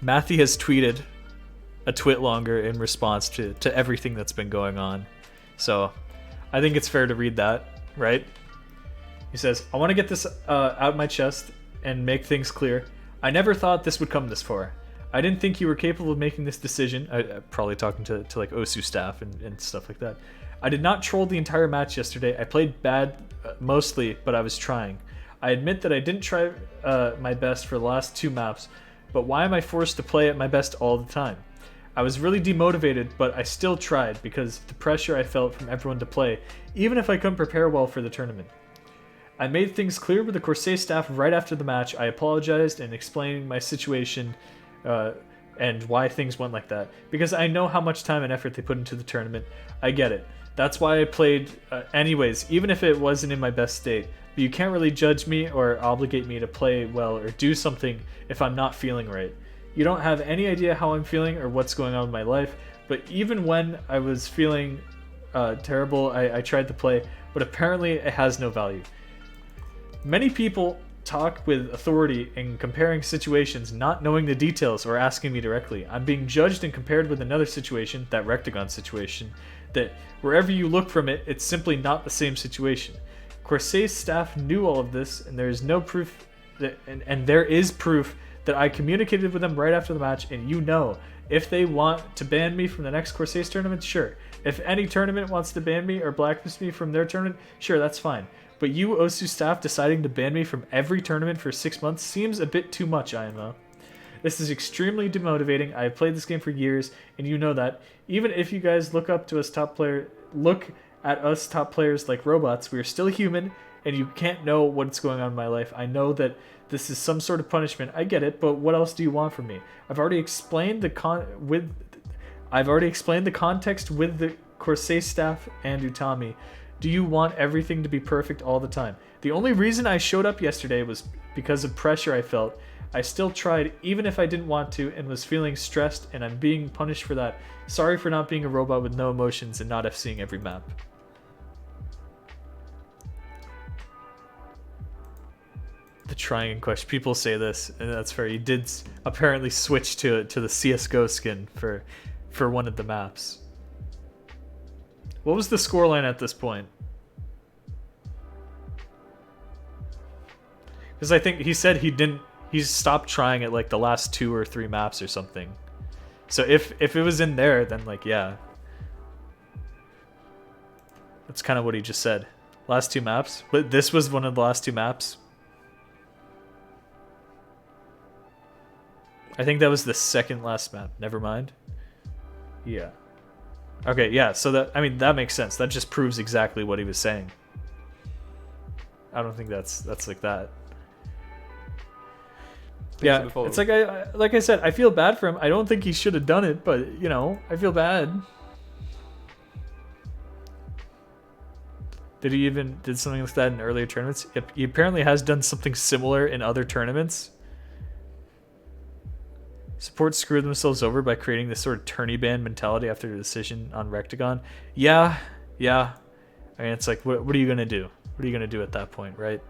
Matthew has tweeted a twit longer in response to everything that's been going on. So I think it's fair to read that, right? He says, I want to get this out my chest and make things clear. I never thought this would come this far. I didn't think you were capable of making this decision. Probably talking to like OSU staff and stuff like that. I did not troll the entire match yesterday. I played bad mostly, but I was trying. I admit that I didn't try my best for the last 2 maps, but why am I forced to play at my best all the time? I was really demotivated, but I still tried because of the pressure I felt from everyone to play, even if I couldn't prepare well for the tournament. I made things clear with the Corsace staff right after the match. I apologized and explained my situation and why things went like that, because I know how much time and effort they put into the tournament. I get it. That's why I played anyways, even if it wasn't in my best state. But you can't really judge me or obligate me to play well or do something if I'm not feeling right. You don't have any idea how I'm feeling or what's going on in my life, but even when I was feeling terrible, I tried to play, but apparently it has no value. Many people talk with authority in comparing situations, not knowing the details or asking me directly. I'm being judged and compared with another situation, that Rectagon situation, that wherever you look from it, it's simply not the same situation. Corsace staff knew all of this, and there is no proof that, and there is proof that I communicated with them right after the match, and you know, if they want to ban me from the next Corsace tournament, sure. If any tournament wants to ban me or blacklist me from their tournament, sure, that's fine. But you OSU staff deciding to ban me from every tournament for 6 months seems a bit too much, IMO. This is extremely demotivating. I have played this game for years, and you know that. Even if you guys look at us top players like robots, we are still human, and you can't know what's going on in my life. I know that this is some sort of punishment. I get it, but what else do you want from me? I've already explained the context with the Corsace staff and Utami. Do you want everything to be perfect all the time? The only reason I showed up yesterday was because of pressure I felt. I still tried even if I didn't want to and was feeling stressed, and I'm being punished for that. Sorry for not being a robot with no emotions and not FCing every map. trying in question. People say this, and that's fair. He did apparently switch to the CS:GO skin for one of the maps. What was the scoreline at this point? Because I think he said he stopped trying at like the last 2 or 3 maps or something. So if it was in there, then like yeah. That's kind of what he just said. Last 2 maps? But this was one of the last 2 maps? I think that was the second last map. Never mind. Yeah. Okay, yeah, so that makes sense. That just proves exactly what he was saying. I don't think that's like that. Yeah, it's like like I said, I feel bad for him. I don't think he should have done it, but you know, I feel bad. Did he did something like that in earlier tournaments? He apparently has done something similar in other tournaments. Support screwed themselves over by creating this sort of tourney ban mentality after the decision on Rectagon. Yeah. I mean, it's like, what are you gonna do? What are you gonna do at that point, right?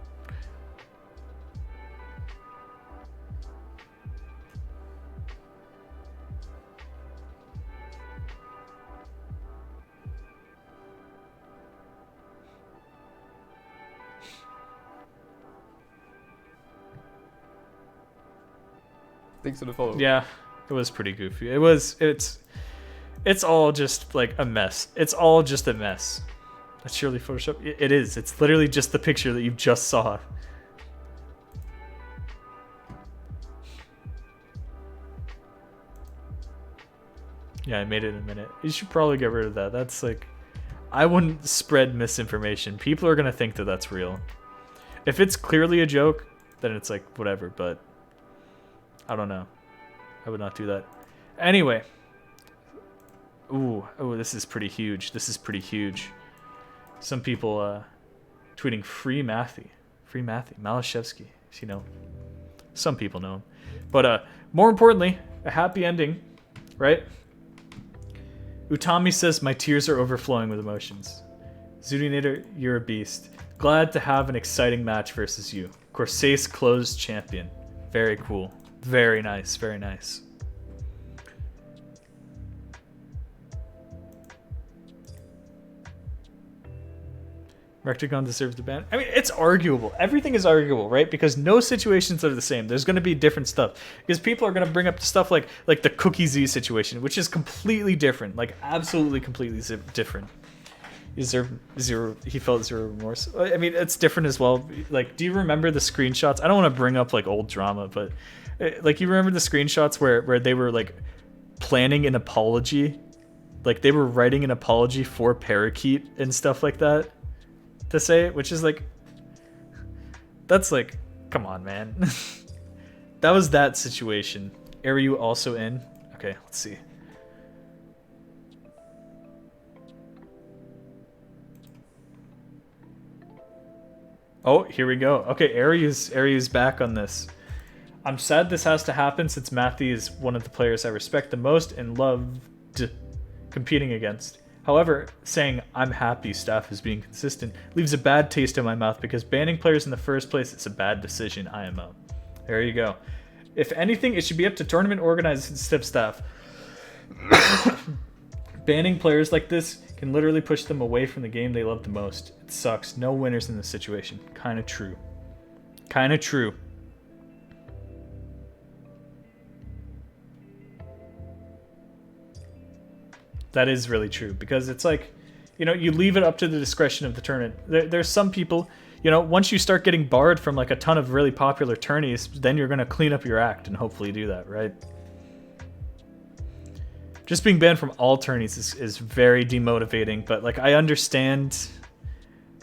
Thanks for the follow. Yeah, it was pretty goofy. It's all just like a mess. It's all just a mess. That's surely Photoshop. It is. It's literally just the picture that you just saw. Yeah, I made it in a minute. You should probably get rid of that. That's like, I wouldn't spread misinformation. People are gonna think that that's real. If it's clearly a joke, then it's like whatever, but I don't know. I would not do that. Anyway. Ooh, this is pretty huge. This is pretty huge. Some people tweeting free Matthew. Free Matthew. Malashevsky. You know. Some people know him. But more importantly, a happy ending, right? Utami says, my tears are overflowing with emotions. Zudinator, you're a beast. Glad to have an exciting match versus you. Corsace closed champion. Very cool. Very nice, very nice. Rectagon deserves the ban. I mean, it's arguable. Everything is arguable, right? Because no situations are the same. There's going to be different stuff. Because people are going to bring up stuff like the Cookie Z situation, which is completely different. Like, absolutely completely different. He felt zero remorse. I mean, it's different as well. Like, do you remember the screenshots? I don't want to bring up, like, old drama, but... Like, you remember the screenshots where they were, like, planning an apology? Like, they were writing an apology for Parakeet and stuff like that to say it, which is, like... That's, like... Come on, man. That was that situation. Are you also in? Okay, let's see. Oh, here we go. Okay, Aryu's back on this. I'm sad this has to happen since Matthew is one of the players I respect the most and loved competing against. However, saying I'm happy staff is being consistent leaves a bad taste in my mouth because banning players in the first place is a bad decision, IMO. There you go. If anything, it should be up to tournament organizers and staff. Banning players like this can literally push them away from the game they love the most. It sucks. No winners in this situation. Kinda true. Kinda true. That is really true, because it's like, you know, you leave it up to the discretion of the tournament. There's some people, you know, once you start getting barred from like a ton of really popular tourneys, then you're going to clean up your act and hopefully do that, right? Just being banned from all tourneys is very demotivating, but like I understand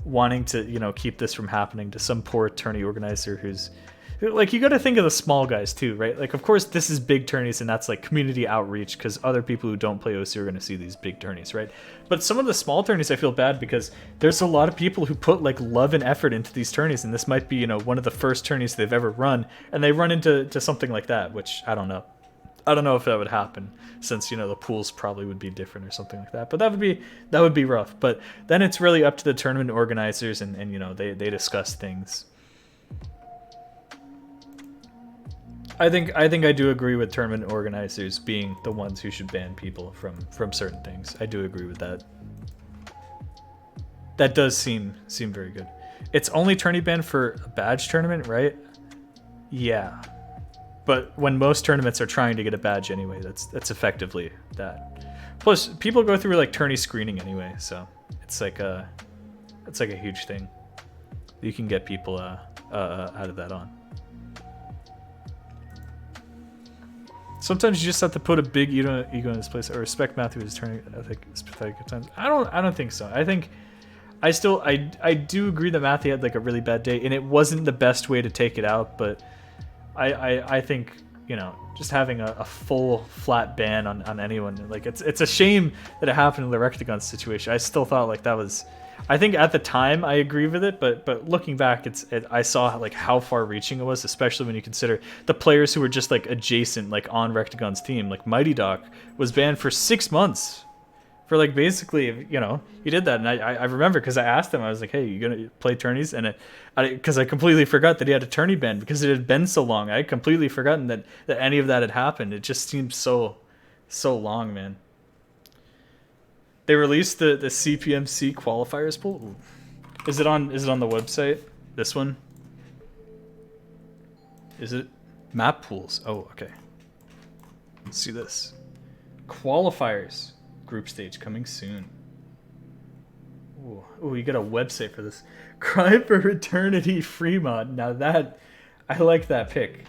wanting to, you know, keep this from happening to some poor tourney organizer who's like, you got to think of the small guys too, right? Like, of course, this is big tourneys and that's like community outreach because other people who don't play OC are going to see these big tourneys, right? But some of the small tourneys, I feel bad because there's a lot of people who put like love and effort into these tourneys, and this might be, you know, one of the first tourneys they've ever run, and they run into something like that, which I don't know. I don't know if that would happen since, you know, the pools probably would be different or something like that, but that would be rough. But then it's really up to the tournament organizers and you know, they discuss things. I think I do agree with tournament organizers being the ones who should ban people from certain things. I do agree with that. That does seem very good. It's only tourney ban for a badge tournament, right? Yeah. But when most tournaments are trying to get a badge anyway, that's effectively that. Plus, people go through like tourney screening anyway, so it's like a huge thing. You can get people out of that on. Sometimes you just have to put a big ego in his place. I respect Matthew his turning. I think it's pathetic at times. I don't think so. I think I do agree that Matthew had like a really bad day, and it wasn't the best way to take it out. But I think, you know, just having a full flat ban on anyone, like it's a shame that it happened in the Rectagon situation. I still thought like that was. I think at the time I agree with it, but looking back, I saw like how far-reaching it was, especially when you consider the players who were just like adjacent, like on Rectagon's team. Like Mighty Doc was banned for 6 months, for like basically, you know, he did that, and I remember because I asked him, I was like, hey, you gonna play tourneys? And because I completely forgot that he had a tourney ban because it had been so long. I had completely forgotten that any of that had happened. It just seemed so long, man. They released the CPMC qualifiers pool. Ooh. Is it on the website? This one? Is it? Map pools. Oh, okay. Let's see this. Qualifiers. Group stage coming soon. Ooh, you got a website for this. Cry for Eternity free mod. Now that, I like that pick.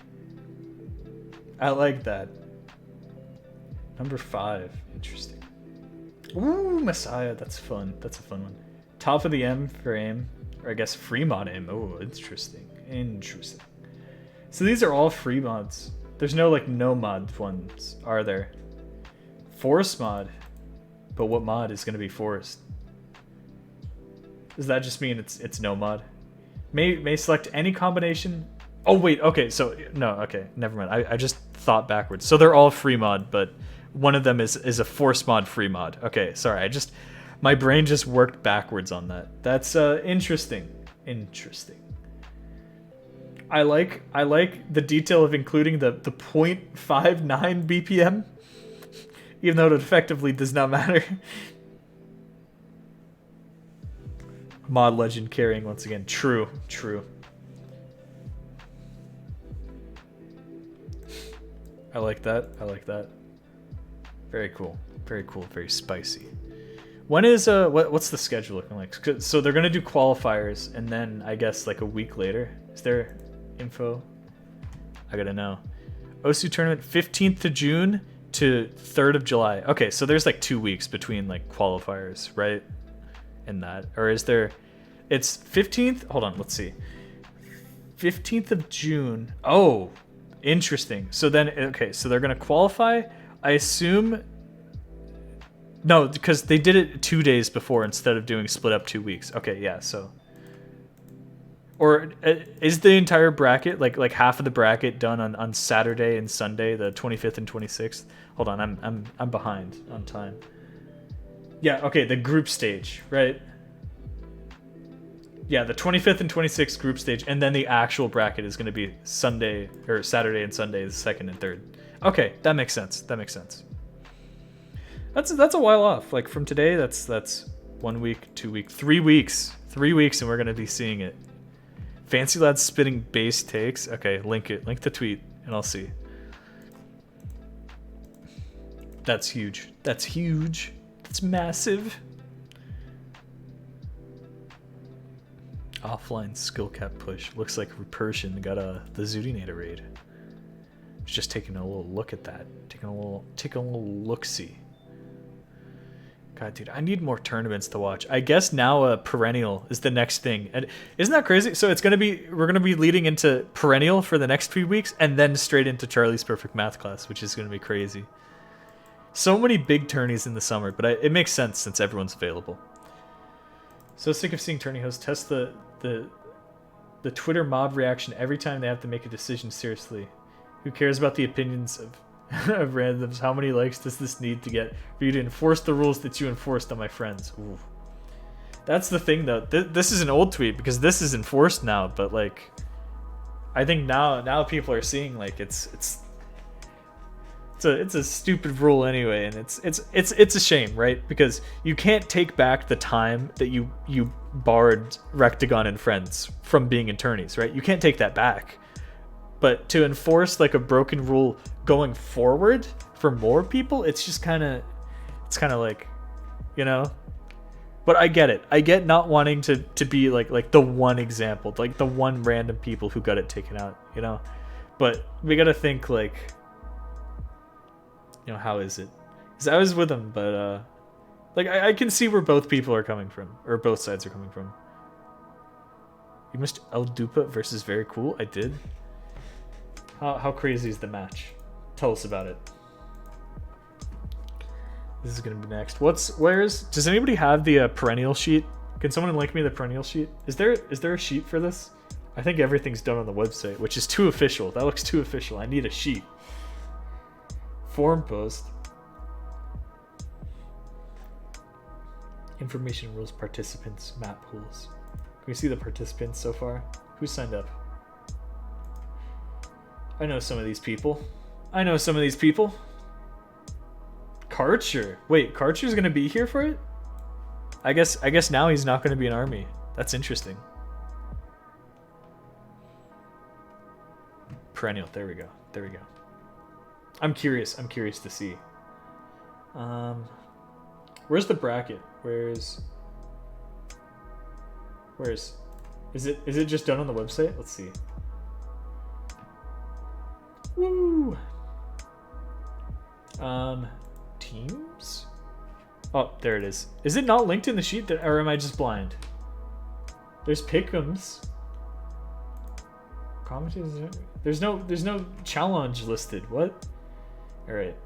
I like that. Number 5. Interesting. Ooh, Messiah, that's fun. That's a fun one. Top of the M for AIM, or I guess free mod AIM. Oh, interesting. So these are all free mods. There's no like no mod ones, are there? Forest mod, but what mod is going to be forest? Does that just mean it's no mod? May select any combination. Oh wait, okay. So no, okay, never mind. I just thought backwards. So they're all free mod, but one of them is a force mod free mod. Okay, sorry. My brain just worked backwards on that. That's interesting. I like the detail of including the 0.59 BPM, even though it effectively does not matter. Mod legend carrying once again. True. I like that. Very cool. Very spicy. When is what's the schedule looking like? So they're gonna do qualifiers, and then I guess like a week later. Is there info? I gotta know. OSU tournament 15th of June to 3rd of July. Okay, so there's like 2 weeks between like qualifiers, right? And that, or is there? It's 15th. Hold on, let's see. 15th of June. Oh, interesting. So then, okay, so they're gonna qualify. I assume. No, because they did it 2 days before instead of doing split up 2 weeks. Okay, yeah. So, or is the entire bracket like half of the bracket done on Saturday and Sunday, the 25th and 26th? Hold on, I'm behind on time. Yeah. Okay, the group stage, right? Yeah, the 25th and 26th group stage, and then the actual bracket is going to be Sunday or Saturday and Sunday, the 2nd and 3rd. Okay, that makes sense. That's a while off. Like from today, that's 1 week, 2 weeks, 3 weeks. 3 weeks, and we're gonna be seeing it. Fancy Lads spitting base takes. Okay, link the tweet, and I'll see. That's huge. That's massive. Offline skill cap push. Looks like Repersion got the Zudinator raid. Just taking a little look at that. Taking a little look-see. God, dude, I need more tournaments to watch. I guess now Perennial is the next thing. And isn't that crazy? So we're gonna be leading into Perennial for the next few weeks, and then straight into Charlie's Perfect Math class, which is gonna be crazy. So many big tourneys in the summer, but it makes sense since everyone's available. So sick of seeing tourney hosts test the Twitter mob reaction every time they have to make a decision seriously. Who cares about the opinions of randoms? How many likes does this need to get for you to enforce the rules that you enforced on my friends? Ooh. That's the thing, though. This is an old tweet because this is enforced now, but like, I think now people are seeing like it's a stupid rule anyway, and it's a shame, right? Because you can't take back the time that you barred Rectagon and friends from being attorneys, right? You can't take that back. But to enforce like a broken rule going forward for more people, it's just kind of like, you know. But I get it. I get not wanting to be like the one example, like the one random people who got it taken out, you know. But we gotta think like, you know, how is it? Because I was with him, but like I can see where both people are coming from, or both sides are coming from. You missed El Dupa versus Very Cool. I did. How crazy is the match? Tell us about it. This is gonna be next. Does anybody have the perennial sheet? Can someone link me the perennial sheet? Is there a sheet for this? I think everything's done on the website, which is too official. That looks too official. I need a sheet. Forum post. Information rules, participants, map pools. Can we see the participants so far? Who signed up? I know some of these people. Karcher. Wait, Karcher's gonna be here for it? I guess now he's not gonna be an army. That's interesting. Perennial. There we go. I'm curious to see. Where's the bracket? Where's is it just done on the website? Let's see. Woo! Teams? Oh, there it is. Is it not linked in the sheet, or am I just blind? There's pick'ems. There's no challenge listed. What? All right.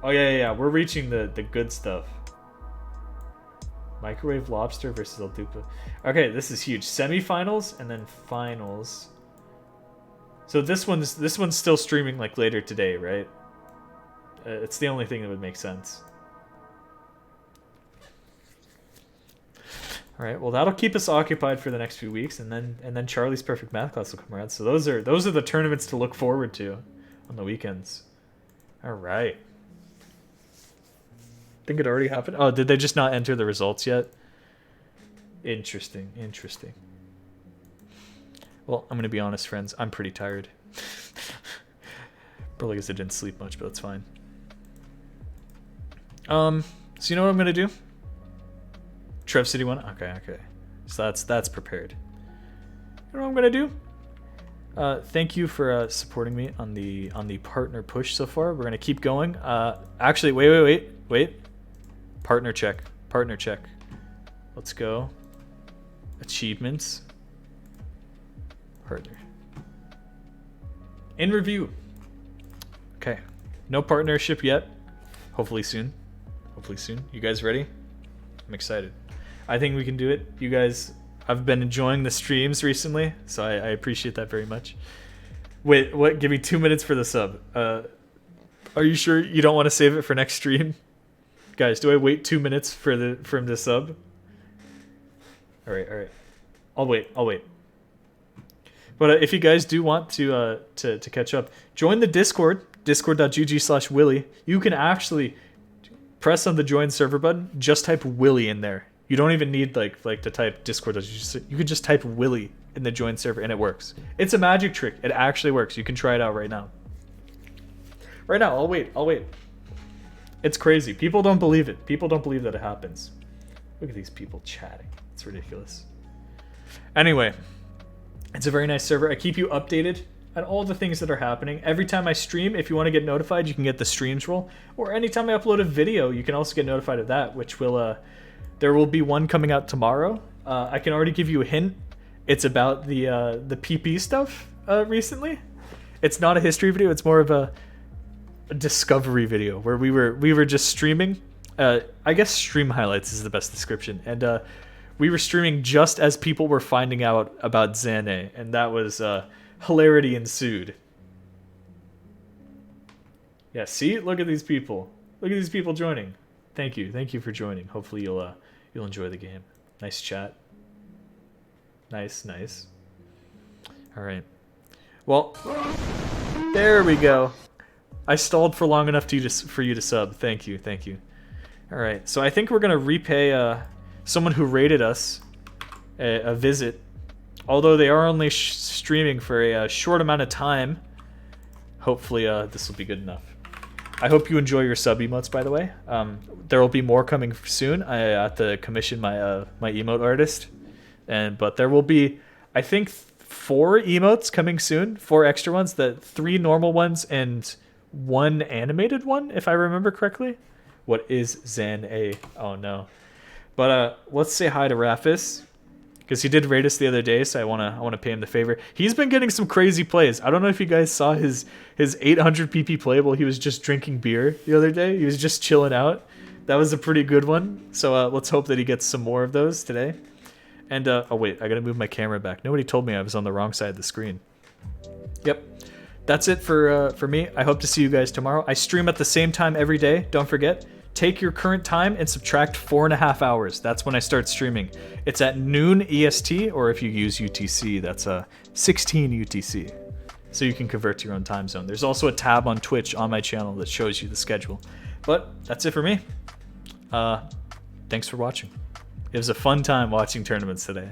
Oh yeah. We're reaching the good stuff. Microwave Lobster versus El Dupa. Okay, this is huge. Semifinals and then finals. So this one's still streaming like later today, right? It's the only thing that would make sense. All right, well that'll keep us occupied for the next few weeks, and then Charlie's Perfect Math class will come around. So those are the tournaments to look forward to on the weekends. All right. Think it already happened? Oh, did they just not enter the results yet? Interesting. Well, I'm gonna be honest, friends. I'm pretty tired. Probably because I didn't sleep much, but that's fine. So you know what I'm gonna do? Trev City 1? Okay. So that's prepared. You know what I'm gonna do? Thank you for supporting me on the partner push so far. We're gonna keep going. Actually, wait. Partner check. Let's go. Achievements. Partner. In review. Okay. No partnership yet. Hopefully soon. You guys ready? I'm excited. I think we can do it. You guys, I've been enjoying the streams recently, so I appreciate that very much. Wait, what? Give me 2 minutes for the sub. Are you sure you don't want to save it for next stream? Guys, do I wait 2 minutes for him to sub? All right. I'll wait. But if you guys do want to catch up, join the Discord, discord.gg/Willy. You can actually press on the join server button, just type Willy in there. You don't even need like to type discord.gg. You can just type Willy in the join server and it works. It's a magic trick. It actually works. You can try it out right now. I'll wait. It's crazy. People don't believe it. People don't believe that it happens. Look at these people chatting. It's ridiculous. Anyway, it's a very nice server. I keep you updated on all the things that are happening. Every time I stream, if you want to get notified, you can get the streams roll. Or anytime I upload a video, you can also get notified of that, which will, there will be one coming out tomorrow. I can already give you a hint. It's about the PP stuff recently. It's not a history video. It's more of a discovery video where we were just streaming. I guess stream highlights is the best description. And we were streaming just as people were finding out about Xane, and that was hilarity ensued. Yeah, see? Look at these people. Look at these people joining. Thank you for joining. Hopefully you'll enjoy the game. Nice chat. Nice. All right. Well, there we go. I stalled for long enough for you to sub. Thank you, thank you. All right, so I think we're gonna repay someone who rated us a visit. Although they are only streaming for a short amount of time, hopefully this will be good enough. I hope you enjoy your sub emotes, by the way. There will be more coming soon. I have to commission my my emote artist, but there will be, I think, 4 emotes coming soon. 4 extra ones, 3 normal ones and 1 animated one, if I remember correctly. What is Zan A? Oh no. But let's say hi to Rafis, because he did rate us the other day, so I wanna pay him the favor. He's been getting some crazy plays. I don't know if you guys saw his 800 PP playable. He was just drinking beer the other day. He was just chilling out. That was a pretty good one. So let's hope that he gets some more of those today. And oh wait, I gotta move my camera back. Nobody told me I was on the wrong side of the screen. Yep. That's it for me. I hope to see you guys tomorrow. I stream at the same time every day. Don't forget. Take your current time and subtract 4.5 hours. That's when I start streaming. It's at noon EST, or if you use UTC, that's 16 UTC. So you can convert to your own time zone. There's also a tab on Twitch on my channel that shows you the schedule. But that's it for me. Thanks for watching. It was a fun time watching tournaments today.